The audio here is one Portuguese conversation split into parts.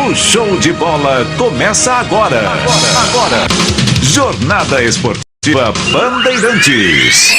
O show de bola começa agora. Jornada Esportiva Bandeirantes.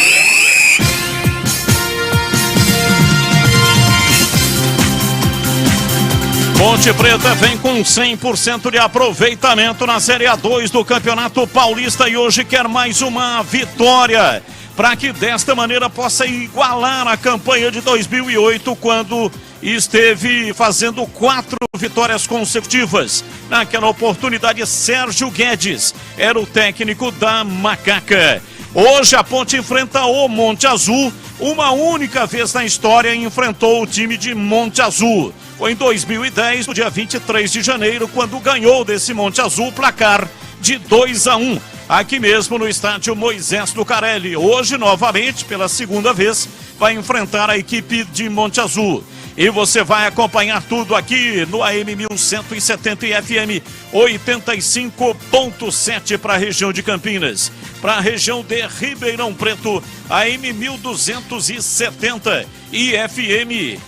Ponte Preta vem com 100% de aproveitamento na Série A2 do Campeonato Paulista e hoje quer mais uma vitória para que desta maneira possa igualar a campanha de 2008, quando esteve fazendo 4 vitórias consecutivas. Naquela oportunidade, Sérgio Guedes era o técnico da Macaca. Hoje a Ponte enfrenta o Monte Azul. Uma única vez na história enfrentou o time de Monte Azul. Foi em 2010, no dia 23 de janeiro, quando ganhou desse Monte Azul placar de 2-1. Aqui mesmo no estádio Moisés Lucarelli. Hoje, novamente, pela segunda vez, vai enfrentar a equipe de Monte Azul. E você vai acompanhar tudo aqui no AM 1170 e FM 85.7 para a região de Campinas. Para a região de Ribeirão Preto, AM 1270 e FM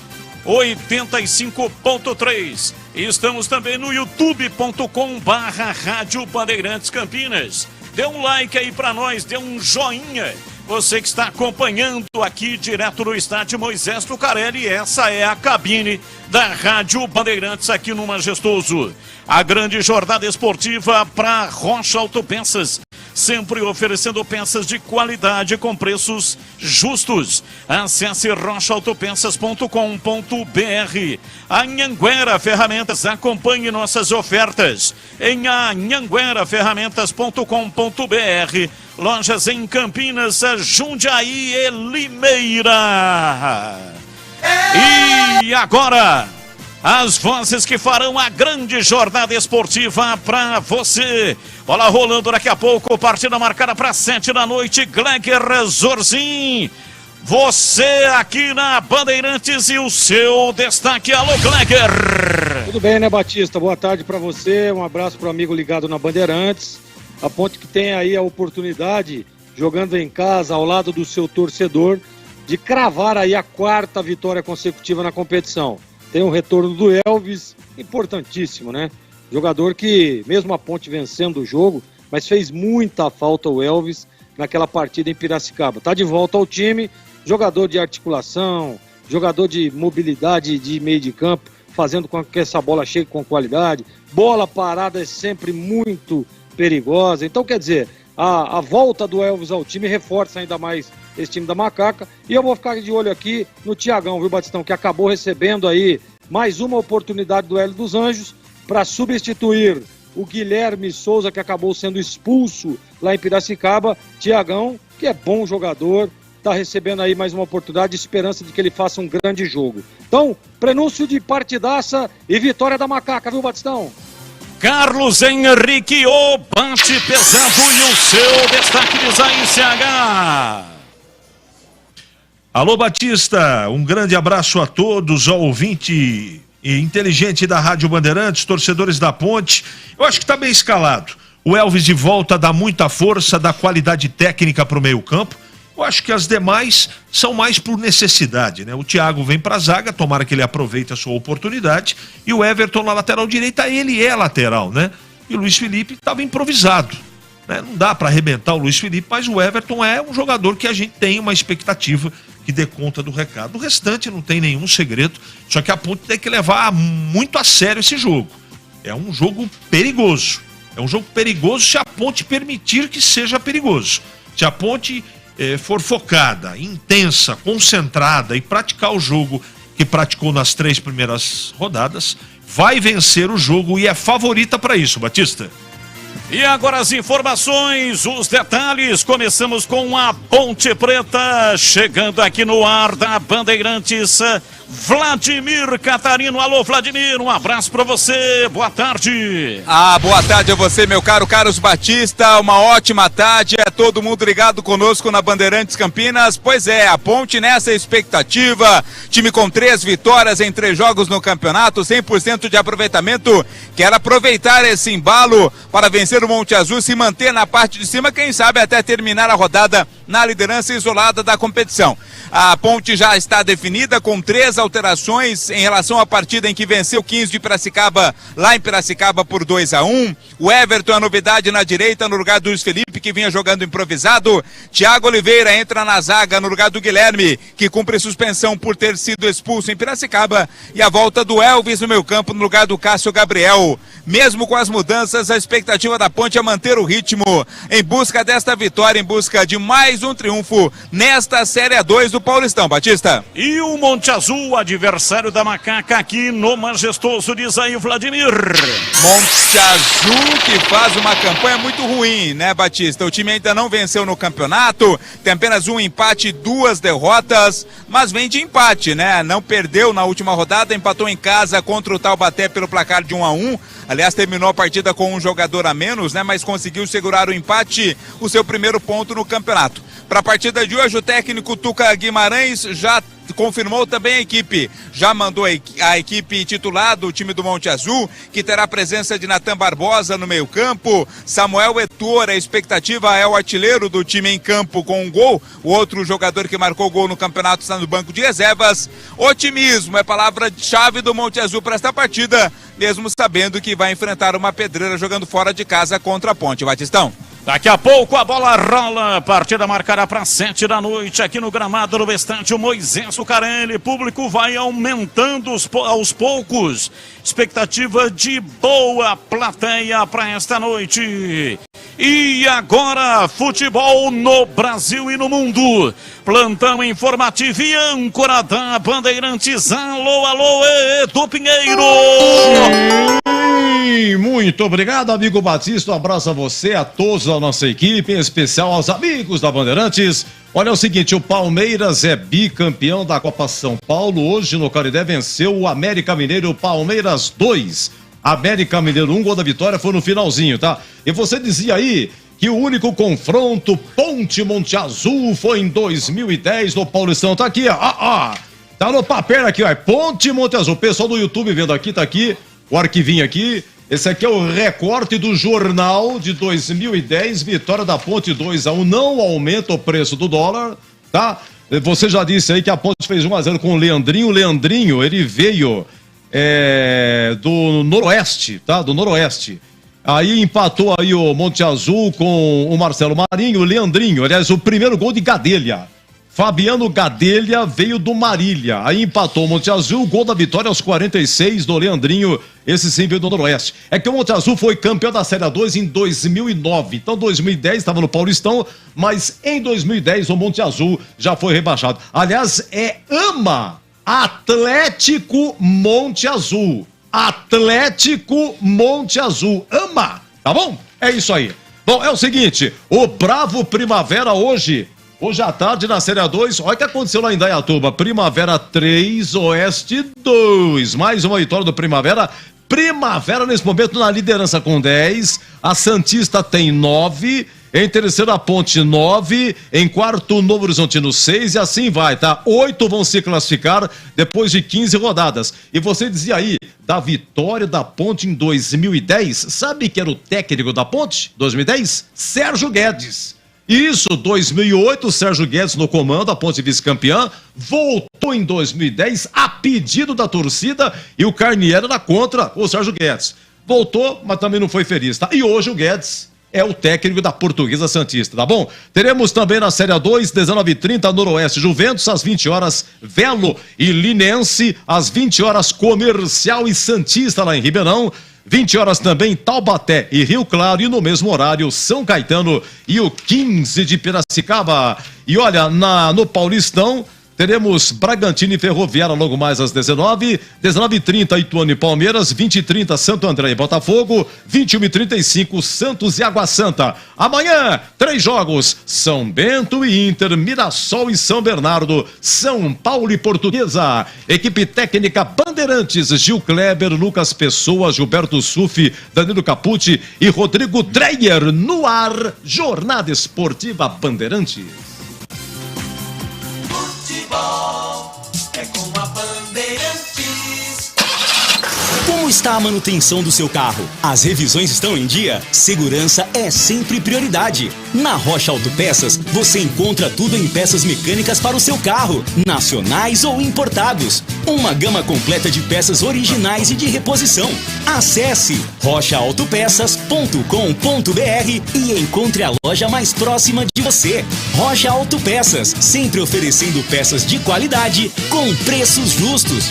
85.3. Estamos também no youtube.com/Rádio Bandeirantes Campinas. Dê um like aí para nós, dê um joinha. Você que está acompanhando aqui direto no estádio Moisés Lucarelli, essa é a cabine da Rádio Bandeirantes aqui no Majestoso. A grande jornada esportiva para Rocha Autopeças, sempre oferecendo peças de qualidade com preços justos. Acesse rochaautopeças.com.br. Anhanguera Ferramentas, acompanhe nossas ofertas em anhangueraferramentas.com.br. Lojas em Campinas, Jundiaí e Limeira. E agora, as vozes que farão a grande jornada esportiva para você. Bola rolando daqui a pouco, partida marcada para 7 da noite. Gleger Zorzin, você aqui na Bandeirantes e o seu destaque. Alô, Gleger. Tudo bem, né, Batista? Boa tarde para você, um abraço para o amigo ligado na Bandeirantes. A Ponte que tem aí a oportunidade, jogando em casa, ao lado do seu torcedor, de cravar aí a 4ª vitória consecutiva na competição. Tem um retorno do Elvis, importantíssimo, né? Jogador que, mesmo a Ponte vencendo o jogo, mas fez muita falta o Elvis naquela partida em Piracicaba. Tá de volta ao time, jogador de articulação, jogador de mobilidade de meio de campo, fazendo com que essa bola chegue com qualidade. Bola parada é sempre muito perigosa. Então, quer dizer, a volta do Elvis ao time reforça ainda mais esse time da Macaca. E eu vou ficar de olho aqui no Tiagão, viu, Batistão, que acabou recebendo aí mais uma oportunidade do Hélio dos Anjos para substituir o Guilherme Souza, que acabou sendo expulso lá em Piracicaba. Tiagão, que é bom jogador, está recebendo aí mais uma oportunidade, esperança de que ele faça um grande jogo. Então, prenúncio de partidaça e vitória da Macaca, viu, Batistão? Carlos Henrique, o bate pesado e o seu destaque de CH. Alô, Batista, um grande abraço a todos, ao ouvinte inteligente da Rádio Bandeirantes, torcedores da Ponte. Eu acho que está bem escalado. O Elvis de volta dá muita força, dá qualidade técnica para o meio-campo. Eu acho que as demais são mais por necessidade, né? O Thiago vem para a zaga, tomara que ele aproveite a sua oportunidade. E o Everton na lateral direita, ele é lateral, né? E o Luiz Felipe estava improvisado, né? Não dá para arrebentar o Luiz Felipe, mas o Everton é um jogador que a gente tem uma expectativa que dê conta do recado. O restante não tem nenhum segredo, só que a Ponte tem que levar muito a sério esse jogo. É um jogo perigoso. É um jogo perigoso se a Ponte permitir que seja perigoso. Se a Ponte for focada, intensa, concentrada e praticar o jogo que praticou nas 3 primeiras rodadas, vai vencer o jogo e é favorita para isso, Batista. E agora as informações, os detalhes. Começamos com a Ponte Preta, chegando aqui no ar da Bandeirantes, Vladimir Catarino. Alô, Vladimir, um abraço para você, boa tarde. Boa tarde a você, meu caro Carlos Batista, uma ótima tarde a todo mundo ligado conosco na Bandeirantes Campinas. Pois é, a Ponte nessa expectativa, time com 3 vitórias em 3 jogos no campeonato, 100% de aproveitamento, quer aproveitar esse embalo para vencer o Monte Azul, se manter na parte de cima, quem sabe até terminar a rodada na liderança isolada da competição. A Ponte já está definida com 3 alterações em relação à partida em que venceu 15 de Piracicaba, lá em Piracicaba por 2-1. O Everton é a novidade na direita no lugar do Luiz Felipe, que vinha jogando improvisado. Thiago Oliveira entra na zaga no lugar do Guilherme, que cumpre suspensão por ter sido expulso em Piracicaba. E a volta do Elvis no meio campo no lugar do Cássio Gabriel. Mesmo com as mudanças, a expectativa da Ponte é manter o ritmo em busca desta vitória, em busca de mais um triunfo nesta Série A2 do Paulistão. Batista. E o Monte Azul, adversário da Macaca aqui no majestoso, diz aí Vladimir. Monte Azul que faz uma campanha muito ruim, né, Batista? O time ainda não venceu no campeonato, tem apenas um empate e 2 derrotas, mas vem de empate, né? Não perdeu na última rodada, empatou em casa contra o Taubaté pelo placar de 1-1. Aliás, terminou a partida com um jogador a menos, né? Mas conseguiu segurar o empate, o seu primeiro ponto no campeonato. Para a partida de hoje, o técnico Tuca Guimarães já confirmou também a equipe. Já mandou a equipe titular do time do Monte Azul, que terá a presença de Natan Barbosa no meio campo. Samuel Etor, a expectativa é o artilheiro do time em campo com um gol. O outro jogador que marcou gol no campeonato está no banco de reservas. Otimismo é palavra-chave do Monte Azul para esta partida, mesmo sabendo que vai enfrentar uma pedreira jogando fora de casa contra a Ponte. Batistão. Daqui a pouco a bola rola, partida marcada para 7 da noite aqui no gramado do estádio Moisés Sucarelli. Público vai aumentando aos poucos, expectativa de boa plateia para esta noite. E agora, futebol no Brasil e no mundo. Plantão informativo e âncora da Bandeirantes. Alô, alô, Edu Pinheiro. Muito obrigado, amigo Batista. Um abraço a você, a todos da nossa equipe, em especial aos amigos da Bandeirantes. Olha, é o seguinte, o Palmeiras é bicampeão da Copa São Paulo. Hoje no Canindé venceu o América Mineiro, Palmeiras 2. América Mineiro 1, gol da vitória foi no finalzinho, tá? E você dizia aí que o único confronto Ponte Monte Azul foi em 2010 no Paulistão. Tá aqui, ó. Tá no papel aqui, ó. Ponte Monte Azul. O pessoal do YouTube vendo aqui, tá aqui. O arquivinho aqui. Esse aqui é o recorte do jornal de 2010. Vitória da Ponte 2-1. Não aumenta o preço do dólar, tá? Você já disse aí que a Ponte fez 1-0 com o Leandrinho. O Leandrinho, ele veio do Noroeste, tá? Do Noroeste. Aí empatou aí o Monte Azul com o Marcelo Marinho, o Leandrinho. Aliás, o primeiro gol de Gadelha. Fabiano Gadelha veio do Marília. Aí empatou o Monte Azul, gol da vitória aos 46 do Leandrinho. Esse sim veio do Noroeste. É que o Monte Azul foi campeão da Série A2 em 2009. Então, 2010 estava no Paulistão, mas em 2010 o Monte Azul já foi rebaixado. Aliás, Atlético Monte Azul. Atlético Monte Azul. Tá bom? É isso aí. Bom, é o seguinte, o Bravo Primavera hoje à tarde na Série A2, olha o que aconteceu lá em Indaiatuba. Primavera 3, Oeste 2. Mais uma vitória do Primavera. Primavera nesse momento na liderança com 10. A Santista tem 9. Em terceiro, a Ponte 9. Em quarto, o Novo Horizontino 6. E assim vai, tá? 8 vão se classificar depois de 15 rodadas. E você dizia aí da vitória da Ponte em 2010. Sabe quem era o técnico da Ponte? 2010? Sérgio Guedes. Isso, 2008, o Sérgio Guedes no comando, a Ponte vice-campeã. Voltou em 2010 a pedido da torcida e o Carnieri era contra o Sérgio Guedes. Voltou, mas também não foi feliz, tá? E hoje o Guedes é o técnico da Portuguesa Santista, tá bom? Teremos também na Série A2, 19h30, Noroeste Juventus, às 20 horas, Velo e Linense, às 20 horas, Comercial e Santista lá em Ribeirão, 20 horas também, Taubaté e Rio Claro, e no mesmo horário, São Caetano e o 15 de Piracicaba. E olha, no Paulistão, teremos Bragantino e Ferroviária logo mais às 19h30 Ituano e Palmeiras, 20h30 Santo André e Botafogo, 21h35 Santos e Água Santa. Amanhã, 3 jogos, São Bento e Inter, Mirassol e São Bernardo, São Paulo e Portuguesa. Equipe técnica Bandeirantes, Gil Kleber, Lucas Pessoa, Gilberto Sufi, Danilo Capucci e Rodrigo Dreyer. No ar, Jornada Esportiva Bandeirantes. É com a Bandeirantes. está a manutenção do seu carro? As revisões estão em dia? Segurança é sempre prioridade. Na Rocha Autopeças, você encontra tudo em peças mecânicas para o seu carro, nacionais ou importados. Uma gama completa de peças originais e de reposição. Acesse rochaautopeças.com.br e encontre a loja mais próxima de você. Rocha Autopeças, sempre oferecendo peças de qualidade com preços justos.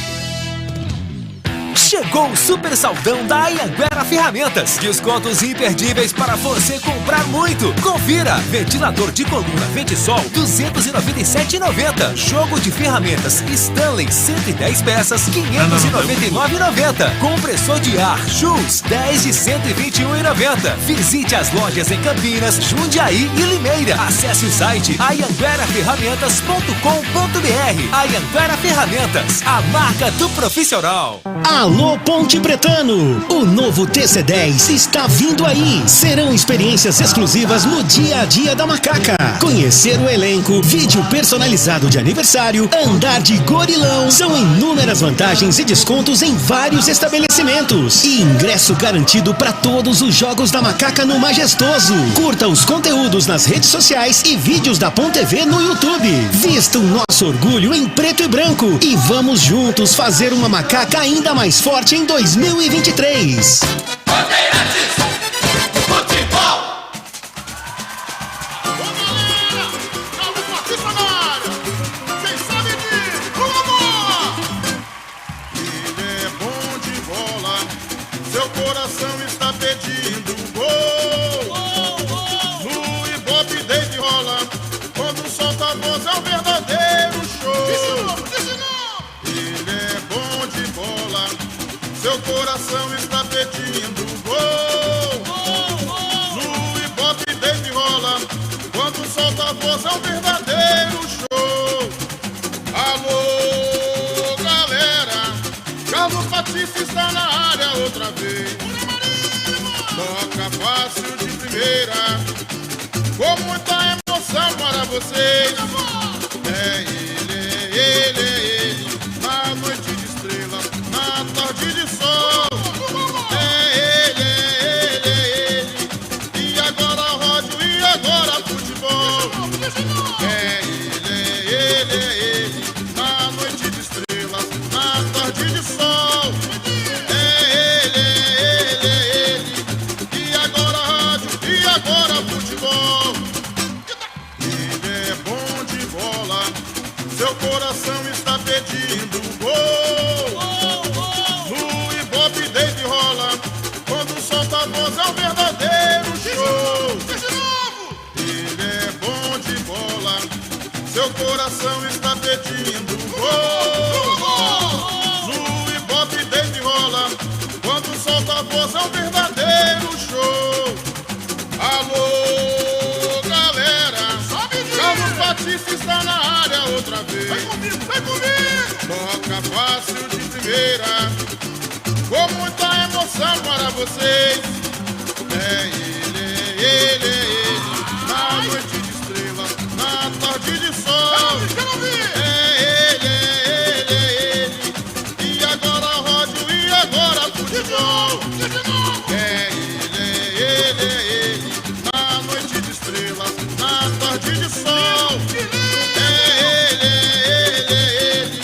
Chegou o super saldão da Anhanguera Ferramentas. Descontos imperdíveis para você comprar muito. Confira. Ventilador de coluna Ventisol, R$ 297,90. Jogo de ferramentas Stanley, 110 peças, R$ 599,90. Compressor de ar Schultz, 10 de R$ 121,90. Visite as lojas em Campinas, Jundiaí e Limeira. Acesse o site anhangueraferramentas.com.br. Anhanguera Ferramentas, a marca do profissional. Alô Ponte Pretano, o novo TC10 está vindo aí. Serão experiências exclusivas no dia a dia da Macaca. Conhecer o elenco, vídeo personalizado de aniversário, andar de gorilão. São inúmeras vantagens e descontos em vários estabelecimentos. E ingresso garantido para todos os jogos da Macaca no Majestoso. Curta os conteúdos nas redes sociais e vídeos da Ponte TV no YouTube. Vista o nosso orgulho em preto e branco e vamos juntos fazer uma Macaca ainda mais forte em 2023. Bandeirantes, futebol! Quem sabe disso? Ele é bom de bola, seu coração está pedindo gol. No Ibope Dave rola, quando solta a voz é um verdadeiro show. Ele é bom de bola, seu coração está pedindo gol. No Ibope Dave rola, quando solta a voz é um verdadeiro show. Alô, galera, Carlos Batista está na área outra vez. Toca fácil de primeira, com muita emoção para vocês. É ele, na noite de estrelas, na tarde de sol. É ele, e agora rádio, e agora futebol. É ele, na noite de estrelas, na tarde de sol. É ele, e agora rádio, e agora futebol. Ele é bom de bola, seu coração está pedindo gol. No Ibope Dave rola, quando solta a voz é um verdadeiro show. Ele é bom de bola, seu coração está pedindo gol. No Ibope Dave rola, quando solta a voz é um verdadeiro show. Alô, galera, Carlos Batista está na área outra vez. Vem comigo! Toca fácil de primeira, com muita emoção para vocês. É ele, na noite de estrelas, na tarde de sol. É ele, e agora rádio, e agora futebol. É ele, na noite de estrelas, na tarde de sol. É ele,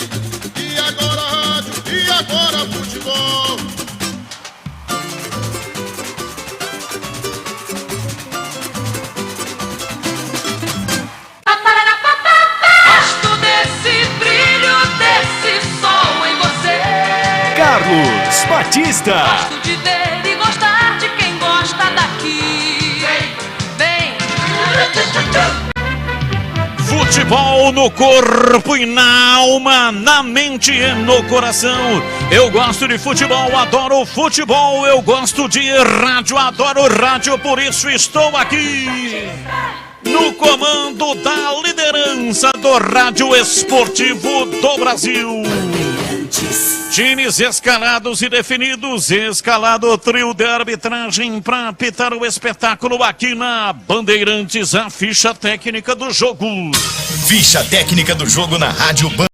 e agora rádio, e agora futebol. Gosto desse brilho, desse sol em você. Carlos Batista. Gosto de ver e gostar de quem gosta daqui. Vem. Futebol no corpo e na alma, na mente e no coração. Eu gosto de futebol, adoro futebol. Eu gosto de rádio, adoro rádio. Por isso estou aqui no comando da liderança do rádio esportivo do Brasil. Times escalados e definidos. Escalado o trio de arbitragem para apitar o espetáculo aqui na Bandeirantes. A ficha técnica do jogo. Ficha técnica do jogo na Rádio Bandeirantes.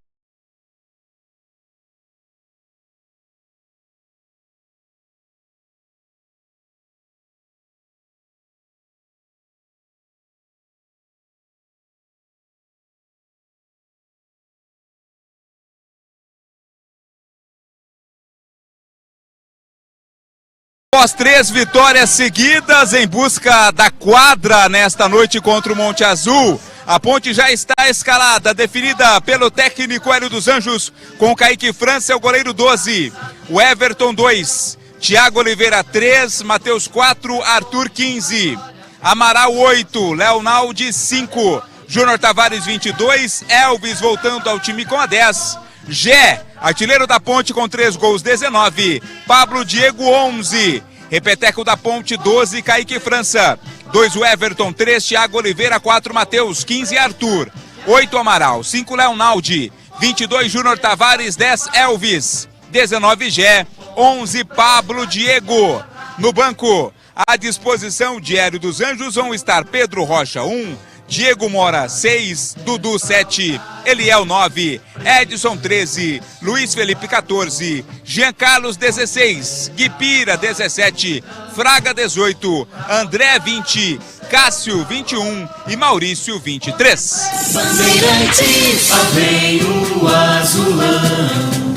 Após 3 vitórias seguidas em busca da quadra nesta noite contra o Monte Azul, a Ponte já está escalada, definida pelo técnico Hélio dos Anjos, com o Kaique França, o goleiro 12, o Everton 2, Thiago Oliveira 3, Matheus 4, Arthur 15, Amaral 8, Leonaldi 5, Júnior Tavares 22, Elvis voltando ao time com a 10, Gé, artilheiro da Ponte com 3 gols 19, Pablo Diego 11, repeteco da Ponte 12, Kaique França, 2 o Everton, 3 Thiago Oliveira, 4 Matheus, 15 Arthur, 8 Amaral, 5 Leonaldi, 22 Júnior Tavares, 10 Elvis, 19 Gé, 11 Pablo Diego. No banco, à disposição de Hélio dos Anjos vão estar Pedro Rocha 1, Diego Mora 6, Dudu 7, Eliel 9, Edson 13, Luiz Felipe 14, Jean Carlos 16, Guipira 17, Fraga 18, André 20, Cássio 21 e Maurício 23. Bandeirantes, vem o azulão,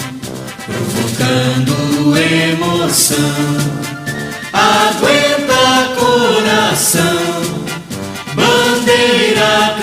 provocando emoção, aguenta coração. Bandeira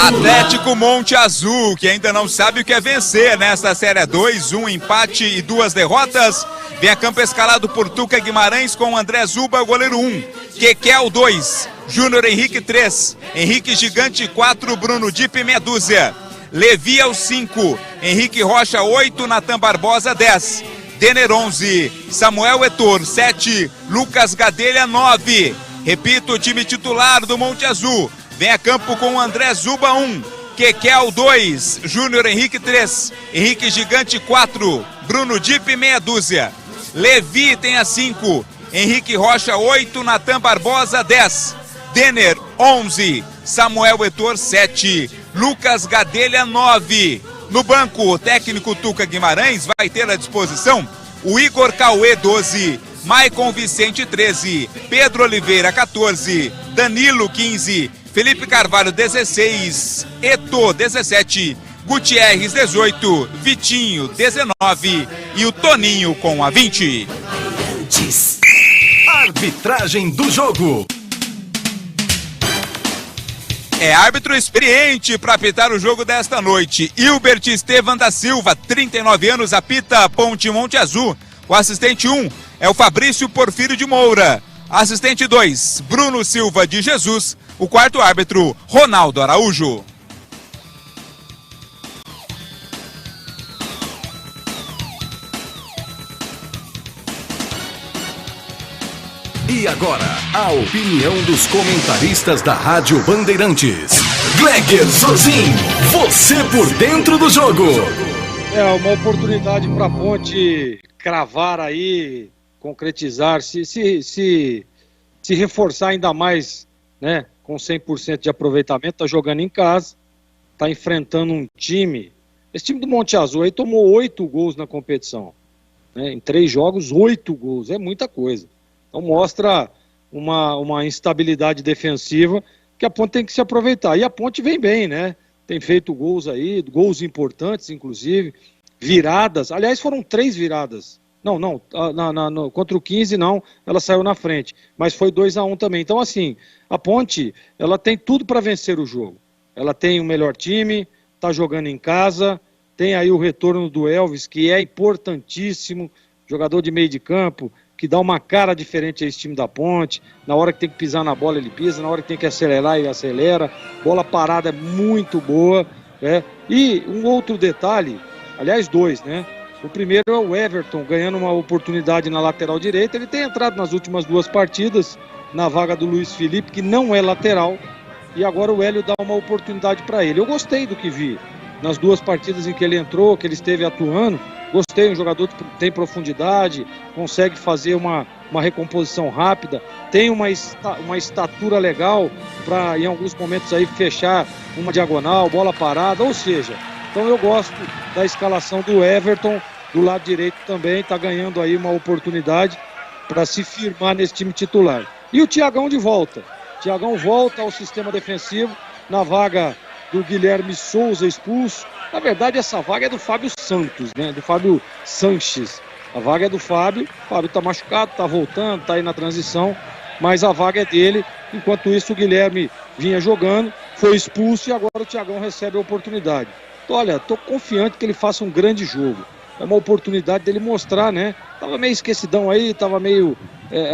Atlético Monte Azul, que ainda não sabe o que é vencer nesta Série 2, 1 empate e 2 derrotas. Vem a campo escalado por Tuca Guimarães com André Zuba, goleiro 1, Kekel 2, Júnior Henrique 3, Henrique Gigante 4, Bruno Dipe meia dúzia, Levi aos 5, Henrique Rocha 8, Natan Barbosa 10, Denner 11, Samuel Etor 7, Lucas Gadelha 9. Repito, o time titular do Monte Azul. Vem a campo com André Zuba 1, Kekel 2, Júnior Henrique 3, Henrique Gigante 4, Bruno Dipe meia dúzia. Levi tem a 5, Henrique Rocha 8, Natan Barbosa 10, Denner 11, Samuel Etor 7, Lucas Gadelha 9. No banco, o técnico Tuca Guimarães vai ter à disposição o Igor Cauê 12, Maicon Vicente 13, Pedro Oliveira 14, Danilo 15, Felipe Carvalho 16, Eto 17, Gutierrez 18, Vitinho 19 e o Toninho com a 20. Arbitragem do jogo. É árbitro experiente para apitar o jogo desta noite. Hilbert Estevan da Silva, 39 anos, apita Ponte Monte Azul. O assistente 1 é o Fabrício Porfírio de Moura. Assistente 2, Bruno Silva de Jesus. O quarto árbitro, Ronaldo Araújo. E agora, a opinião dos comentaristas da Rádio Bandeirantes. Gleger Zorzin, você por dentro do jogo. É uma oportunidade para a Ponte cravar aí, concretizar, se reforçar ainda mais, né, com 100% de aproveitamento. Tá jogando em casa, tá enfrentando um time. Esse time do Monte Azul aí tomou 8 gols na competição, né, em 3 jogos, 8 gols, é muita coisa. Então mostra uma instabilidade defensiva que a Ponte tem que se aproveitar. E a Ponte vem bem, né? Tem feito gols aí, gols importantes, inclusive, viradas. Aliás, foram 3 viradas. Não, contra o 15 não, ela saiu na frente. Mas foi 2-1 também. Então, assim, a Ponte, ela tem tudo para vencer o jogo. Ela tem o melhor time, está jogando em casa, tem aí o retorno do Elvis, que é importantíssimo, jogador de meio de campo, que dá uma cara diferente a esse time da Ponte. Na hora que tem que pisar na bola, ele pisa. Na hora que tem que acelerar, ele acelera. Bola parada é muito boa, né? E um outro detalhe, aliás 2, né? O primeiro é o Everton, ganhando uma oportunidade na lateral direita. Ele tem entrado nas últimas 2 partidas, na vaga do Luiz Felipe, que não é lateral. E agora o Hélio dá uma oportunidade para ele. Eu gostei do que vi nas 2 partidas em que ele entrou, que ele esteve atuando. Gostei, um jogador que tem profundidade, consegue fazer uma recomposição rápida, tem uma estatura legal para, em alguns momentos, aí fechar uma diagonal, bola parada, ou seja, então eu gosto da escalação do Everton, do lado direito também, está ganhando aí uma oportunidade para se firmar nesse time titular. E o Thiagão de volta. Thiagão volta ao sistema defensivo, na vaga do Guilherme Souza expulso. Na verdade, essa vaga é do Fábio Santos, né? Do Fábio Sanches. A vaga é do Fábio. O Fábio tá machucado, tá voltando, tá aí na transição, mas a vaga é dele. Enquanto isso, o Guilherme vinha jogando, foi expulso e agora o Thiagão recebe a oportunidade. Então, olha, tô confiante que ele faça um grande jogo. É uma oportunidade dele mostrar, né? Tava meio esquecidão aí, tava meio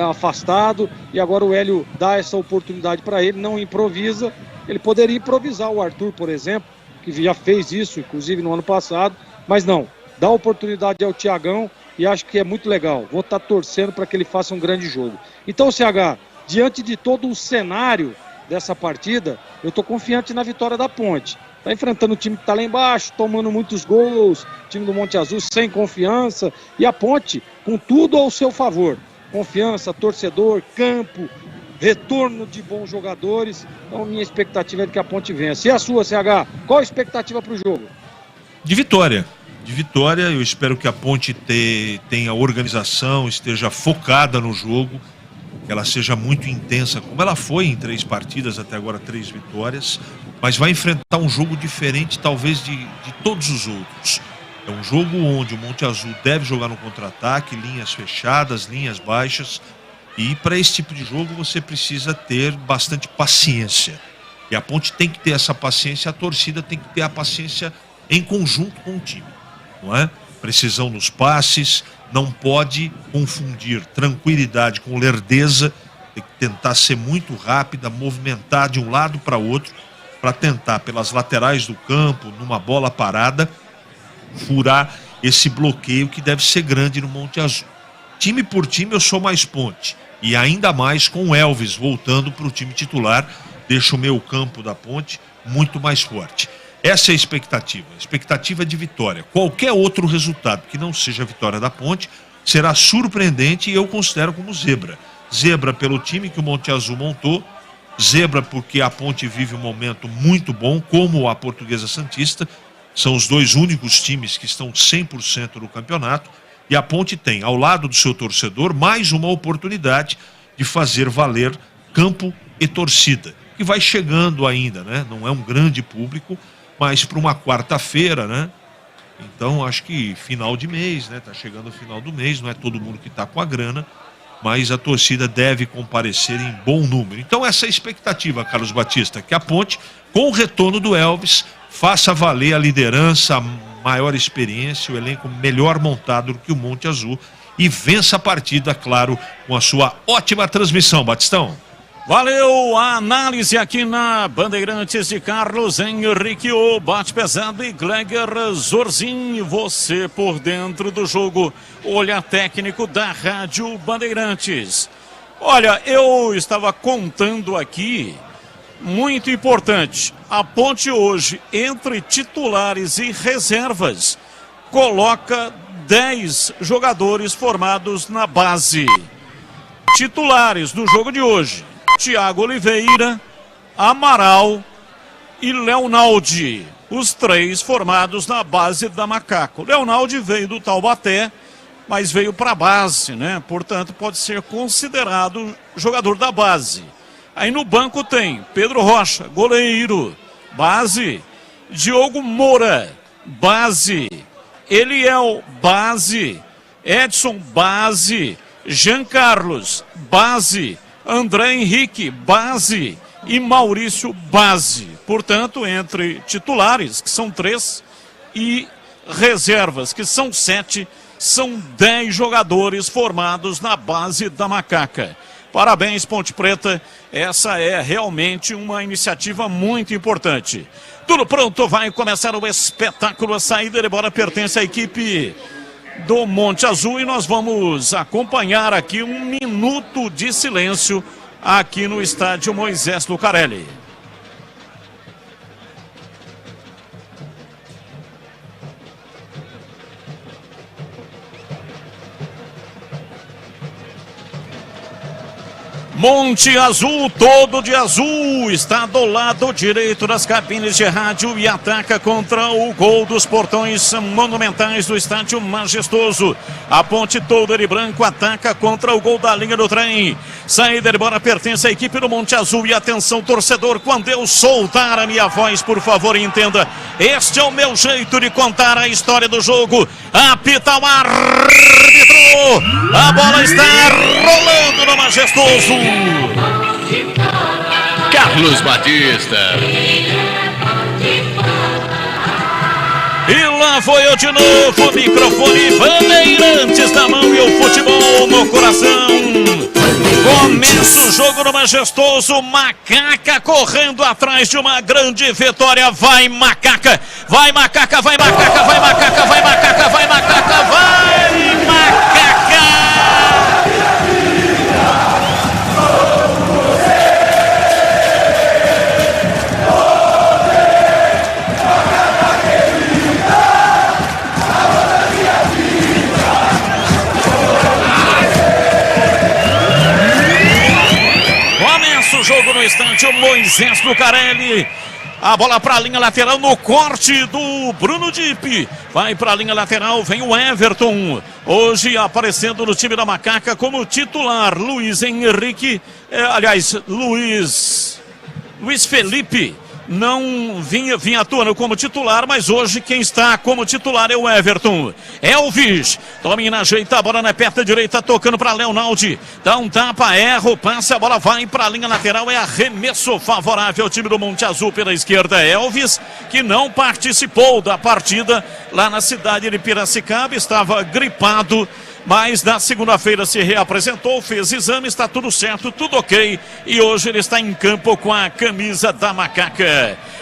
afastado, e agora o Hélio dá essa oportunidade para ele, não improvisa. Ele poderia improvisar o Arthur, por exemplo, que já fez isso, inclusive no ano passado, mas não, dá oportunidade ao Thiagão e acho que é muito legal. Vou estar torcendo para que ele faça um grande jogo. Então, CH, diante de todo o cenário dessa partida, eu estou confiante na vitória da Ponte. Está enfrentando o time que está lá embaixo, tomando muitos gols, o time do Monte Azul sem confiança, e a Ponte com tudo ao seu favor. Confiança, torcedor, campo, retorno de bons jogadores. Então minha expectativa é de que a Ponte vença. E a sua, CH? Qual a expectativa para o jogo? De vitória. De vitória, eu espero que a Ponte tenha organização, esteja focada no jogo, que ela seja muito intensa, como ela foi em 3 partidas, até agora 3 vitórias, mas vai enfrentar um jogo diferente, talvez, de todos os outros. É um jogo onde o Monte Azul deve jogar no contra-ataque, linhas fechadas, linhas baixas, e para esse tipo de jogo você precisa ter bastante paciência. E a Ponte tem que ter essa paciência, a torcida tem que ter a paciência em conjunto com o time, não é? Precisão nos passes, não pode confundir tranquilidade com lerdeza, tem que tentar ser muito rápida, movimentar de um lado para outro, para tentar pelas laterais do campo, numa bola parada, furar esse bloqueio que deve ser grande no Monte Azul. Time por time eu sou mais Ponte, e ainda mais com o Elvis voltando para o time titular, deixa o meio campo da Ponte muito mais forte. Essa é a expectativa de vitória. Qualquer outro resultado que não seja a vitória da Ponte será surpreendente e eu considero como zebra. Zebra pelo time que o Monte Azul montou, zebra porque a Ponte vive um momento muito bom, como a Portuguesa Santista, são os 2 únicos times que estão 100% no campeonato, e a Ponte tem, ao lado do seu torcedor, mais uma oportunidade de fazer valer campo e torcida, que vai chegando ainda, né? Não é um grande público, mas para uma quarta-feira, né? Então acho que final de mês, né? Tá chegando o final do mês, não é todo mundo que tá com a grana, mas a torcida deve comparecer em bom número. Então essa é a expectativa, Carlos Batista, que a Ponte, com o retorno do Elvis, faça valer a liderança, a maior experiência, o elenco melhor montado do que o Monte Azul e vença a partida, claro, com a sua ótima transmissão, Batistão. Valeu a análise aqui na Bandeirantes de Carlos Henrique, o bate pesado e Gleger Zorzin, você por dentro do jogo, olhar técnico da Rádio Bandeirantes. Olha, eu estava contando aqui, muito importante, a Ponte hoje, entre titulares e reservas, coloca 10 jogadores formados na base. Titulares do jogo de hoje: Thiago Oliveira, Amaral e Leonaldi, os 3 formados na base da Macaco. Leonaldi veio do Taubaté, mas veio para a base, né? Portanto, pode ser considerado jogador da base. Aí no banco tem Pedro Rocha, goleiro, base. Diogo Moura, base. Eliel, base. Edson, base. Jean Carlos, base. André Henrique, base, e Maurício, base. Portanto, entre titulares, que são 3, e reservas, que são 7, são 10 jogadores formados na base da Macaca. Parabéns, Ponte Preta, essa é realmente uma iniciativa muito importante. Tudo pronto, vai começar o espetáculo. A saída de bola pertence à equipe do Monte Azul e nós vamos acompanhar aqui um minuto de silêncio aqui no estádio Moisés Lucarelli. Monte Azul, todo de azul, está do lado direito das cabines de rádio e ataca contra o gol dos portões monumentais do estádio majestoso. A Ponte toda de branco ataca contra o gol da linha do trem. Saída de bola pertence à equipe do Monte Azul. E atenção, torcedor, quando eu soltar a minha voz, por favor, entenda. Este é o meu jeito de contar a história do jogo. Apita o árbitro. A bola está rolando no Majestoso. Carlos Batista. E lá foi eu de novo, microfone Bandeirantes na mão e o futebol no coração. Começa o jogo no Majestoso, Macaca correndo atrás de uma grande vitória. Vai Macaca, vai Macaca, vai Macaca, vai Macaca, vai Macaca, vai Macaca, vai Macaca. O jogo no instante, o Moisés Lucarelli, a bola para a linha lateral no corte do Bruno Dipp, vai para a linha lateral, vem o Everton, hoje aparecendo no time da Macaca como titular, Luiz Henrique, Luiz Felipe, não vinha atuando como titular, mas hoje quem está como titular é o Everton. Elvis domina, ajeita a bola na perna direita, tocando para Leonaldi, dá um tapa, erra o passe, a bola vai para a linha lateral, é arremesso favorável ao time do Monte Azul pela esquerda. Elvis, que não participou da partida lá na cidade de Piracicaba, estava gripado, mas na segunda-feira se reapresentou, fez exame, está tudo certo, tudo ok, e hoje ele está em campo com a camisa da Macaca.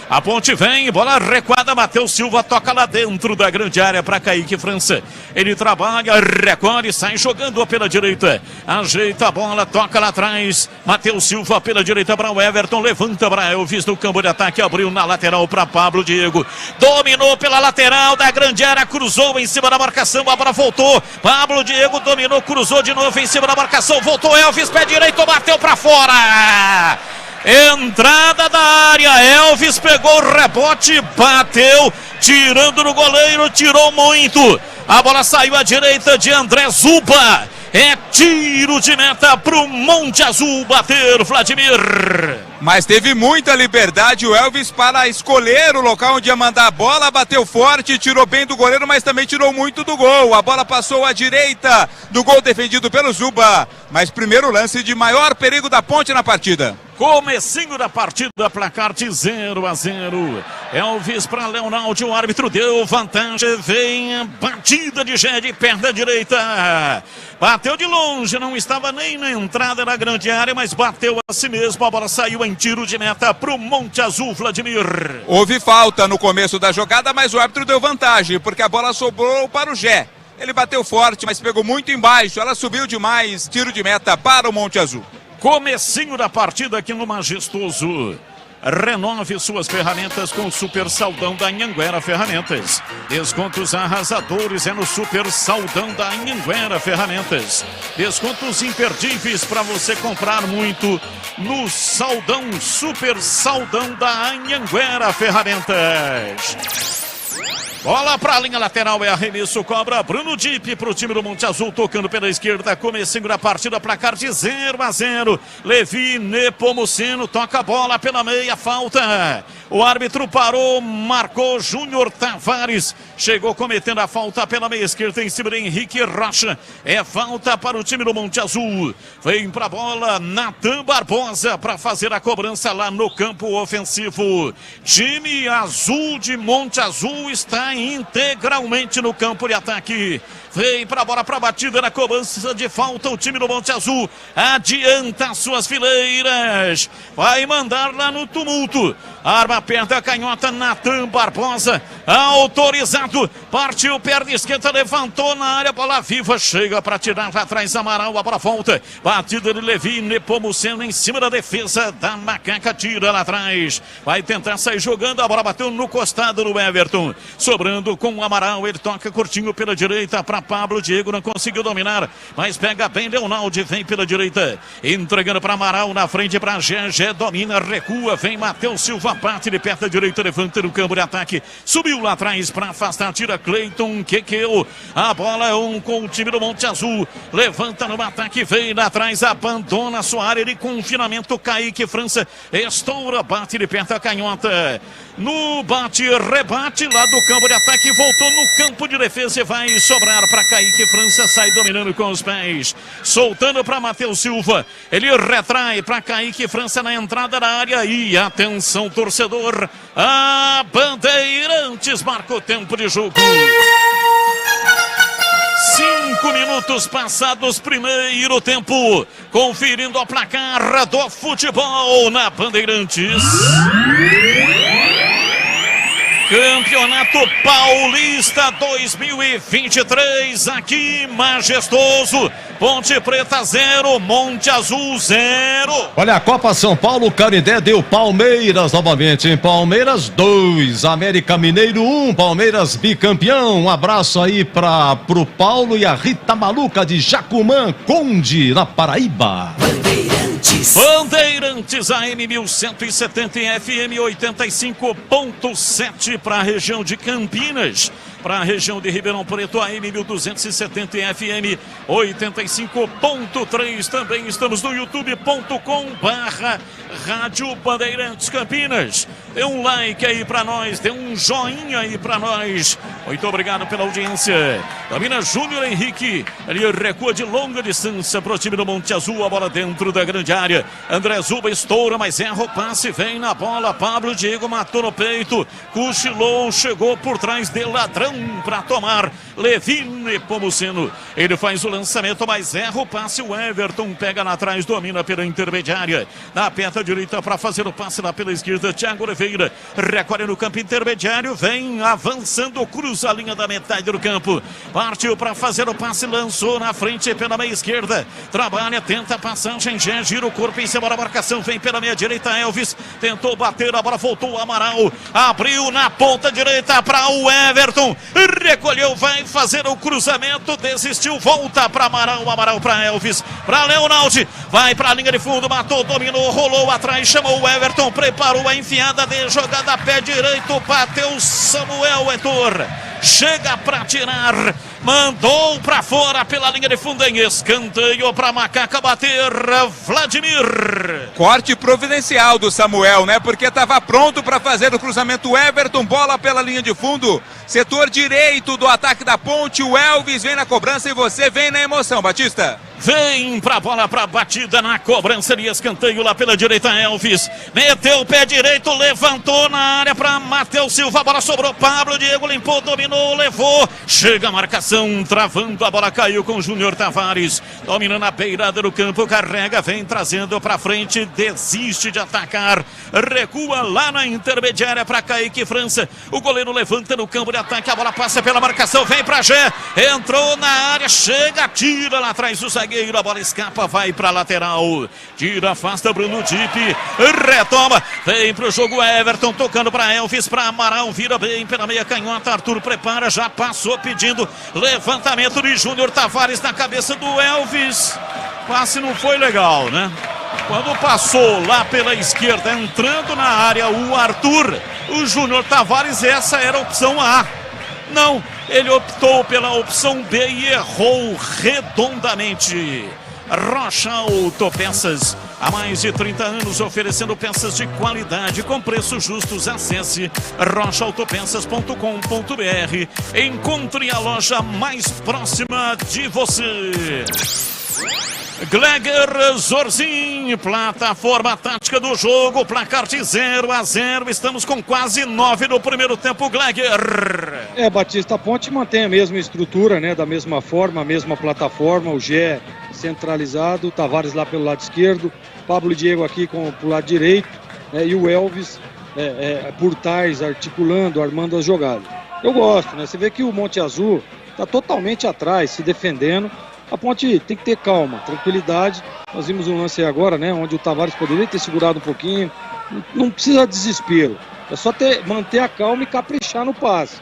A Ponte vem, bola recuada, Matheus Silva toca lá dentro da grande área para Kaique França. Ele trabalha, recolhe, sai jogando pela direita, ajeita a bola, toca lá atrás, Matheus Silva pela direita para o Everton, levanta para Elvis no campo de ataque, abriu na lateral para Pablo Diego, dominou pela lateral da grande área, cruzou em cima da marcação, a bola voltou, Pablo Diego dominou, cruzou de novo em cima da marcação, voltou Elvis, pé direito, bateu para fora. Entrada da área, Elvis pegou o rebote, bateu, tirando no goleiro, tirou muito. A bola saiu à direita de André Zuba. É tiro de meta pro Monte Azul bater, Vladimir. Mas teve muita liberdade o Elvis para escolher o local onde ia mandar a bola, bateu forte, tirou bem do goleiro, mas também tirou muito do gol. A bola passou à direita do gol defendido pelo Zuba, mas primeiro lance de maior perigo da Ponte na partida. Comecinho da partida, placar de 0-0. Elvis para Leonardo, o árbitro deu vantagem, vem a batida de Gé de perna direita. Bateu de longe, não estava nem na entrada da grande área, mas bateu a si mesmo, a bola saiu em tiro de meta para o Monte Azul, Vladimir. Houve falta no começo da jogada, mas o árbitro deu vantagem, porque a bola sobrou para o Gé. Ele bateu forte, mas pegou muito embaixo, ela subiu demais, tiro de meta para o Monte Azul. Comecinho da partida aqui no Majestoso. Renove suas ferramentas com o Super Saldão da Anhanguera Ferramentas. Descontos arrasadores é no Super Saldão da Anhanguera Ferramentas. Descontos imperdíveis para você comprar muito no Saldão, Super Saldão da Anhanguera Ferramentas. Bola para a linha lateral, é arremesso, cobra Bruno Dipp para o time do Monte Azul, tocando pela esquerda, comecinho da partida, placar de 0-0. Levi Nepomuceno toca a bola pela meia, falta. O árbitro parou, marcou Júnior Tavares, chegou cometendo a falta pela meia esquerda em cima de Henrique Rocha. É falta para o time do Monte Azul. Vem para a bola Natan Barbosa para fazer a cobrança lá no campo ofensivo. Time azul de Monte Azul está integralmente no campo de ataque. Vem para a bola, para a batida na cobrança de falta. O time do Monte Azul adianta suas fileiras. Vai mandar lá no tumulto. Arma perto, a canhota, Natan Barbosa. Autorizado. Partiu, perna esquerda, levantou na área. Bola viva, chega para tirar lá atrás Amaral. A bola volta. Batida de Levi Nepomuceno em cima da defesa da Macaca. Tira lá atrás. Vai tentar sair jogando. A bola bateu no costado do Everton. Sobrando com o Amaral. Ele toca curtinho pela direita para Pablo Diego, não conseguiu dominar, mas pega bem Leonaldi, vem pela direita, entregando para Amaral, na frente para Gé, domina, recua, vem Matheus Silva, bate de perna direita, levanta no campo de ataque, subiu lá atrás para afastar, tira Cleiton, Quequeu, a bola é com o time do Monte Azul, levanta no ataque, vem lá atrás, abandona a sua área de confinamento, Kaique França, estoura, bate de perna, canhota, no bate-rebate lá do campo de ataque, voltou no campo de defesa e vai sobrar para Kaique França, sai dominando com os pés, soltando para Matheus Silva, ele retrai para Kaique França na entrada da área e atenção torcedor, a Bandeirantes marca o tempo de jogo. 5 minutos passados, primeiro tempo, conferindo a placar do futebol na Bandeirantes. Campeonato Paulista 2023, aqui majestoso, Ponte Preta 0, Monte Azul 0. Olha, a Copa São Paulo, Canindé deu Palmeiras novamente, em Palmeiras 2, América Mineiro 1, Palmeiras bicampeão. Um abraço aí pro Paulo e a Rita Maluca de Jacumã, Conde, na Paraíba. Bandeirantes AM 1170 e FM 85.7 para a região de Campinas. Para a região de Ribeirão Preto, AM 1270 e FM 85.3. Também estamos no youtube.com/Rádio Bandeirantes Campinas. Dê um like aí para nós, dê um joinha aí para nós. Muito obrigado pela audiência. Domina Júnior Henrique, ele recua de longa distância para o time do Monte Azul, a bola dentro da grande área. André Zuba estoura, mas erra o passe, vem na bola. Pablo Diego matou no peito, cochilou, chegou por trás de Ladrão para tomar. Levine Pomuceno, ele faz o lançamento, mas erra o passe. O Everton pega lá atrás, domina pela intermediária, na perna direita para fazer o passe lá pela esquerda. Thiago Oliveira recolhe no campo intermediário, vem avançando, cruza a linha da metade do campo, partiu para fazer o passe, lançou na frente pela meia esquerda, trabalha, tenta a passagem, já gira o corpo em cima da marcação, vem pela meia direita. Elvis tentou bater, a bola voltou. Amaral abriu na ponta direita para o Everton, recolheu, vai fazer o cruzamento, desistiu, volta para Amaral, Amaral para Elvis, para Leonaldi, vai para a linha de fundo, matou, dominou, rolou atrás, chamou o Everton, preparou a enfiada de jogada, pé direito, bateu Samuel Heitor, chega para tirar, mandou para fora pela linha de fundo em escanteio para Macaca bater. Vladimir. Corte providencial do Samuel, né? Porque estava pronto para fazer o cruzamento. Everton, bola pela linha de fundo, setor direito do ataque da Ponte. O Elvis vem na cobrança e você vem na emoção, Batista. Vem pra bola, pra batida na cobrança de escanteio lá pela direita. Elvis meteu o pé direito, levantou na área pra Matheus Silva, a bola sobrou, Pablo Diego limpou, dominou, levou, chega a marcação, travando, a bola caiu com o Júnior Tavares, dominando a beirada do campo, carrega, vem trazendo pra frente, desiste de atacar, recua lá na intermediária pra Kaique França, o goleiro levanta no campo de ataque, a bola passa pela marcação, vem pra Gé, entrou na área, chega, tira lá atrás o zagueiro, a bola escapa, vai para lateral, tira, afasta Bruno Dipe, retoma, vem pro jogo Everton, tocando para Elvis, para Amaral, vira bem pela meia canhota, Arthur prepara, já passou pedindo levantamento de Júnior Tavares na cabeça do Elvis, passe não foi legal, né? Quando passou lá pela esquerda, entrando na área o Arthur, o Júnior Tavares, essa era a opção A. Não, ele optou pela opção B e errou redondamente. Rocha Autopeças, há mais de 30 anos oferecendo peças de qualidade com preços justos. Acesse rochaautopeças.com.br. Encontre a loja mais próxima de você. Gleger Zorzin, plataforma tática do jogo, placar de 0-0, estamos com quase 9 no primeiro tempo, Gleger. Batista, a Ponte mantém a mesma estrutura, né, da mesma forma, a mesma plataforma, o Gé centralizado, Tavares lá pelo lado esquerdo, Pablo Diego aqui pro lado direito, né, e o Elvis por trás, articulando, armando as jogadas. Eu gosto, né, você vê que o Monte Azul está totalmente atrás, se defendendo. A Ponte tem que ter calma, tranquilidade. Nós vimos um lance aí agora, né, onde o Tavares poderia ter segurado um pouquinho. Não precisa de desespero. É só manter a calma e caprichar no passe.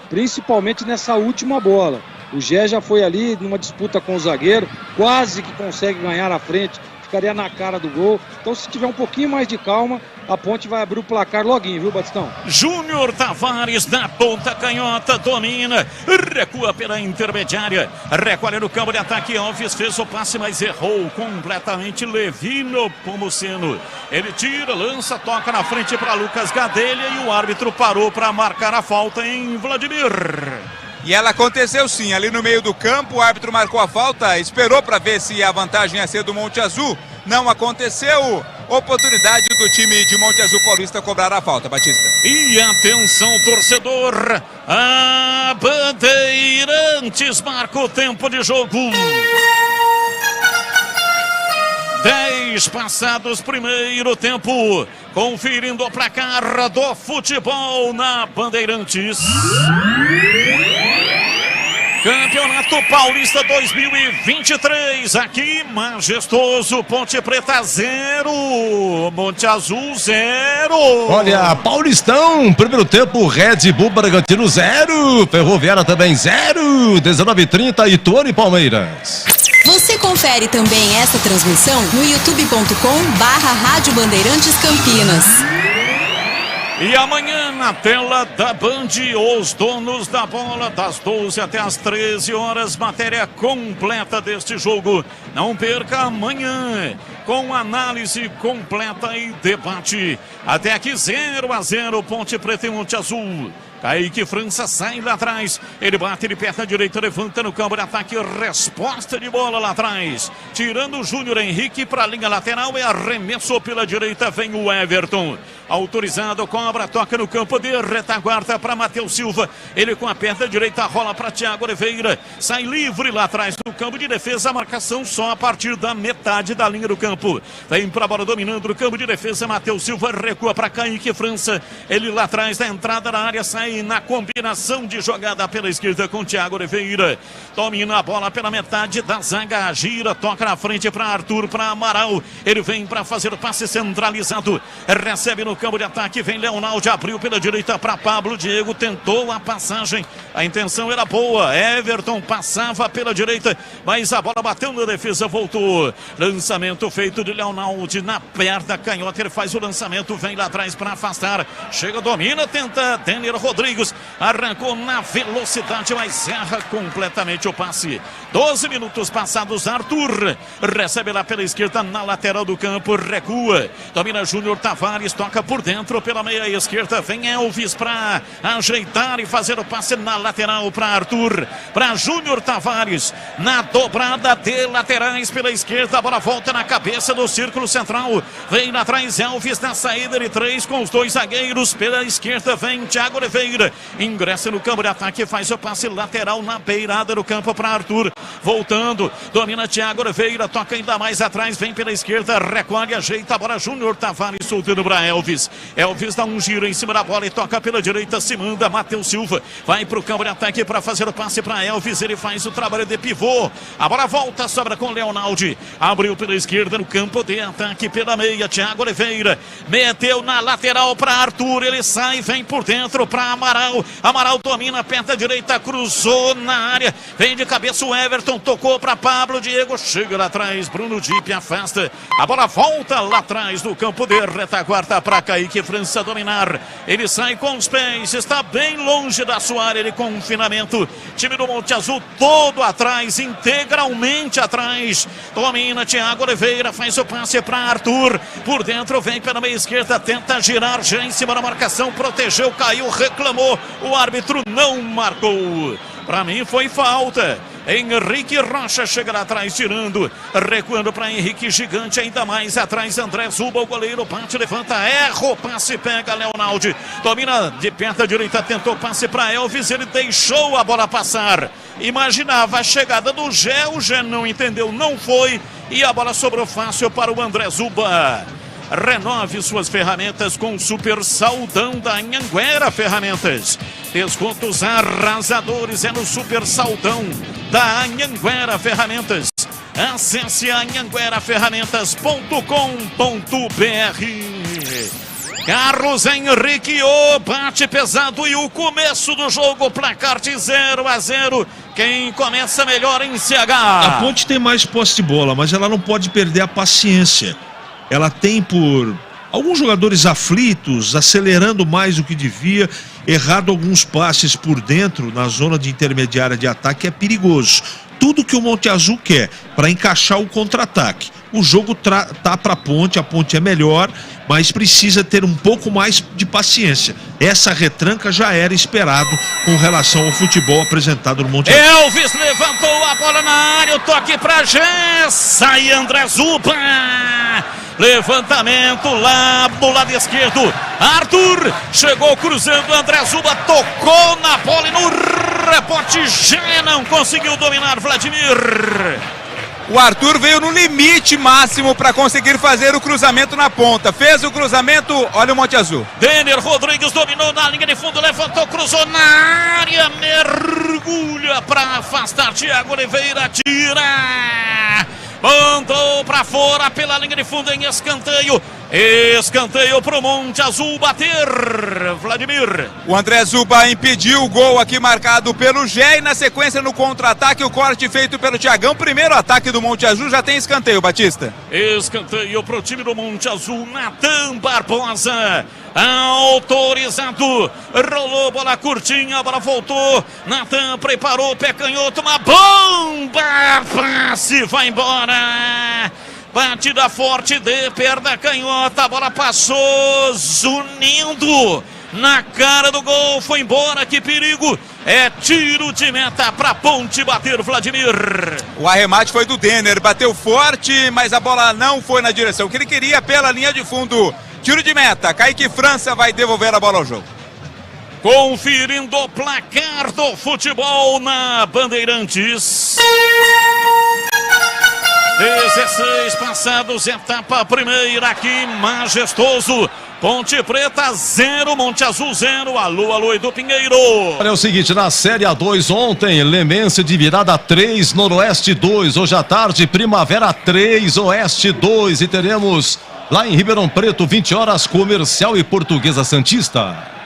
Principalmente nessa última bola. O Gé já foi ali numa disputa com o zagueiro, quase que consegue ganhar à frente. Ficaria na cara do gol. Então, se tiver um pouquinho mais de calma, a Ponte vai abrir o placar loguinho, viu, Batistão? Júnior Tavares na ponta canhota, domina, recua pela intermediária, recolhe no campo de ataque, Alves fez o passe, mas errou completamente. Levino Pomuceno, ele tira, lança, toca na frente para Lucas Gadelha e o árbitro parou para marcar a falta em Vladimir. E ela aconteceu sim, ali no meio do campo, o árbitro marcou a falta, esperou para ver se a vantagem ia ser do Monte Azul, não aconteceu. Oportunidade do time de Monte Azul Paulista cobrar a falta, Batista. E atenção, torcedor, a Bandeirantes marca o tempo de jogo. 10 passados, primeiro tempo, conferindo o placar do futebol na Bandeirantes. Campeonato Paulista 2023, aqui majestoso, Ponte Preta 0, Monte Azul 0. Olha, Paulistão, primeiro tempo, Red Bull Bragantino 0, Ferroviária também 0, 19h30, Ituano e Palmeiras. Você confere também essa transmissão no youtube.com/Rádio Bandeirantes Campinas. E amanhã na tela da Band, os donos da bola, das 12 até as 13 horas, matéria completa deste jogo. Não perca amanhã, com análise completa e debate. Até aqui 0-0, Ponte Preta e Monte Azul. Kaique França sai lá atrás, ele bate de perna direita, levanta no campo de ataque, resposta de bola lá atrás, tirando o Júnior Henrique para a linha lateral, é arremesso pela direita, vem o Everton, autorizado, cobra, toca no campo de retaguarda para Matheus Silva, ele com a perna direita rola para Thiago Oliveira, sai livre lá atrás do campo de defesa, a marcação só a partir da metade da linha do campo, vem para a bola dominando o campo de defesa, Matheus Silva recua para Kaique França, ele lá atrás da entrada da área, sai na combinação de jogada pela esquerda com Thiago Oliveira, domina a bola pela metade da zaga, gira, toca na frente para Arthur, para Amaral, ele vem para fazer o passe centralizado, recebe no campo de ataque, vem Leonardo, abriu pela direita para Pablo, Diego tentou a passagem, a intenção era boa, Everton passava pela direita, mas a bola bateu na defesa, voltou, lançamento feito de Leonardo na perna canhota, ele faz o lançamento, vem lá atrás para afastar, chega, domina, tenta Denner Rodrigues, arrancou na velocidade, mas erra completamente o passe. 12 minutos passados, Arthur recebe lá pela esquerda na lateral do campo, recua, domina Júnior Tavares, toca por dentro pela meia esquerda, vem Elvis para ajeitar e fazer o passe na lateral para Arthur, para Júnior Tavares, na dobrada de laterais pela esquerda, a bola volta na cabeça do círculo central, vem lá atrás Elvis na saída de 3 com os dois zagueiros, pela esquerda vem Thiago Oliveira, ingressa no campo de ataque, faz o passe lateral na beirada do campo para Arthur, voltando, domina Thiago Oliveira, toca ainda mais atrás, vem pela esquerda, recolhe, ajeita a bola, Júnior Tavares soltando para Elvis, Elvis dá um giro em cima da bola e toca pela direita, se manda Matheus Silva, vai para o campo de ataque para fazer o passe para Elvis, ele faz o trabalho de pivô, a bola volta, sobra com Leonardo, abriu pela esquerda no campo de ataque pela meia, Thiago Oliveira, meteu na lateral para Arthur, ele sai, vem por dentro para Amaral, Amaral domina, perna direita, cruzou na área, vem de cabeça o Everton, tocou para Pablo, Diego chega lá atrás, Bruno Dipp afasta, a bola volta lá atrás do campo de retaguarda para Kaique França dominar, ele sai com os pés, está bem longe da sua área, ele com confinamento, time do Monte Azul todo atrás, integralmente atrás, domina Thiago Oliveira, faz o passe para Arthur, por dentro vem pela meia esquerda, tenta girar já em cima da marcação, protegeu, caiu, reclamou, o árbitro não marcou, para mim foi falta. Henrique Rocha chega lá atrás, tirando, recuando para Henrique, gigante ainda mais atrás, André Zuba, o goleiro bate, levanta, erra o passe, pega Leonardo, domina de perna direita, tentou passe para Elvis, ele deixou a bola passar, imaginava a chegada do Gé, o Gé não entendeu, não foi, e a bola sobrou fácil para o André Zuba. Renove suas ferramentas com o Super Saldão da Anhanguera Ferramentas. Descontos arrasadores é no Super Saldão da Anhanguera Ferramentas. Acesse anhanguerafерramentas.com.br. Carlos Henrique, o bate pesado e o começo do jogo, placar de 0-0. Quem começa melhor em CH? A Ponte tem mais posse de bola, mas ela não pode perder a paciência. Ela tem por alguns jogadores aflitos, acelerando mais do que devia, errado alguns passes por dentro, na zona de intermediária de ataque, é perigoso. Tudo que o Monte Azul quer para encaixar o contra-ataque. O jogo tá para a Ponte é melhor, mas precisa ter um pouco mais de paciência. Essa retranca já era esperado com relação ao futebol apresentado no Monte Azul. Elvis levantou a bola na área, o toque para Gé, sai André Zupa. Levantamento lá do lado esquerdo. Arthur chegou cruzando, André Zuba tocou na bola e no rebote já não conseguiu dominar Vladimir. O Arthur veio no limite máximo para conseguir fazer o cruzamento na ponta. Fez o cruzamento, olha o Monte Azul. Denner Rodrigues dominou na linha de fundo, levantou, cruzou na área, mergulha para afastar Thiago Oliveira, tira. Mandou para fora pela linha de fundo em escanteio. Escanteio pro Monte Azul bater. Vladimir. O André Zuba impediu o gol aqui marcado pelo Gé e na sequência no contra-ataque o corte feito pelo Thiagão. Primeiro ataque do Monte Azul, já tem escanteio, Batista. Escanteio pro time do Monte Azul. Natan Barbosa autorizado. Rolou, bola curtinha, a bola voltou. Natan preparou, pé canhoto, uma bomba. Passe, vai embora. Batida forte de perna canhota, a bola passou zunindo na cara do gol, foi embora, que perigo, é tiro de meta para Ponte bater, Vladimir. O arremate foi do Denner, bateu forte, mas a bola não foi na direção que ele queria pela linha de fundo. Tiro de meta, Kaique França vai devolver a bola ao jogo. Conferindo o placar do futebol na Bandeirantes. 16 passados, etapa primeira aqui, majestoso. Ponte Preta 0, Monte Azul 0. Alô, Edu Pinheiro. Olha, é o seguinte, na Série A2 ontem, Lemense de virada 3, Noroeste 2. Hoje à tarde, Primavera 3, Oeste 2. E teremos lá em Ribeirão Preto, 20 horas, Comercial e Portuguesa Santista.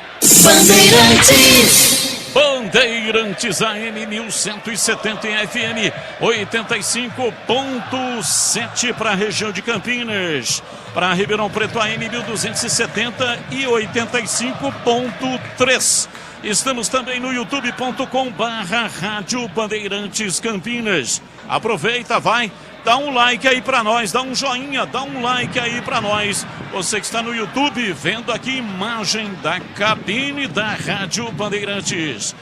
Bandeirantes AM 1170 em FM 85.7 para a região de Campinas. Para Ribeirão Preto AM 1270 e 85.3. Estamos também no youtube.com/Rádio Bandeirantes Campinas. Aproveita, vai, dá um like aí para nós, dá um joinha, dá um like aí para nós. Você que está no YouTube, vendo aqui imagem da cabine da Rádio Bandeirantes.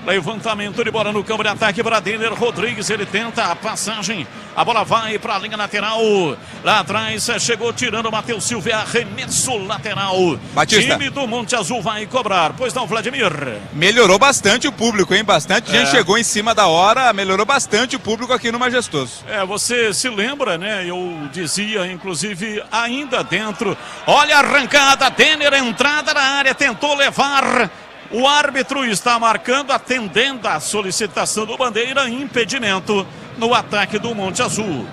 Levantamento de bola no campo de ataque para Denner Rodrigues, ele tenta a passagem, a bola vai para a linha lateral, lá atrás chegou tirando o Matheus Silva, arremesso lateral. Batista. Time do Monte Azul vai cobrar, pois não, Vladimir? Melhorou bastante o público, hein? Bastante gente chegou em cima da hora, melhorou bastante o público aqui no Majestoso. Você se lembra, né? Eu dizia, inclusive, ainda dentro, olha a arrancada, Denner, entrada na área, tentou levar. O árbitro está marcando, atendendo a solicitação do Bandeira, impedimento no ataque do Monte Azul.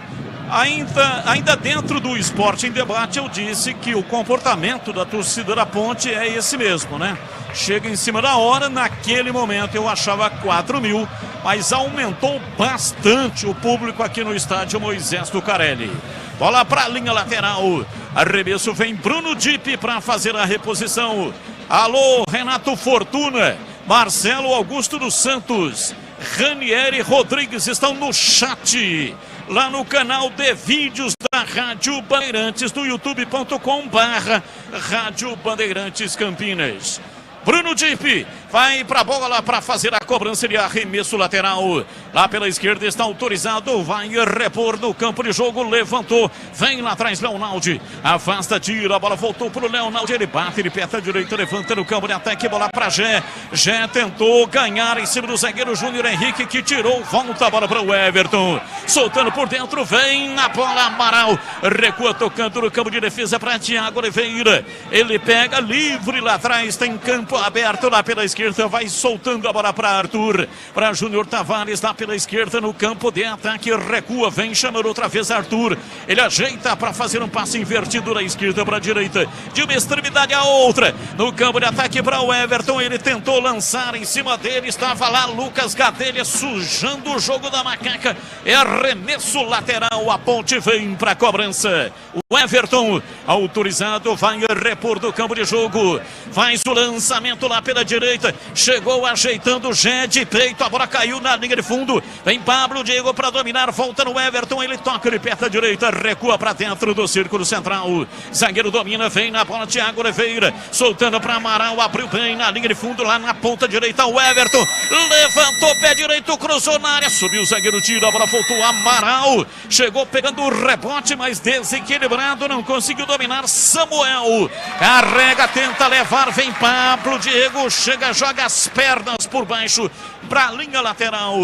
Ainda dentro do Esporte em Debate, eu disse que o comportamento da torcida da Ponte é esse mesmo, né? Chega em cima da hora, naquele momento eu achava 4 mil, mas aumentou bastante o público aqui no estádio Moisés Lucarelli. Bola para a linha lateral, arremesso vem Bruno Dipp para fazer a reposição. Alô, Renato Fortuna, Marcelo Augusto dos Santos, Ranieri Rodrigues estão no chat, lá no canal de vídeos da Rádio Bandeirantes, no youtube.com/Rádio Bandeirantes Campinas. Bruno Dipp vai para a bola para fazer a cobrança de arremesso lateral. Lá pela esquerda está autorizado, vai repor no campo de jogo, levantou, vem lá atrás Leonaldi, afasta, tira, a bola voltou para o Leonaldi, ele bate, ele peta direito, levanta no campo de ataque, bola para Gé. Gé tentou ganhar em cima do zagueiro Júnior Henrique, que tirou, volta a bola para o Everton, soltando por dentro, vem na bola Amaral, recua tocando no campo de defesa para Thiago Oliveira, ele pega livre lá atrás, tem campo campo aberto lá pela esquerda, vai soltando a bola para Arthur, para Júnior Tavares lá pela esquerda no campo de ataque, recua, vem chamando outra vez Arthur, ele ajeita para fazer um passe invertido da esquerda para a direita, de uma extremidade a outra, no campo de ataque para o Everton, ele tentou lançar em cima dele, estava lá Lucas Gadelha sujando o jogo da Macaca, é arremesso lateral, a Ponte vem para a cobrança, o Everton autorizado, vai repor do campo de jogo, faz o lançamento lá pela direita, chegou ajeitando o Gé de peito, a bola caiu na linha de fundo, vem Pablo Diego para dominar, volta no Everton, ele toca de perto à direita, recua para dentro do círculo central, zagueiro domina, vem na bola Thiago Oliveira, soltando para Amaral, abriu bem na linha de fundo, lá na ponta direita, o Everton, levantou pé direito, cruzou na área, subiu o zagueiro, tira, a bola voltou, Amaral, chegou pegando o rebote, mas desequilibrado, não conseguiu dominar, Samuel, carrega, tenta levar, vem Pablo Diego, chega, joga as pernas por baixo, para a linha lateral,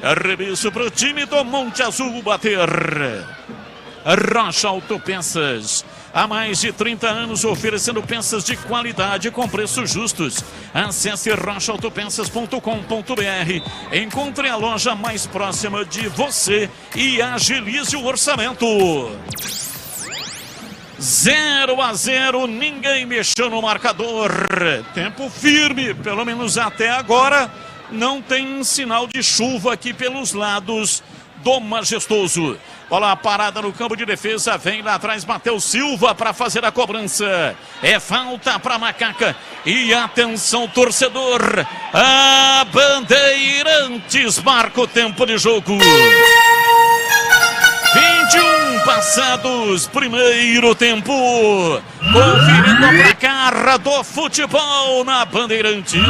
arremesso para o time do Monte Azul bater. Rocha Autopeças, há mais de 30 anos oferecendo peças de qualidade com preços justos. Acesse rochaautopeças.com.br, encontre a loja mais próxima de você e agilize o orçamento. 0-0, ninguém mexeu no marcador, tempo firme, pelo menos até agora, não tem sinal de chuva aqui pelos lados do Majestoso. Bola parada no campo de defesa, vem lá atrás Matheus Silva para fazer a cobrança, é falta para Macaca, e atenção torcedor, a Bandeirantes marca o tempo de jogo. 21 passados, primeiro tempo, conferindo a placar do futebol na Bandeirantes.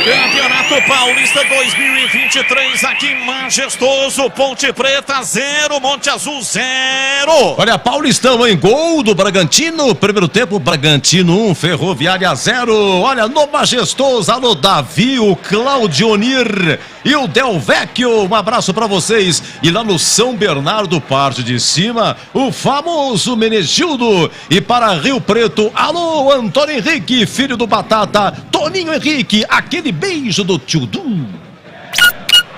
Campeonato Paulista 2023 aqui em Majestoso, Ponte Preta 0, Monte Azul 0. Olha, Paulistão, hein? Gol do Bragantino, primeiro tempo, Bragantino 1, Ferroviária 0. Olha, no Majestoso, alô Davi, o Claudionir e o Del Vecchio, um abraço pra vocês. E lá no São Bernardo, parte de cima, o famoso Menegildo. E para Rio Preto, alô Antônio Henrique, filho do Batata, Toninho Henrique, aquele beijo do tio Du.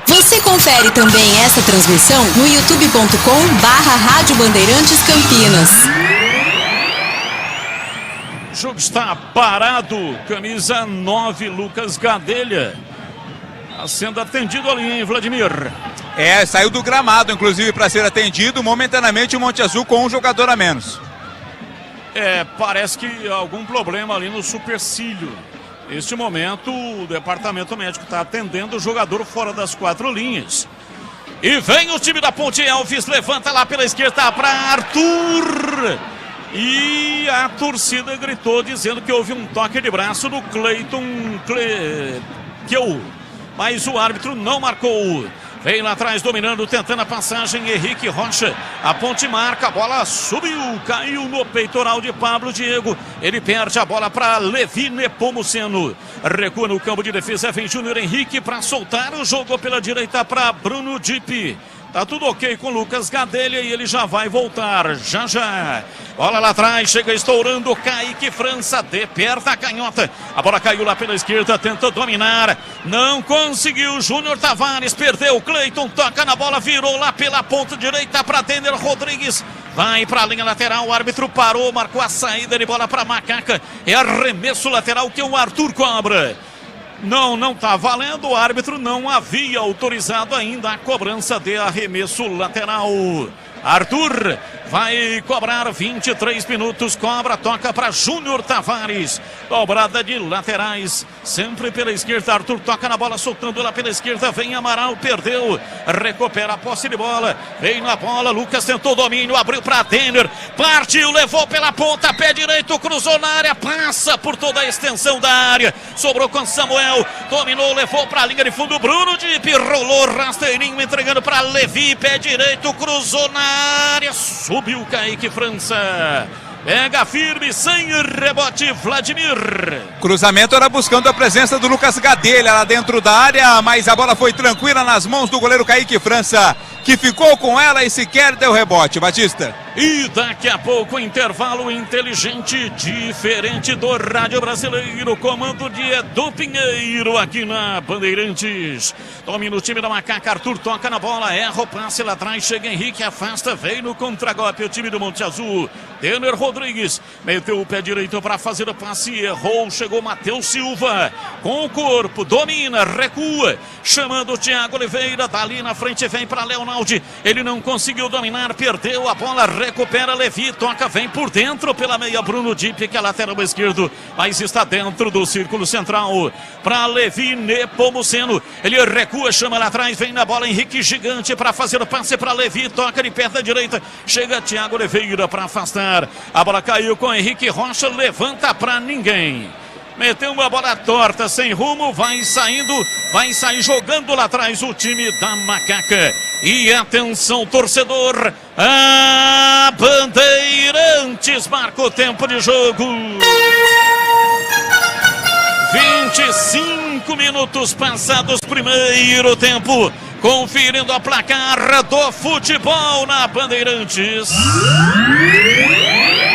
Você confere também essa transmissão no youtube.com/Rádio Bandeirantes Campinas. O jogo está parado, camisa 9, Lucas Gadelha, sendo atendido ali, hein, Vladimir? Saiu do gramado, inclusive, para ser atendido, momentaneamente o Monte Azul com um jogador a menos. Parece que algum problema ali no supercílio. Neste momento, o departamento médico está atendendo o jogador fora das 4 linhas. E vem o time da Ponte, Elvis levanta lá pela esquerda para Arthur. E a torcida gritou dizendo que houve um toque de braço do Cleiton, mas o árbitro não marcou. Vem lá atrás dominando, tentando a passagem, Henrique Rocha, a Ponte marca, a bola subiu, caiu no peitoral de Pablo Diego, ele perde a bola para Levi Nepomuceno, recua no campo de defesa, vem Júnior Henrique para soltar o jogo pela direita para Bruno Dipp. Tá tudo ok com Lucas Gadelha e ele já vai voltar, já. Bola lá atrás, chega estourando Kaique França, de perto a canhota. A bola caiu lá pela esquerda, tenta dominar, não conseguiu. Júnior Tavares perdeu, Cleiton toca na bola, virou lá pela ponta direita para Denner Rodrigues. Vai para a linha lateral, o árbitro parou, marcou a saída de bola para Macaca. É arremesso lateral que o Arthur cobra. Não tá valendo, o árbitro não havia autorizado ainda a cobrança de arremesso lateral. Arthur vai cobrar 23 minutos, cobra, toca para Júnior Tavares, dobrada de laterais, sempre pela esquerda, Arthur toca na bola, soltando lá pela esquerda, vem Amaral, perdeu, recupera a posse de bola, vem na bola, Lucas tentou domínio, abriu para Denner, partiu, levou pela ponta, pé direito, cruzou na área, passa por toda a extensão da área, sobrou com Samuel, dominou, levou para a linha de fundo, Bruno Dipp, rolou rasteirinho, entregando para Levi, pé direito, cruzou na área, subiu Kaique França, pega firme, sem rebote, Vladimir. Cruzamento era buscando a presença do Lucas Gadelha lá dentro da área, mas a bola foi tranquila nas mãos do goleiro Kaique França, que ficou com ela e sequer deu rebote, Batista. E daqui a pouco, intervalo inteligente, diferente do Rádio Brasileiro, comando de Edu Pinheiro aqui na Bandeirantes. Domina o time da Macaca, Arthur toca na bola, erra o passe lá atrás, chega Henrique, afasta, vem no contragolpe o time do Monte Azul. Denner Rodrigues meteu o pé direito para fazer o passe, errou, chegou Matheus Silva com o corpo, domina, recua, chamando o Thiago Oliveira, dali na frente vem para Leonaldi, ele não conseguiu dominar, perdeu a bola, recupera Levi, toca, vem por dentro pela meia Bruno Dipp, que é lateral esquerdo, mas está dentro do círculo central para Levi Nepomuceno, ele recua, chama lá atrás, vem na bola Henrique Gigante para fazer o passe para Levi, toca de perna direita, chega Thiago Oliveira para afastar, a bola caiu com Henrique Rocha, levanta para ninguém. Meteu uma bola torta, sem rumo, vai sair jogando lá atrás o time da Macaca. E atenção, torcedor, a Bandeirantes marca o tempo de jogo. 25 minutos passados, primeiro tempo. Conferindo a placar do futebol na Bandeirantes.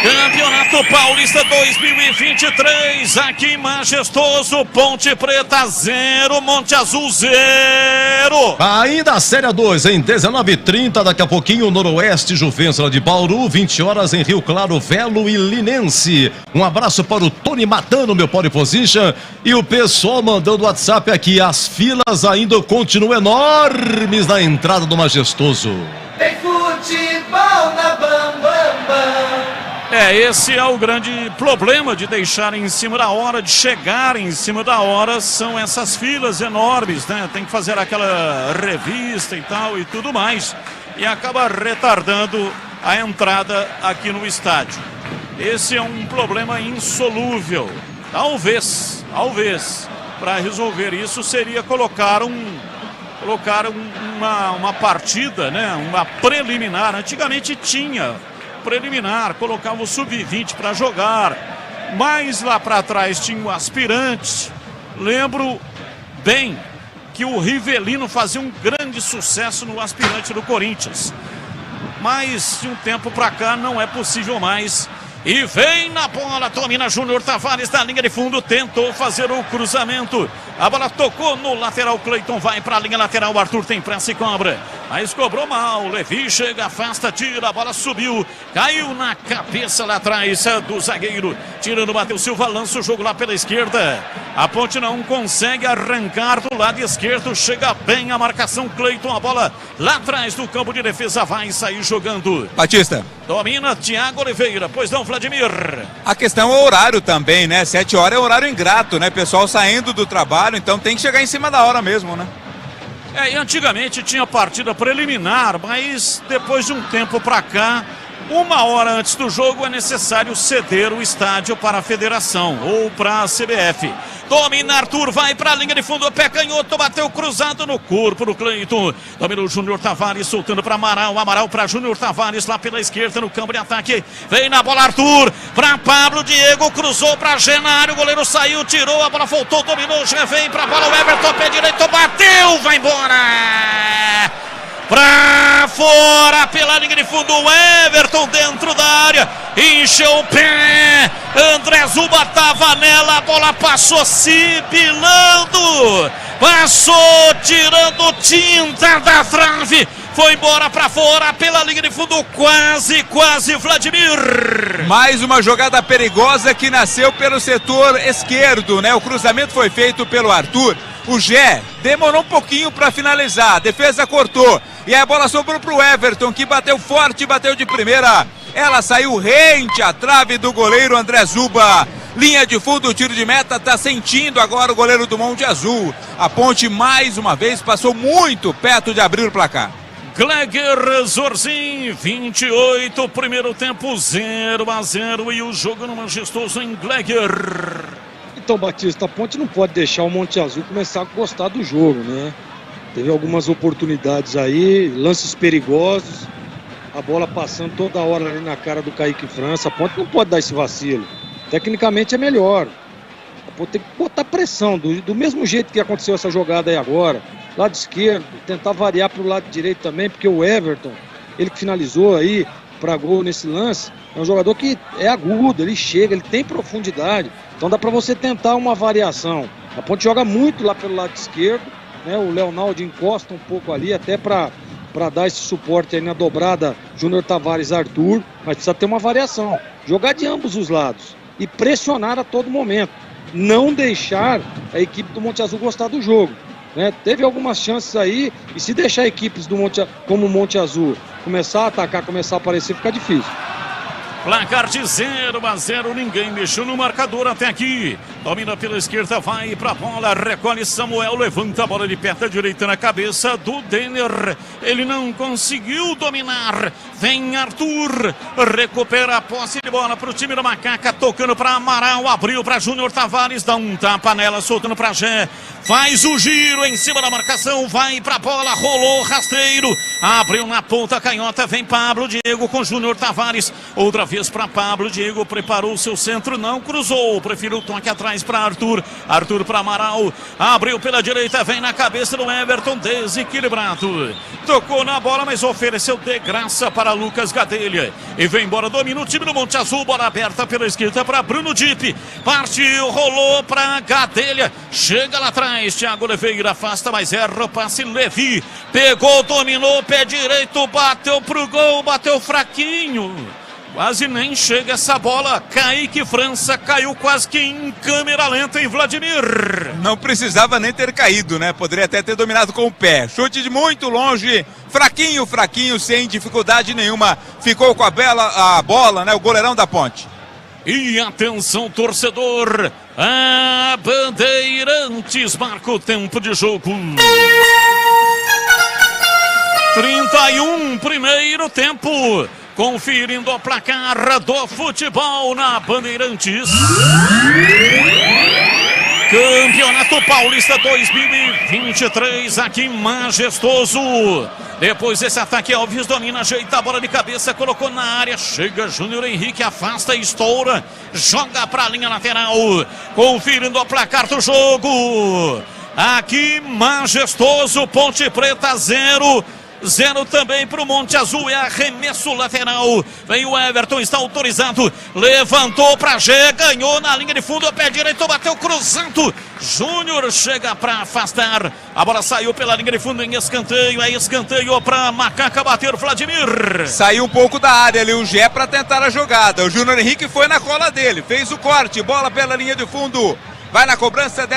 Campeonato Paulista 2023, aqui em Majestoso, Ponte Preta 0, Monte Azul 0. Ainda a Série 2, em 19h30, daqui a pouquinho, Noroeste Juventus de Bauru, 20 horas em Rio Claro, Velo e Linense. Um abraço para o Tony Matano, meu pole position, e o pessoal mandando WhatsApp aqui, as filas ainda continuam enormes na entrada do Majestoso. Tem futebol na Bam Bam Bam. Esse é o grande problema de deixar em cima da hora, de chegar em cima da hora, são essas filas enormes, né? Tem que fazer aquela revista e tal e tudo mais, e acaba retardando a entrada aqui no estádio. Esse é um problema insolúvel. Talvez, para resolver isso seria colocar uma partida, né? Uma preliminar. Antigamente tinha preliminar, colocava o sub-20 para jogar, mas lá para trás tinha o aspirante. Lembro bem que o Rivelino fazia um grande sucesso no aspirante do Corinthians, mas de um tempo para cá não é possível mais. E vem na bola, domina Júnior Tavares da linha de fundo, tentou fazer o cruzamento, a bola tocou no lateral, Cleiton vai para a linha lateral, Arthur tem pressa e cobra, mas cobrou mal, Levi chega, afasta, tira, a bola subiu, caiu na cabeça lá atrás do zagueiro, tirando o Matheus Silva, lança o jogo lá pela esquerda, a Ponte não consegue arrancar do lado esquerdo, chega bem a marcação, Cleiton, a bola lá atrás do campo de defesa, vai sair jogando. Batista. Domina Thiago Oliveira, pois não, Vladimir? A questão é o horário também, né? 7 horas é horário ingrato, né? Pessoal saindo do trabalho, então tem que chegar em cima da hora mesmo, né? E antigamente tinha partida preliminar, mas depois de um tempo pra cá, 1 hora antes do jogo é necessário ceder o estádio para a federação ou para a CBF. Domina Arthur, vai para a linha de fundo, pé canhoto, bateu cruzado no corpo do Cleiton. Domina o Júnior Tavares, soltando para Amaral, Amaral para Júnior Tavares lá pela esquerda no campo de ataque. Vem na bola Arthur, para Pablo Diego, cruzou para Genário, o goleiro saiu, tirou, a bola voltou, dominou, já vem para a bola o Everton, pé direito, bateu, vai embora! Pra fora, pela linha de fundo, o Everton dentro da área, encheu o pé, André Zuba tava nela, a bola passou sibilando, passou tirando tinta da trave, foi embora pra fora, pela linha de fundo, quase, Vladimir. Mais uma jogada perigosa que nasceu pelo setor esquerdo, né? O cruzamento foi feito pelo Arthur, o Gé demorou um pouquinho para finalizar, a defesa cortou, e a bola sobrou para o Everton, que bateu forte, bateu de primeira, ela saiu rente à trave do goleiro André Zuba. Linha de fundo, tiro de meta, tá sentindo agora o goleiro do Monte Azul. A Ponte mais uma vez passou muito perto de abrir o placar. Gleger Zorzin, 28, primeiro tempo 0-0, e o jogo no Majestoso em Gleger. Então, Batista, a Ponte não pode deixar o Monte Azul começar a gostar do jogo, né? Teve algumas oportunidades aí, lances perigosos, a bola passando toda hora ali na cara do Kaique França. A Ponte não pode dar esse vacilo. Tecnicamente é melhor. A Ponte tem que botar pressão, do mesmo jeito que aconteceu essa jogada aí agora. lado esquerdo, tentar variar para o lado direito também, porque o Everton, ele que finalizou aí para gol nesse lance, é um jogador que é agudo, ele chega, ele tem profundidade, então dá para você tentar uma variação. A Ponte joga muito lá pelo lado esquerdo, né? O Leonaldo encosta um pouco ali até para dar esse suporte aí na dobrada Júnior Tavares Arthur, mas precisa ter uma variação, jogar de ambos os lados e pressionar a todo momento, não deixar a equipe do Monte Azul gostar do jogo, né? Teve algumas chances aí, e se deixar equipes como o Monte Azul começar a atacar, começar a aparecer, fica difícil. Placar de 0-0, ninguém mexeu no marcador até aqui. Domina pela esquerda, vai pra bola, recolhe Samuel, levanta a bola de perna direita na cabeça do Denner. Ele não conseguiu dominar. Vem Arthur, recupera a posse de bola pro time da Macaca, tocando pra Amaral, abriu pra Júnior Tavares, dá um tapa nela, soltando pra Gé. Faz o giro em cima da marcação, vai pra bola, rolou, rasteiro, abriu na ponta canhota, vem Pablo Diego com Júnior Tavares, outra vez para Pablo Diego, preparou o seu centro, não cruzou, preferiu o toque atrás para Arthur, Arthur para Amaral, abriu pela direita, vem na cabeça do Everton, desequilibrado, tocou na bola, mas ofereceu de graça para Lucas Gadelha, e vem embora, domina o time do Monte Azul, bola aberta pela esquerda para Bruno Dipp, partiu, rolou para Gadelha, chega lá atrás, Thiago Oliveira afasta, mas erra o passe, Levi, pegou, dominou, pé direito, bateu pro gol, bateu fraquinho, quase nem chega essa bola. Kaique França caiu quase que em câmera lenta em Vladimir. Não precisava nem ter caído, né? Poderia até ter dominado com o pé. Chute de muito longe, fraquinho, sem dificuldade nenhuma. Ficou com a bola, né? O goleirão da Ponte. E atenção, torcedor, a Bandeirantes marca o tempo de jogo. 31, primeiro tempo. Conferindo o placar do futebol na Bandeirantes. Campeonato Paulista 2023 aqui majestoso. Depois desse ataque, Alves domina, ajeita a bola de cabeça, colocou na área, chega Júnior Henrique, afasta, estoura, joga para a linha lateral. Conferindo o placar do jogo. Aqui majestoso, Ponte Preta 0 também para o Monte Azul, é arremesso lateral, vem o Everton, está autorizado, levantou para Gé, ganhou na linha de fundo, pé direito, bateu cruzado, Júnior chega para afastar, a bola saiu pela linha de fundo em escanteio, é escanteio para Macaca bater, Vladimir. Saiu um pouco da área ali o Gé para tentar a jogada, o Júnior Henrique foi na cola dele, fez o corte, bola pela linha de fundo, vai na cobrança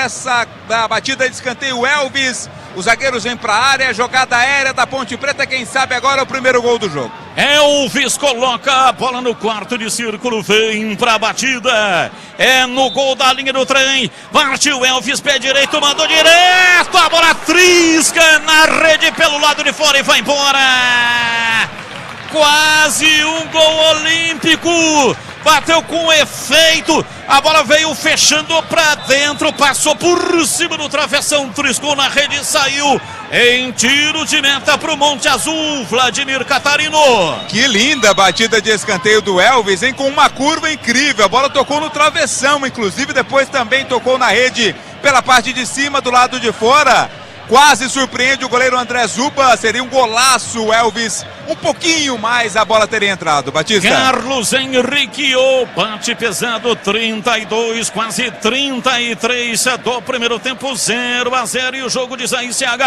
da batida de escanteio, Elvis. Os zagueiros vêm para a área, jogada aérea da Ponte Preta, quem sabe agora é o primeiro gol do jogo. Elvis coloca a bola no quarto de círculo, vem para a batida, é no gol da linha do trem, partiu Elvis, pé direito, mandou direto, a bola trisca na rede pelo lado de fora e vai embora. Quase um gol olímpico, bateu com efeito, a bola veio fechando para dentro, passou por cima do travessão, triscou na rede e saiu em tiro de meta para o Monte Azul, Vladimir Catarino. Que linda batida de escanteio do Elvis, hein? Com uma curva incrível, a bola tocou no travessão, inclusive depois também tocou na rede pela parte de cima do lado de fora. Quase surpreende o goleiro André Zuba, seria um golaço, Elvis, um pouquinho mais a bola teria entrado, Batista. Carlos Henrique, bate pesado, 32, quase 33 do primeiro tempo, 0-0 e o jogo diz aí CH.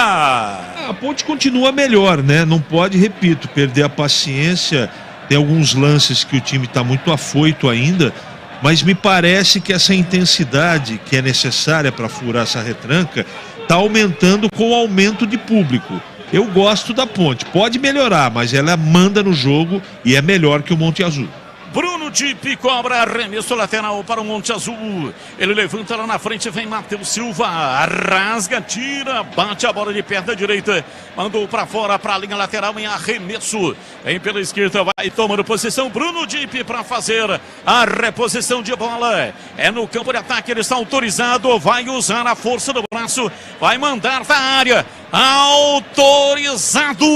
A Ponte continua melhor, né? Não pode, repito, perder a paciência, tem alguns lances que o time está muito afoito ainda, mas me parece que essa intensidade que é necessária para furar essa retranca está aumentando com o aumento de público. Eu gosto da Ponte, pode melhorar, mas ela manda no jogo e é melhor que o Monte Azul. Bruno Dipp cobra arremesso lateral para o Monte Azul. Ele levanta lá na frente, vem Matheus Silva, rasga, tira, bate a bola de perna direita, mandou para fora para a linha lateral em arremesso. Vem pela esquerda, vai tomando posição Bruno Dipp para fazer a reposição de bola. É no campo de ataque, ele está autorizado, vai usar a força do braço, vai mandar da área. autorizado,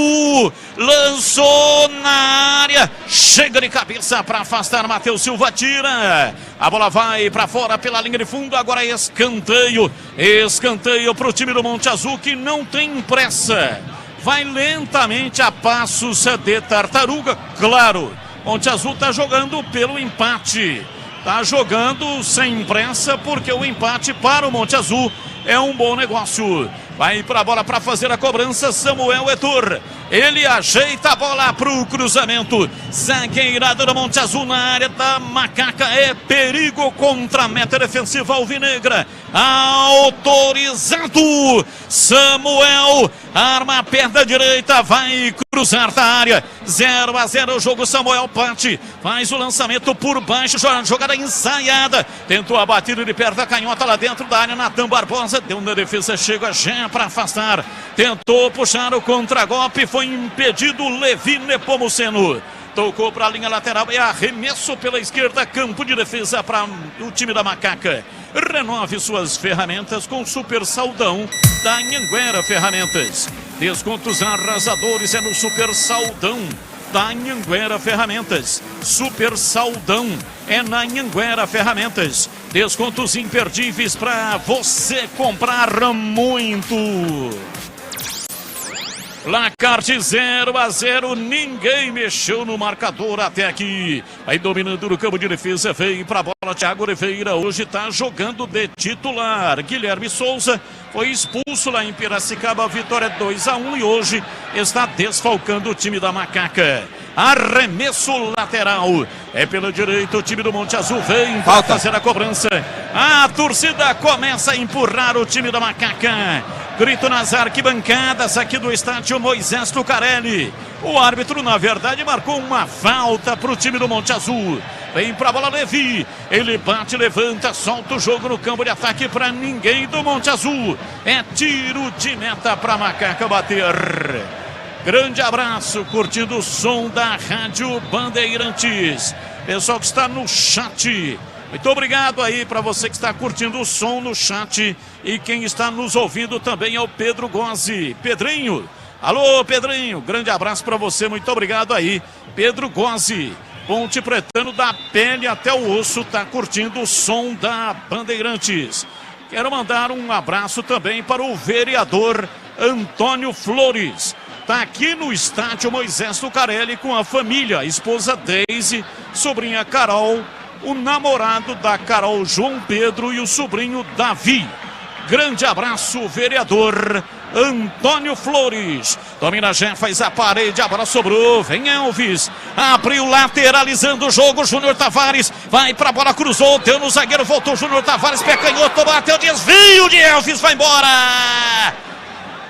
lançou na área, chega de cabeça para afastar, Matheus Silva tira, a bola vai para fora pela linha de fundo, agora é escanteio para o time do Monte Azul que não tem pressa, vai lentamente a passos de tartaruga, claro, Monte Azul está jogando pelo empate, está jogando sem pressa porque o empate para o Monte Azul é um bom negócio. Vai para a bola para fazer a cobrança, Samuel Etor. Ele ajeita a bola para o cruzamento. Zagueirada do Monte Azul na área da Macaca. É perigo contra a meta defensiva alvinegra. Autorizado. Samuel arma a perna direita. Vai cruzar da área. 0-0 o jogo. Samuel parte. Faz o lançamento por baixo. Jogada ensaiada. Tentou a batida de perna canhota lá dentro da área. Natan Barbosa deu na defesa. Chega já para afastar, tentou puxar o contragolpe, foi impedido. Levi Nepomuceno tocou para a linha lateral, é arremesso pela esquerda, campo de defesa para o time da Macaca. Renove suas ferramentas com Super Saldão da Anhanguera Ferramentas. Descontos arrasadores é no Super Saldão da Anhanguera Ferramentas. Super Saldão é na Anhanguera Ferramentas. Descontos imperdíveis para você comprar muito. Placar de 0-0, ninguém mexeu no marcador até aqui. Aí dominando no campo de defesa, veio para a bola Thiago Oliveira, hoje está jogando de titular. Guilherme Souza foi expulso lá em Piracicaba, vitória 2-1 e hoje está desfalcando o time da Macaca. Arremesso lateral, é pela direita, o time do Monte Azul vem para fazer a cobrança. A torcida começa a empurrar o time da Macaca. Grito nas arquibancadas aqui do estádio Moisés Lucarelli. O árbitro, na verdade, marcou uma falta para o time do Monte Azul. Vem para a bola Levi. Ele bate, levanta, solta o jogo no campo de ataque para ninguém do Monte Azul. É tiro de meta para a Macaca bater. Grande abraço, curtindo o som da Rádio Bandeirantes. Pessoal que está no chat, muito obrigado aí para você que está curtindo o som no chat. E quem está nos ouvindo também é o Pedro Gozzi. Pedrinho, alô Pedrinho, grande abraço para você, muito obrigado aí. Pedro Gozzi, Ponte Pretano da pele até o osso, está curtindo o som da Bandeirantes. Quero mandar um abraço também para o vereador Antônio Flores. Está aqui no estádio Moisés Lucarelli com a família, a esposa Deise, sobrinha Carol, o namorado da Carol João Pedro e o sobrinho Davi. Grande abraço, vereador Antônio Flores. Domina já, faz a parede, a bola sobrou. Vem Elvis, abriu, lateralizando o jogo. Júnior Tavares vai pra bola, cruzou, deu no zagueiro, voltou Júnior Tavares, pé canhoto, bateu, desvio de Elvis, vai embora.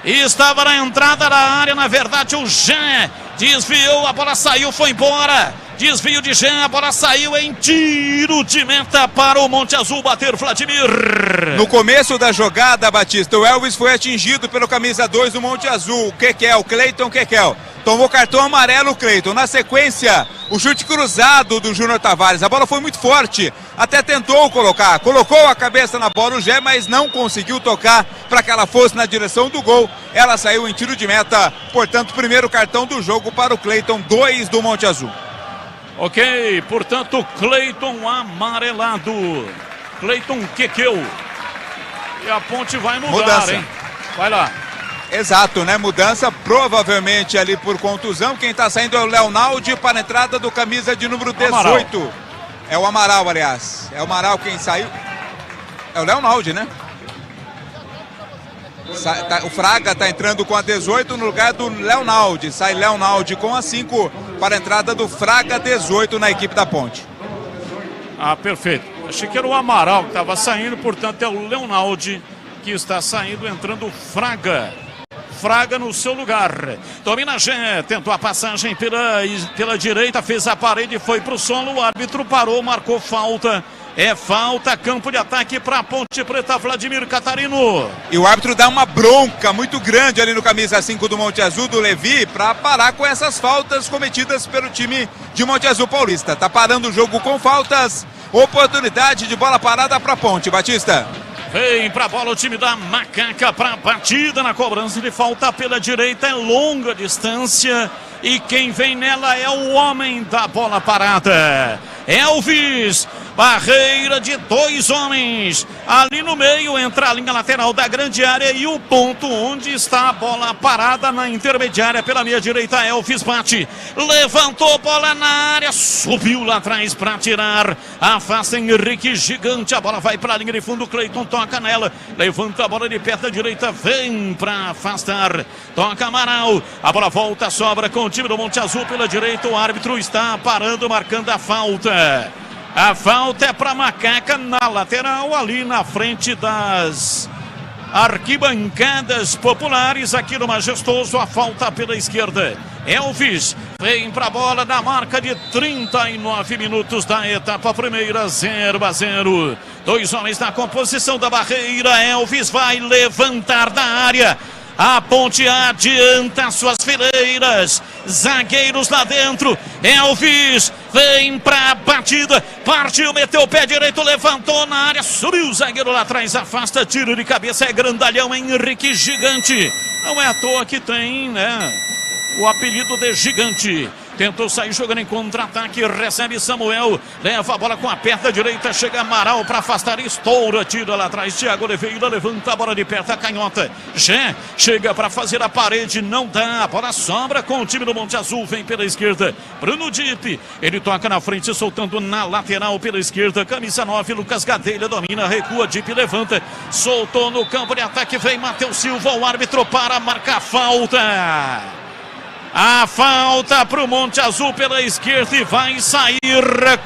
Estava na entrada da área, na verdade o Jean desviou, a bola saiu, foi embora. Desvio de Jean, a bola saiu em tiro de meta para o Monte Azul bater Vladimir. No começo da jogada, Batista, o Elvis foi atingido pelo camisa 2 do Monte Azul, o Kekel, Cleiton Kekel. Tomou cartão amarelo o Cleiton. Na sequência, o chute cruzado do Júnior Tavares. A bola foi muito forte, até tentou colocar. Colocou a cabeça na bola o Gé, mas não conseguiu tocar para que ela fosse na direção do gol. Ela saiu em tiro de meta. Portanto, primeiro cartão do jogo para o Cleiton, 2 do Monte Azul. Ok, portanto, Cleiton amarelado. Cleiton Kekel. E a Ponte vai mudar, mudança, hein? Vai lá. Exato, né? Mudança provavelmente ali por contusão. Quem tá saindo é o Leonaldi para a entrada do camisa de número 18. Amaral. É o Amaral, aliás. É o Amaral quem saiu. É o Leonaldi, né? O Fraga tá entrando com a 18 no lugar do Leonaldi. Sai Leonaldi com a 5 para a entrada do Fraga 18 na equipe da Ponte. Ah, perfeito. Achei que era o Amaral que estava saindo, portanto é o Leonaldi que está saindo, entrando o Fraga. Fraga no seu lugar. Domina Gé, tentou a passagem pela direita, fez a parede, foi para o solo, o árbitro parou, marcou falta. É falta, campo de ataque para a Ponte Preta, Vladimir Catarino. E o árbitro dá uma bronca muito grande ali no camisa 5 do Monte Azul, do Levi, para parar com essas faltas cometidas pelo time de Monte Azul Paulista. Tá parando o jogo com faltas, oportunidade de bola parada para a Ponte, Batista. Vem pra bola o time da Macaca pra batida na cobrança de falta pela direita. É longa distância. E quem vem nela é o homem da bola parada. Elvis, barreira de 2 homens. Ali no meio entra a linha lateral da grande área e o ponto onde está a bola parada na intermediária pela meia direita. Elvis bate, levantou bola na área, subiu lá atrás para tirar. Afasta Henrique, gigante. A bola vai para a linha de fundo. Cleiton toca nela, levanta a bola de perna direita, vem para afastar. Toca Amaral, a bola volta, sobra com o time do Monte Azul pela direita. O árbitro está parando, marcando a falta. A falta é para Macaca na lateral, ali na frente das arquibancadas populares aqui no Majestoso. A falta pela esquerda. Elvis vem para a bola na marca de 39 minutos da etapa primeira, 0-0. 2 homens na composição da barreira. Elvis vai levantar da área. A Ponte adianta suas fileiras. Zagueiros lá dentro. Elvis vem pra batida. Partiu, meteu o pé direito, levantou na área. Subiu o zagueiro lá atrás. Afasta, tiro de cabeça. É grandalhão, Henrique, gigante. Não é à toa que tem, né, o apelido de gigante. Tentou sair jogando em contra-ataque, recebe Samuel, leva a bola com a perna direita, chega Amaral para afastar, estoura, tira lá atrás, Thiago Oliveira, levanta a bola de perna, canhota, Gé, chega para fazer a parede, não dá, a bola sobra com o time do Monte Azul, vem pela esquerda, Bruno Dipp, ele toca na frente, soltando na lateral pela esquerda, camisa 9, Lucas Gadelha domina, recua, Dipp levanta, soltou no campo de ataque, vem Matheus Silva, o árbitro para marcar falta. A falta para o Monte Azul pela esquerda e vai sair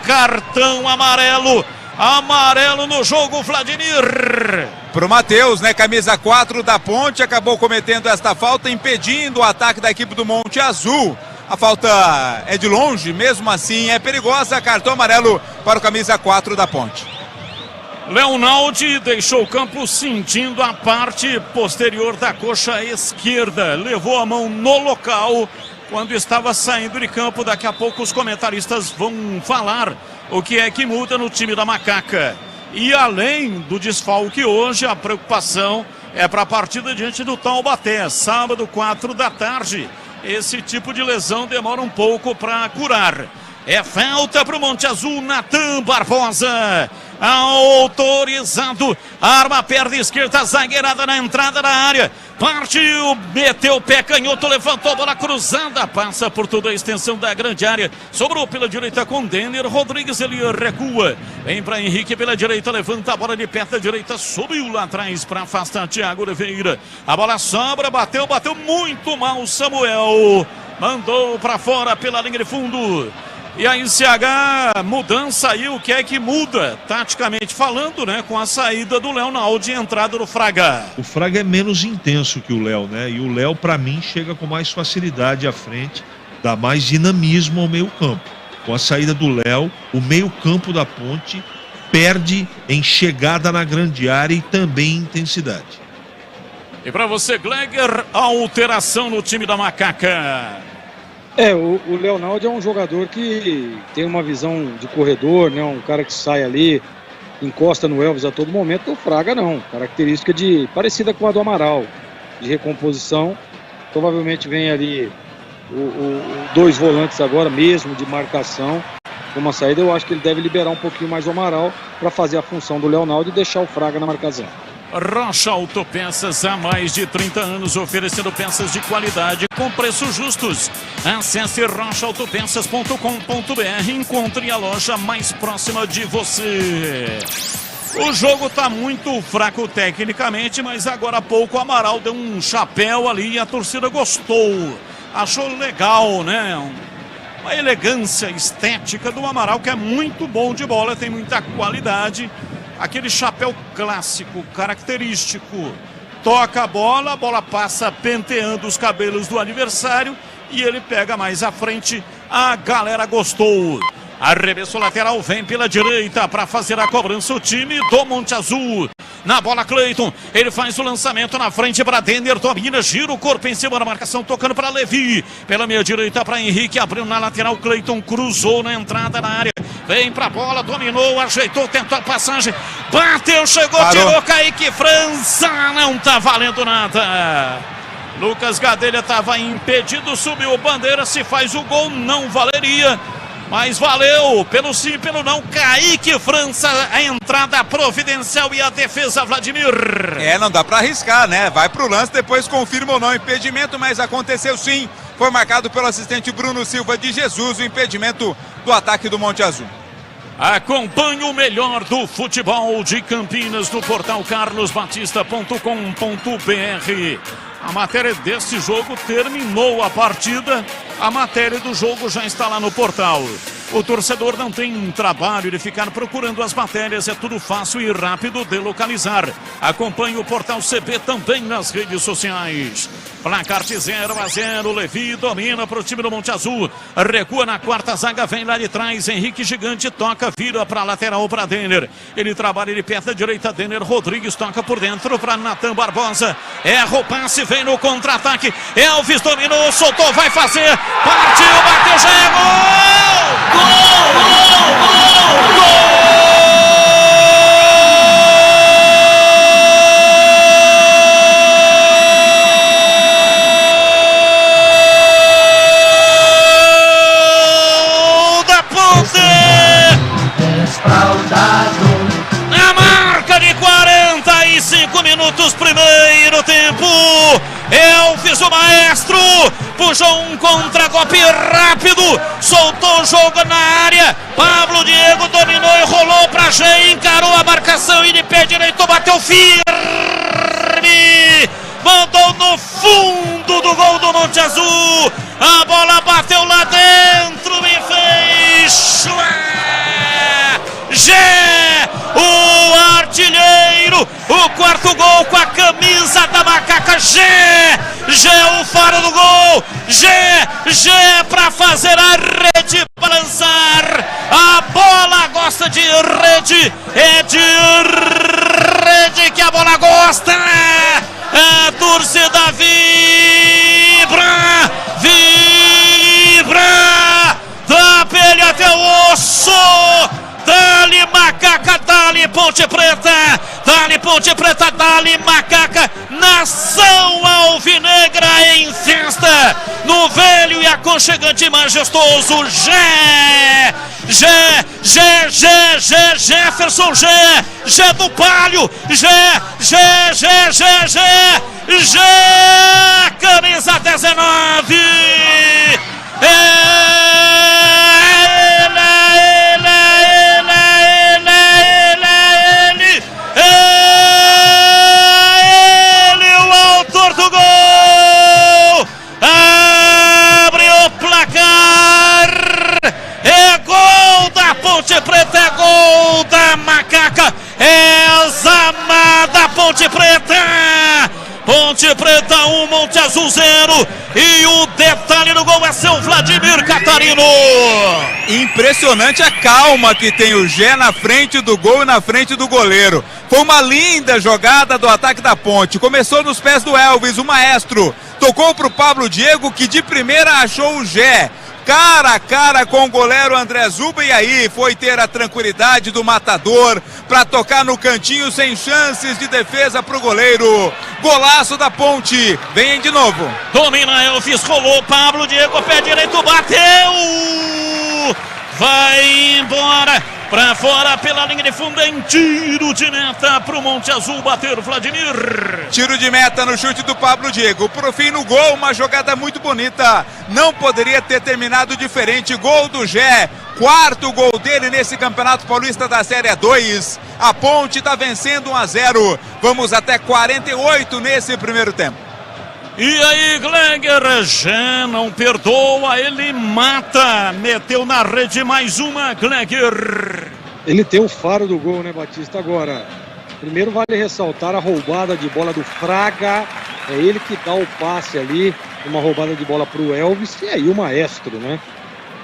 cartão amarelo. Amarelo no jogo, Vladimir. Pro Matheus, né? Camisa 4 da Ponte, acabou cometendo esta falta, impedindo o ataque da equipe do Monte Azul. A falta é de longe, mesmo assim é perigosa. Cartão amarelo para o camisa 4 da Ponte. Leonaldi deixou o campo sentindo a parte posterior da coxa esquerda. Levou a mão no local quando estava saindo de campo. Daqui a pouco os comentaristas vão falar o que é que muda no time da Macaca. E além do desfalque hoje, a preocupação é para a partida diante do Taubaté. Sábado, 4 da tarde. Esse tipo de lesão demora um pouco para curar. É falta para o Monte Azul, Natan Barbosa. Autorizado, arma a perna esquerda, zagueirada na entrada da área. Partiu, meteu o pé canhoto, levantou a bola cruzada. Passa por toda a extensão da grande área. Sobrou pela direita com Denner Rodrigues, ele recua. Vem para Henrique pela direita, levanta a bola de perna direita. Subiu lá atrás para afastar Thiago Oliveira. A bola sobra, bateu muito mal Samuel. Mandou para fora pela linha de fundo. E a ICH, mudança aí, o que é que muda, taticamente falando, né? Com a saída do Leonaldi e a entrada do Fraga. O Fraga é menos intenso que o Léo, né? E o Léo, para mim, chega com mais facilidade à frente, dá mais dinamismo ao meio campo. Com a saída do Léo, o meio campo da Ponte perde em chegada na grande área e também em intensidade. E para você, Gleger, alteração no time da Macaca. O Leonaldi é um jogador que tem uma visão de corredor, né? Um cara que sai ali, encosta no Elvis a todo momento. O Fraga não, característica parecida com a do Amaral, de recomposição. Provavelmente vem ali dois volantes agora mesmo de marcação. Uma saída, eu acho que ele deve liberar um pouquinho mais o Amaral para fazer a função do Leonaldi e deixar o Fraga na marcação. Rocha Autopeças, há mais de 30 anos oferecendo peças de qualidade com preços justos. Acesse rochaautopeças.com.br e encontre a loja mais próxima de você. O jogo tá muito fraco tecnicamente, mas agora há pouco o Amaral deu um chapéu ali e a torcida gostou. Achou legal, né? Uma elegância estética do Amaral, que é muito bom de bola, tem muita qualidade. Aquele chapéu clássico, característico. Toca a bola passa penteando os cabelos do adversário e ele pega mais à frente. A galera gostou. Arremesso lateral, vem pela direita para fazer a cobrança o time do Monte Azul. Na bola, Cleiton, ele faz o lançamento na frente para Denner, domina, gira o corpo em cima da marcação, tocando para Levi. Pela meia direita para Henrique, abriu na lateral, Cleiton cruzou na entrada da área. Vem para a bola, dominou, ajeitou, tentou a passagem. Bateu, chegou, Parou. tirou Kaique França. Não tá valendo nada. Lucas Gadelha estava impedido, subiu o bandeira. Se faz o gol, não valeria. Mas valeu, pelo sim e pelo não. Kaique França, a entrada providencial e a defesa, Vladimir. Não dá pra arriscar, né? Vai pro lance, depois confirma ou não o impedimento, mas aconteceu sim. Foi marcado pelo assistente Bruno Silva de Jesus o impedimento do ataque do Monte Azul. Acompanhe o melhor do futebol de Campinas no portal carlosbatista.com.br. A matéria desse jogo terminou a partida. A matéria do jogo já está lá no portal. O torcedor não tem trabalho de ficar procurando as matérias. É tudo fácil e rápido de localizar. Acompanhe o portal CB também nas redes sociais. Placar de 0-0. Levi domina para o time do Monte Azul. Recua na quarta zaga, vem lá de trás. Henrique Gigante toca, vira para a lateral para Denner. Ele trabalha de perna direita. Denner Rodrigues toca por dentro para Natan Barbosa. Erra o passe, vem no contra-ataque. Elvis dominou, soltou, vai fazer. Partiu, bateu, já é gol! Da Ponte! Na marca de 45 minutos, primeiro tempo. Elvis, o maestro, puxou um contra-golpe rápido, soltou o jogo na área. Pablo Diego dominou e rolou para Gê, encarou a marcação e de pé direito bateu firme. Mandou no fundo do gol do Monte Azul. A bola bateu lá dentro e fez. Gê, o artilheiro, o quarto gol com a camisa da Macaca. Gê, o faro do gol. Gê para fazer a rede balançar. A bola gosta de rede, é de rede que a bola gosta. A torcida vibra da pele até o osso. Dali Macaca, dali Ponte Preta, dali Macaca, nação alvinegra em festa, no velho e aconchegante e majestoso Jefferson Gé do Palio, camisa 19, Ponte Preta, é gol da Macaca, é Zamada. Ponte Preta 1, Monte Azul 0, e o detalhe no gol é seu Vladimir Catarino. Impressionante a calma que tem o Gé na frente do gol e na frente do goleiro. Foi uma linda jogada do ataque da Ponte, começou nos pés do Elvis, o maestro, tocou pro Pablo Diego, que de primeira achou o Gé cara a cara com o goleiro André Zuba, e aí foi ter a tranquilidade do matador para tocar no cantinho sem chances de defesa pro goleiro. Golaço da Ponte, vem de novo. Domina Elvis, rolou, Pablo Diego, pé direito, bateu! Vai embora, pra fora pela linha de fundo, em tiro de meta pro Monte Azul bater, Vladimir. Tiro de meta no chute do Pablo Diego, pro fim no gol, uma jogada muito bonita, não poderia ter terminado diferente. Gol do Gé, quarto gol dele nesse Campeonato Paulista da Série 2. A Ponte tá vencendo 1-0, vamos até 48 nesse primeiro tempo. E aí, Gleger, já não perdoa, ele mata, meteu na rede mais uma, Gleger. Ele tem o faro do gol, né, Batista? Agora, primeiro vale ressaltar a roubada de bola do Fraga, é ele que dá o passe ali, uma roubada de bola pro Elvis, e aí o maestro, né?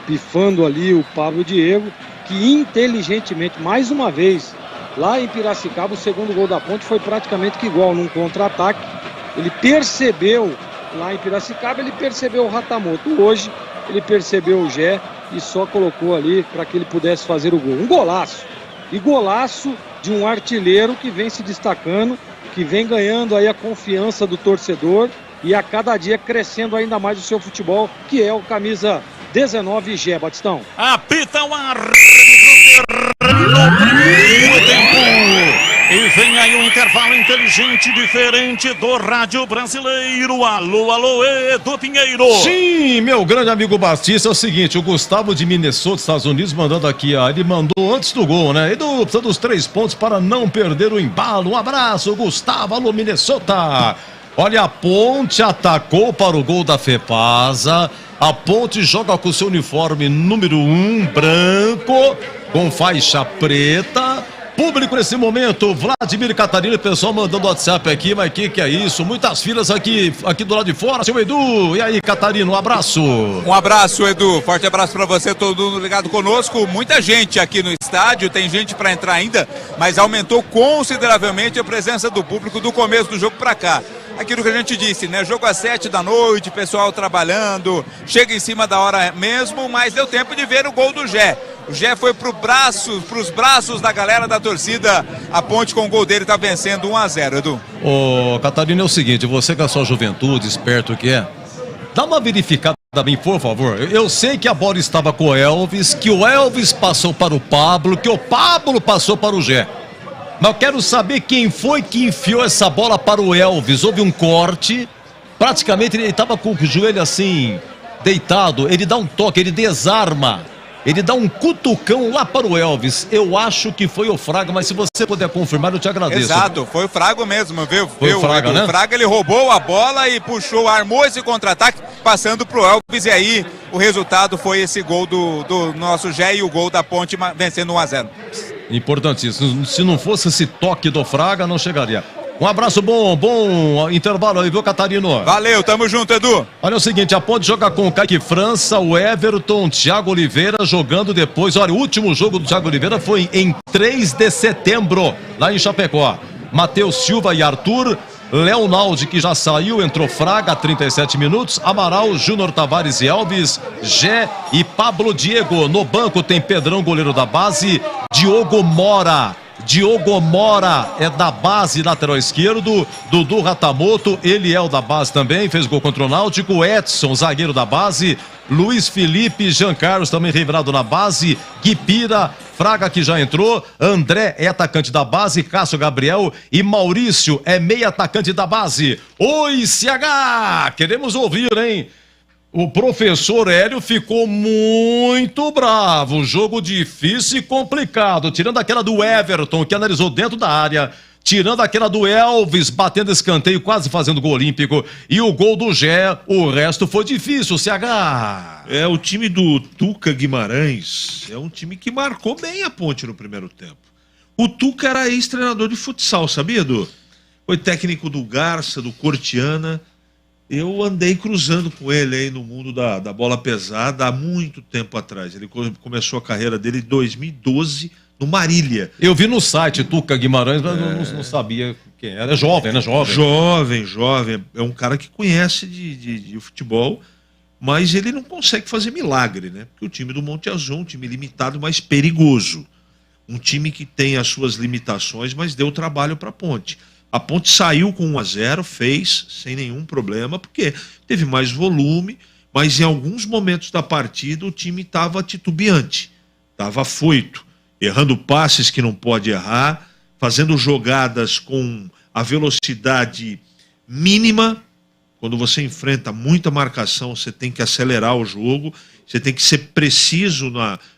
Pifando ali o Pablo Diego, que inteligentemente, mais uma vez, lá em Piracicaba, o segundo gol da Ponte foi praticamente que igual num contra-ataque. Ele percebeu, lá em Piracicaba, ele percebeu o Ratamoto. Hoje, ele percebeu o Gé e só colocou ali para que ele pudesse fazer o gol. Um golaço. E golaço de um artilheiro que vem se destacando, que vem ganhando aí a confiança do torcedor e a cada dia crescendo ainda mais o seu futebol, que é o camisa 19 Gé, Batistão. Apita o árbitro, terminou o primeiro tempo. E vem aí um intervalo inteligente, diferente do rádio brasileiro. Alô, alô, Edu Pinheiro. Sim, meu grande amigo Batista, é o seguinte, o Gustavo de Minnesota, Estados Unidos, mandando aqui, ele mandou antes do gol, né? Edu, precisa dos 3 pontos para não perder o embalo. Um abraço, Gustavo, alô, Minnesota. Olha, a Ponte atacou para o gol da Fepasa. A Ponte joga com o seu uniforme número 1, branco, com faixa preta. Público nesse momento, Vladimir Catarina, o pessoal mandando WhatsApp aqui, mas que é isso? Muitas filas aqui do lado de fora, seu Edu. E aí, Catarina, um abraço. Um abraço, Edu. Forte abraço pra você, todo mundo ligado conosco. Muita gente aqui no estádio, tem gente pra entrar ainda, mas aumentou consideravelmente a presença do público do começo do jogo pra cá. Aquilo que a gente disse, né? Jogo às 7 da noite, pessoal trabalhando, chega em cima da hora mesmo, mas deu tempo de ver o gol do Gé. O Gé foi pros braços da galera da torcida. A Ponte com o gol dele tá vencendo 1-0, Edu. Ô, Catarina, é o seguinte, você com a sua juventude, esperto que é, dá uma verificada bem, por favor. Eu sei que a bola estava com o Elvis, que o Elvis passou para o Pablo, que o Pablo passou para o Gé. Mas eu quero saber quem foi que enfiou essa bola para o Elvis. Houve um corte, praticamente ele estava com o joelho assim, deitado, ele dá um toque, ele desarma. Ele dá um cutucão lá para o Elvis. Eu acho que foi o Fraga, mas se você puder confirmar, eu te agradeço. Exato, foi o Fraga mesmo, viu? Foi o Fraga, né? O Fraga, ele roubou a bola e puxou, armou esse contra-ataque, passando pro Elvis, e aí o resultado foi esse gol do nosso Gé e o gol da Ponte vencendo 1-0. Importantíssimo. Se não fosse esse toque do Fraga, não chegaria. Um abraço, bom intervalo aí, viu, Catarino? Valeu, tamo junto, Edu. Olha o seguinte, a Ponte joga com o Kaique França, o Everton, Thiago Oliveira jogando depois. Olha, o último jogo do Thiago Oliveira foi em 3 de setembro, lá em Chapecó. Matheus Silva e Arthur, Leonaldi, que já saiu, entrou Fraga, 37 minutos, Amaral, Júnior Tavares e Elvis, Gé e Pablo Diego. No banco tem Pedrão, goleiro da base, Diogo Mora é da base, lateral esquerdo. Dudu Ratamoto, ele é o da base também, fez gol contra o Náutico. Edson, zagueiro da base. Luiz Felipe, Jean Carlos também revelado na base. Guipira, Fraga que já entrou. André é atacante da base. Cássio Gabriel e Maurício é meio atacante da base. Oi, CH! Queremos ouvir, hein? O professor Hélio ficou muito bravo, jogo difícil e complicado, tirando aquela do Everton, que analisou dentro da área, tirando aquela do Elvis, batendo escanteio, quase fazendo gol olímpico, e o gol do Gé, o resto foi difícil, CH. É, o time do Tuca Guimarães é um time que marcou bem a Ponte no primeiro tempo. O Tuca era ex-treinador de futsal, sabia, Edu? Foi técnico do Garça, do Cortiana. Eu andei cruzando com ele aí no mundo da bola pesada há muito tempo atrás. Ele começou a carreira dele em 2012 no Marília. Eu vi no site Tuca Guimarães, mas não sabia quem era. É jovem, né? Jovem. É um cara que conhece de futebol, mas ele não consegue fazer milagre, né? Porque o time do Monte Azul é um time limitado, mas perigoso. Um time que tem as suas limitações, mas deu trabalho para a Ponte. A Ponte saiu com 1-0, fez sem nenhum problema, porque teve mais volume, mas em alguns momentos da partida o time estava titubeante, estava afoito, errando passes que não pode errar, fazendo jogadas com a velocidade mínima. Quando você enfrenta muita marcação, você tem que acelerar o jogo, você tem que ser preciso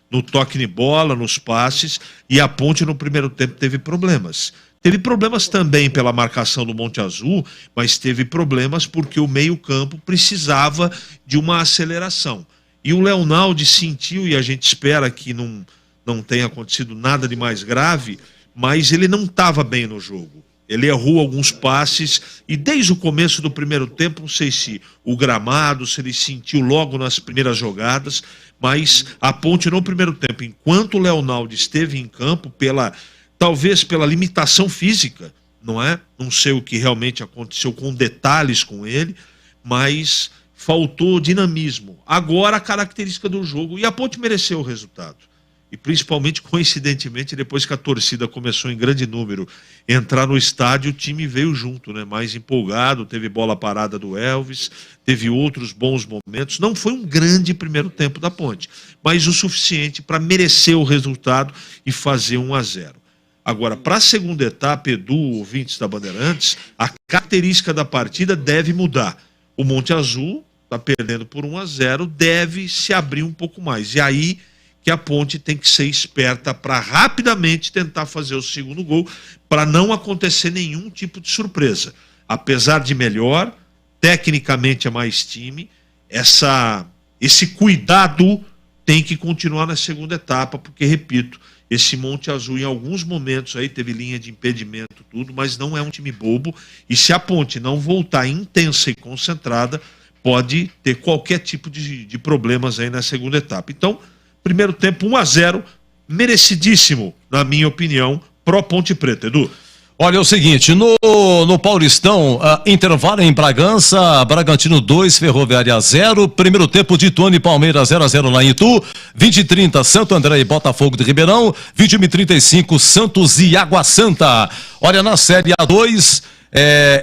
no toque de bola, nos passes, e a Ponte no primeiro tempo teve problemas. Teve problemas também pela marcação do Monte Azul, mas teve problemas porque o meio-campo precisava de uma aceleração. E o Leonaldi sentiu, e a gente espera que não tenha acontecido nada de mais grave, mas ele não estava bem no jogo. Ele errou alguns passes e desde o começo do primeiro tempo, não sei se o gramado, se ele sentiu logo nas primeiras jogadas, mas a Ponte no primeiro tempo, enquanto o Leonaldi esteve em campo, talvez pela limitação física, não é? Não sei o que realmente aconteceu com detalhes com ele, mas faltou dinamismo. Agora a característica do jogo, e a Ponte mereceu o resultado. e principalmente, coincidentemente, depois que a torcida começou em grande número entrar no estádio, o time veio junto, né? Mais empolgado, teve bola parada do Elvis, teve outros bons momentos. Não foi um grande primeiro tempo da Ponte, mas o suficiente para merecer o resultado e fazer 1-0. Agora, para a segunda etapa, Edu, ouvintes da Bandeirantes, a característica da partida deve mudar. O Monte Azul está perdendo por 1-0, deve se abrir um pouco mais. E aí que a Ponte tem que ser esperta para rapidamente tentar fazer o segundo gol, para não acontecer nenhum tipo de surpresa. Apesar de melhor, tecnicamente é mais time, esse cuidado tem que continuar na segunda etapa, porque, repito, esse Monte Azul em alguns momentos aí teve linha de impedimento, tudo, mas não é um time bobo, e se a Ponte não voltar intensa e concentrada, pode ter qualquer tipo de problemas aí na segunda etapa. Então, primeiro tempo 1-0, merecidíssimo, na minha opinião, pró Ponte Preta. Edu. Olha, é o seguinte, no Paulistão, intervalo em Bragança, Bragantino 2, Ferroviária 0, primeiro tempo de Tony Palmeiras 0-0 lá em Itu, 20h30 Santo André e Botafogo de Ribeirão, 21h35 Santos e Água Santa. Olha, na Série A2,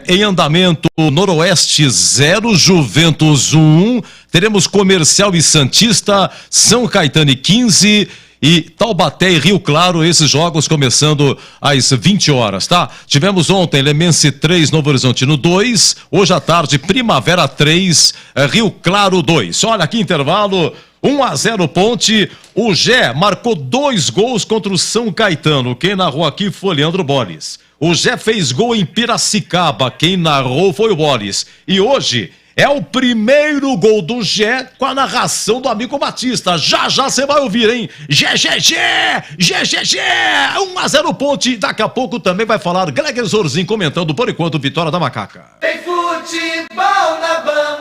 em andamento Noroeste 0, Juventus 1, teremos Comercial e Santista, São Caetano e 15 e Taubaté e Rio Claro, esses jogos começando às 20 horas, tá? Tivemos ontem Lemense 3, Novo Horizontino 2, hoje à tarde Primavera 3, Rio Claro 2. Olha aqui intervalo, 1-0 Ponte, o Gé marcou 2 gols contra o São Caetano, quem narrou aqui foi Leandro Bolis. O Gé fez gol em Piracicaba, quem narrou foi o Bolis. E hoje é o primeiro gol do Gé com a narração do amigo Batista. Já você vai ouvir, hein? Gé, 1-0 Ponte. Daqui a pouco também vai falar Gregor Zorzinho comentando por enquanto vitória da Macaca. Tem futebol na Bam.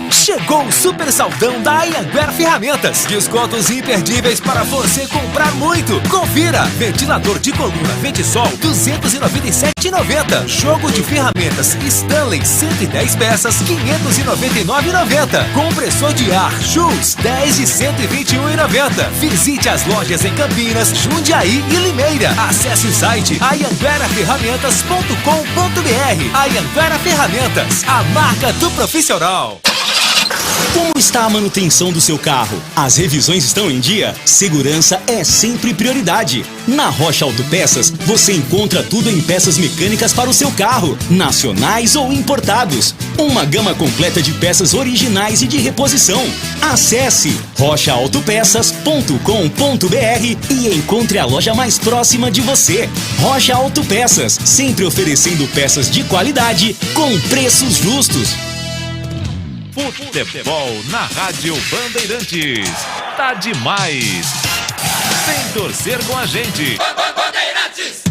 Chegou o super saldão da Anhanguera Ferramentas. Descontos imperdíveis para você comprar muito. Confira. Ventilador de coluna Ventisol, R$ 297,90. Jogo de ferramentas Stanley, 110 peças, R$ 599,90. Compressor de ar Schultz, 10 de R$ 121,90. Visite as lojas em Campinas, Jundiaí e Limeira. Acesse o site anhangueraferramentas.com.br. Anhanguera Ferramentas, a marca do profissional. Como está a manutenção do seu carro? As revisões estão em dia? Segurança é sempre prioridade. Na Rocha Autopeças, você encontra tudo em peças mecânicas para o seu carro, nacionais ou importados. Uma gama completa de peças originais e de reposição. Acesse rochaautopeças.com.br e encontre a loja mais próxima de você. Rocha Autopeças, sempre oferecendo peças de qualidade com preços justos. Futebol na Rádio Bandeirantes. Tá demais. Vem torcer com a gente. Bandeirantes.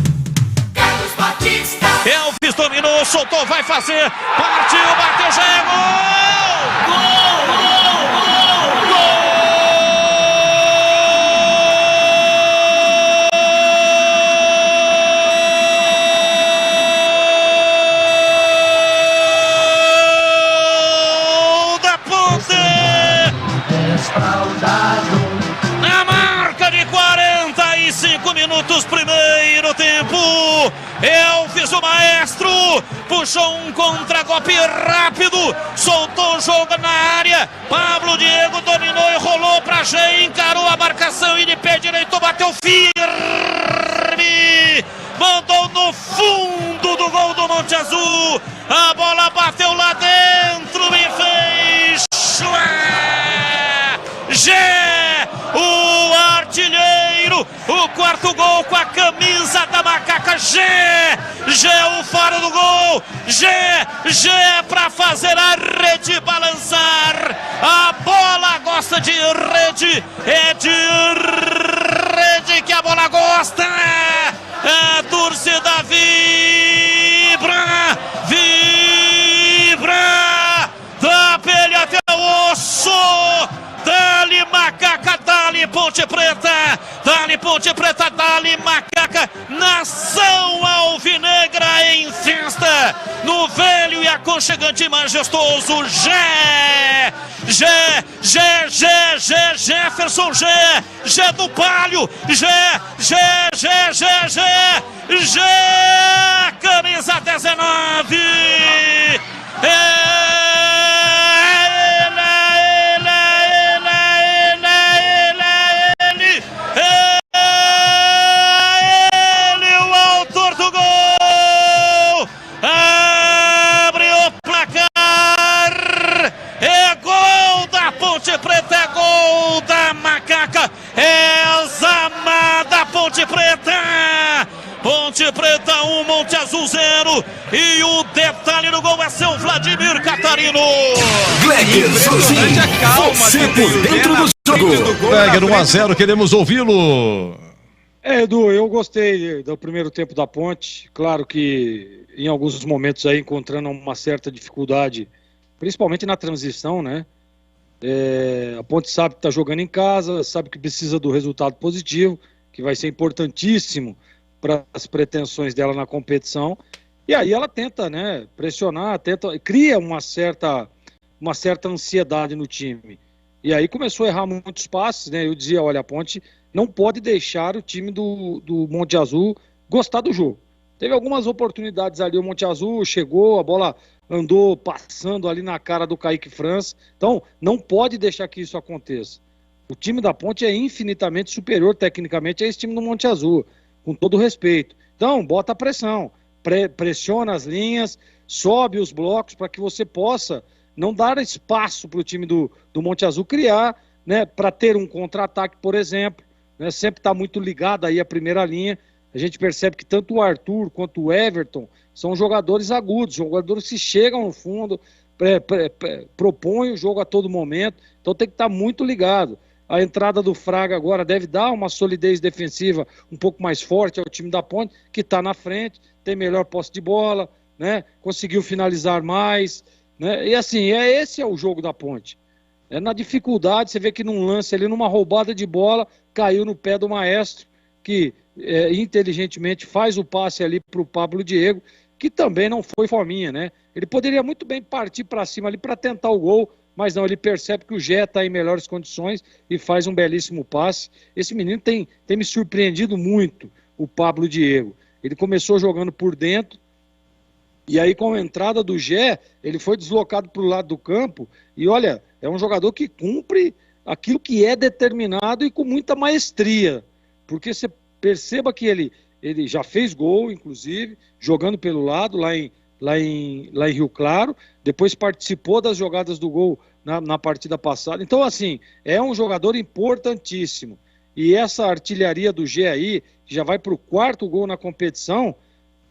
Carlos Batista. Elvis dominou, soltou, vai fazer. Partiu, bateu, já é gol! Gol! Na marca de 45 minutos, primeiro tempo, Elvis, o maestro, puxou um contragolpe rápido, soltou o jogo na área, Pablo Diego dominou e rolou pra Gê, encarou a marcação e de pé direito bateu firme, mandou no fundo do gol do Monte Azul, a bola bateu lá dentro e fez Gé, o artilheiro, o quarto gol com a camisa da Macaca. Gé, o faro do gol, Gé pra fazer a rede balançar, a bola gosta de rede, é de rede que a bola gosta, a torcida vibra, da pele até o osso. Dali Macaca, dali Ponte Preta, Dali Ponte Preta, dali Macaca, nação alvinegra em festa, no velho e aconchegante e majestoso Jefferson Gé do Palio, camisa 19, Ponte Preta 1, Monte Azul 0. E o detalhe no gol é seu Vladimir Catarino. Gleger Sozinho, você por dentro do jogo. Gleger 1-0, queremos ouvi-lo. Edu, eu gostei do primeiro tempo da Ponte. Claro que em alguns momentos aí encontrando uma certa dificuldade, principalmente na transição, né? A Ponte sabe que está jogando em casa, sabe que precisa do resultado positivo, que vai ser importantíssimo para as pretensões dela na competição. E aí ela tenta, né, pressionar, cria uma certa ansiedade no time. E aí começou a errar muitos passes, né? Eu dizia, olha, a Ponte não pode deixar o time do Monte Azul gostar do jogo. Teve algumas oportunidades ali, o Monte Azul chegou, a bola andou passando ali na cara do Kaique França. Então, não pode deixar que isso aconteça. O time da Ponte é infinitamente superior tecnicamente a esse time do Monte Azul, com todo respeito. Então, bota a pressão, pressiona as linhas, sobe os blocos para que você possa não dar espaço para o time do Monte Azul criar, né, para ter um contra-ataque, por exemplo, né, sempre está muito ligado aí à primeira linha. A gente percebe que tanto o Arthur quanto o Everton são jogadores agudos, jogadores que chegam no fundo, propõem o jogo a todo momento, então tem que estar muito ligado. A entrada do Fraga agora deve dar uma solidez defensiva um pouco mais forte ao time da Ponte, que está na frente, tem melhor posse de bola, né? Conseguiu finalizar mais, né? E assim, esse é o jogo da Ponte. Na dificuldade, você vê que num lance ali, numa roubada de bola, caiu no pé do Maestro, que inteligentemente faz o passe ali para o Pablo Diego, que também não foi fominha, né? Ele poderia muito bem partir para cima ali para tentar o gol, mas não, ele percebe que o Gé está em melhores condições e faz um belíssimo passe. Esse menino tem me surpreendido muito, o Pablo Diego. Ele começou jogando por dentro, e aí com a entrada do Gé, ele foi deslocado para o lado do campo, e olha, é um jogador que cumpre aquilo que é determinado e com muita maestria, porque você perceba que ele já fez gol, inclusive, jogando pelo lado, lá em Rio Claro, depois participou das jogadas do gol na partida passada. Então, assim, é um jogador importantíssimo. E essa artilharia do G aí, que já vai para o 4º gol na competição,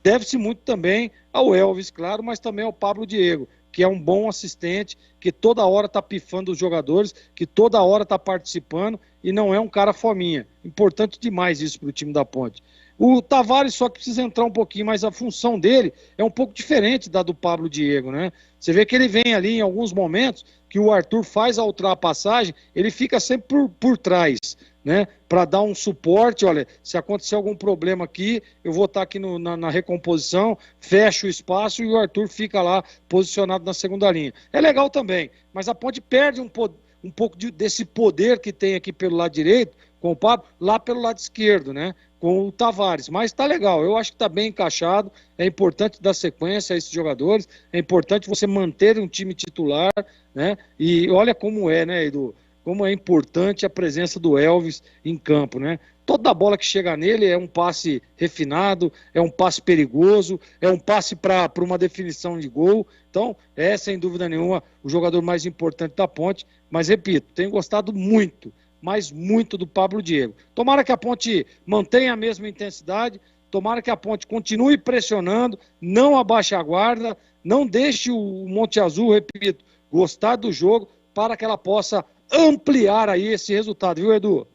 deve-se muito também ao Elvis, claro, mas também ao Pablo Diego, que é um bom assistente, que toda hora está pifando os jogadores, que toda hora está participando e não é um cara fominha. Importante demais isso para o time da Ponte. O Tavares só que precisa entrar um pouquinho, mas a função dele é um pouco diferente da do Pablo Diego, né? Você vê que ele vem ali em alguns momentos que o Arthur faz a ultrapassagem, ele fica sempre por trás, né? Para dar um suporte, olha, se acontecer algum problema aqui, eu vou estar aqui na recomposição, fecho o espaço e o Arthur fica lá posicionado na segunda linha. É legal também, mas a Ponte perde um pouco desse poder que tem aqui pelo lado direito, com o Pablo, lá pelo lado esquerdo, né? Com o Tavares, mas tá legal, eu acho que tá bem encaixado, é importante dar sequência a esses jogadores, é importante você manter um time titular, né? E olha como é, né, Edu, como é importante a presença do Elvis em campo, né? Toda bola que chega nele é um passe refinado, é um passe perigoso, é um passe para uma definição de gol, então é sem dúvida nenhuma o jogador mais importante da Ponte, mas repito, tenho gostado muito, mas muito do Pablo Diego. Tomara que a Ponte mantenha a mesma intensidade, tomara que a Ponte continue pressionando, não abaixe a guarda, não deixe o Monte Azul, repito, gostar do jogo, para que ela possa ampliar aí esse resultado, viu, Edu?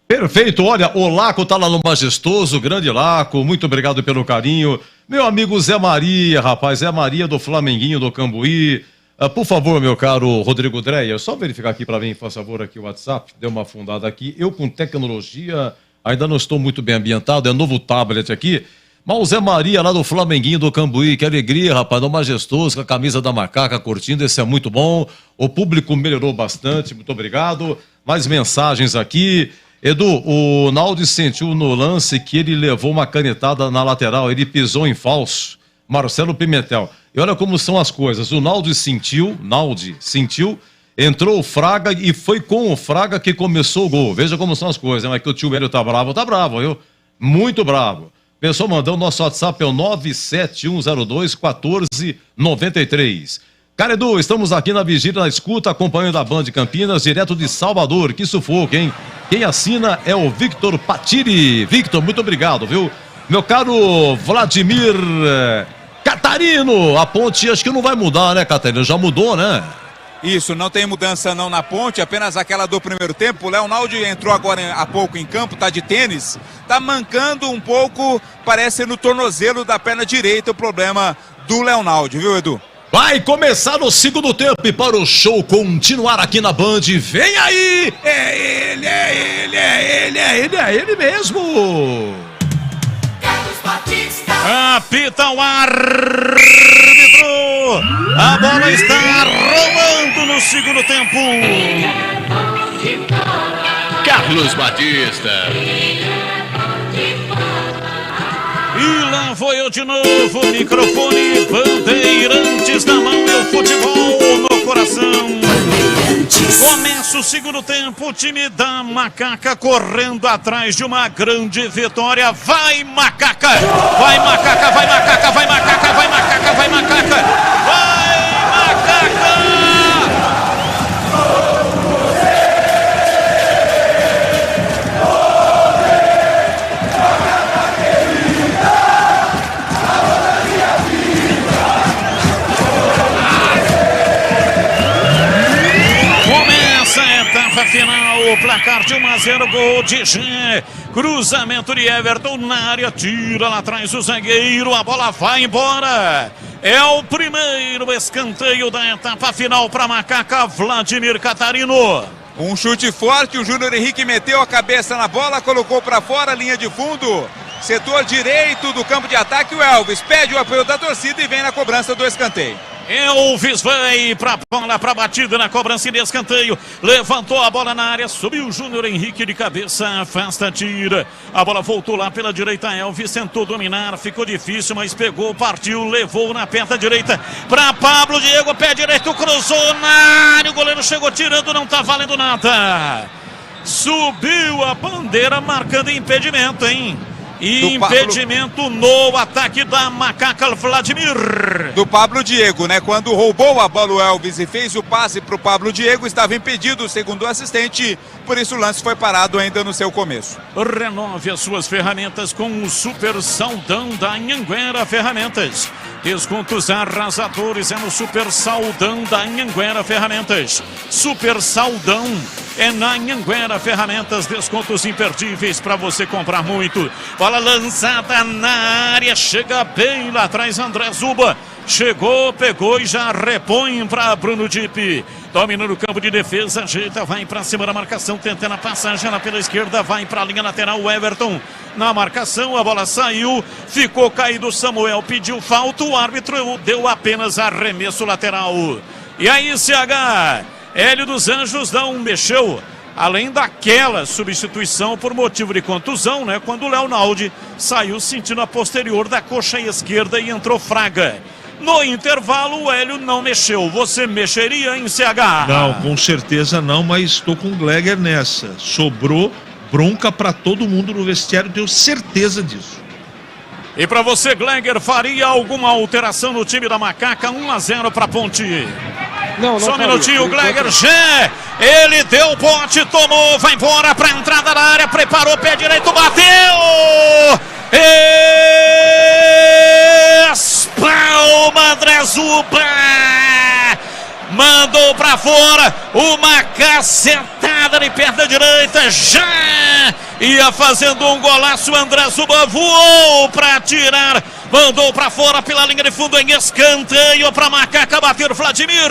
Perfeito, olha, o Laco tá lá no Majestoso, grande Laco, muito obrigado pelo carinho. Meu amigo Zé Maria, rapaz, Zé Maria do Flamenguinho do Cambuí, Por favor, meu caro Rodrigo Dreyer, só verificar aqui para mim, por favor, aqui o WhatsApp, deu uma afundada aqui. Eu com tecnologia ainda não estou muito bem ambientado, é novo tablet aqui. Mas o Zé Maria lá do Flamenguinho do Cambuí, que alegria, rapaz, do majestoso, com a camisa da macaca curtindo, esse é muito bom. O público melhorou bastante, muito obrigado. Mais mensagens aqui. Edu, o Naldi sentiu no lance que ele levou uma canetada na lateral, ele pisou em falso. Marcelo Pimentel. E olha como são as coisas. O Naldi sentiu, entrou o Fraga e foi com o Fraga que começou o gol. Veja como são as coisas, né? Mas que o tio Hélio tá bravo, viu? Muito bravo. Pessoal, mandou o nosso WhatsApp, é o 97102-1493. Cara, Edu, estamos aqui na vigília, na escuta, acompanhando a Band Campinas, direto de Salvador. Que sufoco, hein? Quem assina é o Victor Patiri. Victor, muito obrigado, viu? Meu caro Vladimir Catarino, a ponte acho que não vai mudar, né, Catarino? Já mudou, né? Isso, não tem mudança não na ponte, apenas aquela do primeiro tempo. O Leonaldo entrou agora há pouco em campo, tá de tênis, tá mancando um pouco, parece no tornozelo da perna direita o problema do Leonaldo, viu, Edu? Vai começar o segundo tempo e para o show continuar aqui na Band, vem aí! É ele mesmo! Apita o árbitro! A bola está rolando no segundo tempo. Carlos Batista. E lá vou eu de novo, microfone, Bandeirantes na mão e o futebol no coração. Começa o segundo tempo, o time da Macaca correndo atrás de uma grande vitória. Vai Macaca! Vai Macaca, vai Macaca, vai Macaca, vai Macaca, vai Macaca! Vai Macaca! Final, o placar de 1-0, gol de Gê, cruzamento de Everton na área, tira lá atrás o zagueiro, a bola vai embora. É o primeiro escanteio da etapa final para Macaca, Vladimir Catarino. Um chute forte, o Júnior Henrique meteu a cabeça na bola, colocou para fora, linha de fundo, setor direito do campo de ataque. O Elvis pede o apoio da torcida e vem na cobrança do escanteio. Elvis vai pra bola, pra batida na cobrança de escanteio. Levantou a bola na área, subiu o Júnior Henrique de cabeça, afasta, tira. A bola voltou lá pela direita, Elvis tentou dominar, ficou difícil, mas pegou, partiu, levou na perna direita pra Pablo Diego, pé direito, cruzou na área, o goleiro chegou tirando, não tá valendo nada. Subiu a bandeira marcando impedimento, hein? Impedimento no ataque da Macaca, Vladimir. Do Pablo Diego, né? Quando roubou a bola o Elvis e fez o passe para o Pablo Diego, estava impedido, segundo o assistente, por isso o lance foi parado ainda no seu começo. Renove as suas ferramentas com o Super Saldão da Anhanguera Ferramentas. Descontos arrasadores é no Super Saldão da Anhanguera Ferramentas. Super Saldão é na Anhanguera Ferramentas, descontos imperdíveis para você comprar muito. Bola lançada na área, chega bem lá atrás André Zuba. Chegou, pegou e já repõe para Bruno Dipp. Domina no campo de defesa, ajeita, vai para cima da marcação, tentando a passagem lá pela esquerda, vai para a linha lateral, o Everton na marcação, a bola saiu, ficou caído, Samuel pediu falta, o árbitro deu apenas arremesso lateral. E aí, CH, Hélio dos Anjos não mexeu, além daquela substituição por motivo de contusão, né? Quando o Leonaldo saiu sentindo a posterior da coxa esquerda e entrou Fraga. No intervalo, o Hélio não mexeu. Você mexeria em CH? Não, com certeza não, mas estou com o Gleger nessa. Sobrou bronca para todo mundo no vestiário, tenho certeza disso. E para você, Gleger, faria alguma alteração no time da Macaca? 1-0 para Ponte. Não, só um minutinho, Gleger, Gé, ele deu o bote, tomou, vai embora para a entrada da área, preparou, pé direito, bateu! Espalma, André Zuba! Mandou para fora uma cacetada entrada de perna direita, já ia fazendo um golaço. André Zuba voou para tirar, mandou para fora pela linha de fundo em escanteio para Macaca bater o Vladimir.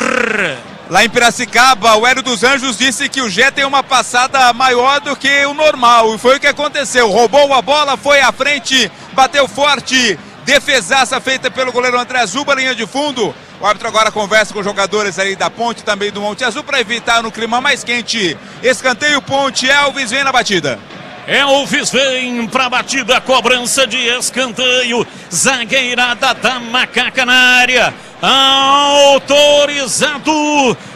Lá em Piracicaba, o Hélio dos Anjos disse que o Gé tem uma passada maior do que o normal. E foi o que aconteceu. Roubou a bola, foi à frente, bateu forte. Defesaça feita pelo goleiro André Zuba, linha de fundo. O árbitro agora conversa com os jogadores aí da Ponte, também do Monte Azul, para evitar no clima mais quente. Escanteio Ponte, Elvis vem na batida. Elvis vem pra batida, cobrança de escanteio, zagueirada da Macaca na área, autorizado,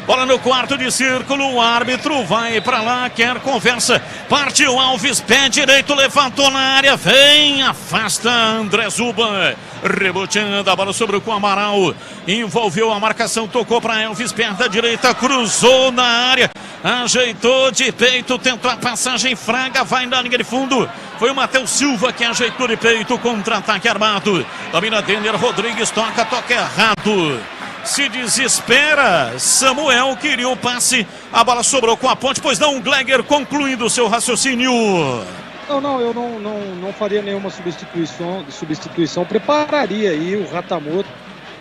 bola no quarto de círculo, o árbitro vai pra lá, quer conversa, partiu Alves, pé direito, levantou na área, vem, afasta André Zuba, reboteando a bola sobre o Amaral, envolveu a marcação, tocou pra Elvis, perna direita, cruzou na área, ajeitou de peito, tentou a passagem, Fraga vai na linha de fundo, foi o Matheus Silva que ajeitou de peito, contra-ataque armado, domina Denner Rodrigues, toca errado, se desespera, Samuel queria o passe, a bola sobrou com a Ponte, pois não, Gleger concluindo o seu raciocínio. Não, eu não faria nenhuma substituição, prepararia aí o Ratamoto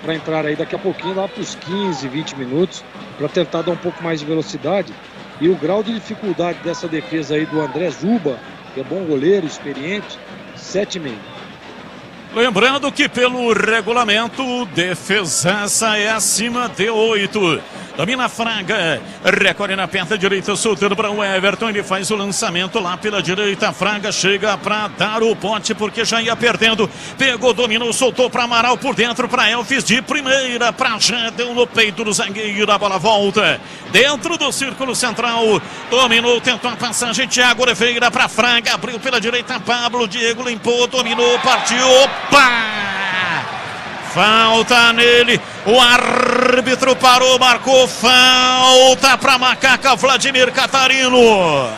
para entrar aí daqui a pouquinho, lá para os 15, 20 minutos, para tentar dar um pouco mais de velocidade. E o grau de dificuldade dessa defesa aí do André Zuba, que é bom goleiro, experiente, 7,5. Lembrando que pelo regulamento, defesaça é acima de 8. Domina Fraga, recolhe na perna direita, soltando para o Everton, ele faz o lançamento lá pela direita, Fraga chega para dar o pote porque já ia perdendo, pegou, dominou, soltou para Amaral por dentro, para Elvis de primeira, para já, deu no peito do zagueiro, a bola volta, dentro do círculo central, dominou, tentou a passagem, Thiago Oliveira para Fraga, abriu pela direita, Pablo, Diego limpou, dominou, partiu, opa! Falta nele, o árbitro parou, marcou falta para Macaca, Vladimir Catarino.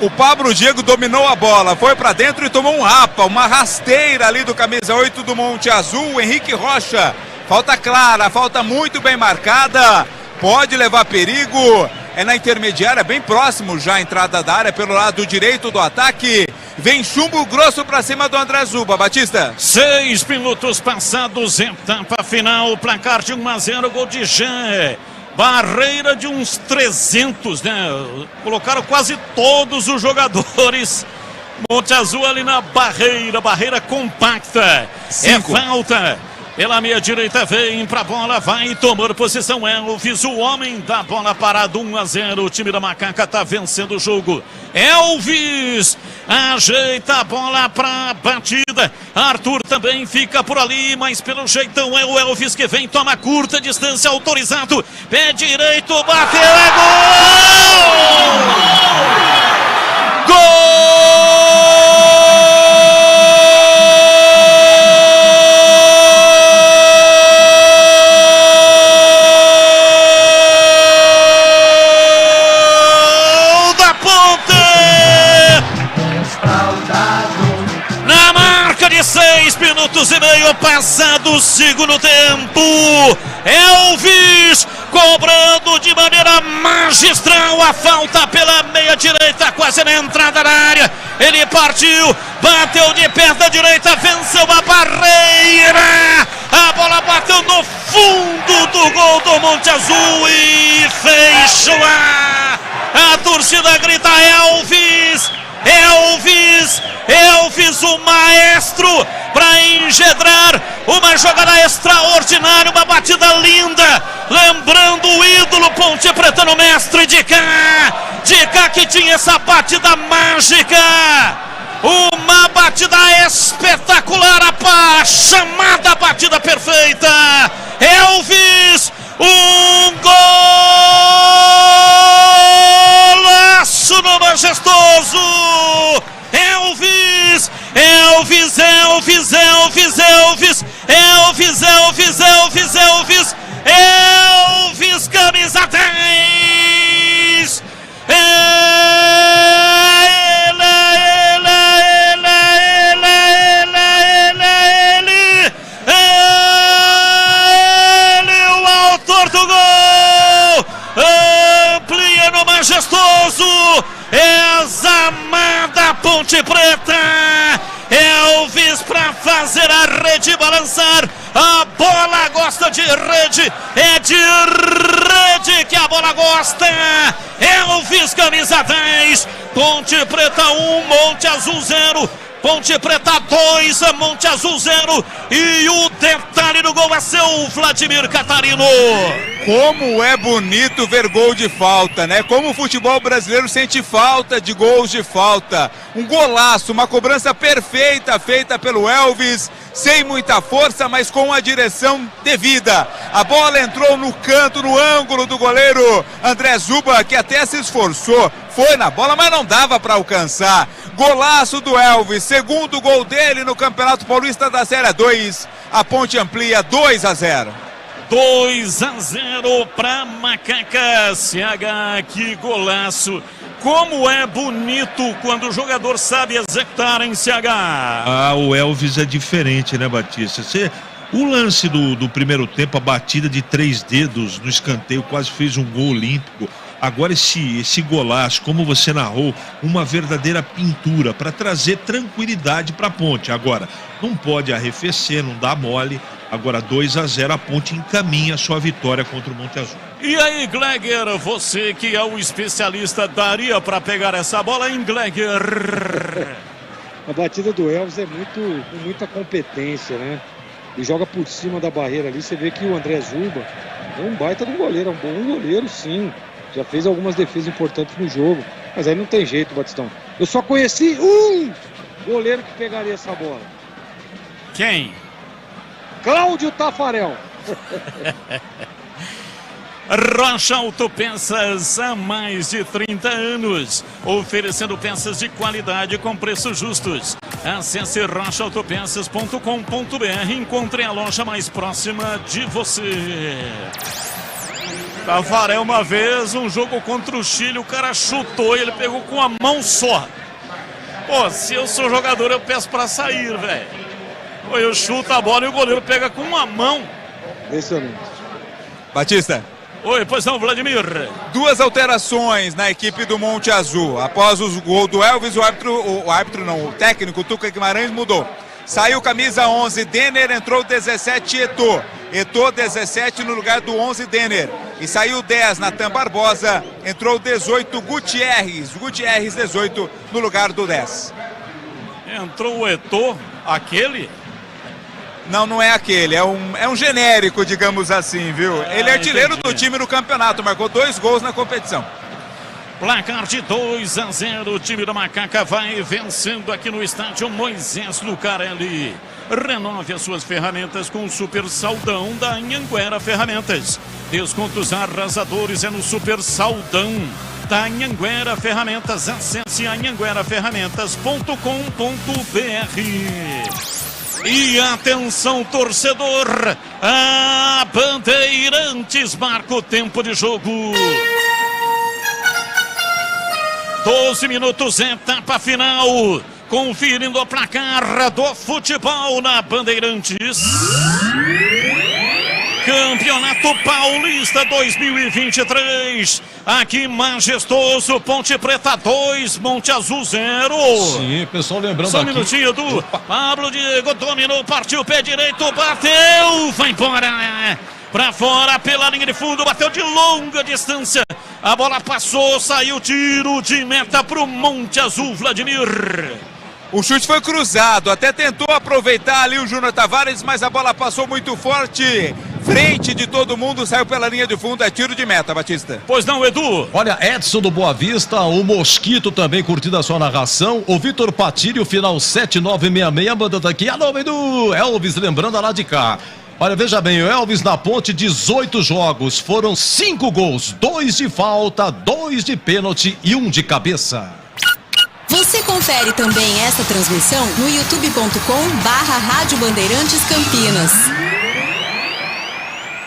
O Pablo Diego dominou a bola, foi para dentro e tomou um rapa, uma rasteira ali do camisa 8 do Monte Azul, Henrique Rocha. Falta clara, falta muito bem marcada, pode levar perigo. É na intermediária, bem próximo já a entrada da área pelo lado direito do ataque. Vem chumbo grosso pra cima do André Zuba, Batista. 6 minutos passados, etapa final, placar de 1-0, gol de Jean. Barreira de uns 300, né? Colocaram quase todos os jogadores. Monte Azul ali na barreira compacta. 5. É falta. Pela meia direita vem pra bola, vai tomar posição Elvis, o homem da bola parado, 1-0, o time da Macaca tá vencendo o jogo. Elvis ajeita a bola pra batida, Arthur também fica por ali, mas pelo jeitão é o Elvis que vem, toma curta distância, autorizado, pé direito, bateu, é gol! Na marca de 6 minutos e meio passado o segundo tempo, Elvis cobrando de maneira magistral a falta pela meia direita, quase na entrada da área, ele partiu, bateu de perna direita, venceu a barreira, a bola bateu no fundo do gol do Monte Azul e fez chorar, a torcida grita Elvis, Elvis, Elvis, o maestro, para engendrar uma jogada extraordinária, uma batida linda, lembrando o ídolo Ponte Pretano, mestre de cá que tinha essa batida mágica, uma batida espetacular, a chamada batida perfeita, Elvis, um golaço no majestoso, Elvis, Elvis, Elvis, Elvis, Elvis, Elvis, Elvis, Elvis, Elvis, Elvis, camisa 10, ele, o autor do gol, amplia no majestoso, Elvis pra fazer a rede balançar. A bola gosta de rede. É de rede que a bola gosta. Elvis, camisa 10. Ponte Preta 1, Monte Azul 0. Ponte Preta 2, Monte Azul 0. E o detalhe do gol é seu Vladimir Catarino. Como é bonito ver gol de falta, né? Como o futebol brasileiro sente falta de gols de falta. Um golaço, uma cobrança perfeita feita pelo Elvis, sem muita força, mas com a direção devida. A bola entrou no canto, no ângulo do goleiro André Zuba, que até se esforçou. Foi na bola, mas não dava para alcançar. Golaço do Elvis, segundo gol dele no Campeonato Paulista da Série 2. A Ponte amplia 2-0. 2-0 para Macaca. CH, que golaço. Como é bonito quando o jogador sabe executar em CH. Ah, o Elvis é diferente, né, Batista? O lance do primeiro tempo, a batida de 3 dedos no escanteio, quase fez um gol olímpico. Agora esse golaço, como você narrou, uma verdadeira pintura para trazer tranquilidade para a Ponte. Agora, não pode arrefecer, não dá mole. Agora 2-0, a Ponte encaminha a sua vitória contra o Monte Azul. E aí, Gleger, você que é o especialista, daria para pegar essa bola em Gleger? A batida do Elvis é com muita competência, né? Ele joga por cima da barreira ali. Você vê que o André Zuba é um baita de um goleiro, é um bom goleiro, sim. Já fez algumas defesas importantes no jogo. Mas aí não tem jeito, Batistão. Eu só conheci um goleiro que pegaria essa bola. Quem? Cláudio Tafarel. Rocha Autopeças, há mais de 30 anos, oferecendo peças de qualidade com preços justos. Acesse rochaautopeças.com.br e encontre a loja mais próxima de você. Tafarel, uma vez, um jogo contra o Chile, o cara chutou e ele pegou com a mão só. Pô, se eu sou jogador, eu peço pra sair, velho. Pô, eu chuto a bola e o goleiro pega com uma mão. Impressionante. Batista. Oi, pois não, Vladimir. 2 alterações na equipe do Monte Azul. Após o gol do Elvis, o técnico Tuca Guimarães mudou. Saiu camisa 11, Denner, entrou 17, Eto'o. Eto'o 17 no lugar do 11, Denner. E saiu 10, Natan Barbosa, entrou 18, Gutierrez. Gutierrez 18 no lugar do 10. Entrou o Eto'o, aquele? Não, não é aquele, é um genérico, digamos assim, viu? Ele é artilheiro do time no campeonato, marcou 2 gols na competição. Placar de 2-0, o time da Macaca vai vencendo aqui no estádio Moisés Lucarelli. Renove as suas ferramentas com o Super Saldão da Anhanguera Ferramentas. Descontos arrasadores é no Super Saldão da Anhanguera Ferramentas. Acesse anhangueraferramentas.com.br. E atenção, torcedor, a Bandeirantes marca o tempo de jogo. 12 minutos, etapa final. Conferindo o placar do futebol na Bandeirantes. Campeonato Paulista 2023. Aqui majestoso, Ponte Preta 2, Monte Azul 0. Sim, pessoal, lembrando só um aqui. Minutinho, Edu. Pablo Diego dominou, partiu o pé direito, bateu, vai embora. Pra fora, pela linha de fundo, bateu de longa distância. A bola passou, saiu tiro de meta pro Monte Azul, Vladimir. O chute foi cruzado, até tentou aproveitar ali o Júnior Tavares, mas a bola passou muito forte. Frente de todo mundo, saiu pela linha de fundo, é tiro de meta, Batista. Pois não, Edu? Olha, Edson do Boa Vista, o Mosquito também curtindo a sua narração, o Vitor Patírio, final 7966, mandando aqui, alô, Edu, Elvis, lembrando lá de cá. Olha, veja bem, o Elvis na Ponte, 18 jogos, foram 5 gols, 2 de falta, 2 de pênalti e 1 de cabeça. Você confere também essa transmissão no youtube.com/Rádio Bandeirantes Campinas.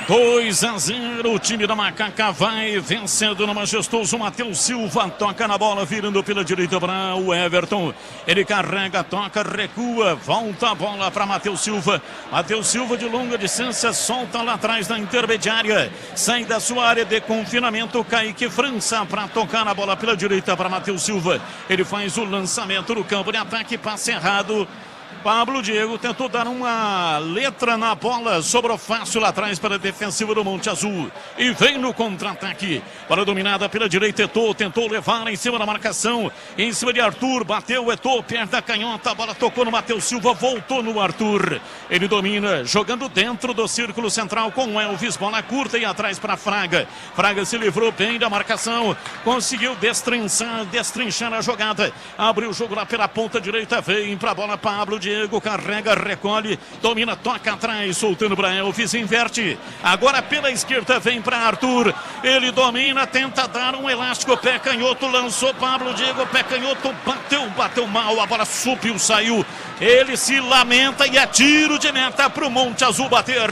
2-0, o time da Macaca vai vencendo no majestoso. Matheus Silva toca na bola, virando pela direita para o Everton. Ele carrega, toca, recua, volta a bola para Matheus Silva. Matheus Silva de longa distância, solta lá atrás da intermediária. Sai da sua área de confinamento, Kaique França para tocar na bola pela direita para Matheus Silva. Ele faz o lançamento no campo de ataque, passe errado. Pablo Diego tentou dar uma letra na bola, sobrou fácil lá atrás para a defensiva do Monte Azul e vem no contra-ataque para a dominada pela direita. Eto'o tentou levar em cima da marcação, em cima de Arthur, bateu Eto'o, perto da canhota, a bola tocou no Matheus Silva, voltou no Arthur, ele domina, jogando dentro do círculo central com o Elvis, bola curta e atrás para Fraga. Fraga se livrou bem da marcação, conseguiu destrinchar a jogada, abriu o jogo lá pela ponta direita, vem para a bola Pablo Diego, carrega, recolhe, domina, toca atrás, soltando para Elvis, inverte, agora pela esquerda vem para Arthur, ele domina, tenta dar um elástico, pé canhoto, lançou Pablo Diego, pé canhoto, bateu mal, a bola subiu, saiu, ele se lamenta e é tiro de meta para o Monte Azul bater.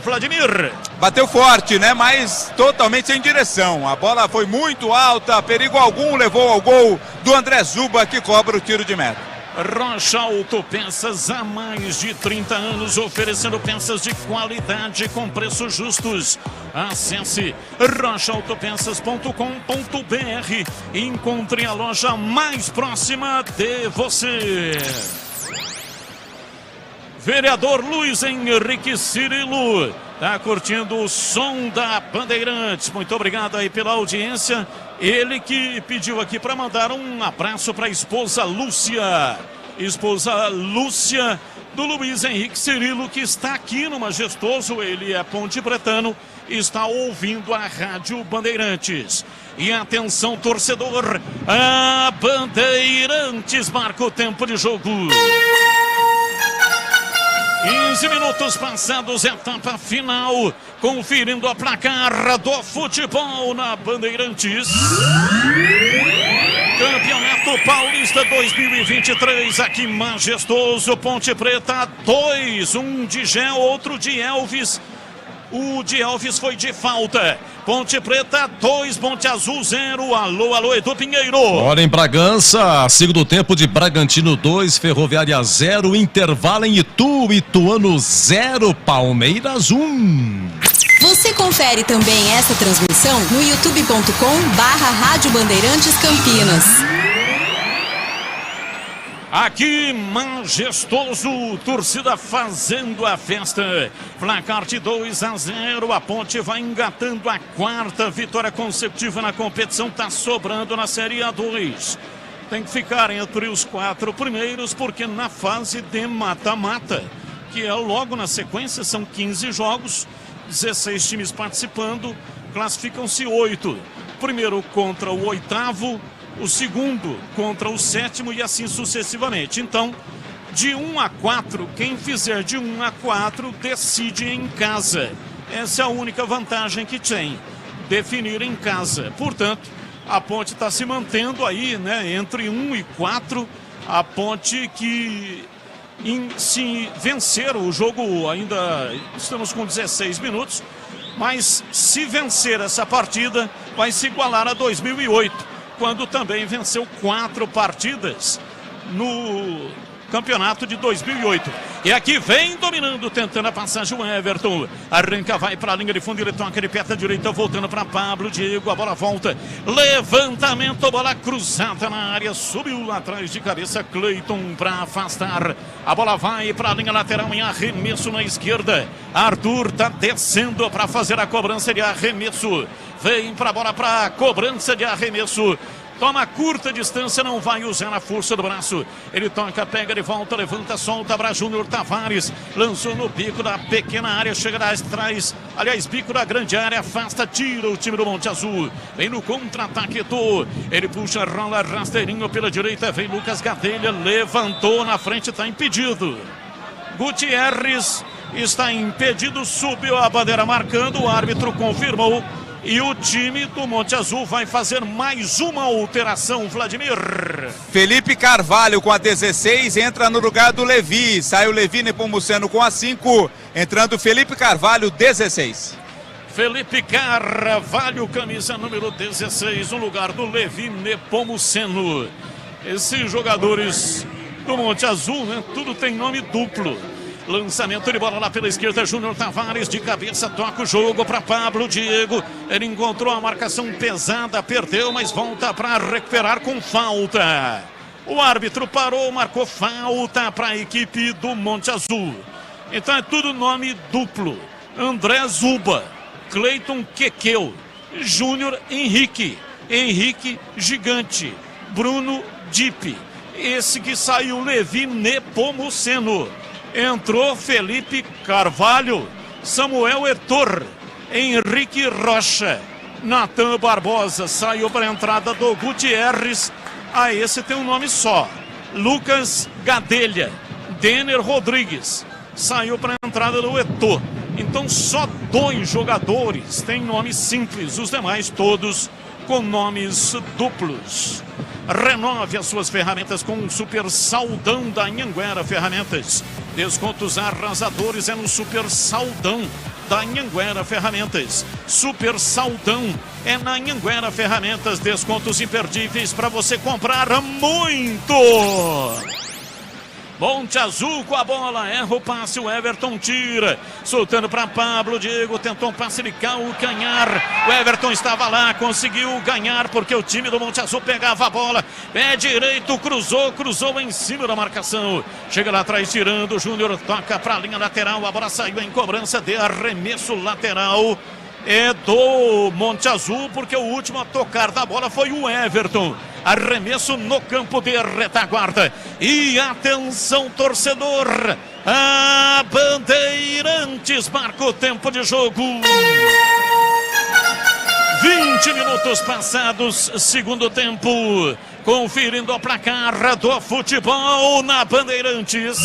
Vladimir. Bateu forte, né? Mas totalmente sem direção, a bola foi muito alta, perigo algum, levou ao gol do André Zuba, que cobra o tiro de meta. Rocha Autopeças, há mais de 30 anos oferecendo peças de qualidade com preços justos. Acesse rochaautopeças.com.br e encontre a loja mais próxima de você. Vereador Luiz Henrique Cirilo tá curtindo o som da Bandeirantes. Muito obrigado aí pela audiência. Ele que pediu aqui para mandar um abraço para a esposa Lúcia do Luiz Henrique Cirilo, que está aqui no Majestoso. Ele é pontepretano e está ouvindo a Rádio Bandeirantes. E atenção, torcedor, a Bandeirantes marca o tempo de jogo. 15 minutos passados, etapa final, conferindo a placar do futebol na Bandeirantes. Campeonato Paulista 2023, aqui majestoso, Ponte Preta 2, um de Gé, outro de Elvis. O de Elvis foi de falta. Ponte Preta 2, Monte Azul 0. Alô, Edu Pinheiro. Hora em Bragança, segundo tempo de Bragantino 2, Ferroviária 0, intervalo em Itu, Ituano 0, Palmeiras 1. Você confere também essa transmissão no youtube.com/Rádio Bandeirantes Campinas. Aqui, majestoso, torcida fazendo a festa. Placar de 2-0, a Ponte vai engatando a quarta vitória consecutiva na competição, tá sobrando na Série A2. Tem que ficar entre os 4 primeiros, porque na fase de mata-mata, que é logo na sequência, são 15 jogos, 16 times participando, classificam-se 8. Primeiro contra o 8º, o segundo contra o 7º e assim sucessivamente. Então, de 1 a 4, quem fizer de 1 a 4 decide em casa. Essa é a única vantagem que tem, definir em casa. Portanto, a Ponte está se mantendo aí, né, entre 1 e 4. A Ponte que, se vencer o jogo, ainda estamos com 16 minutos, mas se vencer essa partida, vai se igualar a 2008. Quando também venceu 4 partidas no campeonato de 2008. E aqui vem dominando, tentando a passagem o Everton. Arranca, vai para a linha de fundo, ele toca de perna direita, voltando para Pablo Diego, a bola volta. Levantamento, bola cruzada na área, subiu lá atrás de cabeça Cleiton para afastar. A bola vai para a linha lateral em arremesso na esquerda. Arthur tá descendo para fazer a cobrança de arremesso. Vem para a bola para a cobrança de arremesso. Toma curta distância, não vai usar a força do braço. Ele toca, pega de volta, levanta, solta para Júnior Tavares. Lançou no bico da pequena área, chega atrás. Aliás, bico da grande área, afasta, tira o time do Monte Azul. Vem no contra-ataque, Eto'o. Ele puxa, rola rasteirinho pela direita. Vem Lucas Gadelha, levantou na frente, está impedido. Gutierrez está impedido, subiu a bandeira marcando, o árbitro confirmou. E o time do Monte Azul vai fazer mais uma alteração, Vladimir. Felipe Carvalho com a 16 entra no lugar do Levi. Sai o Levi Nepomuceno com a 5, entrando Felipe Carvalho, 16. Felipe Carvalho, camisa número 16, no lugar do Levi Nepomuceno. Esses jogadores do Monte Azul, né? Tudo tem nome duplo. Lançamento de bola lá pela esquerda, Júnior Tavares de cabeça, toca o jogo para Pablo Diego. Ele encontrou a marcação pesada, perdeu, mas volta para recuperar com falta. O árbitro parou, marcou falta para a equipe do Monte Azul. Então é tudo nome duplo. André Zuba, Cleiton Quequeu, Júnior Henrique, Henrique Gigante, Bruno Dipe. Esse que saiu, Levi Nepomuceno. Entrou Felipe Carvalho, Samuel Etor, Henrique Rocha, Natan Barbosa. Saiu para a entrada do Gutierrez. Esse tem um nome só, Lucas Gadelha. Denner Rodrigues saiu para a entrada do Etor. Então só 2 jogadores têm nome simples, os demais todos com nomes duplos. Renove as suas ferramentas com um super saldão da Anhanguera Ferramentas. Descontos arrasadores é no super saldão da Anhanguera Ferramentas. Super saldão é na Anhanguera Ferramentas. Descontos imperdíveis para você comprar muito. Monte Azul com a bola, erra o passe, o Everton tira, soltando para Pablo Diego, tentou um passe de calcanhar, o Everton estava lá, conseguiu ganhar, porque o time do Monte Azul pegava a bola, pé direito, cruzou em cima da marcação, chega lá atrás tirando, o Júnior toca para a linha lateral, a bola saiu em cobrança de arremesso lateral. É do Monte Azul, porque o último a tocar da bola foi o Everton. Arremesso no campo de retaguarda. E atenção, torcedor, a Bandeirantes marca o tempo de jogo. 20 minutos passados, segundo tempo. Conferindo o placar do futebol na Bandeirantes.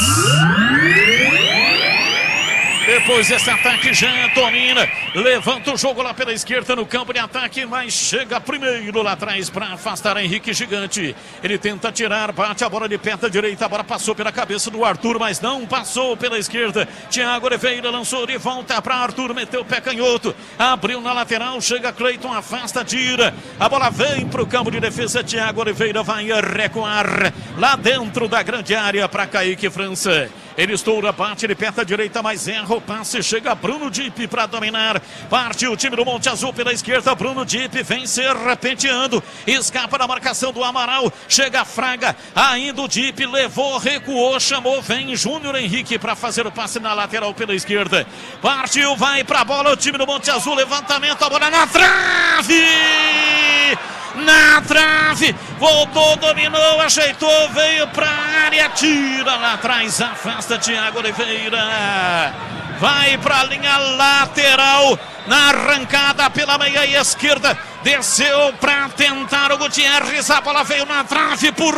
Depois desse ataque já domina, levanta o jogo lá pela esquerda no campo de ataque, mas chega primeiro lá atrás para afastar Henrique Gigante. Ele tenta tirar, bate a bola de perna direita, a bola passou pela cabeça do Arthur, mas não passou pela esquerda. Thiago Oliveira lançou de volta para Arthur, meteu o pé canhoto, abriu na lateral, chega Cleiton, afasta, tira. A bola vem para o campo de defesa, Thiago Oliveira vai recuar lá dentro da grande área para Kaique França. Ele estoura, bate de perna direita, mas erra o passe. Chega Bruno Dipe para dominar. Parte o time do Monte Azul pela esquerda. Bruno Dipe vem serpenteando. Escapa da marcação do Amaral. Chega a Fraga. Ainda o Dipe levou, recuou, chamou. Vem Júnior Henrique para fazer o passe na lateral pela esquerda. Partiu, vai para a bola o time do Monte Azul. Levantamento, a bola na trave! Na trave, voltou, dominou, ajeitou, veio para a área, tira lá atrás, afasta Thiago Oliveira, vai para a linha lateral, na arrancada pela meia esquerda, desceu para tentar o Gutierrez, a bola veio na trave por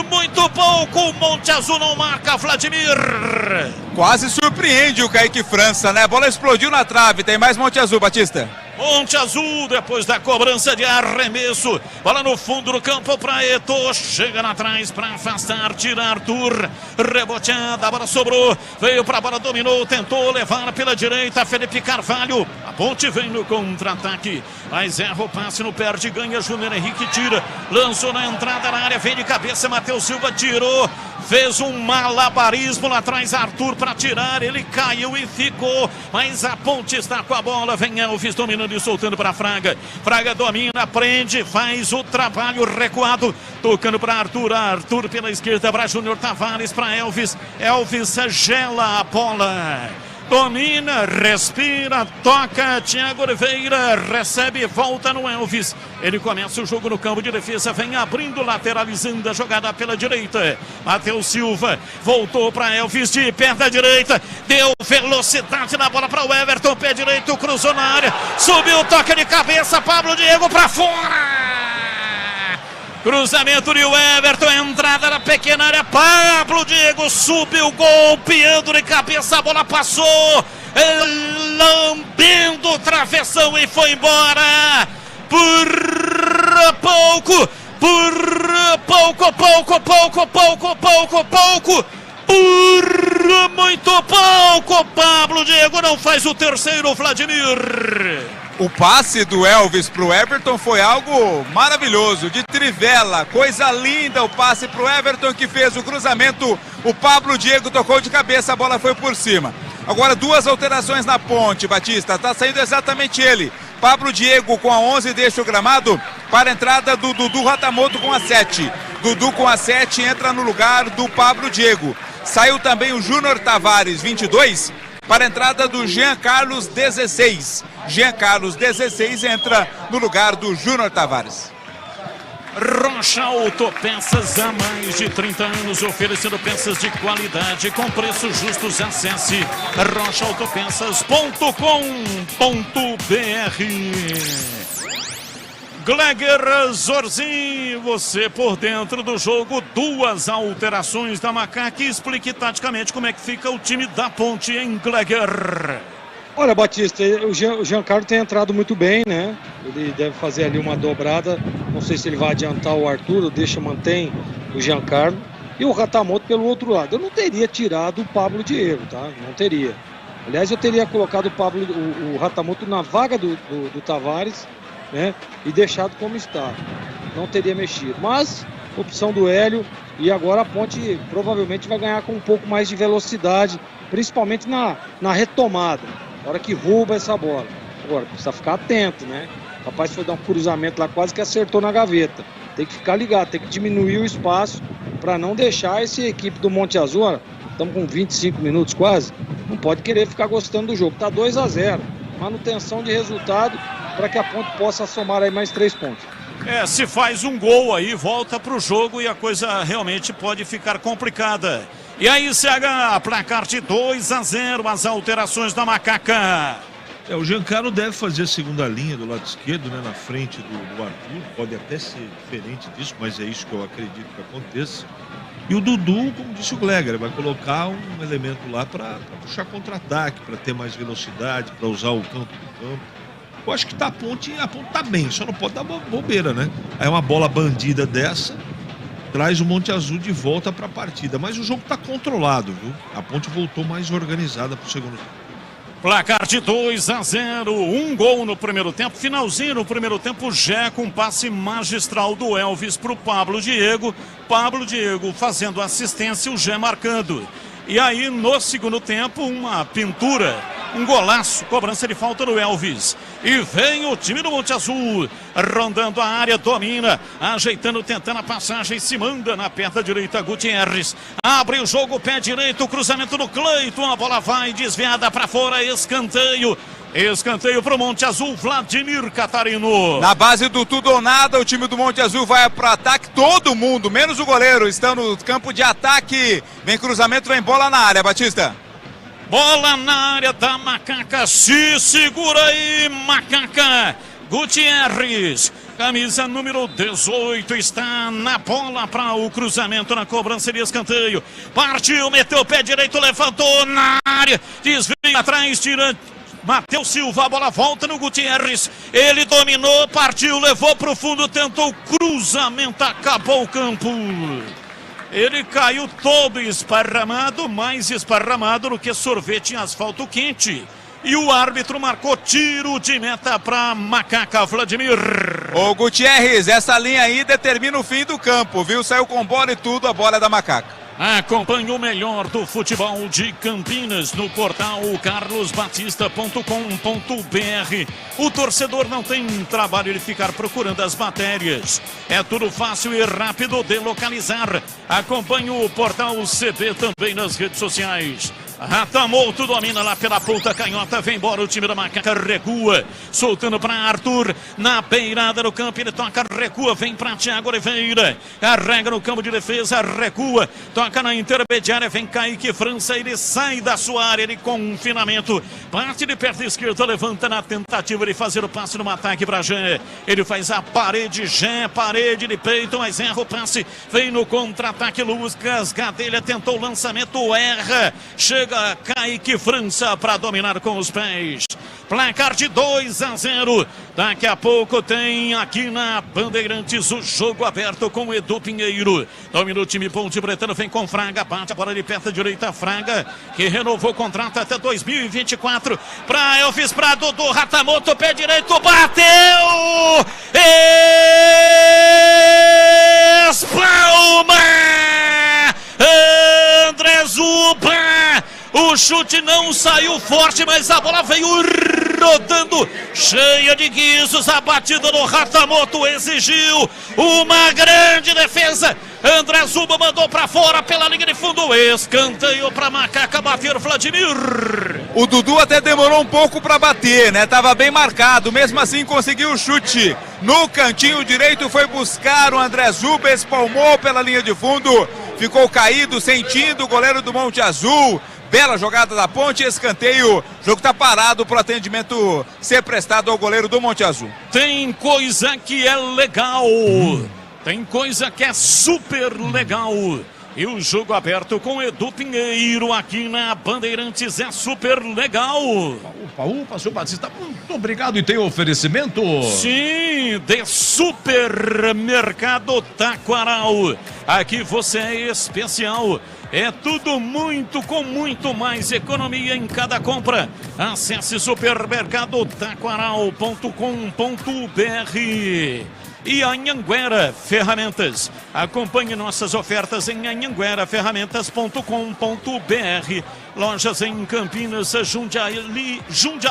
muito pouco, o Monte Azul não marca, Vladimir. Quase surpreende o Kaique França, né? A bola explodiu na trave, tem mais Monte Azul, Batista. Monte Azul, depois da cobrança de arremesso, bola no fundo do campo para Eto'o, chega lá atrás para afastar, tira Arthur, reboteada, a bola sobrou, veio para a bola, dominou, tentou levar pela direita, Felipe Carvalho, a Ponte vem no contra-ataque, mas erra o passe, não perde, ganha, Júnior Henrique tira, lançou na entrada na área, vem de cabeça, Matheus Silva tirou, fez um malabarismo lá atrás, Arthur para tirar, ele caiu e ficou, mas a Ponte está com a bola, vem Elvis dominando e soltando para Fraga, Fraga domina, prende, faz o trabalho recuado, tocando para Arthur, Arthur pela esquerda para Júnior Tavares, para Elvis, Elvis gela a bola, domina, respira, toca, Thiago Oliveira recebe, volta no Elvis, ele começa o jogo no campo de defesa, vem abrindo, lateralizando a jogada pela direita, Matheus Silva, voltou para Elvis de perna direita, deu velocidade na bola para o Everton, pé direito, cruzou na área, subiu, toca de cabeça, Pablo Diego para fora! Cruzamento de Everton, entrada na pequena área, Pablo Diego subiu, golpeando de cabeça, a bola passou, lambendo o travessão e foi embora, por pouco, Por muito pouco, Pablo Diego não faz o terceiro, Vladimir. O passe do Elvis pro Everton foi algo maravilhoso, de trivela, coisa linda o passe pro Everton que fez o cruzamento, o Pablo Diego tocou de cabeça, a bola foi por cima. Agora 2 alterações na Ponte, Batista, tá saindo exatamente ele. Pablo Diego com a 11 deixa o gramado para a entrada do Dudu Ratamoto com a 7. Dudu com a 7 entra no lugar do Pablo Diego. Saiu também o Júnior Tavares, 22, para a entrada do Jean Carlos, 16. Jean Carlos, 16, entra no lugar do Júnior Tavares. Rocha Autopeças, há mais de 30 anos oferecendo peças de qualidade com preços justos. Acesse rochaautopeças.com.br. Gleger Zorzin, você por dentro do jogo, 2 alterações da Macaca. Explique taticamente como é que fica o time da Ponte em Gleger. Olha, Batista, o Giancarlo tem entrado muito bem, né? Ele deve fazer ali uma dobrada. Não sei se ele vai adiantar o Arthur ou mantém o Giancarlo. E o Ratamoto pelo outro lado. Eu não teria tirado o Pablo Diego, tá? Não teria. Aliás, eu teria colocado o Ratamoto na vaga do Tavares, né? E deixado como está. Não teria mexido. Mas, opção do Hélio. E agora a Ponte provavelmente vai ganhar com um pouco mais de velocidade, principalmente na retomada. Na hora que rouba essa bola. Agora, precisa ficar atento, né? O rapaz foi dar um cruzamento lá, quase que acertou na gaveta. Tem que ficar ligado, tem que diminuir o espaço para não deixar essa equipe do Monte Azul. Olha, estamos com 25 minutos quase. Não pode querer ficar gostando do jogo. Tá 2-0. Manutenção de resultado para que a Ponte possa somar aí mais 3 pontos. Se faz um gol aí, volta pro jogo e a coisa realmente pode ficar complicada. E aí, CH, placar de 2-0, as alterações da Macaca. O Giancarlo deve fazer a segunda linha do lado esquerdo, né, na frente do Arthur. Pode até ser diferente disso, mas é isso que eu acredito que aconteça. E o Dudu, como disse o Gleger, vai colocar um elemento lá para puxar contra-ataque, para ter mais velocidade, para usar o campo do campo. Eu acho que a Ponte tá bem, só não pode dar bobeira, né? Aí uma bola bandida dessa traz o Monte Azul de volta para a partida. Mas o jogo tá controlado, viu? A Ponte voltou mais organizada pro segundo tempo. Placar de 2-0, um gol no primeiro tempo, finalzinho no primeiro tempo, já com um passe magistral do Elvis pro Pablo Diego. Pablo Diego fazendo assistência, o Gé marcando. E aí, no segundo tempo, uma pintura, um golaço, cobrança de falta do Elvis. E vem o time do Monte Azul, rondando a área, domina, ajeitando, tentando a passagem, se manda na perna direita, Gutierrez. Abre o jogo, pé direito, cruzamento do Cleiton, a bola vai desviada para fora, escanteio. Escanteio para o Monte Azul, Vladimir Catarino. Na base do tudo ou nada, o time do Monte Azul vai para ataque, todo mundo, menos o goleiro, estão no campo de ataque. Vem cruzamento, vem bola na área, Batista. Bola na área da Macaca, se segura aí, Macaca. Gutierrez, camisa número 18, está na bola para o cruzamento, na cobrança de escanteio. Partiu, meteu o pé direito, levantou na área, desvia atrás, tira... Matheus Silva, a bola volta no Gutierrez, ele dominou, partiu, levou para o fundo, tentou cruzamento, acabou o campo. Ele caiu todo esparramado, mais esparramado do que sorvete em asfalto quente. E o árbitro marcou tiro de meta para Macaca, Vladimir. Ô Gutierrez, essa linha aí determina o fim do campo, viu? Saiu com bola e tudo, a bola é da Macaca. Acompanhe o melhor do futebol de Campinas no portal carlosbatista.com.br. O torcedor não tem trabalho de ficar procurando as matérias. É tudo fácil e rápido de localizar. Acompanhe o portal CB também nas redes sociais. Ratamoto domina lá pela ponta canhota, vem embora o time da Macaca, recua, soltando para Arthur, na beirada do campo, ele toca, recua, vem para Thiago Oliveira, carrega no campo de defesa, recua, toca na intermediária, vem Kaique França, ele sai da sua área, ele confinamento, parte de perto esquerda, levanta na tentativa de fazer o passe no ataque para Jean, ele faz a parede, Jean, parede de peito, mas erra o passe, vem no contra-ataque, Lucas Gadelha tentou o lançamento, erra, chega chega Kaique França para dominar com os pés. Placar de 2-0. Daqui a pouco tem aqui na Bandeirantes o jogo aberto com Edu Pinheiro. Domina o time Ponte Pretano, vem com Fraga, bate a bola de perna direita, Fraga, que renovou o contrato até 2024. Para Elvis, para Dudu, Ratamoto, pé direito, bateu! Espalma! André Zuba! O chute não saiu forte, mas a bola veio rodando, cheia de guizos. A batida do Ratamoto exigiu uma grande defesa. André Zuba mandou para fora pela linha de fundo. Escanteio para Macaca bater Vladimir. O Dudu até demorou um pouco para bater, né? Tava bem marcado, mesmo assim conseguiu o chute no cantinho direito, foi buscar o André Zuba, espalmou pela linha de fundo, ficou caído, sentindo o goleiro do Monte Azul. Bela jogada da Ponte, escanteio. O jogo tá parado para o atendimento ser prestado ao goleiro do Monte Azul. Tem coisa que é legal. Tem coisa que é super legal. E o jogo aberto com Edu Pinheiro aqui na Bandeirantes é super legal. Upa, seu Batista, muito obrigado. E tem oferecimento? Sim, de Supermercado Taquaral. Aqui você é especial. É tudo muito com muito mais economia em cada compra. Acesse supermercadotaquaral.com.br. E Anhanguera Ferramentas. Acompanhe nossas ofertas em anhangueraferramentas.com.br. Lojas em Campinas, Jundiaí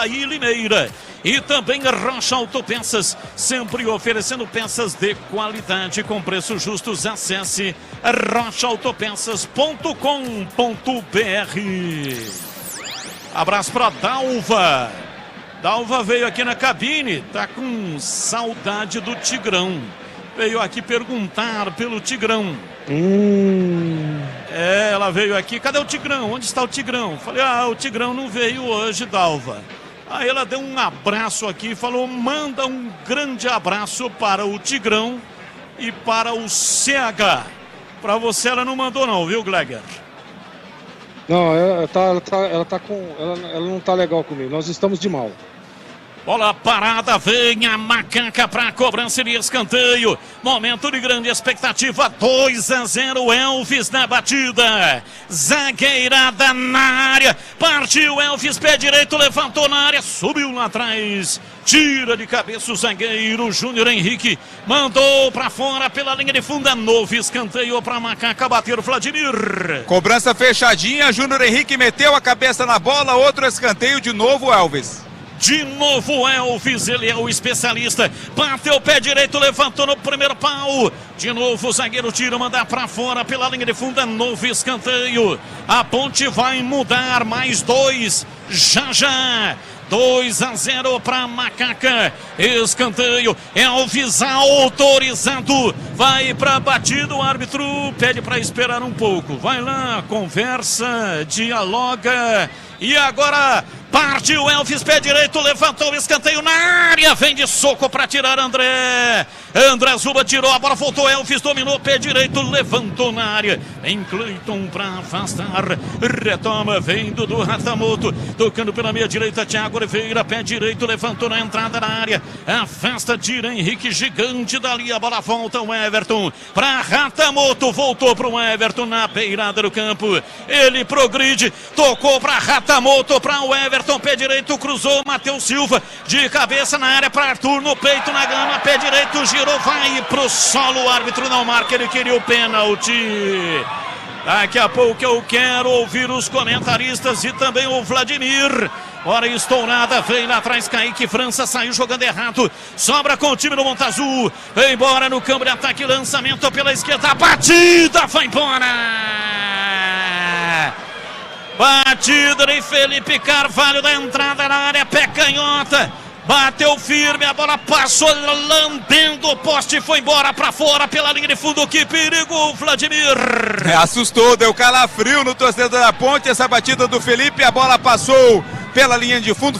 e Limeira. E também Rocha Autopeças, sempre oferecendo peças de qualidade com preços justos. Acesse rochaautopeças.com.br. Abraço para Dalva. Dalva veio aqui na cabine, tá com saudade do Tigrão. Veio aqui perguntar pelo Tigrão. Ela veio aqui, cadê o Tigrão? Onde está o Tigrão? Falei, o Tigrão não veio hoje, Dalva. Aí ela deu um abraço aqui e falou, manda um grande abraço para o Tigrão e para o CH. Para você ela não mandou não, viu, Gleger? Não, ela não tá legal comigo, nós estamos de mal. Bola parada, vem a Macaca para cobrança de escanteio. Momento de grande expectativa, 2-0, Elvis na batida. Zagueirada na área, partiu Elvis, pé direito, levantou na área, subiu lá atrás. Tira de cabeça o zagueiro Júnior Henrique, mandou para fora pela linha de fundo, novo escanteio para Macaca bater o Vladimir. Cobrança fechadinha, Júnior Henrique meteu a cabeça na bola, outro escanteio de novo, Elvis. De novo Elvis, ele é o especialista. Bateu o pé direito, levantou no primeiro pau. De novo o zagueiro tira, mandar para fora pela linha de fundo, novo escanteio. A Ponte vai mudar, mais dois, já. 2-0 para Macaca. Escanteio. Elvis autorizado. Vai para batida. O árbitro pede para esperar um pouco. Vai lá, conversa, dialoga. E agora partiu Elvis, pé direito, levantou o escanteio na área, vem de soco para tirar André Zuba tirou a bola, voltou Elvis, dominou pé direito, levantou na área, vem Cleiton para afastar, retoma, vem Dudu Ratamoto, tocando pela meia direita, Thiago Oliveira, pé direito, levantou na entrada da área, afasta, tira Henrique, gigante dali, a bola volta o Everton para Ratamoto, voltou para o Everton na beirada do campo, ele progride, tocou para Ratamoto, para o Everton, pé direito, cruzou, Matheus Silva, de cabeça na área para Arthur, no peito, na gama, pé direito, girou, vai pro solo, o árbitro não marca, ele queria o pênalti. Daqui a pouco eu quero ouvir os comentaristas e também o Vladimir. Hora estourada, vem lá atrás Kaique França, saiu jogando errado, sobra com o time do Monte Azul, vem embora no campo de ataque, lançamento pela esquerda, batida, vai embora. Batida de Felipe Carvalho da entrada na área, pé canhota. Bateu firme, a bola passou lambendo o poste, foi embora para fora pela linha de fundo. Que perigo, Vladimir! Assustou, deu calafrio no torcedor da Ponte. Essa batida do Felipe, a bola passou pela linha de fundo,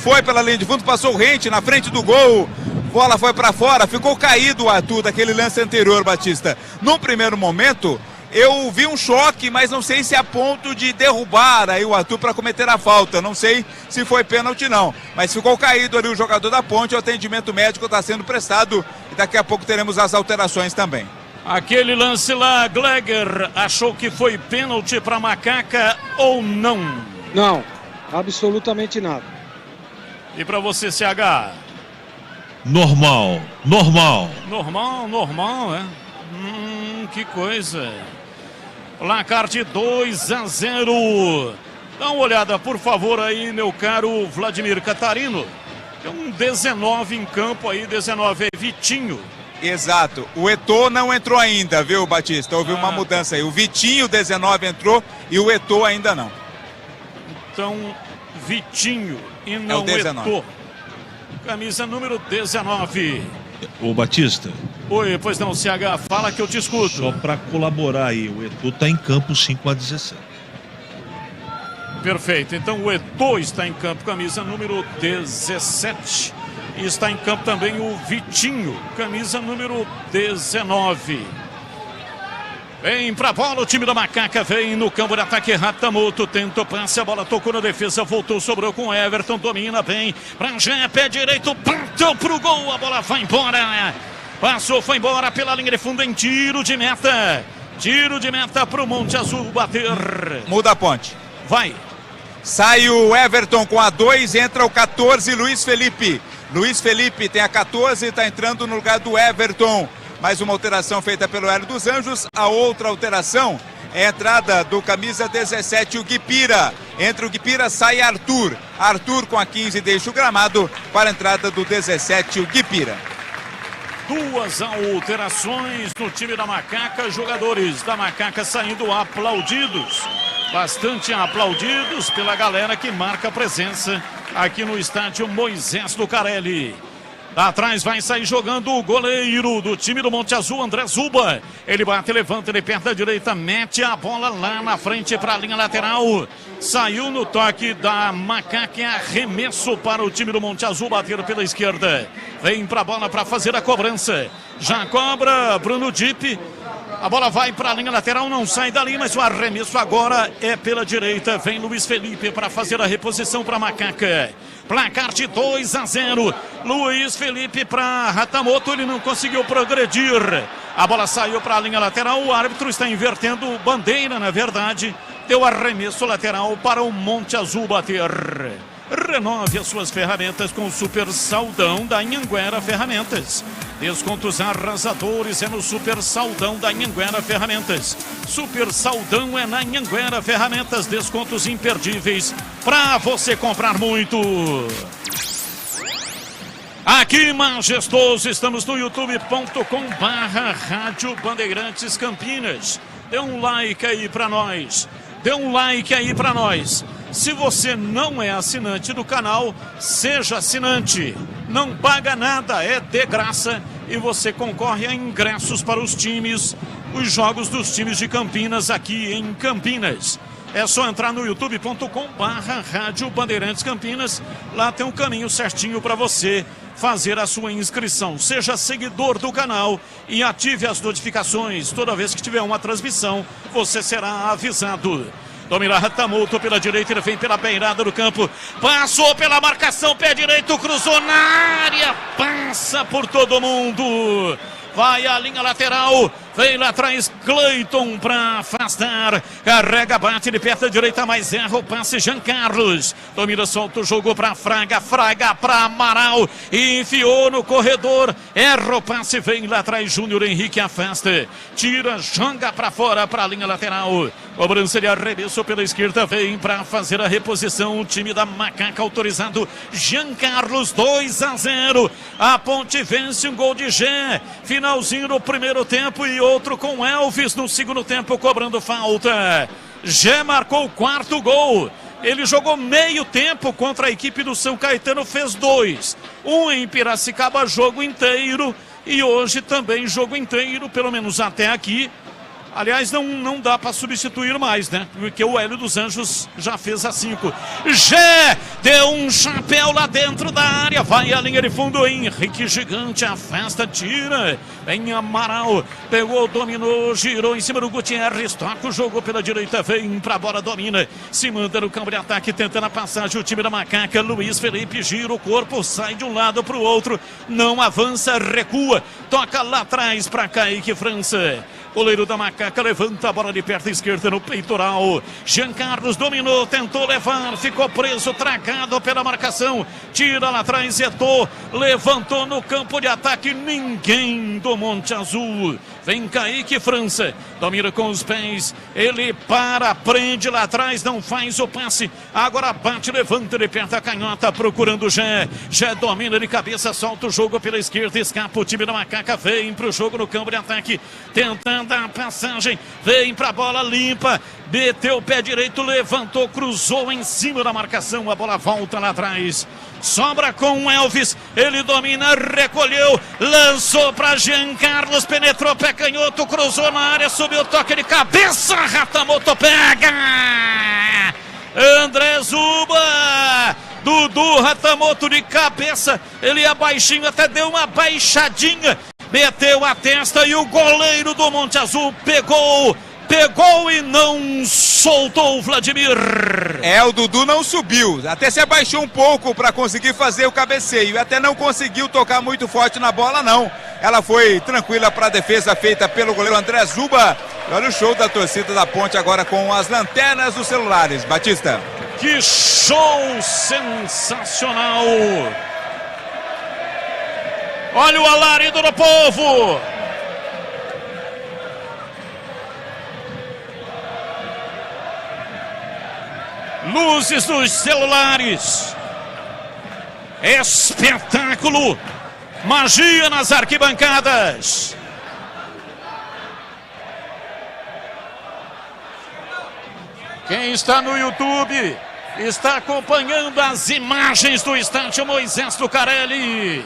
passou rente na frente do gol. Bola foi para fora, ficou caído o Arthur daquele lance anterior, Batista. No primeiro momento, Eu vi um choque, mas não sei se é a ponto de derrubar aí o Arthur para cometer a falta. Não sei se foi pênalti não, mas ficou caído ali o jogador da Ponte. O atendimento médico está sendo prestado e daqui a pouco teremos as alterações também. Aquele lance lá, Gleger, achou que foi pênalti para Macaca ou não? Não, absolutamente nada. E para você, CH? Normal, é? Que coisa. Placar de 2-0. Dá uma olhada, por favor, aí, meu caro Vladimir Catarino. Tem um 19 em campo aí, 19 é Vitinho. Exato. O Eto'o não entrou ainda, viu, Batista? Houve uma mudança aí. O Vitinho, 19, entrou e o Eto'o ainda não. Então, Vitinho e não Eto'o. Camisa número 19. Ô Batista. Oi, pois não, CH, fala que eu te escuto. Só para colaborar aí, o Eto'o está em campo 5-17. Perfeito, então o Eto'o está em campo, camisa número 17. E está em campo também o Vitinho, camisa número 19. Vem pra bola o time da Macaca, vem no campo de ataque, Ratamoto tenta o passe, a bola tocou na defesa, voltou, sobrou com Everton, domina bem, pra Gé, pé direito, bateu pro gol, a bola vai embora, passou, foi embora pela linha de fundo em tiro de meta pro Monte Azul bater. Muda a Ponte. Vai. Sai o Everton com a 2, entra o 14, Luiz Felipe. Luiz Felipe tem a 14, está entrando no lugar do Everton. Mais uma alteração feita pelo Hélio dos Anjos. A outra alteração é a entrada do camisa 17, o Guipira. Entra o Guipira, sai Arthur. Arthur com a 15 deixa o gramado para a entrada do 17, o Guipira. Duas alterações no time da Macaca. Jogadores da Macaca saindo aplaudidos. Bastante aplaudidos pela galera que marca a presença aqui no estádio Moisés Lucarelli. Atrás vai sair jogando o goleiro do time do Monte Azul, André Zuba. Ele bate, levanta, ele perto da direita, mete a bola lá na frente para a linha lateral. Saiu no toque da Macaca, arremesso para o time do Monte Azul, bater pela esquerda. Vem para a bola para fazer a cobrança. Já cobra Bruno Dipp. A bola vai para a linha lateral, não sai dali, mas o arremesso agora é pela direita. Vem Luiz Felipe para fazer a reposição para a Macaca. Placar de 2-0. Luiz Felipe para Ratamoto, ele não conseguiu progredir. A bola saiu para a linha lateral, o árbitro está invertendo bandeira, na verdade. Deu arremesso lateral para o Monte Azul bater. Renove as suas ferramentas com o Super Saldão da Anhanguera Ferramentas. Descontos arrasadores é no Super Saldão da Anhanguera Ferramentas. Super Saldão é na Anhanguera Ferramentas. Descontos imperdíveis para você comprar muito. Aqui, majestoso, estamos no youtube.com/Rádio Bandeirantes Campinas. Dê um like aí para nós. Se você não é assinante do canal, seja assinante. Não paga nada, é de graça. E você concorre a ingressos para os jogos dos times de Campinas aqui em Campinas. É só entrar no youtube.com/Rádio Bandeirantes Campinas. Lá tem um caminho certinho para você fazer a sua inscrição. Seja seguidor do canal e ative as notificações. Toda vez que tiver uma transmissão, você será avisado. Domina Ratamoto pela direita, ele vem pela beirada do campo, passou pela marcação, pé direito, cruzou na área, passa por todo mundo, vai à linha lateral, vem lá atrás Cleiton para afastar, carrega, bate de perto da direita, mas erra o passe Jean Carlos, domina, solta o jogo para Fraga para Amaral, e enfiou no corredor, erra o passe, vem lá atrás Júnior Henrique, afasta, tira, joga para fora, para a linha lateral, cobrança de arremesso pela esquerda, vem para fazer a reposição, o time da Macaca autorizado, Jean Carlos, 2-0, a Ponte vence um gol de Gé, finalzinho do primeiro tempo e outro com Elvis no segundo tempo cobrando falta. Gé marcou o quarto gol. Ele jogou meio tempo contra a equipe do São Caetano, fez 2. Um em Piracicaba, jogo inteiro. E hoje também jogo inteiro, pelo menos até aqui. Aliás, não dá para substituir mais, né? Porque o Hélio dos Anjos já fez a 5. Gé deu um chapéu lá dentro da área, vai a linha de fundo, Henrique Gigante, afasta, tira, vem Amaral, pegou, dominou, girou em cima do Gutierrez, toca o jogo pela direita, vem pra bola, domina, se manda no campo de ataque, tentando a passagem, o time da Macaca, Luiz Felipe gira o corpo, sai de um lado pro outro, não avança, recua, toca lá atrás pra Kaique França. Goleiro da Macaca levanta a bola de perna esquerda no peitoral. Jean Carlos dominou, tentou levar, ficou preso, tragado pela marcação. Tira lá atrás, Eto'o, levantou no campo de ataque. Ninguém do Monte Azul. Vem Kaique França, domina com os pés. Ele para, prende lá atrás, não faz o passe. Agora bate, levanta de perto a canhota, procurando o Jé. Jé domina de cabeça, solta o jogo pela esquerda, escapa o time da Macaca, vem pro jogo no campo de ataque, tentando a passagem, vem pra bola limpa, meteu o pé direito, levantou, cruzou em cima da marcação, a bola volta lá atrás. Sobra com o Elvis, ele domina, recolheu, lançou para Jean Carlos, penetrou, pé canhoto, cruzou na área, subiu, toque de cabeça, Ratamoto pega! André Zuba, Dudu Ratamoto de cabeça, ele é baixinho, até deu uma baixadinha, meteu a testa e o goleiro do Monte Azul pegou e não soltou o Vladimir. O Dudu não subiu, até se abaixou um pouco para conseguir fazer o cabeceio, até não conseguiu tocar muito forte na bola não. Ela foi tranquila para a defesa feita pelo goleiro André Zuba. Olha o show da torcida da Ponte agora com as lanternas dos celulares. Batista. Que show sensacional. Olha o alarido do povo. Luzes dos celulares, espetáculo, magia nas arquibancadas. Quem está no YouTube está acompanhando as imagens do estádio Moisés Lucarelli.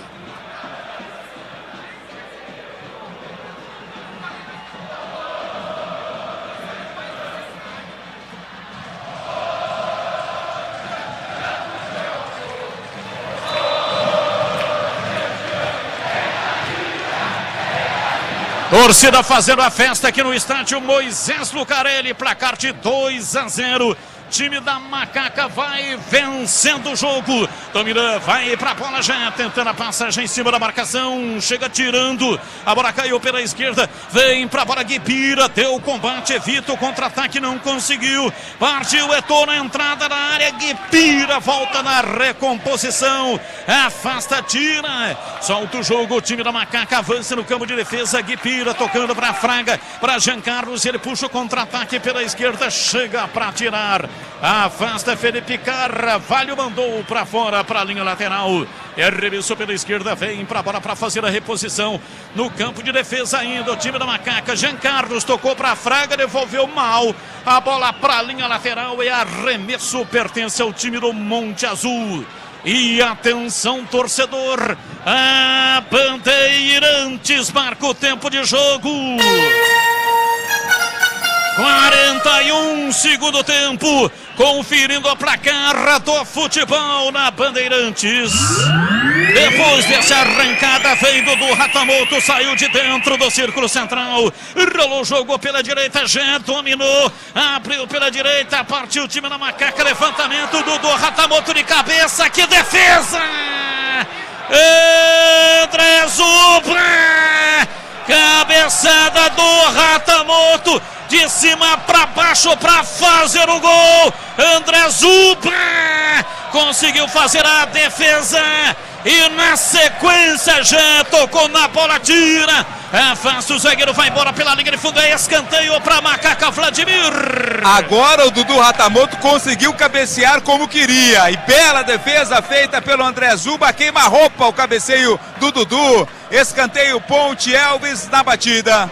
Torcida fazendo a festa aqui no estádio Moisés Lucarelli, placar de 2-0. Time da Macaca vai vencendo o jogo. Dominan, vai pra bola já, tentando a passagem em cima da marcação. Chega tirando, a bola caiu pela esquerda. Vem pra bola Guipira, deu o combate, evita o contra-ataque, não conseguiu. Partiu Eto'o na entrada da área. Guipira volta na recomposição. Afasta, tira, solta o jogo. O time da Macaca avança no campo de defesa. Guipira tocando pra Fraga, pra Jean Carlos. Ele puxa o contra-ataque pela esquerda, chega pra tirar. Afasta Felipe Carvalho, mandou para fora, para a linha lateral. Arremessou pela esquerda, vem para a bola para fazer a reposição no campo de defesa ainda. O time da Macaca, Jean Carlos tocou para Fraga, devolveu mal a bola para a linha lateral e arremesso pertence ao time do Monte Azul. E atenção, torcedor, a Bandeirantes marca o tempo de jogo. 41 segundo tempo, conferindo a placar do futebol na Bandeirantes. Depois dessa arrancada veio do Ratamoto, saiu de dentro do círculo central, rolou o jogo pela direita, já dominou, abriu pela direita, partiu o time da Macaca, levantamento do Ratamoto de cabeça, que defesa! André Zuba, cabeçada do Ratamoto, de cima para baixo para fazer o gol. André Zuba conseguiu fazer a defesa e na sequência já tocou na bola, tira, afasta o zagueiro, vai embora pela linha de fundo, é escanteio para Macaca, Vladimir. Agora o Dudu Ratamoto conseguiu cabecear como queria e bela defesa feita pelo André Zuba, queima-roupa o cabeceio do Dudu. Escanteio, Ponte, Elvis na batida.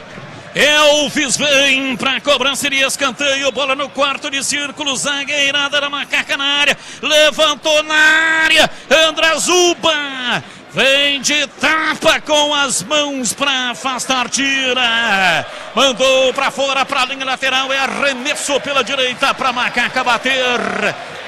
Elvis vem pra cobrança de escanteio, bola no quarto de círculo, zagueirada da Macaca na área, levantou na área, André Zuba vem de tapa com as mãos pra afastar, tira, mandou pra fora, pra linha lateral, é arremesso pela direita pra Macaca bater.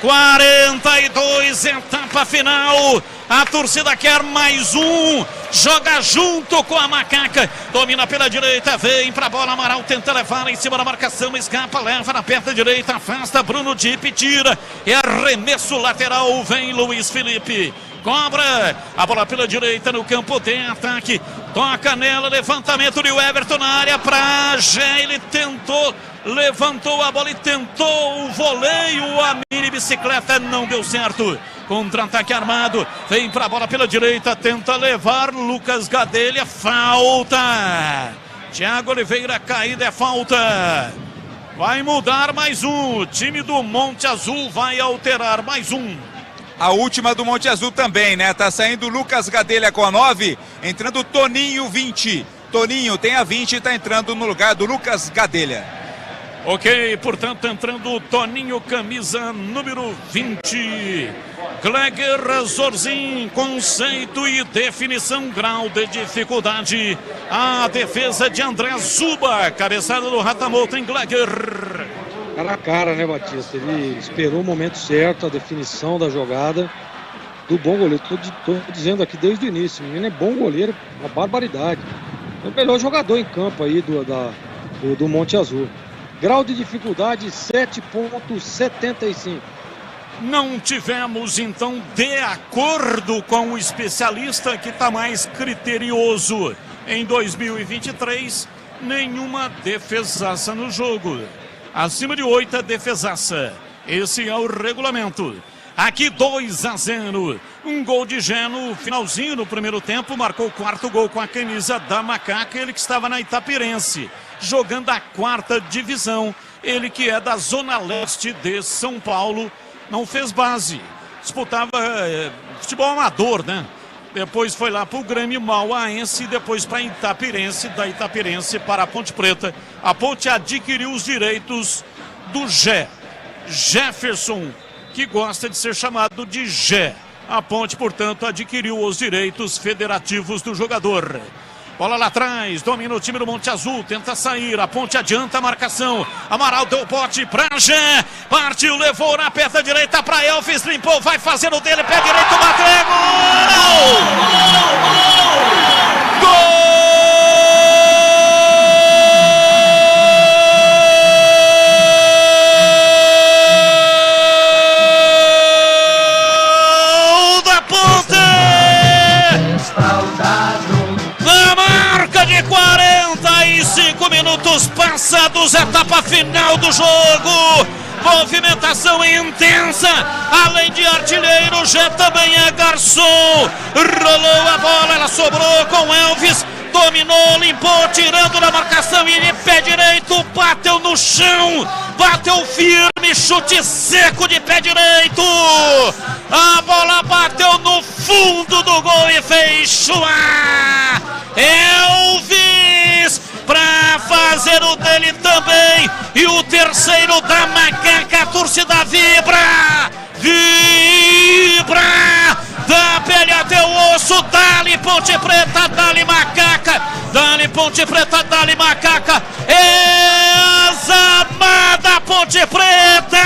42, etapa final. A torcida quer mais um. Joga junto com a Macaca. Domina pela direita, vem pra bola. Amaral tenta levar em cima da marcação. Escapa, leva na perna direita. Afasta, Bruno Dipp tira. É arremesso lateral. Vem Luiz Felipe. Cobra a bola pela direita no campo de ataque. Toca nela, levantamento de Everton na área pra Gé. Ele tentou, levantou a bola e tentou o voleio. A mini bicicleta não deu certo. Contra-ataque armado. Vem pra bola pela direita. Tenta levar Lucas Gadelha. Falta. Thiago Oliveira, caída é falta. Vai mudar mais um. O time do Monte Azul vai alterar mais um. A última do Monte Azul também, né? Tá saindo Lucas Gadelha com a 9, entrando Toninho 20. Toninho tem a 20 e tá entrando no lugar do Lucas Gadelha. Ok, portanto, entrando o Toninho, camisa número 20. Gleger Zorzin, conceito e definição, grau de dificuldade. A defesa de André Zuba, cabeçada do Ratamoto em Gleger. Cara a cara, né, Batista? Ele esperou o momento certo, a definição da jogada do bom goleiro. Tô dizendo aqui desde o início, o menino é bom goleiro, uma barbaridade. É o melhor jogador em campo aí do Monte Azul. Grau de dificuldade 7,75. Não tivemos, então, de acordo com o especialista que está mais criterioso em 2023, nenhuma defesaça no jogo. Acima de 8 é defesaça. Esse é o regulamento. Aqui 2-0. Um gol de Gé no finalzinho no primeiro tempo. Marcou o quarto gol com a camisa da Macaca. Ele que estava na Itapirense, jogando a 4ª divisão. Ele que é da Zona Leste de São Paulo. Não fez base. Disputava futebol amador, né? Depois foi lá para o Grêmio Mauaense e depois para Itapirense, da Itapirense para a Ponte Preta. A Ponte adquiriu os direitos do Gé. Jefferson, que gosta de ser chamado de Gé. A Ponte, portanto, adquiriu os direitos federativos do jogador. Bola lá atrás, domina o time do Monte Azul, tenta sair, a Ponte adianta a marcação. Amaral deu bote pra Gé, partiu, levou na perna direita pra Elvis, limpou, vai fazer o dele, pé direito, bateu, gol! Gol! Da Ponte! Na marca de 45 minutos passados, etapa final do jogo. Movimentação intensa, além de artilheiro, Gé também é garçom. Rolou a bola, ela sobrou com Elvis, dominou, limpou, tirando da marcação e de pé direito, bateu no chão, bateu firme, chute seco de pé direito. A bola bateu no fundo do gol e fez chuar. Elvis pra fazer o dele também. E o terceiro da Macaca, a torcida vibra, vibra, da pele até o osso. Dali Ponte Preta, dali Macaca, dali Ponte Preta, dali Macaca. Examada Ponte Preta.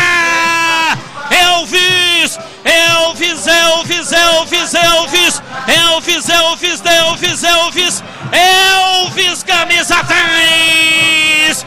Elvis, Elvis, Elvis, Elvis, Elvis, Elvis, Elvis, Elvis, Elvis, Elvis, camisa 10.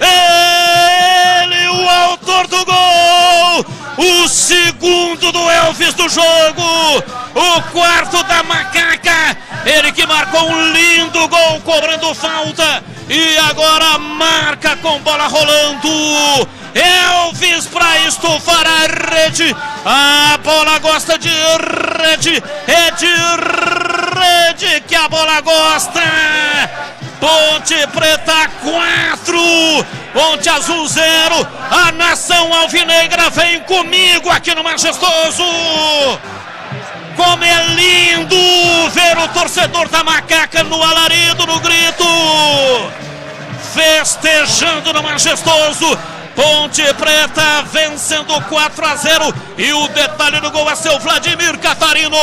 Ele, o autor do gol, o segundo do Elvis do jogo, o quarto da Macaca, ele que marcou um lindo gol cobrando falta e agora marca com bola rolando. Elvis para estufar a rede, a bola gosta de rede, é de rede que a bola gosta. Ponte Preta 4, Ponte Azul 0, a nação alvinegra vem comigo aqui no Majestoso. Como é lindo ver o torcedor da Macaca no alarido, no grito, festejando no Majestoso. Ponte Preta vencendo 4-0 e o detalhe do gol é seu Vladimir Catarino.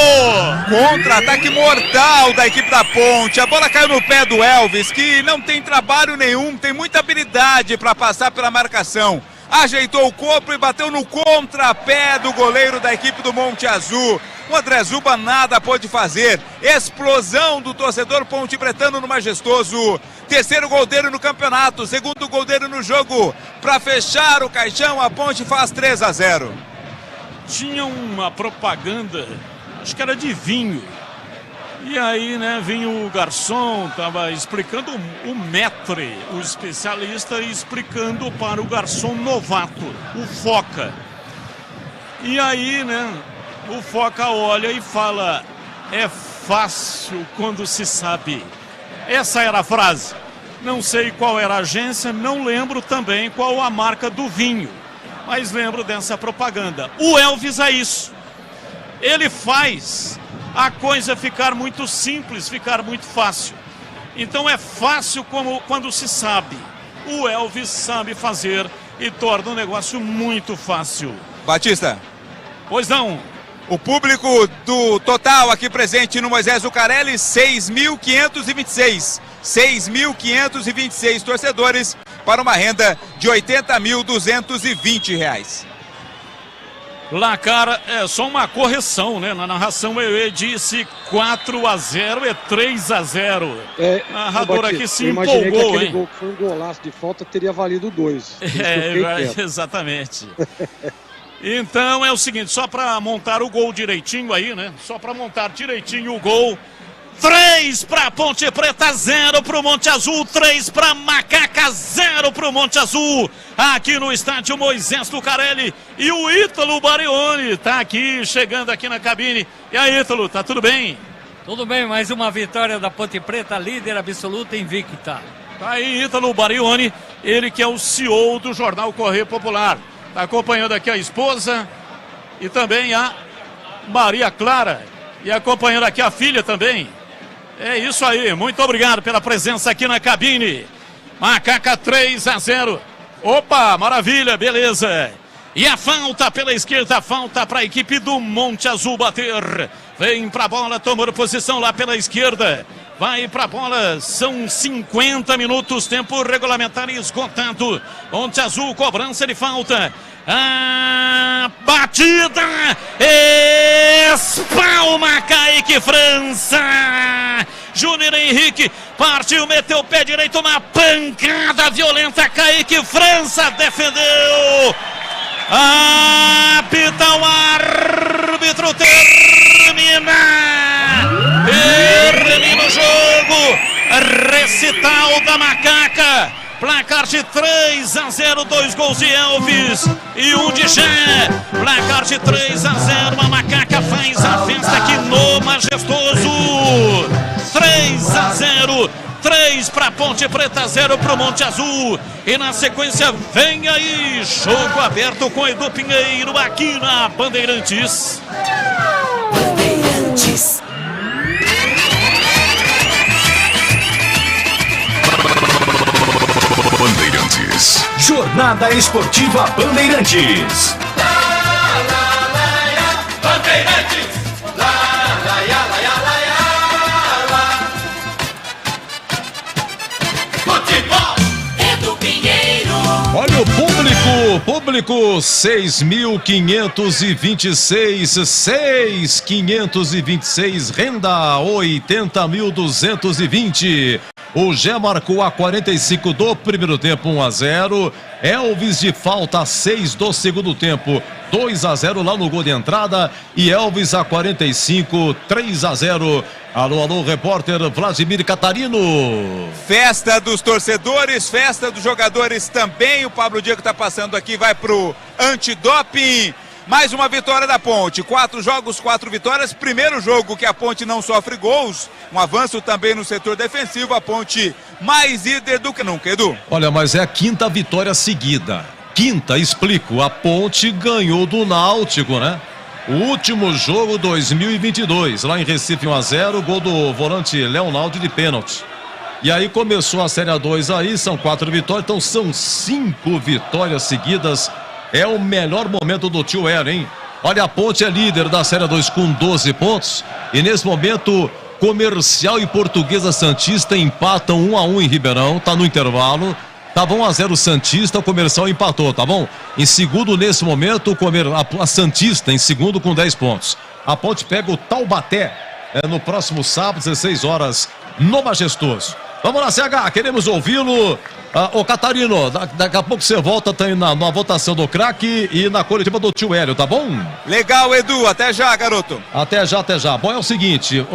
Contra-ataque mortal da equipe da Ponte. A bola caiu no pé do Elvis, que não tem trabalho nenhum, tem muita habilidade para passar pela marcação. Ajeitou o corpo e bateu no contrapé do goleiro da equipe do Monte Azul. O André Zuba nada pôde fazer. Explosão do torcedor ponte-pretano no Majestoso. Terceiro gol dele no campeonato, segundo gol dele no jogo. Para fechar o caixão, a Ponte faz 3-0. Tinha uma propaganda, acho que era de vinho. E aí, né, vinha o garçom, tava explicando o maître, o especialista, explicando para o garçom novato, o Foca. E aí, né, o Foca olha e fala: é fácil quando se sabe. Essa era a frase. Não sei qual era a agência, não lembro também qual a marca do vinho, mas lembro dessa propaganda. O Elvis é isso. Ele faz a coisa ficar muito simples, ficar muito fácil. Então é fácil como quando se sabe. O Elvis sabe fazer e torna o negócio muito fácil. Batista. Pois não. O público do total aqui presente no Moisés Zucarelli, 6.526. 6.526 torcedores para uma renda de R$ 80.220. Placar, é só uma correção, né? Na narração eu disse 4-0, é 3-0. O narrador aqui se empolgou, que hein? Gol que foi um golaço de falta, teria valido 2. Exatamente. Então é o seguinte, só para montar o gol direitinho aí, né? Só para montar direitinho o gol. 3 para Ponte Preta, 0 para o Monte Azul, 3 para Macaca, 0 para o Monte Azul, aqui no estádio Moisés Zucarelli. E o Ítalo Barioni tá aqui, chegando aqui na cabine. E aí, Ítalo, tá tudo bem? Tudo bem, mais uma vitória da Ponte Preta, líder absoluta invicta. Tá aí Ítalo Barioni, ele que é o CEO do jornal Correio Popular. Tá acompanhando aqui a esposa e também a Maria Clara. E acompanhando aqui a filha também. É isso aí, muito obrigado pela presença aqui na cabine. Macaca 3-0. Opa, maravilha, beleza. E a falta pela esquerda, falta para a equipe do Monte Azul bater. Vem para a bola, tomando posição lá pela esquerda. Vai para a bola, são 50 minutos, tempo regulamentar esgotado. Monte Azul, cobrança de falta. A batida, espalma Kaique França. Júnior Henrique partiu, meteu o pé direito, uma pancada violenta. Kaique França defendeu. Apita o árbitro, termina o jogo. Recital da Macaca. Placar de 3-0, 2 gols de Elvis e 1 de Jé. Placar de 3-0, a Macaca faz a festa aqui no Majestoso. 3-0, 3 para Ponte Preta, 0 para o Monte Azul. E na sequência vem aí, jogo aberto com Edu Pinheiro aqui na Bandeirantes. Bandeirantes. Bandeirantes. Jornada Esportiva Bandeirantes. Bandeirantes. Futebol é do Pinheiro. Olha o público 6.526, renda 80.220. O Gé marcou a 45 do primeiro tempo, 1-0. Elvis de falta 6 do segundo tempo, 2-0 lá no gol de entrada. E Elvis a 45, 3-0. Alô, repórter Vladimir Catarino. Festa dos torcedores, festa dos jogadores também. O Pablo Diego está passando aqui, vai pro antidoping. Mais uma vitória da Ponte, 4 jogos, 4 vitórias. Primeiro jogo que a Ponte não sofre gols. Um avanço também no setor defensivo. A Ponte mais líder do que nunca, Edu. Olha, mas é a 5ª vitória seguida. Quinta, explico. A Ponte ganhou do Náutico, né? O último jogo 2022, lá em Recife, 1-0. Gol do volante Leonardo de pênalti. E aí começou a Série A2 aí, são 4 vitórias, então são 5 vitórias seguidas. É o melhor momento do tio Hélio, hein? Olha, a Ponte é líder da Série A2 com 12 pontos. E nesse momento, Comercial e Portuguesa Santista empatam 1-1 em Ribeirão, tá no intervalo. Tava 1-0 Santista, o Comercial empatou, tá bom? Em segundo, nesse momento, a Santista em segundo com 10 pontos. A Ponte pega o Taubaté no próximo sábado, 16 horas, no Majestoso. Vamos lá, CH, queremos ouvi-lo. Ô Catarino, daqui a pouco você volta tá aí na votação do craque e na coletiva do tio Hélio, tá bom? Legal, Edu, até já, garoto. Até já, até já. Bom, é o seguinte,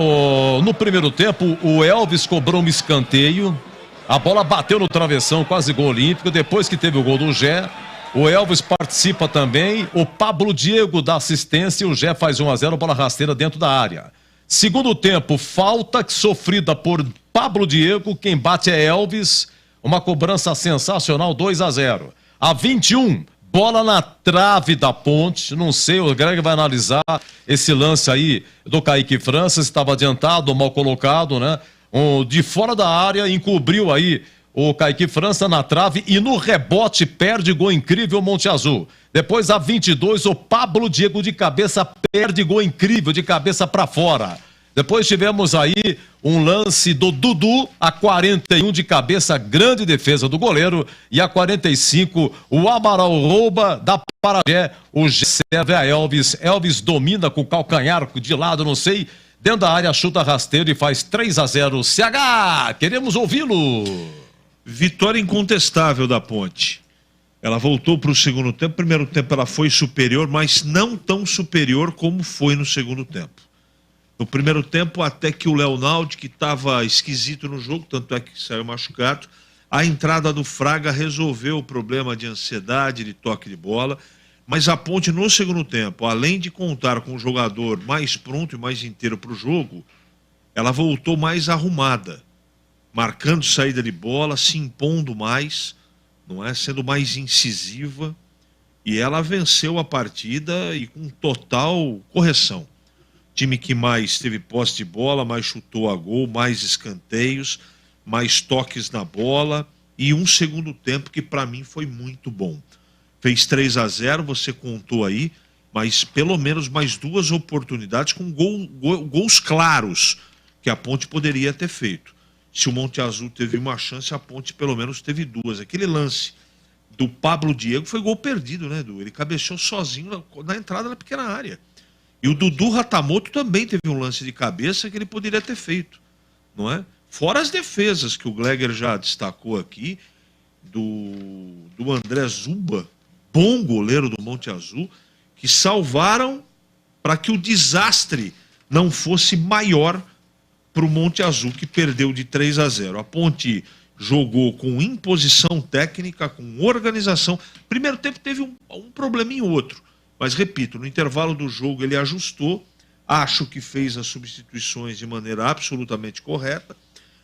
no primeiro tempo, o Elvis cobrou um escanteio, a bola bateu no travessão, quase gol olímpico, depois que teve o gol do Gé, o Elvis participa também, o Pablo Diego dá assistência e o Gé faz 1-0, bola rasteira dentro da área. Segundo tempo, falta sofrida por Pablo Diego, quem bate é Elvis, uma cobrança sensacional, 2-0. A 21, bola na trave da Ponte, não sei, o Greg vai analisar esse lance aí do Kaique França, estava adiantado, mal colocado, né? De fora da área, encobriu aí o Kaique França na trave e no rebote perde gol incrível Monte Azul. Depois a 22, o Pablo Diego de cabeça perde gol incrível de cabeça para fora. Depois tivemos aí um lance do Dudu, a 41 de cabeça, grande defesa do goleiro. E a 45, o Amaral rouba da Paragé, o G serve a Elvis. Elvis domina com o calcanhar de lado, não sei, dentro da área, chuta rasteiro e faz 3-0. CH, queremos ouvi-lo. Vitória incontestável da Ponte. Ela voltou para o segundo tempo. Primeiro tempo ela foi superior, mas não tão superior como foi no segundo tempo. No primeiro tempo, até que o Leonaldi, que estava esquisito no jogo, tanto é que saiu machucado, a entrada do Fraga resolveu o problema de ansiedade, de toque de bola, mas a Ponte no segundo tempo, além de contar com um jogador mais pronto e mais inteiro para o jogo, ela voltou mais arrumada, marcando saída de bola, se impondo mais, não é, sendo mais incisiva, e ela venceu a partida e com total correção. Time que mais teve posse de bola, mais chutou a gol, mais escanteios, mais toques na bola e um segundo tempo que para mim foi muito bom. Fez 3-0, você contou aí, mas pelo menos mais 2 oportunidades com gols claros que a Ponte poderia ter feito. Se o Monte Azul teve uma chance, a Ponte pelo menos teve 2. Aquele lance do Pablo Diego foi gol perdido, né, Edu? Ele cabeceou sozinho na entrada da pequena área. E o Dudu Ratamoto também teve um lance de cabeça que ele poderia ter feito, não é? Fora as defesas que o Gleger já destacou aqui, do André Zuba, bom goleiro do Monte Azul, que salvaram para que o desastre não fosse maior para o Monte Azul, que perdeu de 3-0. A Ponte jogou com imposição técnica, com organização. Primeiro tempo teve um probleminha ou outro. Mas, repito, no intervalo do jogo ele ajustou, acho que fez as substituições de maneira absolutamente correta.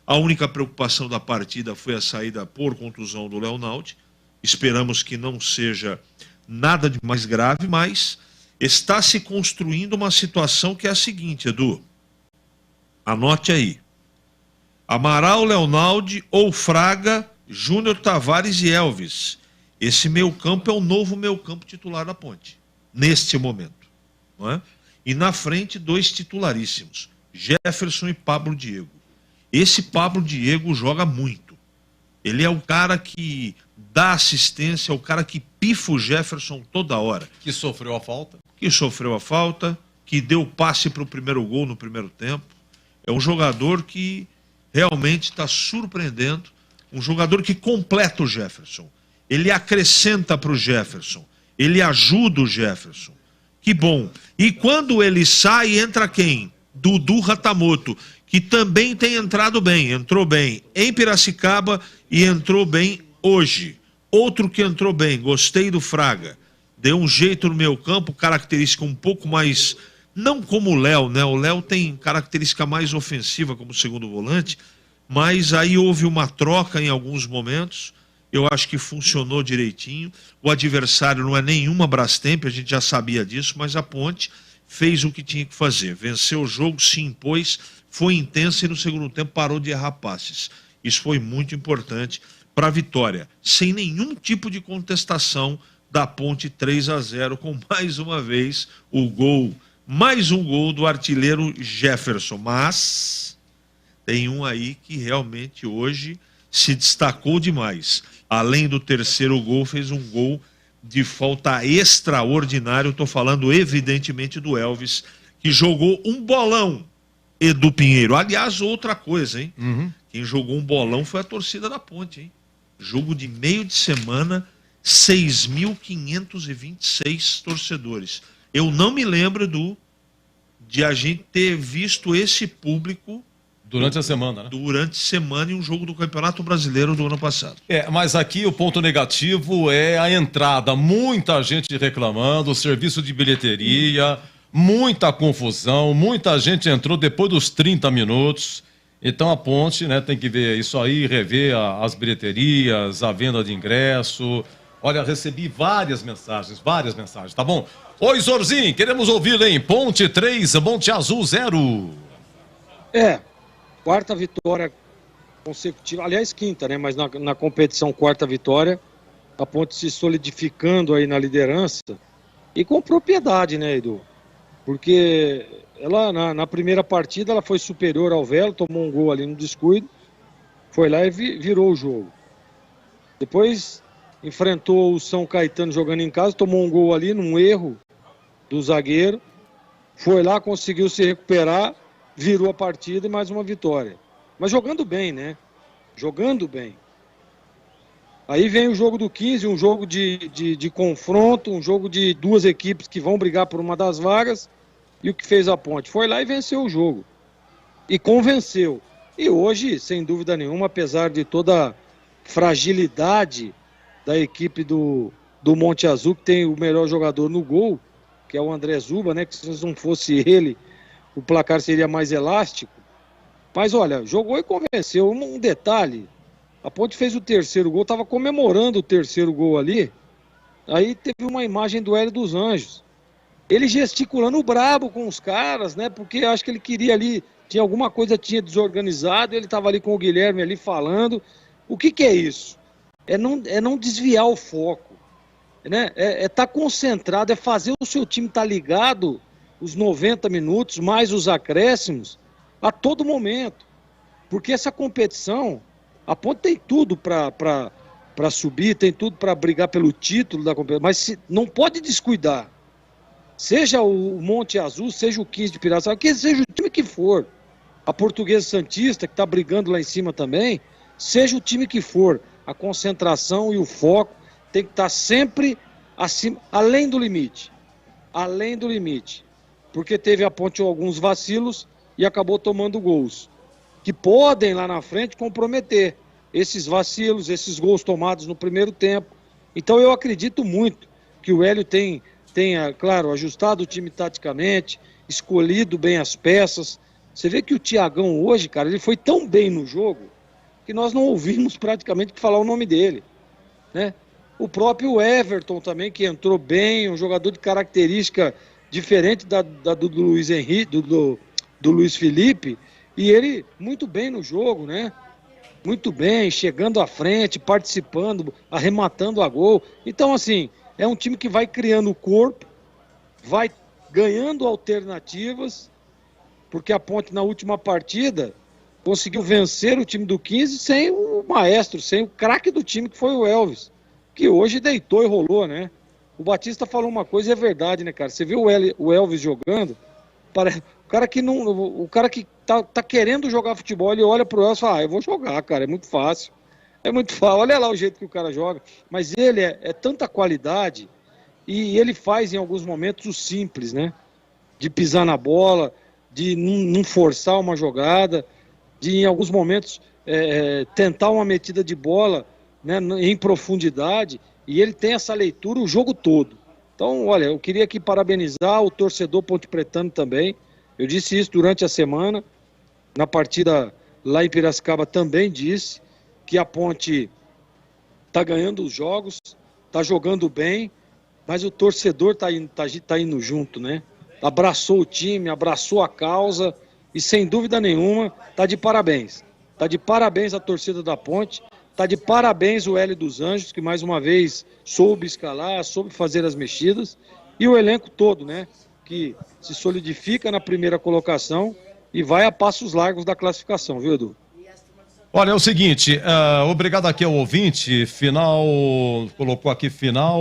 A única preocupação da partida foi a saída por contusão do Leonaldi. Esperamos que não seja nada de mais grave, mas está se construindo uma situação que é a seguinte, Edu. Anote aí. Amaral, Leonaldi ou Fraga, Júnior Tavares e Elvis. Esse meio-campo é o novo meio-campo titular da Ponte. Neste momento, não é? E na frente 2 titularíssimos, Jefferson e Pablo Diego. Esse Pablo Diego joga muito. Ele é o cara que dá assistência, é o cara que pifa o Jefferson toda hora. Que sofreu a falta. Que deu passe para o primeiro gol no primeiro tempo. É um jogador que realmente está surpreendendo, um jogador que completa o Jefferson. Ele acrescenta para o Jefferson. Ele ajuda o Jefferson. Que bom. E quando ele sai, entra quem? Dudu Ratamoto, que também tem entrado bem. Entrou bem em Piracicaba e entrou bem hoje. Outro que entrou bem, gostei do Fraga. Deu um jeito no meio campo, característica um pouco mais... Não como o Léo, né? O Léo tem característica mais ofensiva como segundo volante, mas aí houve uma troca em alguns momentos... Eu acho que funcionou direitinho. O adversário não é nenhuma Brastemp, a gente já sabia disso, mas a Ponte fez o que tinha que fazer. Venceu o jogo, se impôs, foi intensa e no segundo tempo parou de errar passes. Isso foi muito importante para a vitória, sem nenhum tipo de contestação da Ponte 3-0, com mais uma vez mais um gol do artilheiro Jefferson. Mas tem um aí que realmente hoje se destacou demais. Além do terceiro gol, fez um gol de falta extraordinário. Estou falando evidentemente do Elvis, que jogou um bolão, Edu Pinheiro. Aliás, outra coisa, hein? Quem jogou um bolão foi a torcida da Ponte, hein? Jogo de meio de semana, 6.526 torcedores. Eu não me lembro, Edu, de a gente ter visto esse público durante a semana, né? Durante a semana em um jogo do Campeonato Brasileiro do ano passado. Mas aqui o ponto negativo é a entrada. Muita gente reclamando, serviço de bilheteria, muita confusão, muita gente entrou depois dos 30 minutos. Então a Ponte, né, tem que ver isso aí, rever as bilheterias, a venda de ingresso. Olha, recebi várias mensagens, tá bom? Oi, Zorzinho, queremos ouvir, hein? Ponte 3, Monte Azul 0. Quarta vitória consecutiva, aliás, quinta, né? Mas na competição, quarta vitória, a Ponte se solidificando aí na liderança e com propriedade, né, Edu? Porque ela, na primeira partida, ela foi superior ao Velo, tomou um gol ali no descuido, foi lá e virou o jogo. Depois enfrentou o São Caetano jogando em casa, tomou um gol ali num erro do zagueiro, foi lá, conseguiu se recuperar, virou a partida e mais uma vitória. Mas jogando bem, né? Jogando bem. Aí vem o jogo do 15, um jogo de confronto, um jogo de duas equipes que vão brigar por uma das vagas. E o que fez a Ponte? Foi lá e venceu o jogo. E convenceu. E hoje, sem dúvida nenhuma, apesar de toda a fragilidade da equipe do Monte Azul, que tem o melhor jogador no gol, que é o André Zuba, né? Que se não fosse ele, o placar seria mais elástico. Mas olha, jogou e convenceu. Um detalhe, a Ponte fez o terceiro gol, estava comemorando o terceiro gol ali. Aí teve uma imagem do Hélio dos Anjos. Ele gesticulando brabo com os caras, né? Porque acho que ele queria ali, tinha alguma coisa, tinha desorganizado, ele estava ali com o Guilherme ali falando. O que é isso? É não desviar o foco, né? É estar concentrado, é fazer o seu time estar ligado os 90 minutos, mais os acréscimos, a todo momento. Porque essa competição, a Ponte tem tudo para subir, tem tudo para brigar pelo título da competição, mas não pode descuidar. Seja o Monte Azul, seja o 15 de Piracicaba, seja o time que for. A Portuguesa Santista, que está brigando lá em cima também, seja o time que for, a concentração e o foco tem que estar sempre acima, além do limite. Além do limite. Porque teve a Ponte alguns vacilos e acabou tomando gols, que podem lá na frente comprometer esses vacilos, esses gols tomados no primeiro tempo. Então eu acredito muito que o Hélio tenha, claro, ajustado o time taticamente, escolhido bem as peças. Você vê que o Thiagão hoje, cara, ele foi tão bem no jogo que nós não ouvimos praticamente falar o nome dele, né? O próprio Everton também, que entrou bem, um jogador de característica diferente do Luiz Henrique, do Luiz Felipe, e ele muito bem no jogo, né? Muito bem, chegando à frente, participando, arrematando a gol. Então, assim, é um time que vai criando o corpo, vai ganhando alternativas, porque a Ponte na última partida conseguiu vencer o time do 15 sem o maestro, sem o craque do time, que foi o Elvis, que hoje deitou e rolou, né? O Batista falou uma coisa e é verdade, né, cara? Você viu o Elvis jogando, o cara que tá querendo jogar futebol, ele olha pro Elvis e fala, eu vou jogar, cara, é muito fácil. É muito fácil, olha lá o jeito que o cara joga. Mas ele é tanta qualidade e ele faz em alguns momentos o simples, né? De pisar na bola, de não forçar uma jogada, de em alguns momentos tentar uma metida de bola, né, em profundidade, e ele tem essa leitura o jogo todo. Então, olha, eu queria aqui parabenizar o torcedor pontepretano também. Eu disse isso durante a semana, na partida lá em Piracicaba também disse que a Ponte está ganhando os jogos, está jogando bem, mas o torcedor tá indo junto, né? Abraçou o time, abraçou a causa e sem dúvida nenhuma está de parabéns. Tá de parabéns a torcida da Ponte. Tá de parabéns o Hélio dos Anjos, que mais uma vez soube escalar, soube fazer as mexidas. E o elenco todo, né? Que se solidifica na primeira colocação e vai a passos largos da classificação, viu, Edu? Olha, é o seguinte, obrigado aqui ao ouvinte, colocou aqui final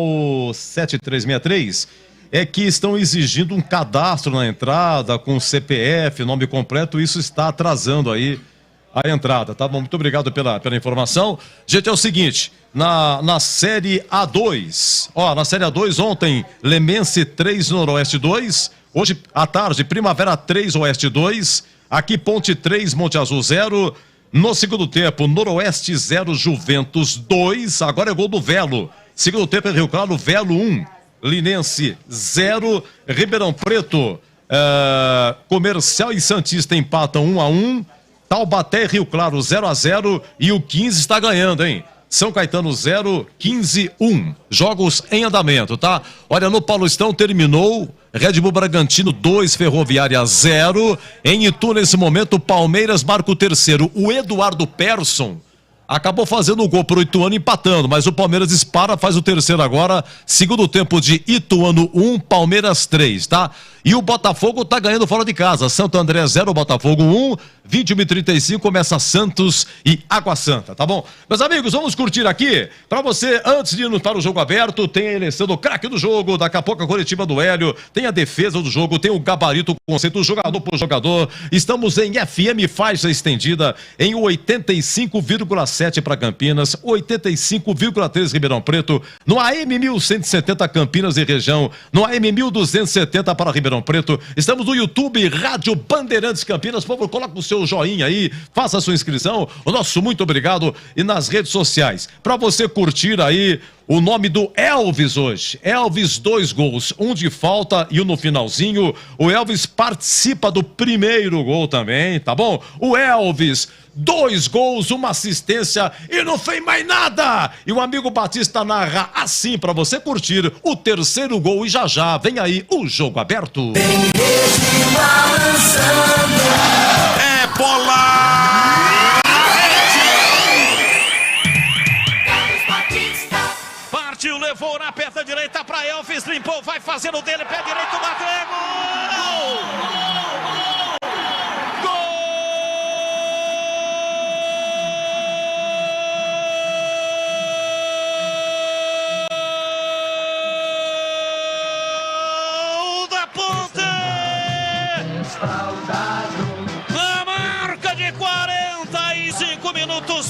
7363, é que estão exigindo um cadastro na entrada com CPF, nome completo, isso está atrasando aí a entrada, tá bom? Muito obrigado pela informação. Gente, é o seguinte, na Série A2, na Série A2 ontem, Lemense 3, Noroeste 2, hoje à tarde, Primavera 3, Oeste 2, aqui Ponte 3, Monte Azul 0, no segundo tempo, Noroeste 0, Juventus 2, agora é gol do Velo. Segundo tempo é Rio Claro, Velo 1, Linense 0, Ribeirão Preto, Comercial e Santista empatam 1-1, Taubaté e Rio Claro 0-0 e o 15 está ganhando, hein? São Caetano 0, 15, 1. Jogos em andamento, tá? Olha, no Paulistão terminou Red Bull Bragantino 2, Ferroviária 0. Em Itu, nesse momento, o Palmeiras marca o terceiro. O Eduardo Persson acabou fazendo o gol pro Ituano empatando, mas o Palmeiras dispara, faz o terceiro agora. Segundo tempo de Ituano 1, Palmeiras 3, tá? E o Botafogo tá ganhando fora de casa. Santo André 0, Botafogo 1. 21h35 começa Santos e Água Santa, tá bom? Meus amigos, vamos curtir aqui. Pra você, antes de irmos para o jogo aberto, tem a eleição do craque do jogo, daqui a pouco a coletiva do Hélio, tem a defesa do jogo, tem o gabarito, o conceito, jogador por jogador. Estamos em FM faixa estendida, em 85,7 para Campinas, 85,3 Ribeirão Preto, no AM 1170 Campinas e região, no AM 1270 para Ribeirão Preto. Estamos no YouTube, Rádio Bandeirantes Campinas. Por favor, coloca o seu joinha aí, faça a sua inscrição, o nosso muito obrigado, e nas redes sociais, para você curtir aí o nome do Elvis hoje. Elvis, 2 gols, 1 de falta e 1 no finalzinho. O Elvis participa do primeiro gol também, tá bom? O Elvis, 2 gols, 1 assistência e não fez mais nada. E o amigo Batista narra assim para você curtir o terceiro gol e já vem aí o jogo aberto. É bola! Partiu, levou na perna direita para Elvis, limpou, vai fazer o dele, pé direito, bateu, gol!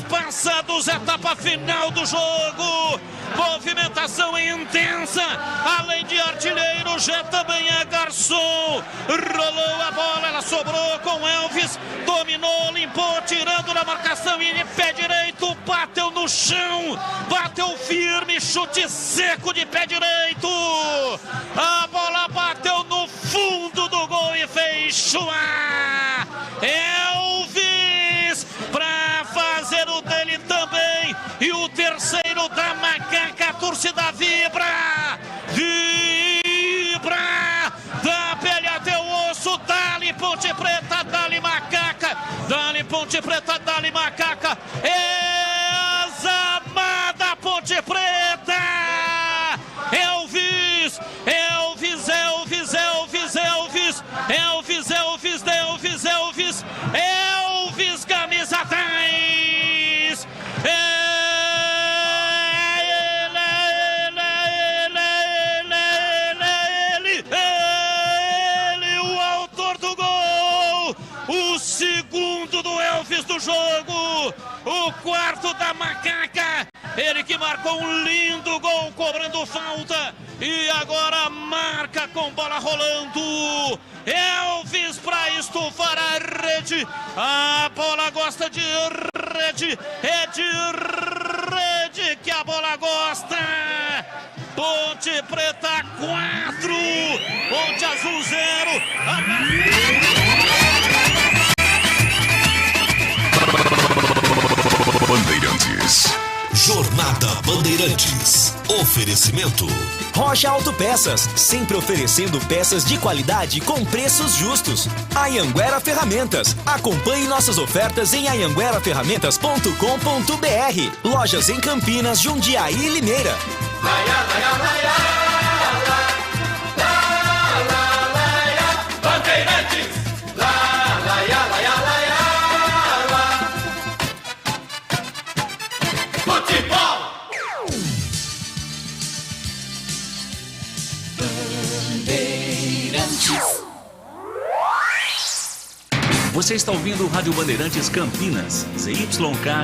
Passados, etapa final do jogo, movimentação intensa, além de artilheiro, já também é garçom, rolou a bola, ela sobrou com Elvis, dominou, limpou, tirando na marcação e de pé direito, bateu no chão, bateu firme, chute seco de pé direito, a bola bateu no fundo do gol e fez chuar, Elvis pra fazer o dele também, e o terceiro da Macaca, a torcida vibra, da pele até o osso, dali Ponte Preta, dali Macaca, dali Ponte Preta, dali Macaca, examada Ponte Preta, Elvis, Elvis, Elvis, Elvis, Elvis, Elvis, Elvis, Elvis, Elvis, Elvis, camisa 10, ele, o autor do gol, o segundo do Elvis do jogo, o quarto da Macaca, ele que marcou um lindo gol cobrando falta e agora marca com bola rolando, Elvis para estufar a rede, a bola gosta de rede, é de rede que a bola gosta, Ponte Preta 4, Ponte Azul 0, Bandeirantes. Jornada Bandeirantes. Oferecimento Rocha Autopeças, sempre oferecendo peças de qualidade com preços justos. Anhanguera Ferramentas. Acompanhe nossas ofertas em anhangueraferramentas.com.br. Lojas em Campinas, Jundiaí e Limeira. Bandeirantes, futebol. Bandeirantes. Você está ouvindo o Rádio Bandeirantes Campinas, ZYK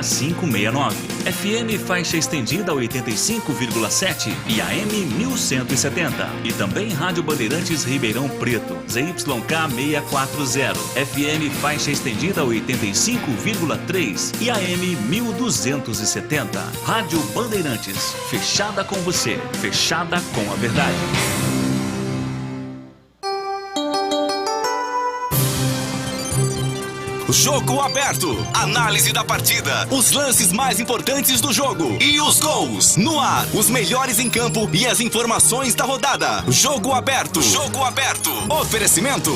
569, FM faixa estendida 85,7 e AM 1170. E também Rádio Bandeirantes Ribeirão Preto, ZYK 640, FM faixa estendida 85,3 e AM 1270. Rádio Bandeirantes, fechada com você, fechada com a verdade. Jogo aberto. Análise da partida. Os lances mais importantes do jogo. E os gols. No ar. Os melhores em campo e as informações da rodada. Jogo aberto. Jogo aberto. Oferecimento.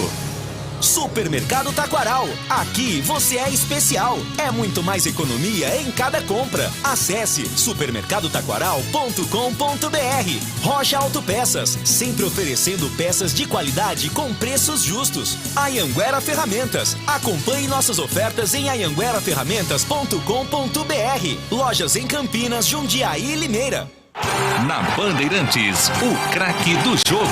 Supermercado Taquaral. Aqui você é especial. É muito mais economia em cada compra. Acesse supermercadotaquaral.com.br. Rocha Autopeças, sempre oferecendo peças de qualidade com preços justos. Anhanguera Ferramentas. Acompanhe nossas ofertas em anhangueraferramentas.com.br. Lojas em Campinas, Jundiaí e Limeira. Na Bandeirantes, o craque do jogo.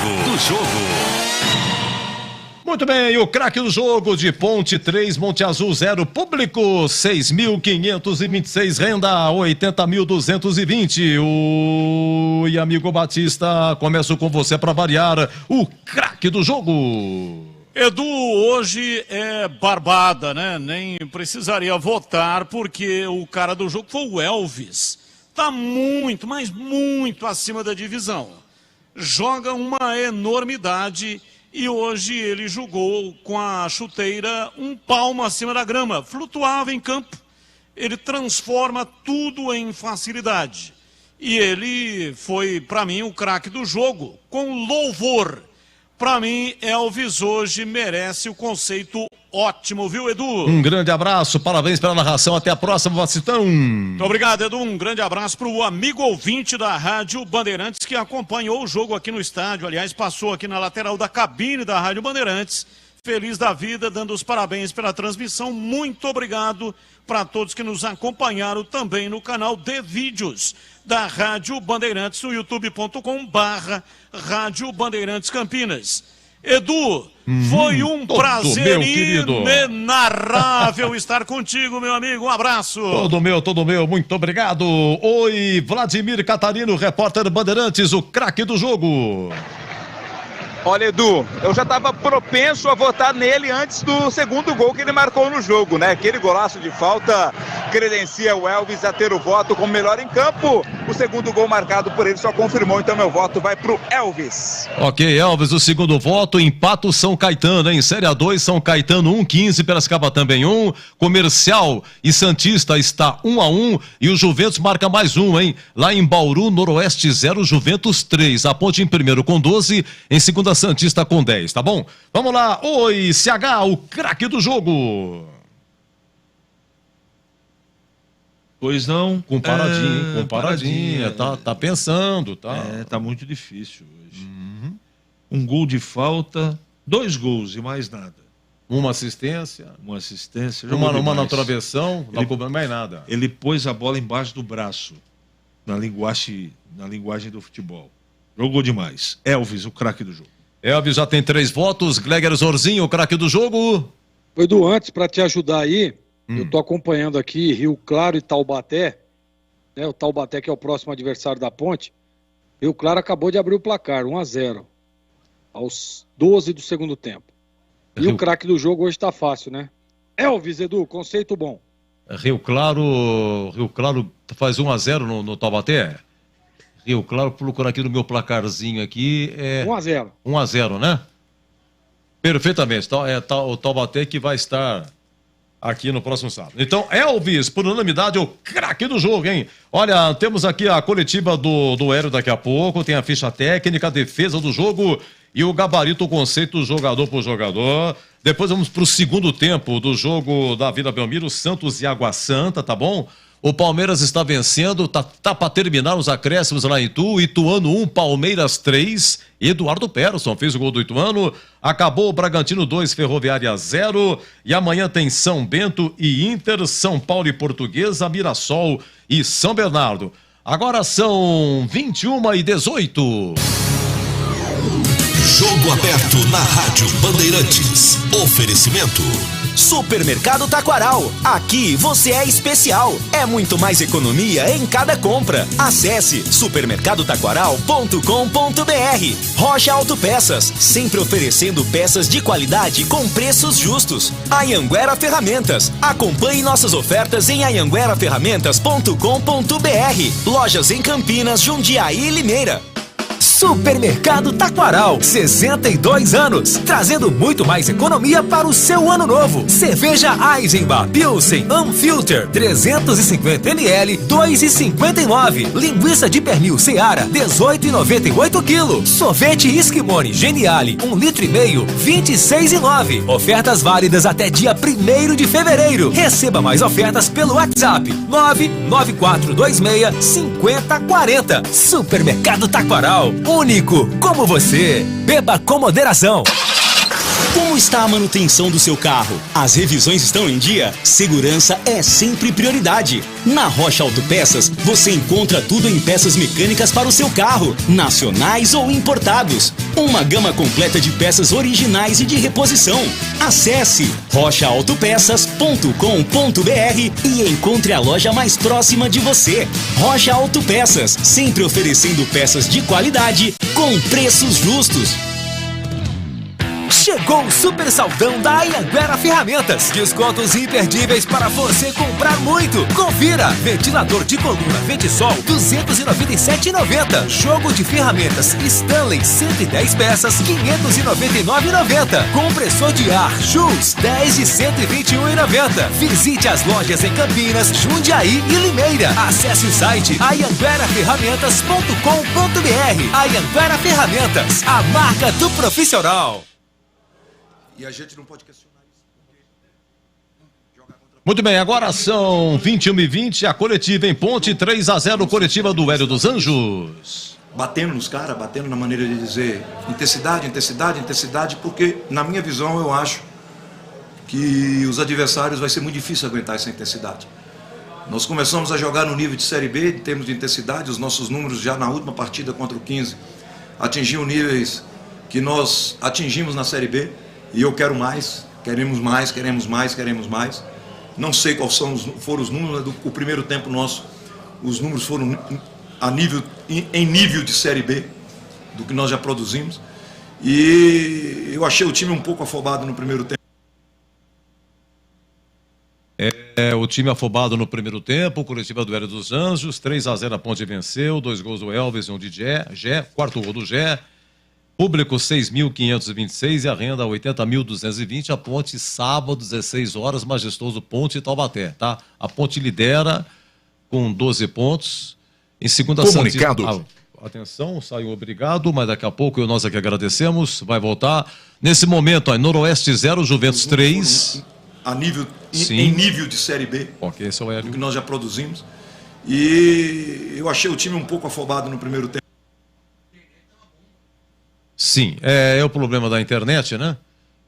Muito bem, o craque do jogo de Ponte 3, Monte Azul 0, público 6.526, renda 80.220. Oi, amigo Batista, começo com você para variar, o craque do jogo. Edu, hoje é barbada, né? Nem precisaria votar porque o cara do jogo foi o Elvis. Tá muito, mas muito acima da divisão. Joga uma enormidade. E hoje ele jogou com a chuteira um palmo acima da grama, flutuava em campo. Ele transforma tudo em facilidade. E ele foi, para mim, o craque do jogo, com louvor. Para mim, Elvis hoje merece o conceito ótimo, viu, Edu? Um grande abraço, parabéns pela narração, até a próxima, Vacitão. Muito obrigado, Edu, um grande abraço para o amigo ouvinte da Rádio Bandeirantes que acompanhou o jogo aqui no estádio, aliás, passou aqui na lateral da cabine da Rádio Bandeirantes, feliz da vida, dando os parabéns pela transmissão, muito obrigado para todos que nos acompanharam também no canal de vídeos da Rádio Bandeirantes, no youtube.com/Rádio Bandeirantes Campinas. Edu, foi um prazer inenarrável estar contigo, meu amigo. Um abraço. Todo meu, muito obrigado. Oi, Vladimir Catarino, repórter Bandeirantes, o craque do jogo. Olha, Edu, eu já estava propenso a votar nele antes do segundo gol que ele marcou no jogo, né? Aquele golaço de falta credencia o Elvis a ter o voto como melhor em campo. O segundo gol marcado por ele só confirmou, então meu voto vai pro Elvis. Ok, Elvis, o segundo voto, empata o São Caetano, hein? Série A2, São Caetano 1-15, Piracicaba também 1, Comercial e Santista está 1-1 e o Juventus marca mais um, hein? Lá em Bauru, Noroeste 0, Juventus 3, a Ponte em primeiro com 12, em segunda Santista com 10, tá bom? Vamos lá, oi, CH, o craque do jogo. Pois não. Comparadinha, tá pensando, tá? Tá muito difícil hoje. Um gol de falta, 2 gols e mais nada. Uma assistência. Uma na travessão, não cobrando mais nada. Ele pôs a bola embaixo do braço, na linguagem do futebol. Jogou demais. Elvis, o craque do jogo. Elvis já tem 3 votos. Gleger Zorzinho, o craque do jogo. Edu, antes, para te ajudar aí, eu tô acompanhando aqui Rio Claro e Taubaté, né? O Taubaté que é o próximo adversário da Ponte. Rio Claro acabou de abrir o placar, 1-0, aos 12 do segundo tempo. E o craque do jogo hoje tá fácil, né? Elvis, Edu, conceito bom. Rio Claro faz 1-0 no Taubaté. Rio Claro, procurar aqui no meu placarzinho aqui, 1-0. 1-0, né? Perfeitamente. O Taubaté que vai estar aqui no próximo sábado. Então, Elvis, por unanimidade, é o craque do jogo, hein? Olha, temos aqui a coletiva do Hélio daqui a pouco, tem a ficha técnica, a defesa do jogo e o gabarito, o conceito jogador por jogador. Depois vamos para o segundo tempo do jogo da Vila Belmiro, Santos e Água Santa, tá bom? O Palmeiras está vencendo, tá para terminar os acréscimos lá em Itu, Ituano 1, Palmeiras 3, Eduardo Persson fez o gol do Ituano, acabou o Bragantino 2, Ferroviária 0, e amanhã tem São Bento e Inter, São Paulo e Portuguesa, Mirassol e São Bernardo. Agora são 21h18. Jogo aberto na Rádio Bandeirantes. Oferecimento. Supermercado Taquaral. Aqui você é especial. É muito mais economia em cada compra. Acesse supermercadotaquaral.com.br. Rocha Autopeças, sempre oferecendo peças de qualidade com preços justos. Anhanguera Ferramentas. Acompanhe nossas ofertas em anhangueraferramentas.com.br. Lojas em Campinas, Jundiaí e Limeira. Supermercado Taquaral, 62 anos, trazendo muito mais economia para o seu ano novo. Cerveja Eisenbach Pilsen Unfilter 350 ml, 2,59. Linguiça de pernil Seara, 18,98 kg. Sorvete Esquimone Geniale, 1,5 litro, 26,9. Ofertas válidas até dia 1º de fevereiro. Receba mais ofertas pelo WhatsApp 99426-5040. Supermercado Taquaral. Único como você. Beba com moderação. Como está a manutenção do seu carro? As revisões estão em dia? Segurança é sempre prioridade. Na Rocha Autopeças, você encontra tudo em peças mecânicas para o seu carro, nacionais ou importados. Uma gama completa de peças originais e de reposição. Acesse rochaautopeças.com.br e encontre a loja mais próxima de você. Rocha Autopeças, sempre oferecendo peças de qualidade com preços justos. Chegou o super saldão da Anhanguera Ferramentas. Descontos imperdíveis para você comprar muito. Confira. Ventilador de coluna Ventisol 297,90. Jogo de ferramentas Stanley 110 peças 599,90. Compressor de ar Schultz 10 de 121,90. Visite as lojas em Campinas, Jundiaí e Limeira. Acesse o site anhangueraferramentas.com.br. Anhanguera Ferramentas, a marca do profissional. E a gente não pode questionar isso. Muito bem, agora são 21h20, a coletiva em Ponte, 3-0, coletiva do Hélio dos Anjos. Batendo nos caras, batendo na maneira de dizer intensidade, intensidade, intensidade, porque na minha visão eu acho que os adversários vai ser muito difícil aguentar essa intensidade. Nós começamos a jogar no nível de Série B, em termos de intensidade, os nossos números já na última partida contra o 15 atingiam níveis que nós atingimos na Série B. E eu quero mais, queremos mais, queremos mais, queremos mais. Não sei quais foram os números, mas o primeiro tempo nosso, os números foram em nível de Série B, do que nós já produzimos. E eu achei o time um pouco afobado no primeiro tempo. O time afobado no primeiro tempo, coletiva do Hélio dos Anjos, 3-0 a Ponte venceu, 2 gols do Elvis e um de Gé, quarto gol do Gé. Público 6.526 e a renda 80.220. A Ponte sábado, 16 horas, majestoso Ponte e Taubaté, tá? A Ponte lidera com 12 pontos. Em segunda, comunicado. Atenção, saiu obrigado, mas daqui a pouco nós aqui agradecemos. Vai voltar. Nesse momento, Noroeste 0, Juventus 3. Em nível de Série B, okay, esse é o Hélio. do que nós já produzimos. E eu achei o time um pouco afobado no primeiro tempo. Sim, é o problema da internet, né?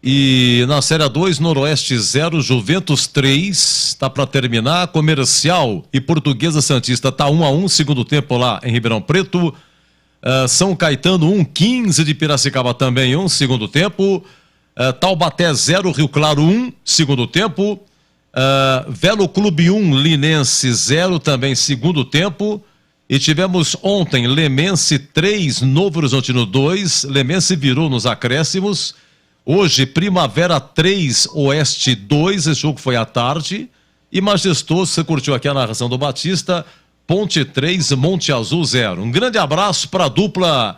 E na Série A2, Noroeste 0, Juventus 3, está para terminar. Comercial e Portuguesa Santista está 1-1, segundo tempo lá em Ribeirão Preto. São Caetano 1, 15 de Piracicaba também 1, segundo tempo. Taubaté 0, Rio Claro 1, segundo tempo. Velo Clube 1, Linense 0, também segundo tempo. E tivemos ontem Lemense 3, Novo Horizontino 2. Lemense virou nos acréscimos. Hoje, Primavera 3, Oeste 2. Esse jogo foi à tarde. E Majestoso, você curtiu aqui a narração do Batista. Ponte 3, Monte Azul 0. Um grande abraço para a dupla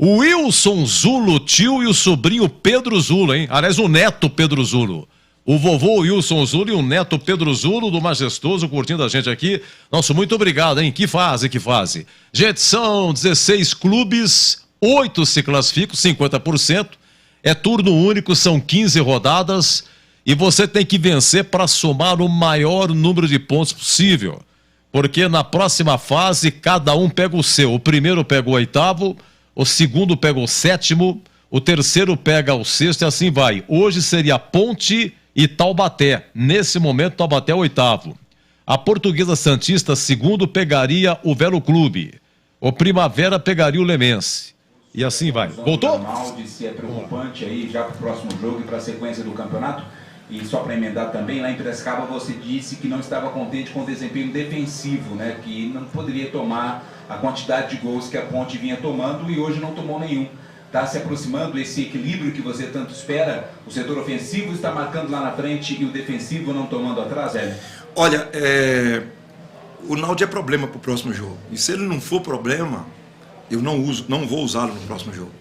Wilson Zulo, tio, e o sobrinho Pedro Zulo, hein? Aliás, o neto Pedro Zulo. O vovô Wilson Zulo e o neto Pedro Zulo do Majestoso curtindo a gente aqui. Nosso muito obrigado, hein? Que fase, que fase. Gente, são 16 clubes, 8 se classificam, 50%. É turno único, são 15 rodadas e você tem que vencer para somar o maior número de pontos possível. Porque na próxima fase, cada um pega o seu. O primeiro pega o 8º, o segundo pega o 7º, o terceiro pega o 6º e assim vai. Hoje seria Ponte e Taubaté. Nesse momento, Taubaté é o 8º. A Portuguesa Santista, segundo, pegaria o Velo Clube. O Primavera pegaria o Lemense. E assim vai. Voltou? Se é preocupante aí já para o próximo jogo e para a sequência do campeonato. E só para emendar também, lá em Piracicaba você disse que não estava contente com o desempenho defensivo, né? Que não poderia tomar a quantidade de gols que a Ponte vinha tomando e hoje não tomou nenhum. Está se aproximando esse equilíbrio que você tanto espera? O setor ofensivo está marcando lá na frente e o defensivo não tomando atrás, Hélio? Olha, o Naldi é problema para o próximo jogo. E se ele não for problema, eu não vou usá-lo no próximo jogo.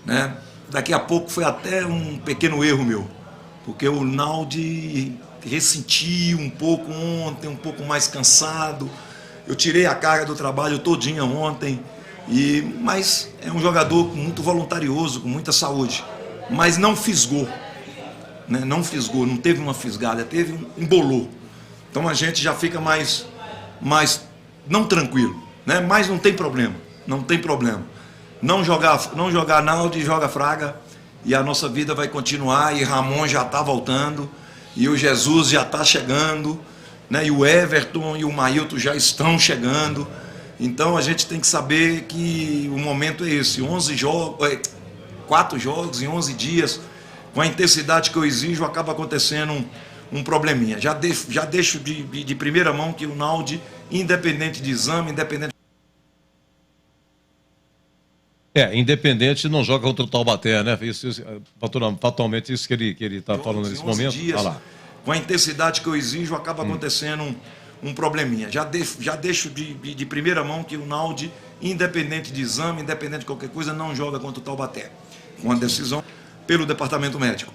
Né? Daqui a pouco foi até um pequeno erro meu. Porque o Naldi ressentiu um pouco ontem, um pouco mais cansado. Eu tirei a carga do trabalho todinha ontem. Mas é um jogador muito voluntarioso, com muita saúde. Mas não fisgou. Né? Não fisgou, não teve uma fisgada, embolou. Então a gente já fica mais não tranquilo. Né? Mas não tem problema. Não tem problema. Não jogar Naldi, joga Fraga. E a nossa vida vai continuar, e Ramon já está voltando, e o Jesus já está chegando, né? E o Everton e o Mailton já estão chegando. Então a gente tem que saber que o momento é esse, 4 jogos em 11 dias, com a intensidade que eu exijo, acaba acontecendo um probleminha. Já deixo de primeira mão que o Naldi, independente de exame, independente não joga contra o Taubaté, né? Fatalmente isso que ele está falando nesse momento. Dias, com a intensidade que eu exijo, acaba acontecendo um probleminha. Já deixo de primeira mão que o Naldi, independente de exame, independente de qualquer coisa, não joga contra o Taubaté. Com a decisão pelo departamento médico.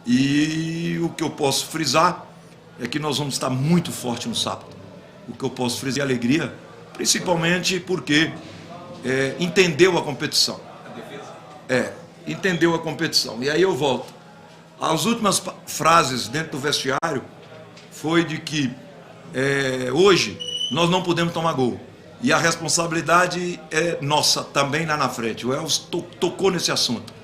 E o que eu posso frisar é que nós vamos estar muito forte no sábado. O que eu posso frisar é alegria, principalmente porque entendeu a competição. Entendeu a competição. E aí eu volto. As últimas frases dentro do vestiário foi de que hoje nós não podemos tomar gol. E a responsabilidade é nossa também lá na frente. O Elvis tocou nesse assunto.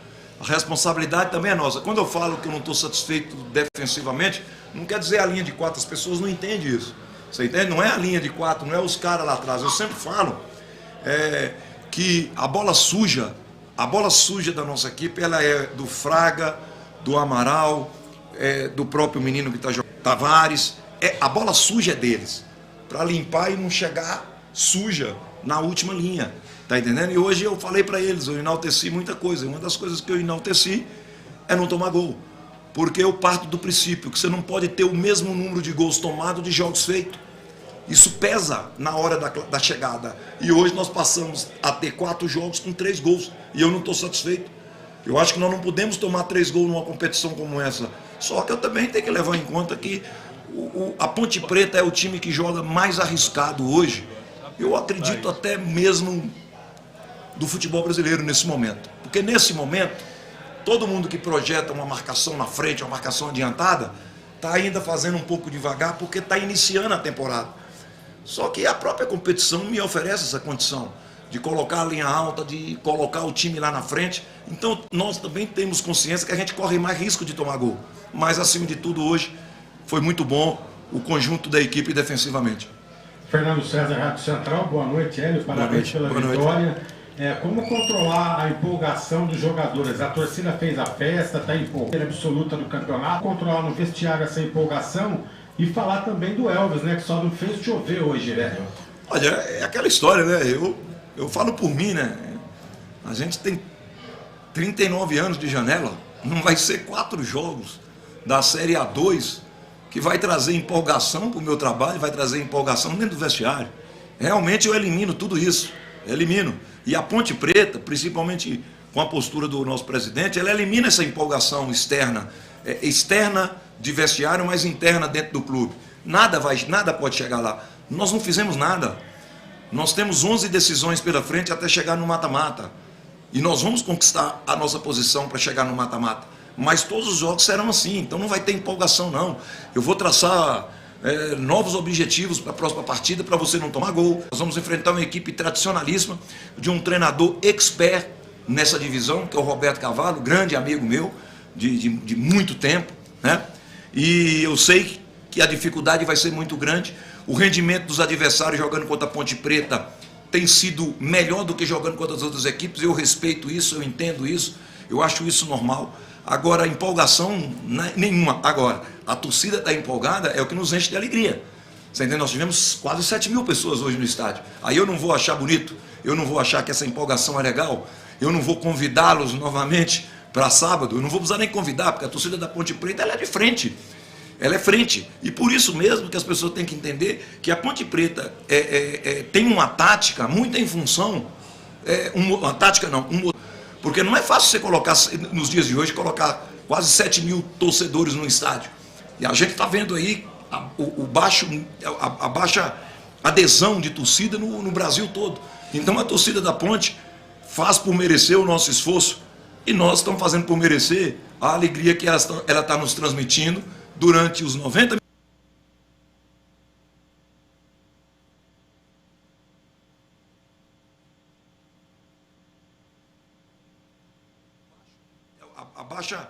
A responsabilidade também é nossa. Quando eu falo que eu não estou satisfeito defensivamente, não quer dizer a linha de 4. As pessoas não entendem isso. Você entende? Não é a linha de 4, não é os caras lá atrás. Eu sempre falo que a bola suja da nossa equipe, ela é do Fraga, do Amaral, do próprio menino que está jogando, Tavares. A bola suja é deles, para limpar e não chegar suja na última linha, tá entendendo? E hoje eu falei para eles, eu enalteci muita coisa. Uma das coisas que eu enalteci é não tomar gol, porque eu parto do princípio que você não pode ter o mesmo número de gols tomados de jogos feitos. Isso pesa na hora da chegada. E hoje nós passamos a ter 4 jogos com 3 gols. E eu não estou satisfeito. Eu acho que nós não podemos tomar 3 gols numa competição como essa. Só que eu também tenho que levar em conta que a Ponte Preta é o time que joga mais arriscado hoje. Eu acredito até mesmo do futebol brasileiro nesse momento. Porque nesse momento, todo mundo que projeta uma marcação na frente, uma marcação adiantada, está ainda fazendo um pouco devagar porque está iniciando a temporada. Só que a própria competição me oferece essa condição de colocar a linha alta, de colocar o time lá na frente. Então nós também temos consciência que a gente corre mais risco de tomar gol. Mas acima de tudo hoje foi muito bom o conjunto da equipe defensivamente. Fernando César, Rádio Central, boa noite, Hélio, parabéns pela vitória. Como controlar a empolgação dos jogadores? A torcida fez a festa, está empolgada absoluta do campeonato. Controlar no vestiário essa empolgação e falar também do Elvis, né? Que só não fez chover hoje, né? Olha, é aquela história, né? Eu falo por mim, né? A gente tem 39 anos de janela, não vai ser 4 jogos da Série A2 que vai trazer empolgação para o meu trabalho, vai trazer empolgação dentro do vestiário. Realmente eu elimino tudo isso, elimino. E a Ponte Preta, principalmente com a postura do nosso presidente, ela elimina essa empolgação externa de vestiário, mas interna dentro do clube. Nada pode chegar lá. Nós não fizemos nada. Nós temos 11 decisões pela frente até chegar no mata-mata. E nós vamos conquistar a nossa posição para chegar no mata-mata. Mas todos os jogos serão assim, então não vai ter empolgação não. Eu vou traçar novos objetivos para a próxima partida para você não tomar gol. Nós vamos enfrentar uma equipe tradicionalíssima de um treinador expert nessa divisão, que é o Roberto Cavallo, grande amigo meu de muito tempo, né? E eu sei que a dificuldade vai ser muito grande. O rendimento dos adversários jogando contra a Ponte Preta tem sido melhor do que jogando contra as outras equipes. Eu respeito isso, eu entendo isso, eu acho isso normal. Agora, empolgação nenhuma. Agora, a torcida está empolgada é o que nos enche de alegria. Você entende? Nós tivemos quase 7 mil pessoas hoje no estádio. Aí eu não vou achar bonito, eu não vou achar que essa empolgação é legal, eu não vou convidá-los novamente para sábado, eu não vou precisar nem convidar, porque a torcida da Ponte Preta ela é de frente. Ela é frente. E por isso mesmo que as pessoas têm que entender que a Ponte Preta tem uma tática muito em função... uma tática não, porque não é fácil você colocar, nos dias de hoje, colocar quase 7 mil torcedores no estádio. E a gente está vendo aí a baixa adesão de torcida no Brasil todo. Então a torcida da Ponte faz por merecer o nosso esforço e nós estamos fazendo por merecer a alegria que ela está nos transmitindo durante os 90 minutos. A baixa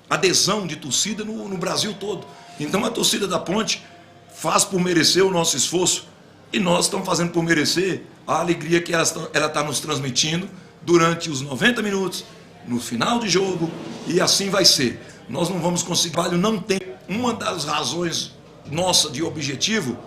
adesão de torcida no Brasil todo. Então a torcida da Ponte faz por merecer o nosso esforço e nós estamos fazendo por merecer a alegria que ela está nos transmitindo durante os 90 minutos, no final de jogo, e assim vai ser. Nós não vamos conseguir, não tem. Uma das razões nossa de objetivo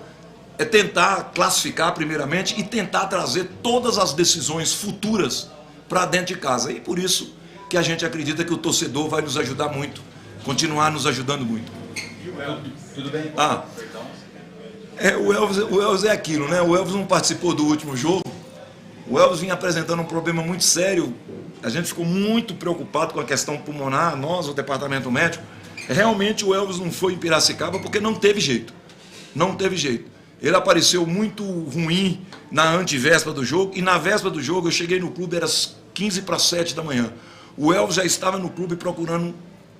é tentar classificar primeiramente e tentar trazer todas as decisões futuras para dentro de casa. E por isso que a gente acredita que o torcedor vai nos ajudar muito, continuar nos ajudando muito. E o Elvis, tudo bem? O Elvis é aquilo, né? O Elvis não participou do último jogo. O Elvis vinha apresentando um problema muito sério. A gente ficou muito preocupado com a questão pulmonar, nós, o departamento médico. Realmente o Elvis não foi em Piracicaba porque não teve jeito. Não teve jeito. Ele apareceu muito ruim na antivéspera do jogo, e na véspera do jogo eu cheguei no clube, era às 15:45 da manhã. O Elvis já estava no clube procurando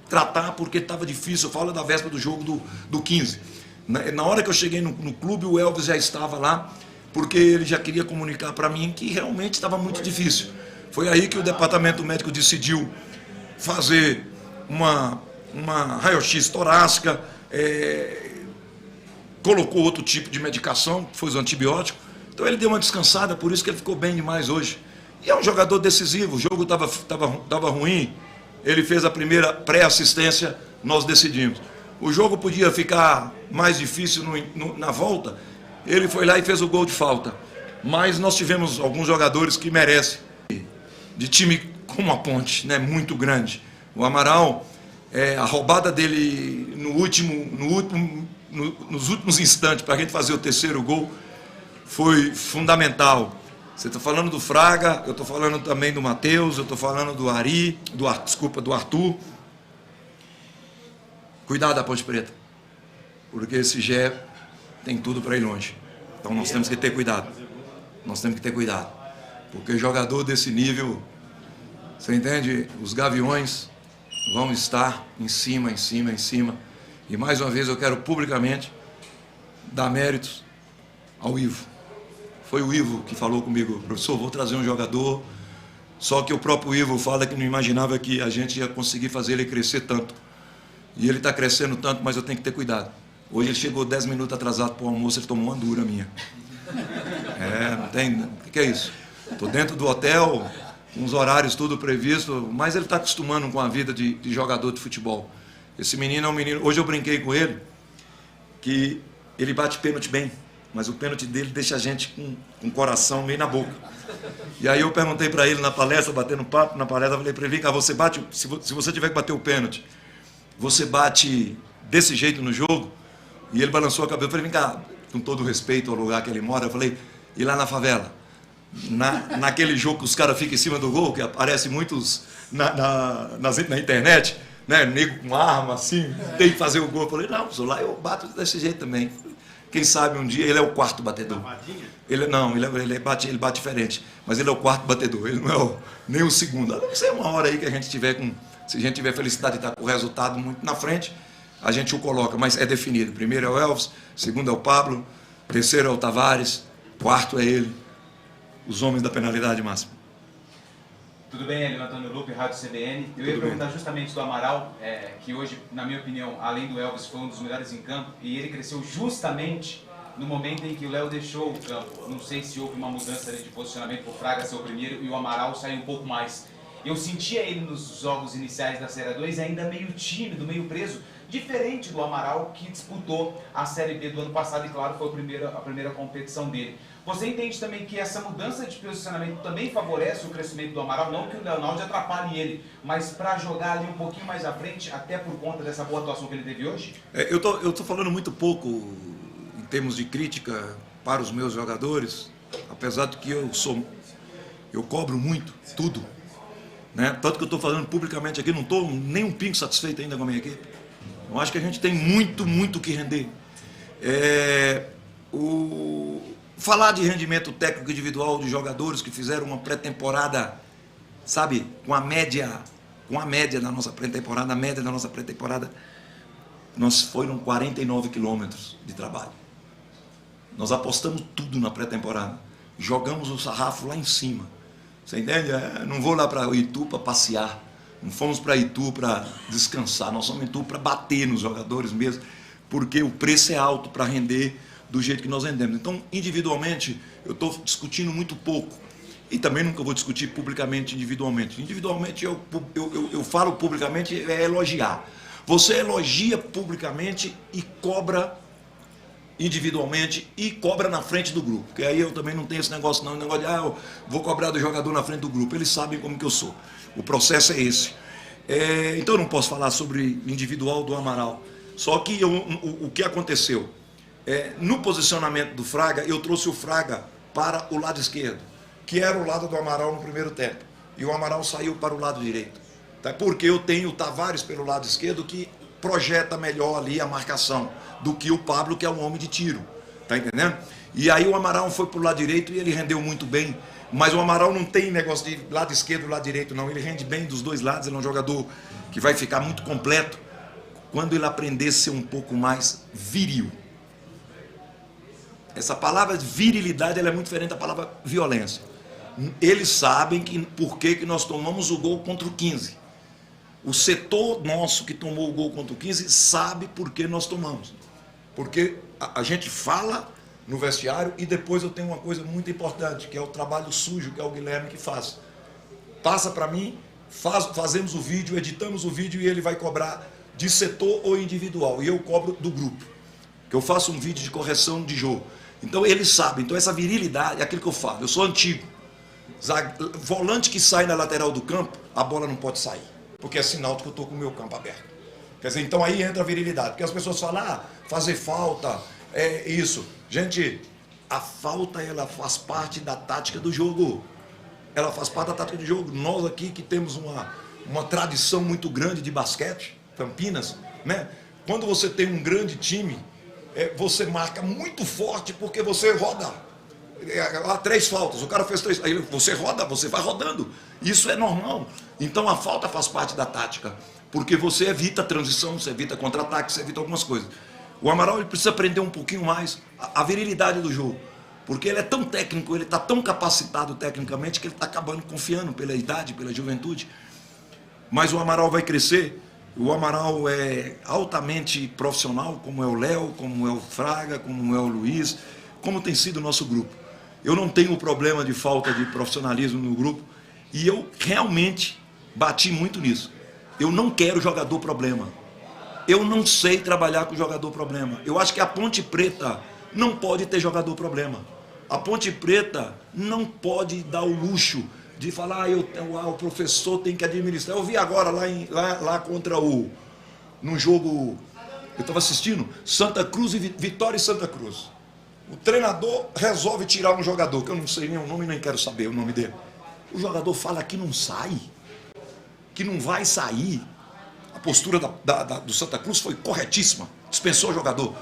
tratar porque estava difícil. Eu falo da véspera do jogo do 15. Na hora que eu cheguei no clube, o Elvis já estava lá, porque ele já queria comunicar para mim que realmente estava muito difícil. Foi aí que o departamento médico decidiu fazer uma raio-x torácica, colocou outro tipo de medicação, que foi o antibiótico. Então ele deu uma descansada, por isso que ele ficou bem demais hoje. E é um jogador decisivo, o jogo estava ruim, ele fez a primeira pré-assistência, nós decidimos. O jogo podia ficar mais difícil na volta, ele foi lá e fez o gol de falta. Mas nós tivemos alguns jogadores que merecem, de time como a Ponte, né, muito grande. O Amaral, a roubada dele nos últimos instantes para a gente fazer o terceiro gol foi fundamental. Você está falando do Fraga, eu estou falando também do Matheus, eu estou falando do do Arthur. Cuidado da Ponte Preta, porque esse Gé tem tudo para ir longe. Então nós temos que ter cuidado. Nós temos que ter cuidado. Porque jogador desse nível, você entende? Os Gaviões vão estar em cima. E mais uma vez eu quero publicamente dar méritos ao Ivo. Foi o Ivo que falou comigo: professor, vou trazer um jogador. Só que o próprio Ivo fala que não imaginava que a gente ia conseguir fazer ele crescer tanto. E ele está crescendo tanto, mas eu tenho que ter cuidado. Hoje ele chegou 10 minutos atrasado para o almoço, ele tomou uma dura minha. Não tem... O que é isso? Estou dentro do hotel, com os horários tudo previsto, mas ele está acostumando com a vida de jogador de futebol. Esse menino é um menino... Hoje eu brinquei com ele, que ele bate pênalti bem, mas o pênalti dele deixa a gente com o coração meio na boca. E aí eu perguntei para ele na palestra, batendo papo na palestra, eu falei para ele: vem cá, você bate... Se você tiver que bater o pênalti, você bate desse jeito no jogo? E ele balançou a cabeça. Eu falei: vem cá, com todo respeito ao lugar que ele mora, eu falei: e lá na favela? Naquele jogo que os caras ficam em cima do gol, que aparece muitos na internet, né, nego com arma, assim, tem que fazer o gol. Eu falei, não, lá eu bato desse jeito também. Quem sabe um dia, ele é o quarto batedor. Ele bate diferente, mas ele é o quarto batedor, ele não é nem o segundo. Não sei, uma hora aí que a gente tiver se a gente tiver felicidade de estar com o resultado muito na frente, a gente o coloca, mas é definido. Primeiro é o Elvis, segundo é o Pablo, terceiro é o Tavares, quarto é ele. Os homens da penalidade máxima. Tudo bem, Hélio Antônio Lupe, Rádio CBN. Eu ia perguntar justamente do Amaral, que hoje, na minha opinião, além do Elvis, foi um dos melhores em campo, e ele cresceu justamente no momento em que o Léo deixou o campo. Não sei se houve uma mudança de posicionamento para o Fraga ser o primeiro e o Amaral sair um pouco mais. Eu sentia ele nos jogos iniciais da Série 2 ainda meio tímido, meio preso, diferente do Amaral, que disputou a Série B do ano passado e, claro, foi a primeira competição dele. Você entende também que essa mudança de posicionamento também favorece o crescimento do Amaral? Não que o Leonardo atrapalhe ele, mas para jogar ali um pouquinho mais à frente, até por conta dessa boa atuação que ele teve hoje? Eu tô falando muito pouco em termos de crítica para os meus jogadores, apesar de que eu cobro muito, tudo. Né? Tanto que eu estou falando publicamente aqui, não estou nem um pingo satisfeito ainda com a minha equipe. Eu acho que a gente tem muito que render. Falar de rendimento técnico individual de jogadores que fizeram uma pré-temporada, sabe, com a média da nossa pré-temporada, a média da nossa pré-temporada, nós foram 49 quilômetros de trabalho. Nós apostamos tudo na pré-temporada. Jogamos o sarrafo lá em cima. Você entende? Não vou lá para Itu para passear. Não fomos para Itu para descansar. Nós fomos em Itu para bater nos jogadores mesmo, porque o preço é alto para render do jeito que nós rendemos. Então, individualmente, eu estou discutindo muito pouco. E também nunca vou discutir publicamente, individualmente. Individualmente, eu falo publicamente, é elogiar. Você elogia publicamente e cobra individualmente e cobra na frente do grupo. Porque aí eu também não tenho esse negócio não, negócio de, eu vou cobrar do jogador na frente do grupo. Eles sabem como que eu sou. O processo é esse. Então eu não posso falar sobre individual do Amaral. Só que o que aconteceu? No posicionamento do Fraga, eu trouxe o Fraga para o lado esquerdo, que era o lado do Amaral no primeiro tempo. E o Amaral saiu para o lado direito. Tá? Porque eu tenho o Tavares pelo lado esquerdo, que projeta melhor ali a marcação do que o Pablo, que é um homem de tiro. Tá entendendo? E aí o Amaral foi para o lado direito e ele rendeu muito bem. Mas o Amaral não tem negócio de lado esquerdo e lado direito, não. Ele rende bem dos dois lados, ele é um jogador que vai ficar muito completo quando ele aprender a ser um pouco mais viril. Essa palavra virilidade ela é muito diferente da palavra violência. Eles sabem por que nós tomamos o gol contra o 15. O setor nosso que tomou o gol contra o 15 sabe por que nós tomamos. Porque a gente fala no vestiário e depois eu tenho uma coisa muito importante, que é o trabalho sujo, que é o Guilherme que faz. Passa para mim, fazemos o vídeo, editamos o vídeo e ele vai cobrar de setor ou individual. E eu cobro do grupo, que eu faço um vídeo de correção de jogo. Então eles sabem, então essa virilidade é aquilo que eu falo. Eu sou antigo. Volante que sai na lateral do campo, a bola não pode sair, porque é sinal de que eu estou com o meu campo aberto. Quer dizer, então aí entra a virilidade, porque as pessoas falam, fazer falta, é isso. Gente, a falta ela faz parte da tática do jogo. Ela faz parte da tática do jogo. Nós aqui que temos uma tradição muito grande de basquete, Campinas, né? Quando você tem um grande time, você marca muito forte porque você roda. Há 3 faltas, o cara fez 3, aí você roda, você vai rodando. Isso é normal. Então a falta faz parte da tática, porque você evita a transição, você evita contra-ataque, você evita algumas coisas. O Amaral ele precisa aprender um pouquinho mais a virilidade do jogo, porque ele é tão técnico, ele está tão capacitado tecnicamente que ele está acabando confiando pela idade, pela juventude. Mas o Amaral vai crescer. O Amaral é altamente profissional, como é o Léo, como é o Fraga, como é o Luiz, como tem sido o nosso grupo. Eu não tenho problema de falta de profissionalismo no grupo e eu realmente bati muito nisso. Eu não quero jogador problema. Eu não sei trabalhar com jogador problema. Eu acho que a Ponte Preta não pode ter jogador problema. A Ponte Preta não pode dar o luxo de falar, o professor tem que administrar. Eu vi agora lá contra num jogo, eu estava assistindo, Santa Cruz e Vitória e Santa Cruz. O treinador resolve tirar um jogador, que eu não sei nem o nome, nem quero saber o nome dele. O jogador fala que não sai, que não vai sair. A postura do Santa Cruz foi corretíssima. Dispensou o jogador.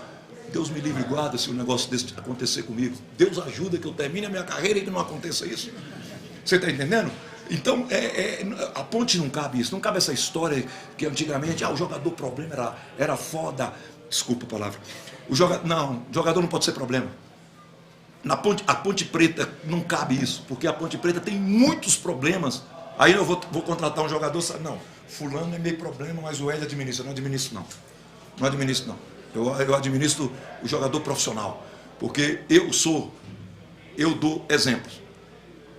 Deus me livre e guarda se um negócio desse acontecer comigo. Deus ajuda que eu termine a minha carreira e que não aconteça isso. Você está entendendo? Então, a Ponte não cabe isso. Não cabe essa história que antigamente o jogador problema era foda. Desculpa a palavra. O jogador não pode ser problema. A Ponte Preta não cabe isso, porque a Ponte Preta tem muitos problemas. Aí eu vou contratar um jogador, não, fulano é meio problema, mas o Hélio administra. Não administro não. Não administro não. Eu administro o jogador profissional, porque eu dou exemplos.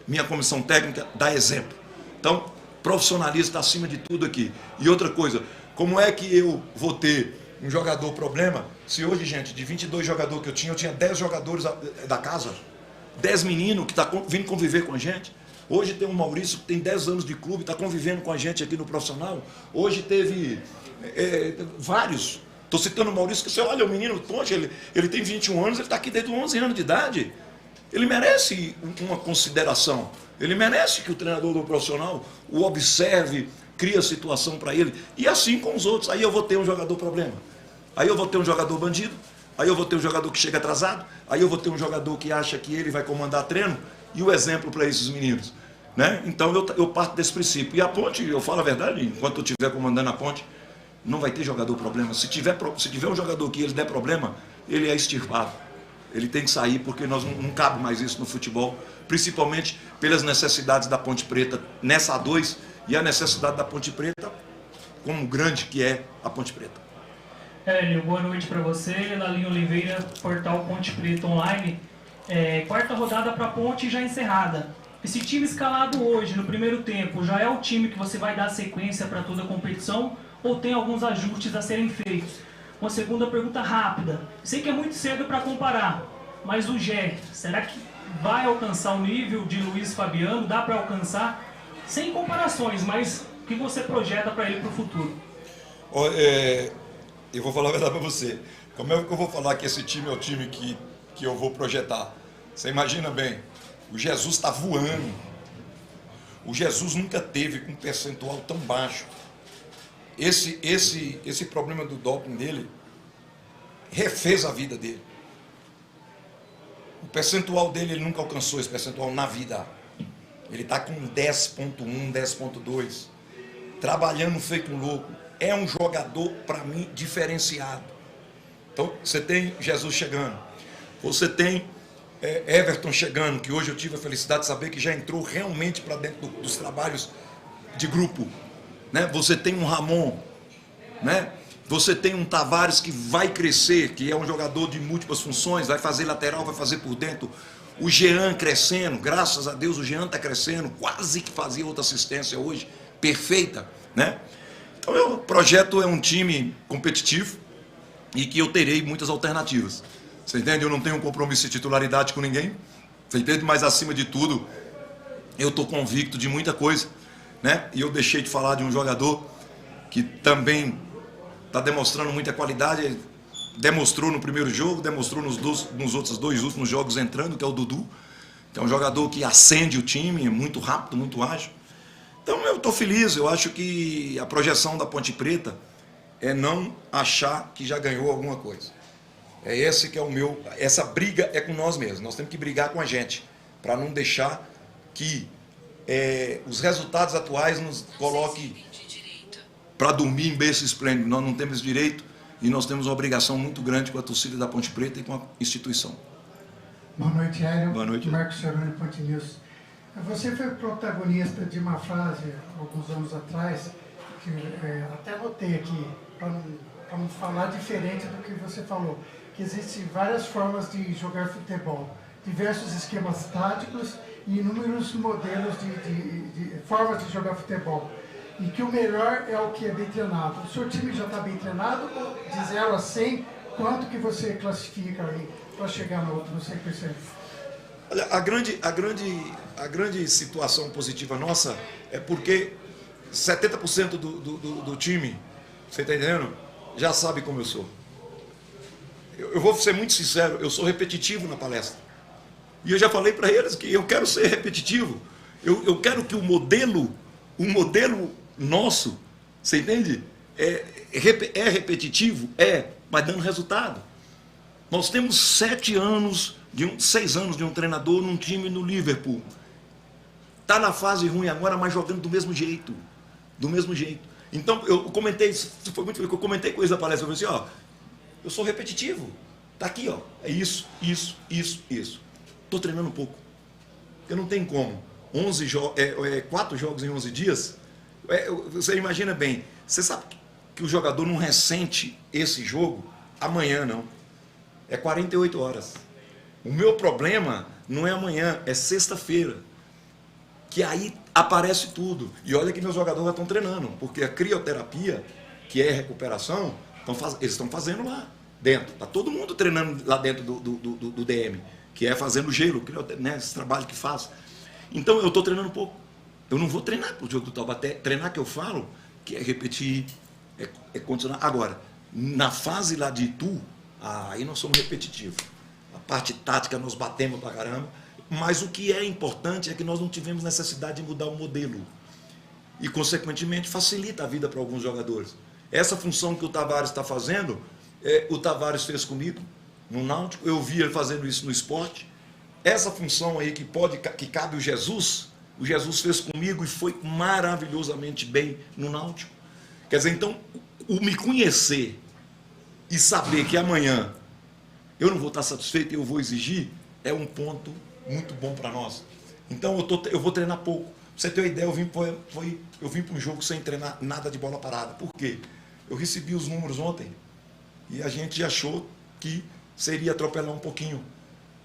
Minha comissão técnica dá exemplo. Então, profissionalismo está acima de tudo aqui. E outra coisa, como é que eu vou ter um jogador problema, se hoje, gente, de 22 jogadores que eu tinha 10 jogadores da casa, 10 meninos que estão vindo conviver com a gente. Hoje tem um Maurício que tem 10 anos de clube, está convivendo com a gente aqui no profissional. Hoje teve vários. Estou citando o Maurício, que você olha, o menino, poxa, ele tem 21 anos, ele está aqui desde 11 anos de idade. Ele merece uma consideração. Ele merece que o treinador do profissional o observe, cria situação para ele. E assim com os outros. Aí eu vou ter um jogador problema. Aí eu vou ter um jogador bandido. Aí eu vou ter um jogador que chega atrasado. Aí eu vou ter um jogador que acha que ele vai comandar treino. E o exemplo para esses meninos. Né? Então eu parto desse princípio. E a Ponte, eu falo a verdade, enquanto eu estiver comandando a Ponte, não vai ter jogador problema. Se tiver um jogador que ele der problema, ele é extirpado. Ele tem que sair, porque não cabe mais isso no futebol. Principalmente pelas necessidades da Ponte Preta nessa A2 e a necessidade da Ponte Preta como grande que é a Ponte Preta. Hélio, boa noite para você. Lalinho Oliveira, portal Ponte Preta Online. Quarta rodada para a Ponte já encerrada. Esse time escalado hoje, no primeiro tempo, já é o time que você vai dar sequência para toda a competição ou tem alguns ajustes a serem feitos? Uma segunda pergunta rápida. Sei que é muito cedo para comparar, mas o Gé, será que vai alcançar o nível de Luiz Fabiano? Dá para alcançar? Sem comparações, mas o que você projeta para ele para o futuro? Eu vou falar a verdade para você. Como é que eu vou falar que esse time é o time que eu vou projetar? Você imagina bem, o Jesus está voando. O Jesus nunca teve um percentual tão baixo. Esse problema do doping dele refez a vida dele. O percentual dele, ele nunca alcançou esse percentual na vida. Ele está com 10.1, 10.2. Trabalhando feito um louco. É um jogador, para mim, diferenciado. Então, você tem Jesus chegando. Você tem Everton chegando, que hoje eu tive a felicidade de saber que já entrou realmente para dentro dos trabalhos de grupo. Né? Você tem um Ramon, né? Você tem um Tavares que vai crescer, que é um jogador de múltiplas funções, vai fazer lateral, vai fazer por dentro. O Jean crescendo, graças a Deus o Jean está crescendo, quase que fazia outra assistência hoje, perfeita, né? Então o projeto é um time competitivo e que eu terei muitas alternativas. Você entende? Eu não tenho um compromisso de titularidade com ninguém, você entende? Mas acima de tudo, eu estou convicto de muita coisa, né? E eu deixei de falar de um jogador que também está demonstrando muita qualidade, demonstrou no primeiro jogo, demonstrou nos outros 2 últimos jogos entrando, que é o Dudu, que é um jogador que acende o time, é muito rápido, muito ágil. Então eu estou feliz, eu acho que a projeção da Ponte Preta é não achar que já ganhou alguma coisa. É esse que é o meu, essa briga é com nós mesmos, nós temos que brigar com a gente, para não deixar que os resultados atuais nos coloquem para dormir em berço esplêndido. Nós não temos direito e nós temos uma obrigação muito grande com a torcida da Ponte Preta e com a instituição. Boa noite, Hélio. Boa noite. Marcos Ceroni, Ponte News. Você foi protagonista de uma frase, alguns anos atrás, que até anotei aqui, para não falar diferente do que você falou, que existem várias formas de jogar futebol, diversos esquemas táticos e inúmeros modelos de formas de jogar futebol. E que o melhor é o que é bem treinado. O seu time já está bem treinado? De 0 a 100, quanto que você classifica aí para chegar no outro 100%? Olha, a grande situação positiva nossa é porque 70% do time, você está entendendo? Já sabe como eu sou. Eu vou ser muito sincero, eu sou repetitivo na palestra. E eu já falei para eles que eu quero ser repetitivo. Eu quero que o modelo nosso, você entende? É repetitivo? Mas dando resultado. Nós temos 6 anos de um treinador num time no Liverpool. Está na fase ruim agora, mas jogando do mesmo jeito. Do mesmo jeito. Então, eu comentei, foi muito feliz, eu comentei com eles na palestra, eu falei assim, eu sou repetitivo. Tá aqui, é isso. Estou treinando um pouco. Porque não tem como. 4 jogos em 11 dias, você imagina bem, você sabe que o jogador não ressente esse jogo amanhã, não. É 48 horas. O meu problema não é amanhã, é sexta-feira. Que aí aparece tudo. E olha que meus jogadores já estão treinando, porque a crioterapia, que é recuperação, eles estão fazendo lá dentro. Está todo mundo treinando lá dentro do DM, que é fazendo gelo, né, esse trabalho que faz. Então eu estou treinando um pouco. Eu não vou treinar para o jogo do Taubaté. Treinar que eu falo, que é repetir, é continuar. Agora, na fase lá de Itu, aí nós somos repetitivos. A parte tática nós batemos pra caramba. Mas o que é importante é que nós não tivemos necessidade de mudar o modelo. E, consequentemente, facilita a vida para alguns jogadores. Essa função que o Tavares está fazendo, o Tavares fez comigo no Náutico, eu vi ele fazendo isso no Sport. Essa função aí que cabe o Jesus fez comigo e foi maravilhosamente bem no Náutico. Quer dizer, então, o me conhecer e saber que amanhã eu não vou estar satisfeito e eu vou exigir, é um ponto muito bom para nós. Então eu vou treinar pouco. Pra você ter uma ideia, eu vim para um jogo sem treinar nada de bola parada. Por quê? Eu recebi os números ontem e a gente achou que seria atropelar um pouquinho.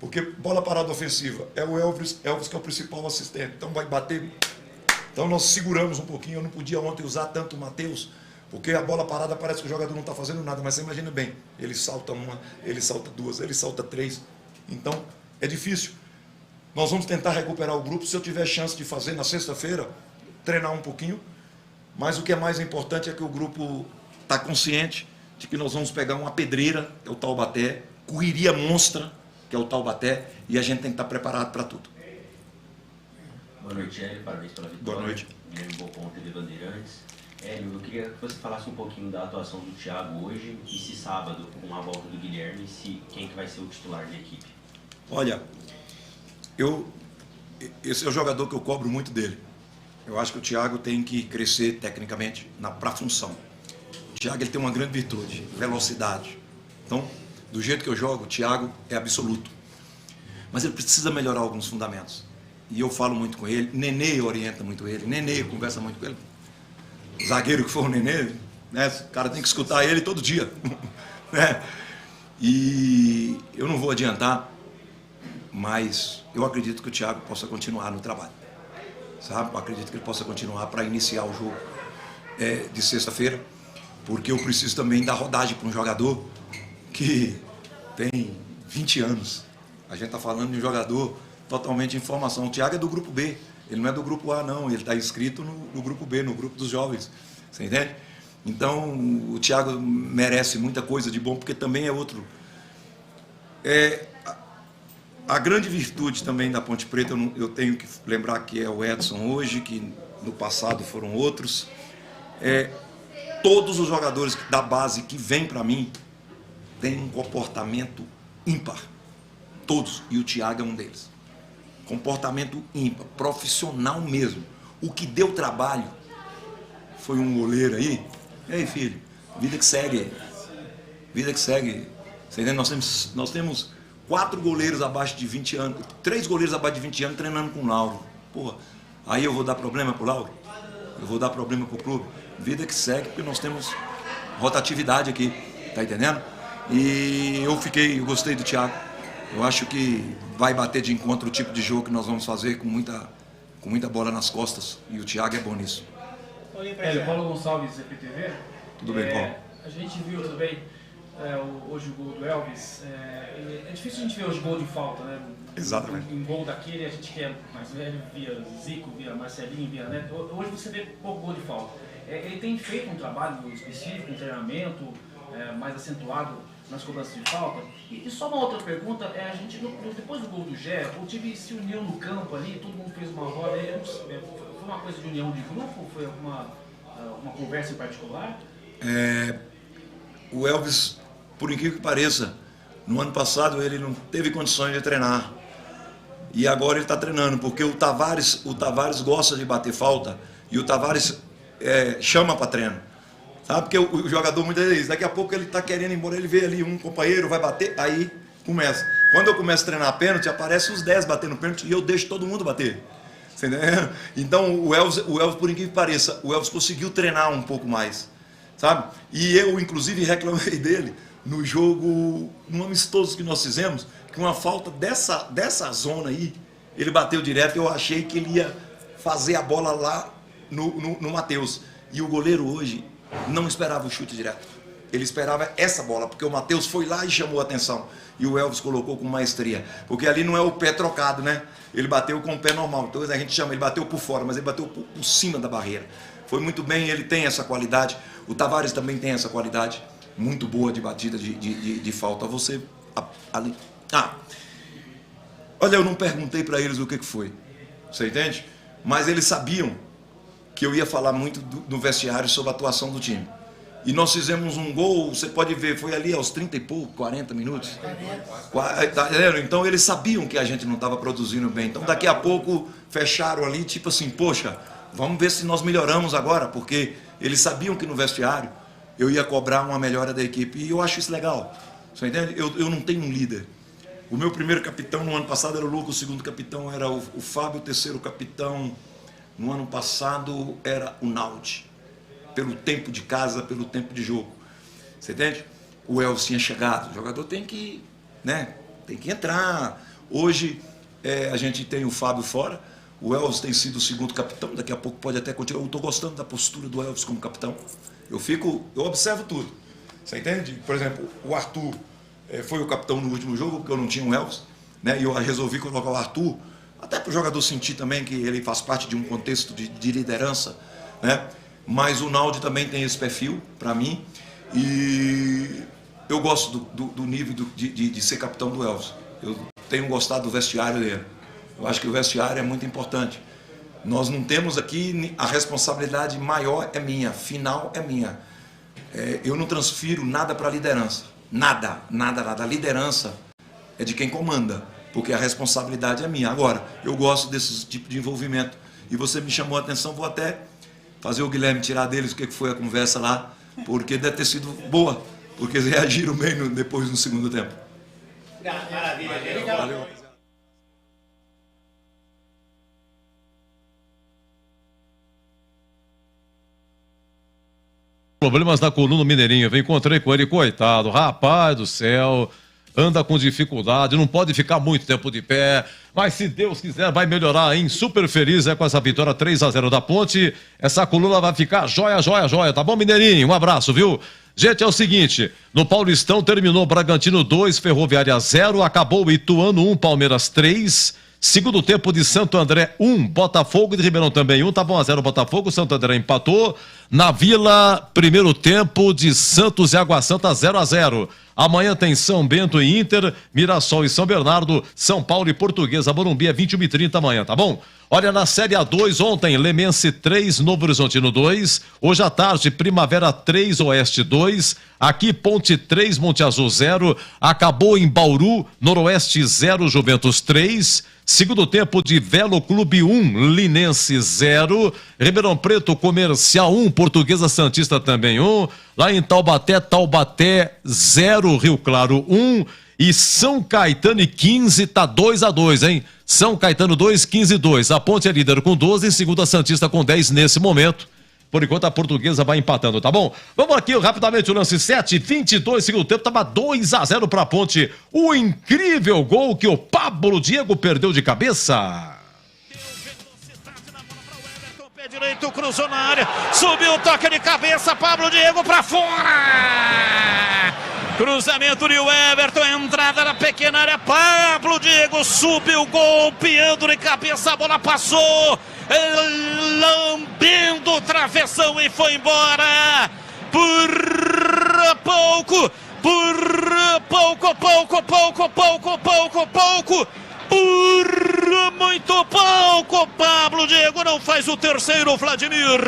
Porque bola parada ofensiva é o Elvis que é o principal assistente. Então vai bater. Então nós seguramos um pouquinho. Eu não podia ontem usar tanto o Matheus, porque a bola parada parece que o jogador não está fazendo nada. Mas você imagina bem, ele salta uma, ele salta duas, ele salta 3. Então é difícil. Nós vamos tentar recuperar o grupo. Se eu tiver chance de fazer na sexta-feira, treinar um pouquinho. Mas o que é mais importante é que o grupo está consciente de que nós vamos pegar uma pedreira, que é o Taubaté, correria monstra, que é o Taubaté, e a gente tem que estar preparado para tudo. Boa noite, Hélio. Parabéns pela vitória. Boa noite. Guilherme Bocon, TV Bandeirantes. Hélio, eu queria que você falasse um pouquinho da atuação do Thiago hoje e se sábado, com a volta do Guilherme, quem que vai ser o titular da equipe. Olha, esse é o jogador que eu cobro muito dele. Eu acho que o Thiago tem que crescer tecnicamente para a função. O Thiago ele tem uma grande virtude, velocidade. Então, do jeito que eu jogo, o Thiago é absoluto. Mas ele precisa melhorar alguns fundamentos. E eu falo muito com ele, Nenê orienta muito ele, Nenê conversa muito com ele. O zagueiro que for o Nenê, né, o cara tem que escutar ele todo dia. Né? E eu não vou adiantar, mas eu acredito que o Thiago possa continuar no trabalho. Sabe? Eu acredito que ele possa continuar para iniciar o jogo de sexta-feira, porque eu preciso também dar rodagem para um jogador que tem 20 anos. A gente está falando de um jogador totalmente em formação. O Thiago é do grupo B, ele não é do grupo A, não. Ele está inscrito no grupo B, no grupo dos jovens. Você entende? Então, o Thiago merece muita coisa de bom, porque também é outro. A grande virtude também da Ponte Preta, eu tenho que lembrar que é o Edson hoje, que no passado foram outros. Todos os jogadores da base que vêm para mim têm um comportamento ímpar. Todos. E o Thiago é um deles. Comportamento ímpar, profissional mesmo. O que deu trabalho foi um goleiro aí. E aí, filho? Vida que segue. Vida que segue. Você entende? Nós temos 4 goleiros abaixo de 20 anos, 3 goleiros abaixo de 20 anos treinando com o Lauro. Porra, aí eu vou dar problema pro Lauro? Eu vou dar problema pro clube? Vida que segue, porque nós temos rotatividade aqui, tá entendendo? E eu gostei do Thiago. Eu acho que vai bater de encontro o tipo de jogo que nós vamos fazer com muita bola nas costas. E o Thiago é bom nisso. Paulo Gonçalves, CPTV. Tudo bem, Paulo? A gente viu também hoje o gol do Elvis. É difícil a gente ver hoje gol de falta, né? Exatamente. Em gol daquele a gente quer mais velho, via Zico, via Marcelinho, via Neto. Hoje você vê pouco gol de falta. Ele tem feito um trabalho específico, um treinamento mais acentuado nas cobranças de falta. E só uma outra pergunta, a gente depois do gol do Gé, o time se uniu no campo ali, todo mundo fez uma roda, foi uma coisa de união de grupo? Foi uma conversa em particular? O Elvis, por incrível que pareça, no ano passado ele não teve condições de treinar. E agora ele está treinando, porque o Tavares gosta de bater falta e o Tavares chama para treino. Sabe? Porque o jogador muitas vezes, daqui a pouco ele está querendo ir embora, ele vê ali um companheiro, vai bater, aí começa. Quando eu começo a treinar pênalti, aparece os 10 batendo pênalti e eu deixo todo mundo bater. Você entendeu? Então o Elvis, por incrível que pareça, o Elvis conseguiu treinar um pouco mais. Sabe? E eu, inclusive, reclamei dele no jogo, no amistoso que nós fizemos, que uma falta dessa zona aí, ele bateu direto e eu achei que ele ia fazer a bola lá no Matheus. E o goleiro hoje não esperava o chute direto. Ele esperava essa bola, porque o Matheus foi lá e chamou a atenção. E o Elvis colocou com maestria. Porque ali não é o pé trocado, né? Ele bateu com o pé normal. Então a gente chama, ele bateu por fora, mas ele bateu por cima da barreira. Foi muito bem, ele tem essa qualidade. O Tavares também tem essa qualidade muito boa de batida de falta. Você ali. Olha, eu não perguntei para eles o que foi. Você entende? Mas eles sabiam que eu ia falar muito no vestiário sobre a atuação do time. E nós fizemos um gol, você pode ver, foi ali aos 30 e pouco, 40 minutos. Então eles sabiam que a gente não estava produzindo bem. Então daqui a pouco fecharam ali, tipo assim, poxa, vamos ver se nós melhoramos agora, porque eles sabiam que no vestiário eu ia cobrar uma melhora da equipe. E eu acho isso legal. Você entende? Eu não tenho um líder. O meu primeiro capitão no ano passado era o Lucas, o segundo capitão era o Fábio, o terceiro capitão no ano passado era o Naldi. Pelo tempo de casa, pelo tempo de jogo. Você entende? O Elvis tinha chegado. O jogador tem que, né? Tem que entrar. Hoje a gente tem o Fábio fora. O Elvis tem sido o segundo capitão. Daqui a pouco pode até continuar. Eu estou gostando da postura do Elvis como capitão. Eu observo tudo. Você entende? Por exemplo, o Arthur foi o capitão no último jogo, porque eu não tinha o Elvis, né? E eu resolvi colocar o Arthur, até para o jogador sentir também que ele faz parte de um contexto de liderança, né? Mas o Naldi também tem esse perfil para mim e eu gosto do nível de ser capitão do Elvis. Eu tenho gostado do vestiário dele. Eu acho que o vestiário é muito importante. Nós não temos aqui, a responsabilidade maior é minha, final é minha. Eu não transfiro nada para a liderança. Nada. A liderança é de quem comanda, porque a responsabilidade é minha. Agora, eu gosto desse tipo de envolvimento. E você me chamou a atenção, vou até fazer o Guilherme tirar deles o que foi a conversa lá, porque deve ter sido boa, porque eles reagiram bem depois no segundo tempo. Maravilha. Valeu. Problemas na coluna Mineirinho. Eu encontrei com ele, coitado, rapaz do céu, anda com dificuldade, não pode ficar muito tempo de pé, mas se Deus quiser vai melhorar, hein? Super feliz com essa vitória 3-0 da Ponte. Essa coluna vai ficar joia, tá bom, Mineirinho? Um abraço, viu? Gente, é o seguinte, no Paulistão terminou Bragantino 2, Ferroviária 0, acabou Ituano 1, Palmeiras 3. Segundo tempo de Santo André 1, Botafogo de Ribeirão também 1, tá bom, 1-0 Botafogo, Santo André empatou. Na Vila, primeiro tempo de Santos e Água Santa 0-0. Amanhã tem São Bento e Inter, Mirassol e São Bernardo, São Paulo e Portuguesa, Morumbi é 21h30 amanhã, tá bom? Olha, na Série A2 ontem, Lemense 3, Novo Horizontino 2, hoje à tarde, Primavera 3, Oeste 2, aqui Ponte 3, Monte Azul 0, acabou em Bauru, Noroeste 0, Juventus 3, segundo tempo de Velo Clube 1, Linense 0, Ribeirão Preto Comercial 1, Portuguesa Santista também 1, lá em Taubaté 0, Rio Claro 1, e São Caetano e 15 tá 2-2, hein? São Caetano 2, 15 2. A Ponte é líder com 12, em segundo a Santista com 10 nesse momento. Por enquanto a Portuguesa vai empatando, tá bom? Vamos aqui rapidamente o lance 7-22, segundo tempo, tava 2-0 pra Ponte. O incrível gol que o Pablo Diego perdeu de cabeça. Pé direito, cruzou na área, subiu o toque de cabeça, Pablo Diego pra fora! Cruzamento de Everton, entrada na pequena área, Pablo Diego subiu, golpeando de cabeça, a bola passou, lambendo o travessão e foi embora, por pouco, por Muito pouco, Pablo Diego não faz o terceiro, Vladimir.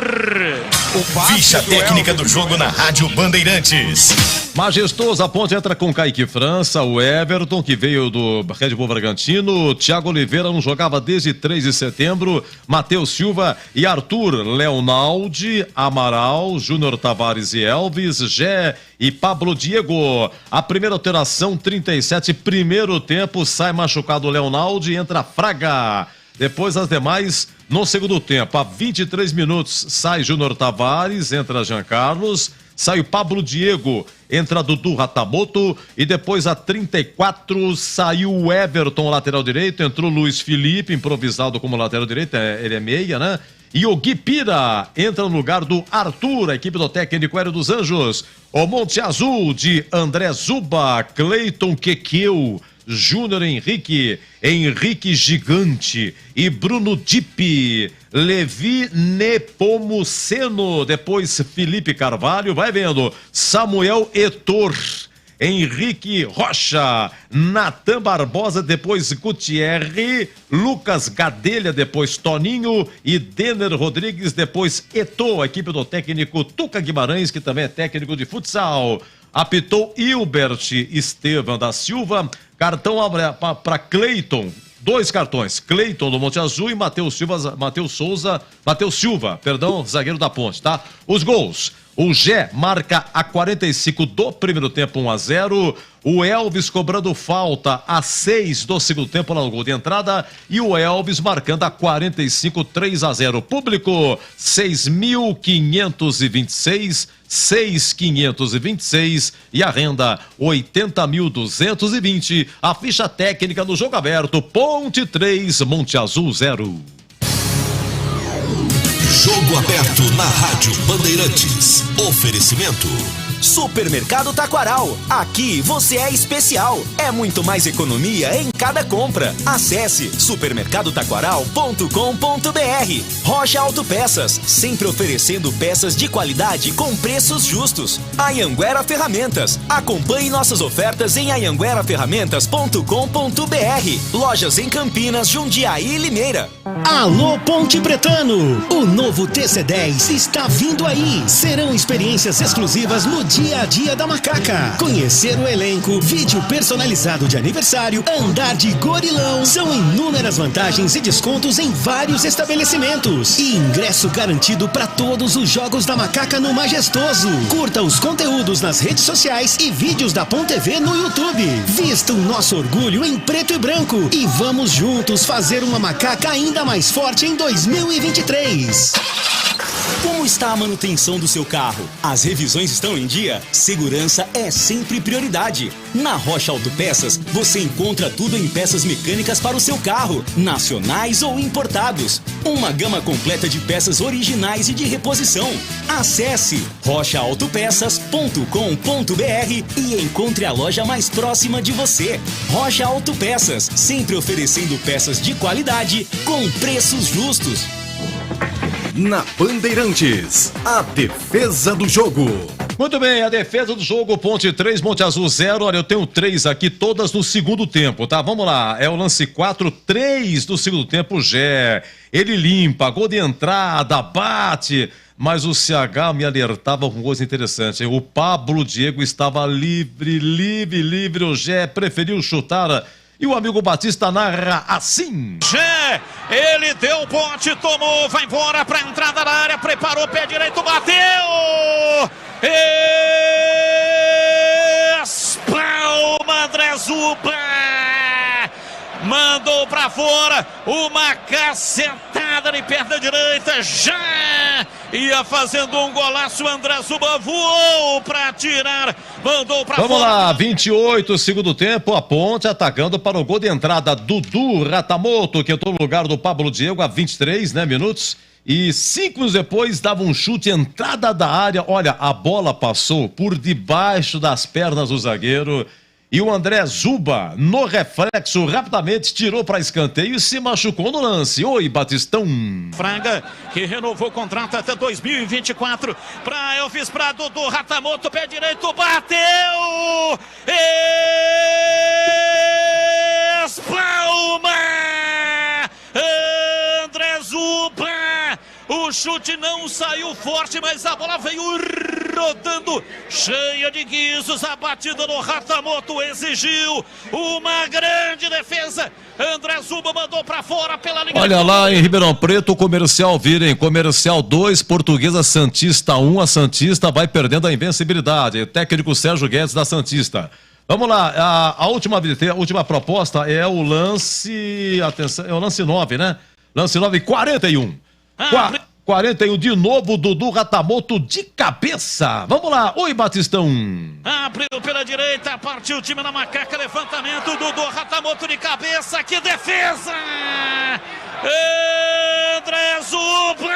Ficha técnica do jogo na Rádio Bandeirantes. Majestoso, a Ponte entra com Kaique França, o Everton, que veio do Red Bull Bragantino, Thiago Oliveira não jogava desde 3 de setembro, Matheus Silva e Arthur, Leonaldi, Amaral, Júnior Tavares e Elvis, Gé e Pablo Diego. A primeira alteração, 37, primeiro tempo, sai machucado Leonaldi, entra Fraga. Depois as demais no segundo tempo. A 23 minutos sai Júnior Tavares, entra Jean Carlos, sai o Pablo Diego, entra Dudu Ratamoto e depois a 34 saiu o Everton, lateral direito, entrou Luiz Felipe, improvisado como lateral direito, ele é meia, né? E o Gui Pira entra no lugar do Arthur, a equipe do técnico Hélio dos Anjos. O Monte Azul de André Zuba, Cleiton Quequeu, Júnior Henrique Gigante e Bruno Dipe, Levi Nepomuceno, depois Felipe Carvalho, vai vendo, Samuel Etor, Henrique Rocha, Natan Barbosa, depois Gutierre, Lucas Gadelha, depois Toninho e Denner Rodrigues, depois Eto'o, a equipe do técnico Tuca Guimarães, que também é técnico de futsal. Apitou Hilbert Estevam da Silva, cartão para Cleiton, 2 cartões, Cleiton do Monte Azul e Matheus Silva, zagueiro da Ponte, tá? Os gols, o Gé marca a 45 do primeiro tempo, 1-0, o Elvis cobrando falta a 6 do segundo tempo lá no gol de entrada e o Elvis marcando a 45, 3-0. Público 6.526, 6.526 e a renda 80.220. A ficha técnica no jogo aberto, Ponte 3, Monte Azul 0. Jogo aberto na Rádio Bandeirantes. Oferecimento Supermercado Taquaral. Aqui você é especial. É muito mais economia em cada compra. Acesse supermercadotaquaral.com.br. Rocha Autopeças, sempre oferecendo peças de qualidade com preços justos. Anhanguera Ferramentas. Acompanhe nossas ofertas em anhangueraferramentas.com.br. Lojas em Campinas, Jundiaí e Limeira. Alô Ponte Pretano, o novo TC10 está vindo aí. Serão experiências exclusivas no dia a dia da Macaca. Conhecer o elenco, vídeo personalizado de aniversário, andar de gorilão. São inúmeras vantagens e descontos em vários estabelecimentos. E ingresso garantido para todos os jogos da Macaca no Majestoso. Curta os conteúdos nas redes sociais e vídeos da Ponte TV no YouTube. Vista o nosso orgulho em preto e branco e vamos juntos fazer uma Macaca ainda mais forte em 2023. Como está a manutenção do seu carro? As revisões estão em dia? Segurança é sempre prioridade. Na Rocha Autopeças, você encontra tudo em peças mecânicas para o seu carro, nacionais ou importados. Uma gama completa de peças originais e de reposição. Acesse rochaautopeças.com.br e encontre a loja mais próxima de você. Rocha Autopeças, sempre oferecendo peças de qualidade com preços justos. Na Bandeirantes, a defesa do jogo. Muito bem, a defesa do jogo, Ponte 3, Monte Azul 0. Olha, eu tenho 3 aqui, todas no segundo tempo, tá? Vamos lá, é o lance 4, 3 do segundo tempo, Gé. Ele limpa, gol de entrada, bate, mas o CH me alertava com coisa interessante. O Pablo Diego estava livre, o Gé preferiu chutar. E o amigo Batista narra assim. Gé, ele deu o bote, tomou, vai embora pra entrada da área, preparou, pé direito, bateu! Espalma André Zuba! Mandou pra fora, uma cacetada de perna direita, já ia fazendo um golaço, André Zuba voou pra tirar, mandou pra fora. Vamos lá, 28, segundo tempo, a Ponte atacando para o gol de entrada, Dudu Ratamoto, que entrou no lugar do Pablo Diego a 23, minutos. E 5 minutos depois dava um chute, entrada da área, olha, a bola passou por debaixo das pernas do zagueiro. E o André Zuba, no reflexo, rapidamente tirou para escanteio e se machucou no lance. Oi, Batistão. Fraga, que renovou o contrato até 2024. Para Elvis, para Dudu Ratamoto, pé direito, bateu! Espalma! chute não saiu forte, mas a bola veio rodando, cheia de guizos. A batida do Ratamoto exigiu uma grande defesa. André Zuba mandou pra fora pela linha. Olha lá em Ribeirão Preto, o Comercial vira em Comercial 2, Portuguesa Santista 1. A Santista vai perdendo a invencibilidade. O técnico Sérgio Guedes da Santista. Vamos lá, a última proposta é o lance, atenção, é o lance 9, né? Lance 9, 41. 41 de novo, Dudu Ratamoto de cabeça. Vamos lá, oi Batistão. Abriu pela direita, partiu o time na macaca, levantamento, Dudu Ratamoto de cabeça, que defesa! André Zuba!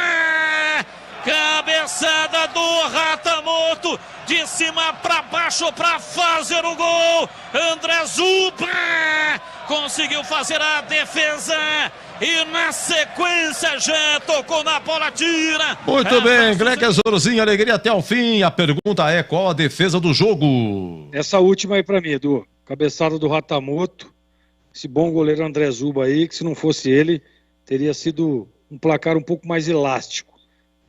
Cabeçada do Ratamoto, de cima para baixo para fazer o gol. André Zuba conseguiu fazer a defesa e na sequência já tocou na bola, tira. Muito bem, Greg Azorzinho, alegria até o fim. A pergunta é: qual a defesa do jogo? Essa última aí pra mim, Edu. Cabeçada do Ratamoto. Esse bom goleiro André Zuba aí, que se não fosse ele, teria sido um placar um pouco mais elástico.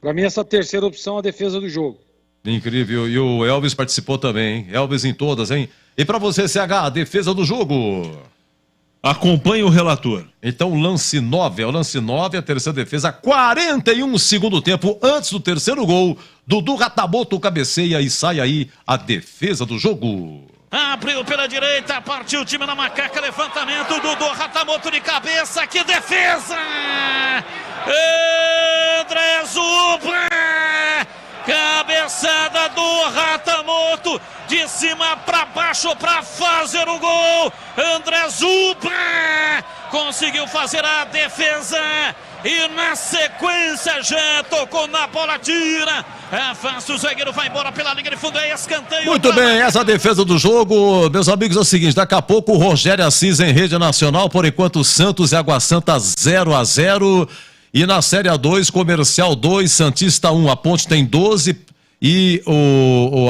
Pra mim, essa terceira opção é a defesa do jogo. Incrível, e o Elvis participou também, hein? Elvis em todas, hein? E pra você, CH, a defesa do jogo? Acompanhe o relator. Então, lance 9, é o lance 9, a terceira defesa, 41 segundo tempo, antes do terceiro gol. Dudu Ratamoto cabeceia e sai aí a defesa do jogo. Abriu pela direita, partiu o time na macaca, levantamento, Dudu Ratamoto de cabeça, que defesa! André Zuba! Cabeçada do Ratamoto, de cima para baixo para fazer o gol. André Zuba conseguiu fazer a defesa e na sequência já tocou na bola, tira. Afasta o zagueiro, vai embora pela linha de fundo, é escanteio. Muito bem, essa defesa do jogo, meus amigos, é o seguinte: daqui a pouco o Rogério Assis em rede nacional, por enquanto Santos e Água Santa 0-0. E na Série A2, Comercial 2, Santista 1, a Ponte tem 12 e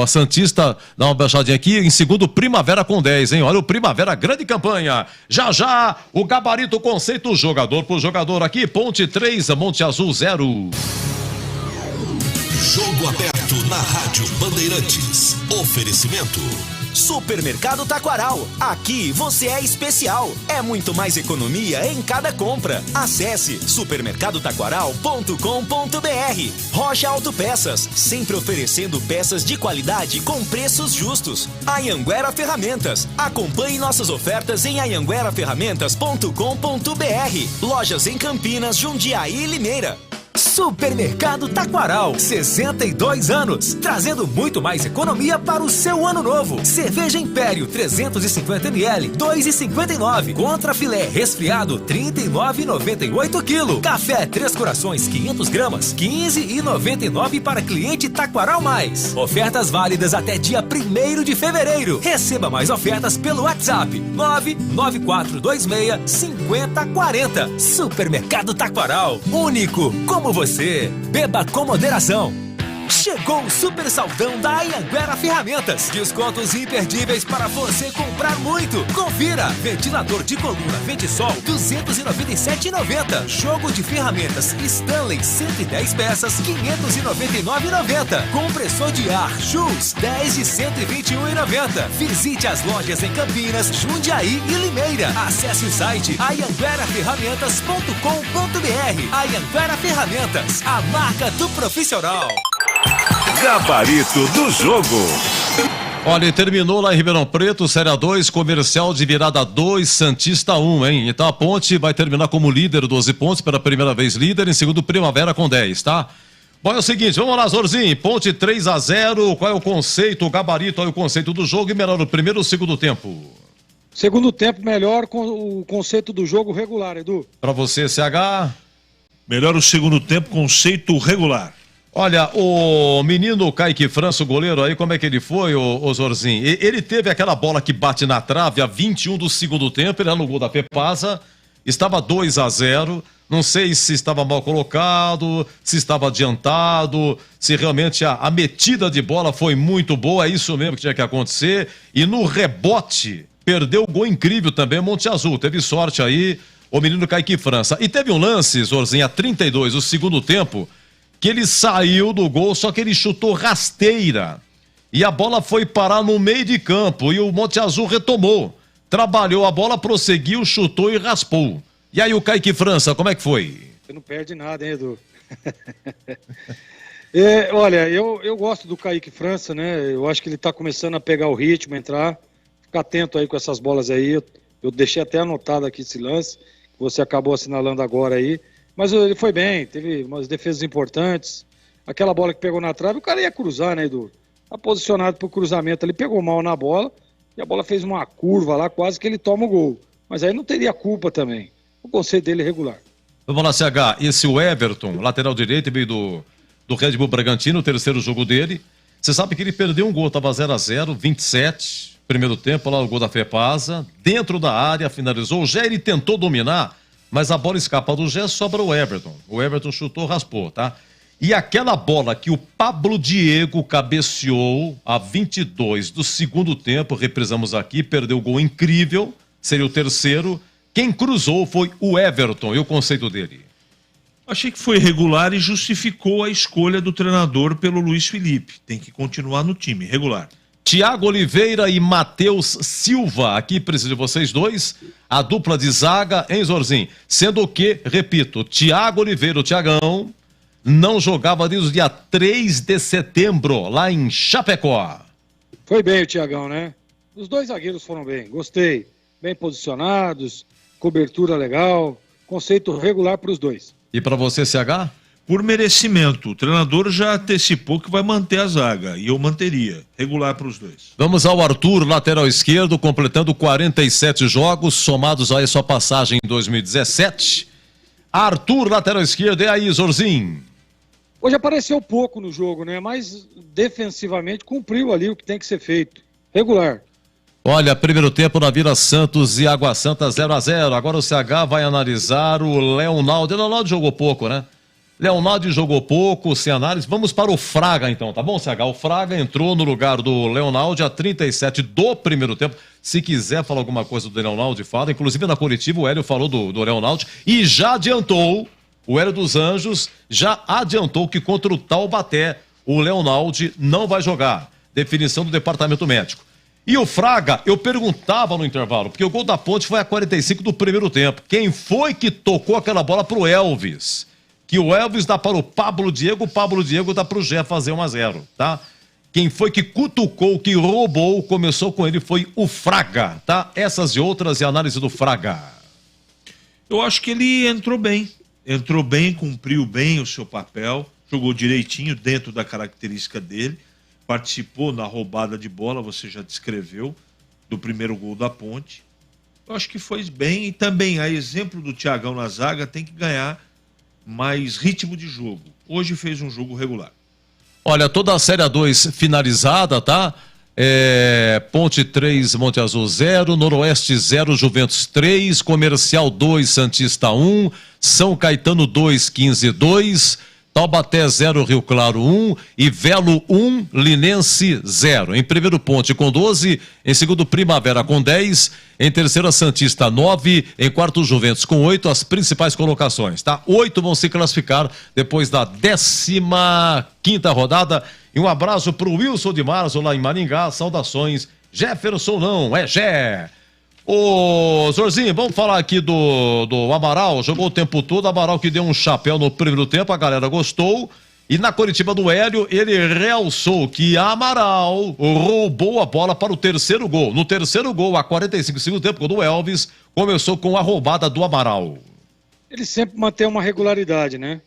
a Santista, dá uma baixadinha aqui, em segundo Primavera com 10, hein? Olha o Primavera, grande campanha. Já já, o gabarito conceito jogador por jogador aqui, Ponte 3, Monte Azul 0. Jogo aberto na Rádio Bandeirantes. Oferecimento Supermercado Taquaral. Aqui você é especial. É muito mais economia em cada compra. Acesse supermercadotaquaral.com.br. Rocha Autopeças, sempre oferecendo peças de qualidade com preços justos. Anhanguera Ferramentas. Acompanhe nossas ofertas em anhangueraferramentas.com.br. Lojas em Campinas, Jundiaí e Limeira. Supermercado Taquaral, 62 anos, trazendo muito mais economia para o seu ano novo. Cerveja Império 350ml, 2,59. Contra filé resfriado, 39,98 kg. Café Três Corações, 500 gramas, 15,99 para cliente Taquaral Mais. Ofertas válidas até dia 1º de fevereiro. Receba mais ofertas pelo WhatsApp 99426-5040. Supermercado Taquaral, único como você. Beba com moderação. Chegou o super saldão da Anhanguera Ferramentas. Descontos imperdíveis para você comprar muito. Confira. Ventilador de coluna Ventisol, R$ 297,90. Jogo de ferramentas Stanley, 110 peças, R$ 599,90. Compressor de ar Schultz, 10 de R$ 121,90. Visite as lojas em Campinas, Jundiaí e Limeira. Acesse o site anhangueraferramentas.com.br. Anhanguera Ferramentas, a marca do profissional. Gabarito do jogo. Olha, terminou lá em Ribeirão Preto, Série A2, Comercial de virada 2, Santista 1, hein? Então a Ponte vai terminar como líder, 12 pontos, pela primeira vez líder, em segundo Primavera com 10, tá? Bom, é o seguinte, vamos lá, Zorzinho, Ponte 3-0, qual é o conceito, o gabarito, olha o conceito do jogo e melhor o primeiro ou o segundo tempo? Segundo tempo, melhor com o conceito do jogo regular, Edu. Pra você, CH? Melhor o segundo tempo, conceito regular. Olha, o menino Kaique França, o goleiro aí, como é que ele foi, o Zorzinho? Ele teve aquela bola que bate na trave a 21 do segundo tempo, ele era no gol da Pepasa, estava 2-0, não sei se estava mal colocado, se estava adiantado, se realmente a metida de bola foi muito boa, é isso mesmo que tinha que acontecer, e no rebote, perdeu o gol incrível também, Monte Azul, teve sorte aí, o menino Kaique França. E teve um lance, Zorzinho, a 32, o segundo tempo, que ele saiu do gol, só que ele chutou rasteira. E a bola foi parar no meio de campo e o Monte Azul retomou. Trabalhou a bola, prosseguiu, chutou e raspou. E aí o Kaique França, como é que foi? Você não perde nada, hein, Edu? Olha, eu gosto do Kaique França, né? Eu acho que ele tá começando a pegar o ritmo, entrar. Fica atento aí com essas bolas aí. Eu deixei até anotado aqui esse lance, que você acabou assinalando agora aí. Mas ele foi bem, teve umas defesas importantes. Aquela bola que pegou na trave, o cara ia cruzar, né, Edu? Tá posicionado pro cruzamento, ele pegou mal na bola e a bola fez uma curva lá, quase que ele toma o gol. Mas aí não teria culpa também. O conceito dele é regular. Vamos lá, CH. Esse o Everton, lateral direito, veio do Red Bull Bragantino, o terceiro jogo dele. Você sabe que ele perdeu um gol, tava 0-0, 27, primeiro tempo, lá o gol da Fepasa, dentro da área, finalizou. O Gé, ele tentou dominar, mas a bola escapa do Gé, sobra o Everton. O Everton chutou, raspou, tá? E aquela bola que o Pablo Diego cabeceou a 22 do segundo tempo, reprisamos aqui, perdeu o gol incrível, seria o terceiro. Quem cruzou foi o Everton, e o conceito dele? Achei que foi regular e justificou a escolha do treinador pelo Luiz Felipe. Tem que continuar no time, regular. Tiago Oliveira e Matheus Silva, aqui preciso de vocês dois, a dupla de zaga, hein, Zorzinho? Sendo que, repito, Tiago Oliveira, o Tiagão, não jogava desde o dia 3 de setembro, lá em Chapecó. Foi bem o Tiagão, né? Os dois zagueiros foram bem, gostei. Bem posicionados, cobertura legal, conceito regular para os dois. E para você, CH? Por merecimento. O treinador já antecipou que vai manter a zaga e eu manteria. Regular para os dois. Vamos ao Arthur, lateral esquerdo, completando 47 jogos, somados a sua passagem em 2017. Arthur, lateral esquerdo, é aí, Zorzinho. Hoje apareceu pouco no jogo, né? Mas defensivamente cumpriu ali o que tem que ser feito. Regular. Olha, primeiro tempo na Vila Santos e Água Santa 0-0. Agora o CH vai analisar o Leonaldo. O Leonaldo jogou pouco, né? Leonaldo jogou pouco, sem análise. Vamos para o Fraga, então, tá bom, CH? O Fraga entrou no lugar do Leonaldo a 37 do primeiro tempo. Se quiser falar alguma coisa do Leonaldo, fala. Inclusive, na coletiva, o Hélio falou do Leonaldo e já adiantou, o Hélio dos Anjos já adiantou que contra o Taubaté, o Leonaldo não vai jogar. Definição do departamento médico. E o Fraga, eu perguntava no intervalo, porque o gol da Ponte foi a 45 do primeiro tempo. Quem foi que tocou aquela bola pro Elvis? Que o Elvis dá para o Pablo Diego dá pro Gé fazer 1-0, tá? Quem foi que cutucou, que roubou, começou com ele, foi o Fraga, tá? Essas e outras e a análise do Fraga. Eu acho que ele entrou bem, cumpriu bem o seu papel, jogou direitinho dentro da característica dele. Participou na roubada de bola, você já descreveu, do primeiro gol da Ponte. Eu acho que foi bem e também, a exemplo do Thiagão na zaga, tem que ganhar mais ritmo de jogo. Hoje fez um jogo regular. Olha, toda a Série A2 finalizada, tá? Ponte 3, Monte Azul 0, Noroeste 0, Juventus 3, Comercial 2, Santista 1, São Caetano 2, 15 2, Taubaté 0, Rio Claro 1 e Velo 1, Linense 0. Em primeiro Ponte com 12, em segundo Primavera com 10, em terceiro Santista 9, em quarto Juventus com 8, as principais colocações, tá? 8 vão se classificar depois da 15ª rodada. E um abraço pro Wilson de Marzo lá em Maringá, saudações. Jefferson não, é Jé. Ô, Zorzinho, vamos falar aqui do Amaral, jogou o tempo todo, Amaral que deu um chapéu no primeiro tempo, a galera gostou, e na coletiva do Hélio, ele realçou que Amaral roubou a bola para o terceiro gol. No terceiro gol, a 45 do segundo tempo, quando o Elvis começou com a roubada do Amaral. Ele sempre mantém uma regularidade, né?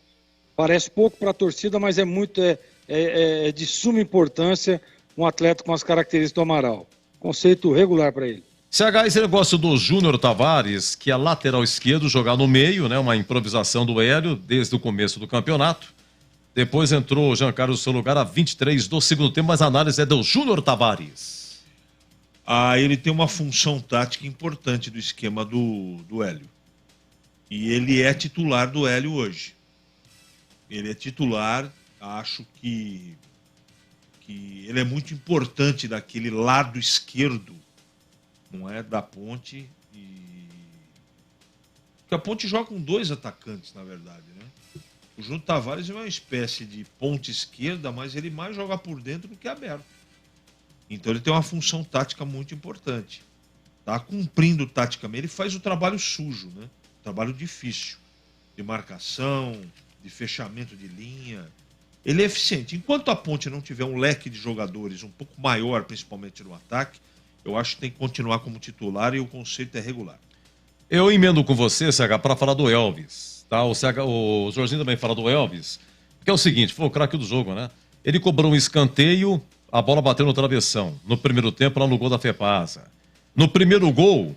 Parece pouco para a torcida, mas é de suma importância um atleta com as características do Amaral. Conceito regular para ele. CH, esse negócio do Júnior Tavares, que é lateral esquerdo, jogar no meio, né? Uma improvisação do Hélio desde o começo do campeonato. Depois entrou o Jean Carlos no seu lugar a 23 do segundo tempo, mas a análise é do Júnior Tavares. Ele tem uma função tática importante do esquema do Hélio. E ele é titular do Hélio hoje. Ele é titular, acho que ele é muito importante daquele lado esquerdo, não é, da Ponte. Porque a Ponte joga com 2 atacantes, na verdade, né? O Júnior Tavares é uma espécie de ponta esquerda, mas ele mais joga por dentro do que aberto. Então ele tem uma função tática muito importante. Tá cumprindo taticamente, ele faz o trabalho sujo, né? Trabalho difícil, de marcação, de fechamento de linha. Ele é eficiente. Enquanto a Ponte não tiver um leque de jogadores um pouco maior, principalmente no ataque, eu acho que tem que continuar como titular e o conceito é regular. Eu emendo com você, CH, para falar do Elvis. Tá? O Jorginho também fala do Elvis. Porque é o seguinte, foi o craque do jogo, né? Ele cobrou um escanteio, a bola bateu no travessão. No primeiro tempo, lá no gol da Fepasa. No primeiro gol,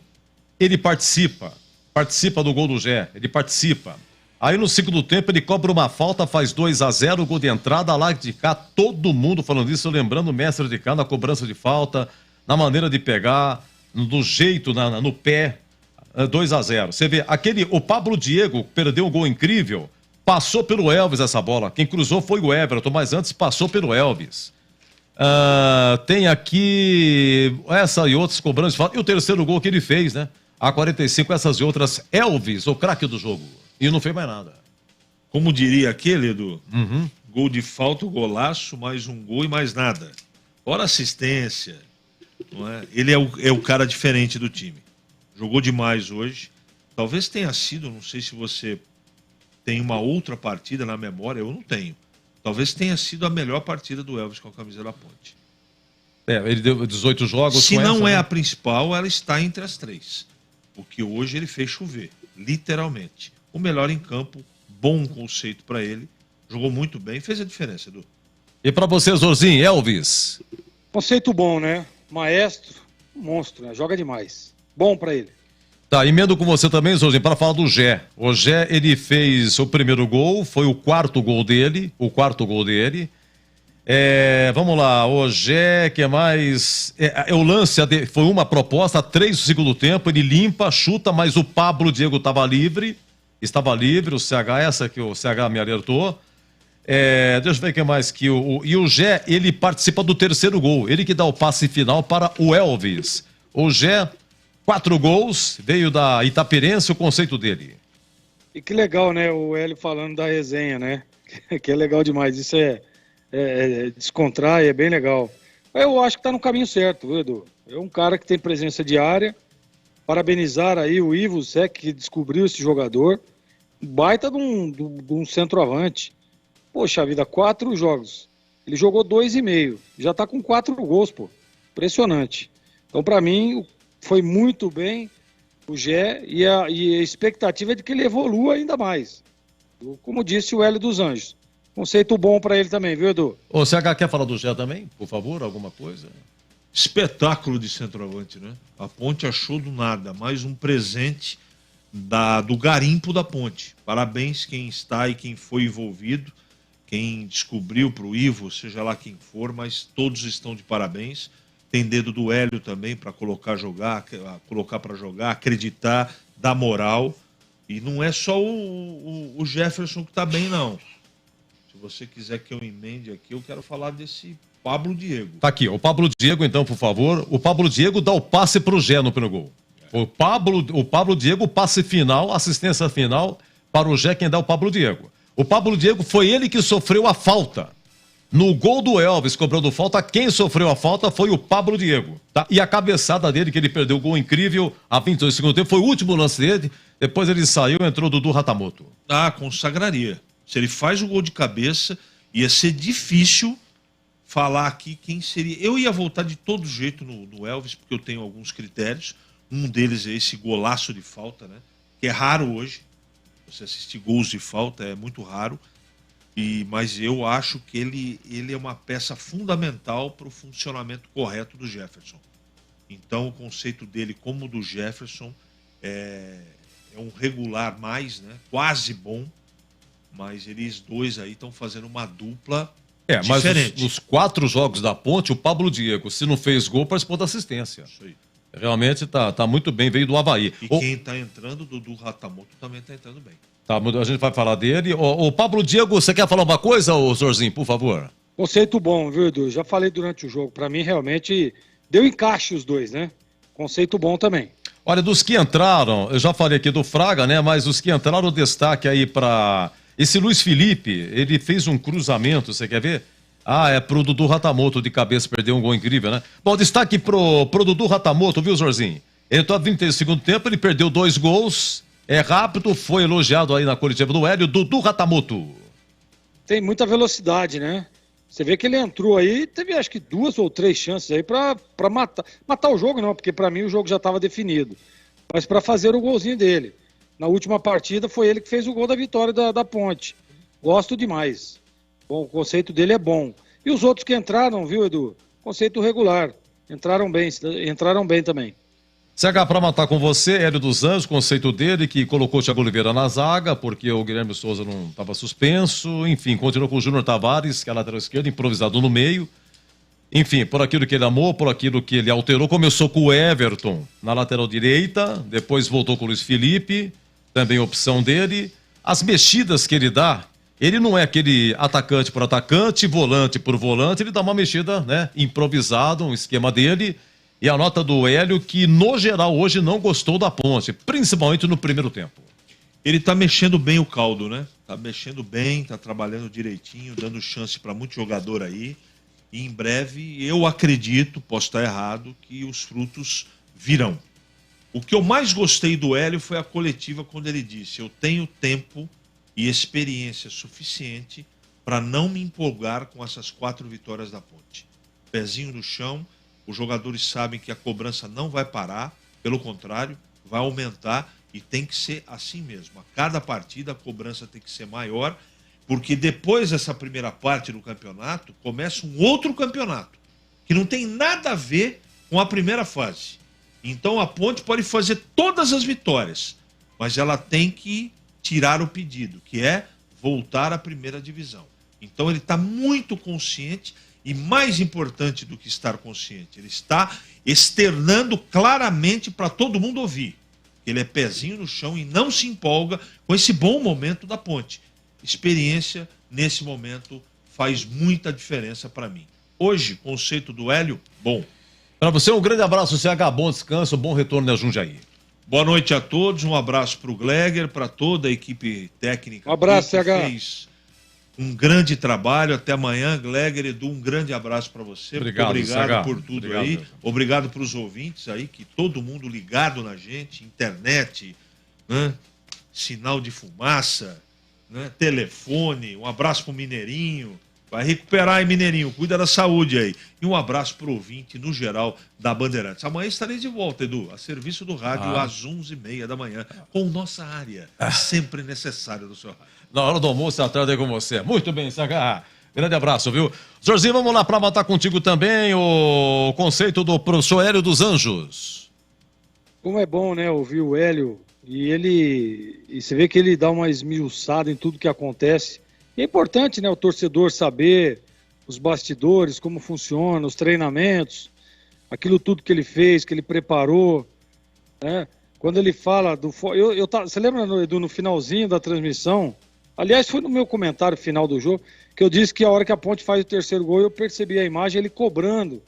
ele participa do gol do Gé, ele participa. Aí no segundo tempo ele cobra uma falta, faz 2-0, gol de entrada, lá de cá, todo mundo falando isso, lembrando o mestre de cá na cobrança de falta, na maneira de pegar, do jeito, no pé, 2-0. Você vê, o Pablo Diego perdeu um gol incrível, passou pelo Elvis essa bola, quem cruzou foi o Everton, mas antes passou pelo Elvis. Tem aqui essa e outras cobranças de falta. E o terceiro gol que ele fez, né? A 45, essas e outras. Elvis, o craque do jogo. E não fez mais nada. Como diria aquele, Edu, gol de falta, golaço, mais um gol e mais nada. Fora assistência. Não é? Ele é o cara diferente do time. Jogou demais hoje. Talvez tenha sido, não sei se você tem uma outra partida na memória, eu não tenho. Talvez tenha sido a melhor partida do Elvis com a camisa da Ponte. Ele deu 18 jogos. Se não é a principal, ela está entre as 3. Porque hoje ele fez chover, literalmente. O melhor em campo, bom conceito para ele. Jogou muito bem, fez a diferença, Edu. E para você, Zorzinho, Elvis? Conceito bom, né? Maestro, monstro, né? Joga demais. Bom para ele. Tá, emendo com você também, Zorzinho, para falar do Gé. O Gé, ele fez o primeiro gol, foi o quarto gol dele. Vamos lá, o Gé, que mais? O lance foi uma proposta, 3 do segundo tempo, ele limpa, chuta, mas o Pablo Diego estava livre, o CH, essa que o CH me alertou. Deixa eu ver o que mais que e o Gé, ele participa do terceiro gol, ele que dá o passe final para o Elvis. O Gé, 4 gols, veio da Itaperense, o conceito dele. E que legal, né, o Hélio falando da resenha, né? Que é legal demais, isso descontrai, é bem legal. Eu acho que tá no caminho certo, viu, Edu? É um cara que tem presença diária. Parabenizar aí o Ivo Zé, que descobriu esse jogador. Baita de um centroavante. Poxa vida, 4 jogos. Ele jogou 2,5. Já tá com 4 gols, pô. Impressionante. Então, para mim, foi muito bem o Gé e a expectativa é de que ele evolua ainda mais. Como disse o Hélio dos Anjos. Conceito bom para ele também, viu, Edu? O CH quer falar do Gé também? Por favor, alguma coisa? Espetáculo de centroavante, né? A Ponte achou do nada, mais um presente do garimpo da Ponte. Parabéns quem está e quem foi envolvido, quem descobriu para o Ivo, seja lá quem for, mas todos estão de parabéns. Tem dedo do Hélio também para colocar para jogar, acreditar, dar moral. E não é só o Jefferson que está bem, não. Se você quiser que eu emende aqui, eu quero falar desse Pablo Diego. Tá aqui, o Pablo Diego, então, por favor. O Pablo Diego dá o passe pro Gé no primeiro gol. O Pablo Diego, passe final, assistência final para o Gé, quem dá o Pablo Diego. O Pablo Diego foi ele que sofreu a falta. No gol do Elvis, cobrando falta, quem sofreu a falta foi o Pablo Diego. Tá? E a cabeçada dele, que ele perdeu o gol incrível a 22 do segundo tempo, foi o último lance dele. Depois ele saiu e entrou o Dudu Ratamoto. Consagraria. Se ele faz o gol de cabeça, ia ser difícil falar aqui quem seria. Eu ia voltar de todo jeito no Elvis, porque eu tenho alguns critérios. Um deles é esse golaço de falta, né? Que é raro hoje. Você assistir gols de falta é muito raro. Mas eu acho que ele é uma peça fundamental para o funcionamento correto do Jefferson. Então o conceito dele, como o do Jefferson, é um regular mais, né? Quase bom. Mas eles dois aí estão fazendo uma dupla diferente. Mas nos 4 jogos da Ponte, o Pablo Diego, se não fez gol, participou da assistência. Isso aí. Realmente tá muito bem, veio do Avaí. E quem está entrando, o Dudu Ratamoto, também está entrando bem. Tá, a gente vai falar dele. O Pablo Diego, você quer falar uma coisa, Zorzinho, por favor? Conceito bom, viu, Edu? Já falei durante o jogo. Para mim, realmente, deu encaixe os dois, né? Conceito bom também. Olha, dos que entraram, eu já falei aqui do Fraga, né? Mas os que entraram, o destaque aí para Esse Luiz Felipe, ele fez um cruzamento, você quer ver? É pro Dudu Ratamoto de cabeça, perdeu um gol incrível, né? Bom, destaque pro Dudu Ratamoto, viu, Zorzinho? Ele tá 32º tempo, ele perdeu 2 gols, é rápido, foi elogiado aí na coletiva do Hélio, Dudu Ratamoto. Tem muita velocidade, né? Você vê que ele entrou aí, teve acho que 2 ou 3 chances aí pra matar o jogo, não, porque pra mim o jogo já estava definido. Mas pra fazer o golzinho dele. Na última partida foi ele que fez o gol da vitória da Ponte. Gosto demais. Bom, o conceito dele é bom. E os outros que entraram, viu, Edu? Conceito regular. Entraram bem também. CH, para matar com você, Hélio dos Anjos, conceito dele, que colocou o Thiago Oliveira na zaga, porque o Guilherme Souza não estava suspenso. Enfim, continuou com o Júnior Tavares, que é lateral esquerdo, improvisado no meio. Enfim, por aquilo que ele amou, por aquilo que ele alterou. Começou com o Everton na lateral direita, depois voltou com o Luiz Felipe, também opção dele. As mexidas que ele dá, ele não é aquele atacante por atacante, volante por volante, ele dá uma mexida, né, improvisado, um esquema dele. E a nota do Hélio que, no geral, hoje não gostou da Ponte, principalmente no primeiro tempo. Ele tá mexendo bem o caldo, né? Tá mexendo bem, tá trabalhando direitinho, dando chance para muito jogador aí. E em breve, eu acredito, posso estar errado, que os frutos virão. O que eu mais gostei do Hélio foi a coletiva quando ele disse: eu tenho tempo e experiência suficiente para não me empolgar com essas 4 vitórias da Ponte. Pezinho no chão, os jogadores sabem que a cobrança não vai parar, pelo contrário, vai aumentar e tem que ser assim mesmo. A cada partida a cobrança tem que ser maior, porque depois dessa primeira parte do campeonato, começa um outro campeonato, que não tem nada a ver com a primeira fase. Então a Ponte pode fazer todas as vitórias, mas ela tem que tirar o pedido, que é voltar à primeira divisão. Então ele está muito consciente e, mais importante do que estar consciente, ele está externando claramente para todo mundo ouvir. Ele é pezinho no chão e não se empolga com esse bom momento da Ponte. Experiência, nesse momento, faz muita diferença para mim. Hoje, conceito do Hélio, bom. Para você, um grande abraço, CH, bom descanso, bom retorno a Jundiaí. Boa noite a todos, um abraço para o Gleger, para toda a equipe técnica. Um abraço, que CH. fez um grande trabalho. Até amanhã, Gleger, Edu, um grande abraço para você. Obrigado, obrigado CH. por tudo Obrigado. aí. Obrigado para os ouvintes aí, que todo mundo ligado na gente, internet, né? Sinal de fumaça, né? Telefone. Um abraço para o Mineirinho. Vai recuperar aí, Mineirinho. Cuida da saúde aí. E um abraço para o ouvinte, no geral, da Bandeirantes. Amanhã estarei de volta, Edu, a serviço do rádio, às 11h30 da manhã, com nossa área, sempre necessária do seu rádio. Na hora do almoço, à tarde é com você. Muito bem, CH. Grande abraço, viu? Jorginho, vamos lá para matar contigo também o conceito do professor Hélio dos Anjos. Como é bom, né, ouvir o Hélio. E você vê que ele dá uma esmiuçada em tudo que acontece. E é importante, né, o torcedor saber os bastidores, como funciona, os treinamentos, aquilo tudo que ele fez, que ele preparou, né? Quando ele fala do... Você lembra, Edu, no finalzinho da transmissão? Aliás, foi no meu comentário final do jogo, que eu disse que a hora que a Ponte faz o terceiro gol, eu percebi a imagem, ele cobrando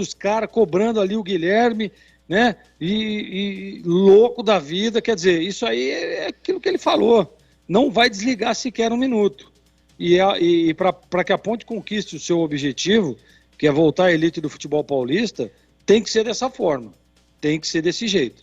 os caras, cobrando ali o Guilherme, né? E louco da vida, quer dizer, isso aí é aquilo que ele falou. Não vai desligar sequer um minuto. E para que a Ponte conquiste o seu objetivo, que é voltar à elite do futebol paulista, tem que ser dessa forma, tem que ser desse jeito.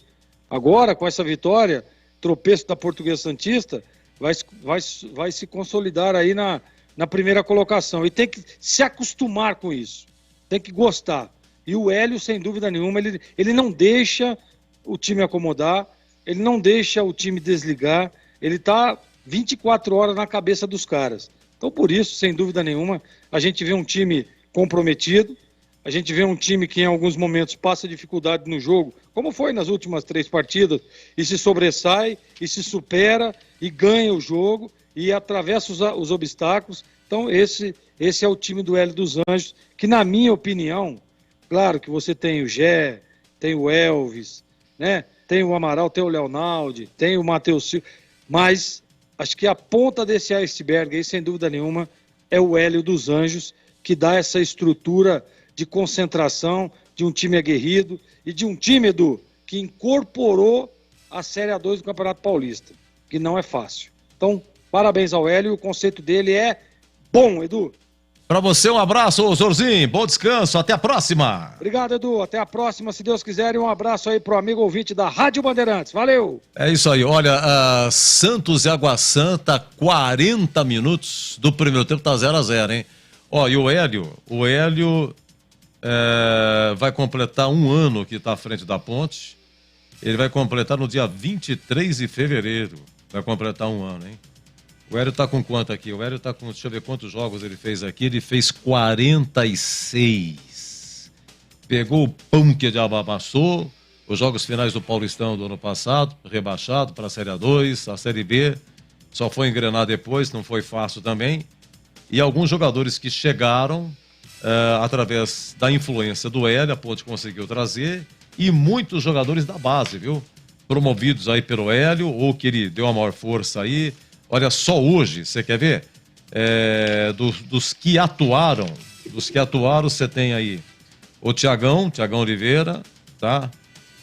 Agora, com essa vitória, tropeço da Portuguesa Santista, vai se consolidar aí na primeira colocação. E tem que se acostumar com isso, tem que gostar. E o Hélio, sem dúvida nenhuma, ele não deixa o time acomodar, ele não deixa o time desligar, ele está 24 horas na cabeça dos caras. Então, por isso, sem dúvida nenhuma, a gente vê um time comprometido, a gente vê um time que em alguns momentos passa dificuldade no jogo, como foi nas últimas 3 partidas, e se sobressai, e se supera, e ganha o jogo, e atravessa os obstáculos. Então, esse é o time do Hélio dos Anjos, que, na minha opinião, claro que você tem o Gé, tem o Elvis, né? Tem o Amaral, tem o Leonaldi, tem o Matheus Silva, mas acho que a ponta desse iceberg aí, sem dúvida nenhuma, é o Hélio dos Anjos, que dá essa estrutura de concentração, de um time aguerrido e de um time, Edu, que incorporou a Série A2 do Campeonato Paulista, que não é fácil. Então, Parabéns ao Hélio, o conceito dele é bom, Edu. Pra você, um abraço, Zorzinho. Bom descanso. Até a próxima. Obrigado, Edu. Até a próxima, se Deus quiser. E um abraço aí pro amigo ouvinte da Rádio Bandeirantes. Valeu! É isso aí. Olha, Santos e Água Santa, 40 minutos do primeiro tempo, tá 0-0, hein? Ó, e o Hélio vai completar um ano que tá à frente da Ponte. Ele vai completar no dia 23 de fevereiro. Vai completar um ano, hein? O Hélio tá com quanto aqui? O Hélio tá com, deixa eu ver quantos jogos ele fez aqui. Ele fez 46. Pegou o pão que diabo amassou. Os jogos finais do Paulistão do ano passado, rebaixado para a Série A2, a Série B. Só foi engrenar depois, não foi fácil também. E alguns jogadores que chegaram através da influência do Hélio, a Ponte conseguiu trazer. E muitos jogadores da base, viu? Promovidos aí pelo Hélio, ou que ele deu a maior força aí. Olha, só hoje, você quer ver? Dos que atuaram, você tem aí o Tiagão Oliveira, tá?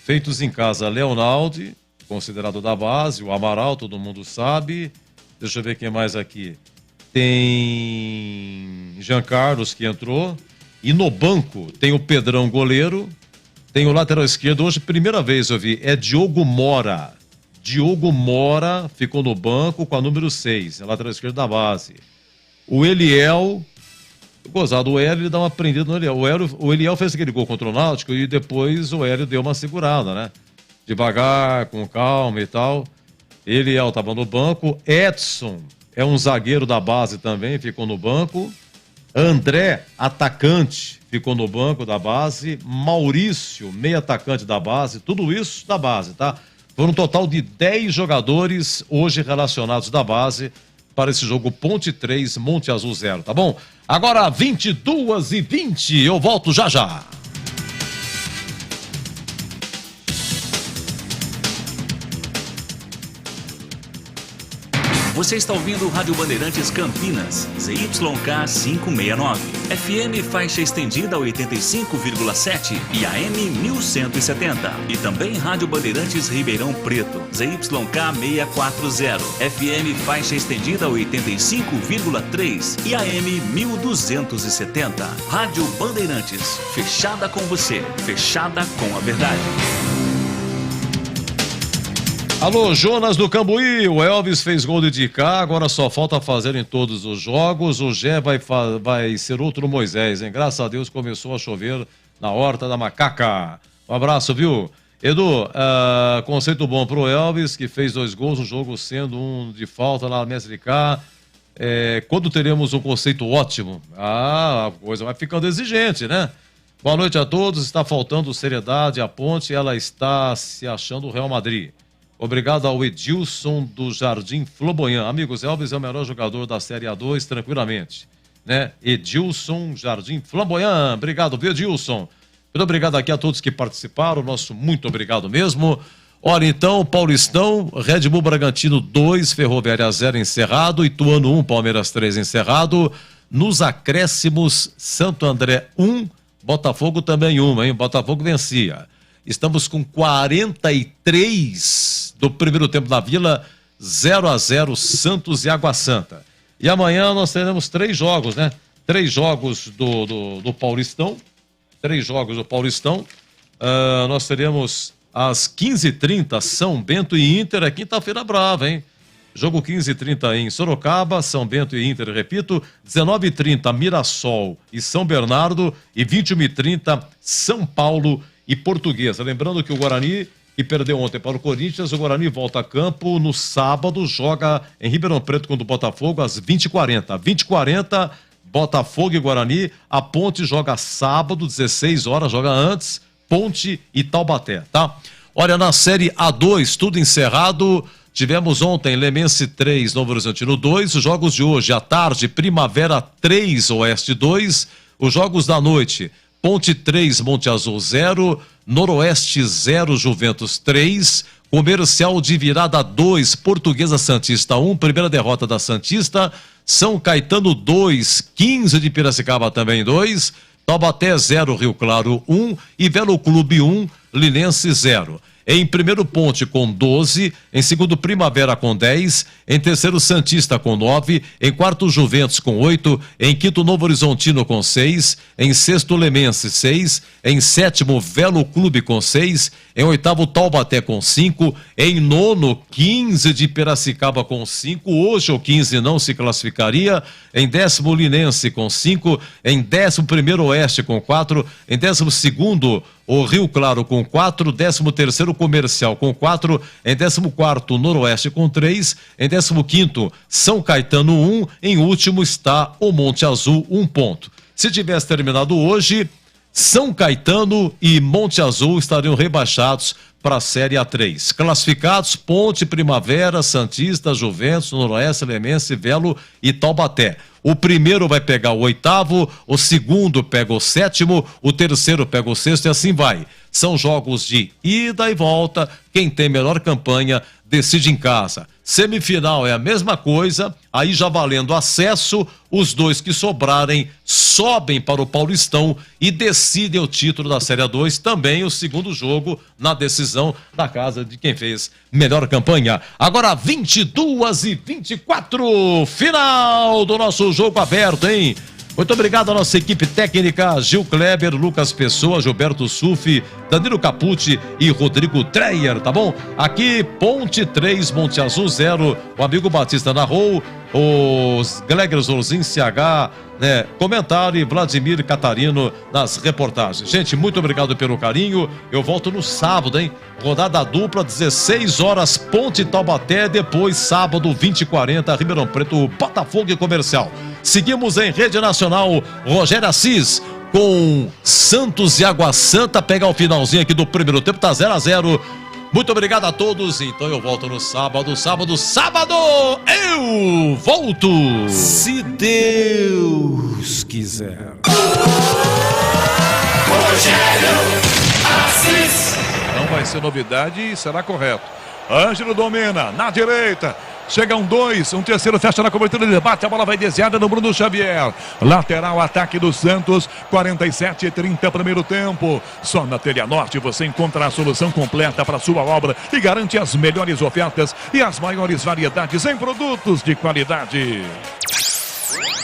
Feitos em casa, Leonaldi, considerado da base, o Amaral, todo mundo sabe. Deixa eu ver quem mais aqui. Tem Jean Carlos que entrou. E no banco tem o Pedrão, goleiro. Tem o lateral esquerdo, hoje, primeira vez eu vi, é Diogo Mora. Diogo Mora ficou no banco com a número 6, lateral esquerdo da base. O Eliel, gozado, o Hélio, ele dá uma prendida no Eliel. O Eliel fez aquele gol contra o Náutico e depois o Hélio deu uma segurada, né? Devagar, com calma e tal. Eliel estava no banco. Edson é um zagueiro da base também, ficou no banco. André, atacante, ficou no banco da base. Maurício, meio atacante da base. Tudo isso da base, tá? Foram um total de 10 jogadores hoje relacionados da base para esse jogo Ponte 3, Monte Azul 0, tá bom? Agora 22h20, eu volto já já. Você está ouvindo o Rádio Bandeirantes Campinas, ZYK 569, FM faixa estendida 85,7 e AM 1170. E também Rádio Bandeirantes Ribeirão Preto, ZYK 640, FM faixa estendida 85,3 e AM 1270. Rádio Bandeirantes, fechada com você, fechada com a verdade. Alô, Jonas do Cambuí, o Elvis fez gol de cá, agora só falta fazer em todos os jogos, o Gé vai ser outro Moisés, hein? Graças a Deus começou a chover na Horta da Macaca. Um abraço, viu? Edu, conceito bom pro Elvis, que fez 2 gols no jogo, sendo um de falta na Mestre K. Quando teremos um conceito ótimo? A coisa vai ficando exigente, né? Boa noite a todos, está faltando seriedade à Ponte, ela está se achando o Real Madrid. Obrigado ao Edilson do Jardim Flamboyant. Amigos, Elvis é o melhor jogador da Série A2, tranquilamente. Né? Edilson, Jardim Flamboyant. Obrigado, viu, Edilson? Muito obrigado aqui a todos que participaram. Nosso muito obrigado mesmo. Olha, então, Paulistão, Red Bull Bragantino 2, Ferroviária 0 encerrado, Ituano 1, Palmeiras 3 encerrado. Nos acréscimos, Santo André 1, Botafogo também 1, hein? Botafogo vencia. Estamos com 43 do primeiro tempo na Vila, 0-0 Santos e Água Santa. E amanhã nós teremos 3 jogos, né? 3 jogos do Paulistão. 3 jogos do Paulistão. Nós teremos às 15h30 São Bento e Inter. É quinta-feira brava, hein? Jogo 15h30 em Sorocaba, São Bento e Inter, repito. 19h30 Mirassol e São Bernardo. E 21h30 São Paulo e Portuguesa. Lembrando que o Guarani, que perdeu ontem para o Corinthians, o Guarani volta a campo no sábado, joga em Ribeirão Preto contra o Botafogo às 20h40. 20h40, Botafogo e Guarani. A Ponte joga sábado, 16 horas, joga antes, Ponte e Taubaté, tá? Olha, na Série A2, tudo encerrado. Tivemos ontem Lemense 3, Novo Horizontino 2. Os jogos de hoje, à tarde, Primavera 3, Oeste 2. Os jogos da noite, Ponte 3, Monte Azul 0, Noroeste 0, Juventus 3, Comercial de Virada 2, Portuguesa Santista 1, primeira derrota da Santista, São Caetano 2, 15 de Piracicaba também 2, Taubaté 0, Rio Claro 1 e Velo Clube 1, Linense 0. Em primeiro, Ponte com 12. Em segundo, Primavera com 10. Em terceiro, Santista com 9. Em quarto, Juventus com 8. Em quinto, Novo Horizontino com 6. Em sexto, Lemense 6. Em sétimo, Velo Clube com 6. Em oitavo, Taubaté com 5. Em nono, 15 de Piracicaba com 5. Hoje o 15 não se classificaria. Em décimo, Linense com 5. Em 11º, Oeste com 4. Em 12º, o Rio Claro com 4. 13º, Comercial com 4. Em 14º, Noroeste com 3. Em 15º, São Caetano 1. Em último está o Monte Azul, 1 ponto. Se tivesse terminado hoje, São Caetano e Monte Azul estariam rebaixados para a Série A3. Classificados, Ponte, Primavera, Santista, Juventus, Noroeste, Lemense, Velo e Taubaté. O primeiro vai pegar o oitavo, o segundo pega o sétimo, o terceiro pega o sexto e assim vai. São jogos de ida e volta, quem tem melhor campanha decide em casa. Semifinal é a mesma coisa, aí já valendo acesso, os 2 que sobrarem sobem para o Paulistão e decidem o título da Série A2, também o segundo jogo na decisão da casa de quem fez melhor campanha. Agora 22h24, final do nosso jogo aberto, hein? Muito obrigado à nossa equipe técnica, Gil Kleber, Lucas Pessoa, Gilberto Sufi, Danilo Capucci e Rodrigo Dreyer, tá bom? Aqui, Ponte 3, Monte Azul 0, o amigo Batista narrou, os Gleger Zorzin, CH, né, comentário e Vladimir Catarino nas reportagens. Gente, muito obrigado pelo carinho, eu volto no sábado, hein? Rodada dupla, 16 horas, Ponte Taubaté, depois sábado, 20h40, Ribeirão Preto, Botafogo e Comercial. Seguimos em rede nacional, Rogério Assis com Santos e Água Santa, pega o finalzinho aqui do primeiro tempo, tá 0-0. Muito obrigado a todos, então eu volto no sábado, eu volto! Se Deus quiser. Rogério Assis. Não vai ser novidade e será correto. Ângelo domina, na direita. Chega um 2, um terceiro fecha na cobertura, ele bate, a bola vai desviada no Bruno Xavier. Lateral, ataque do Santos, 47:30 primeiro tempo. Só na Telha Norte você encontra a solução completa para sua obra e garante as melhores ofertas e as maiores variedades em produtos de qualidade.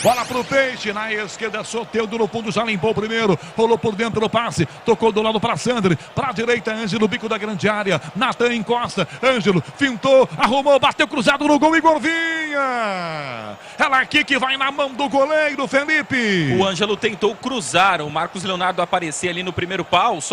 Bola pro Peixe, na esquerda, Soteldo no fundo, já limpou o primeiro, rolou por dentro do passe, tocou do lado para Sandri, pra direita, Ângelo, bico da grande área, Natan encosta, Ângelo, fintou, arrumou, bateu cruzado no gol, Igor Vinha! Ela aqui que vai na mão do goleiro, Felipe! O Ângelo tentou cruzar, o Marcos Leonardo aparecer ali no primeiro pau, só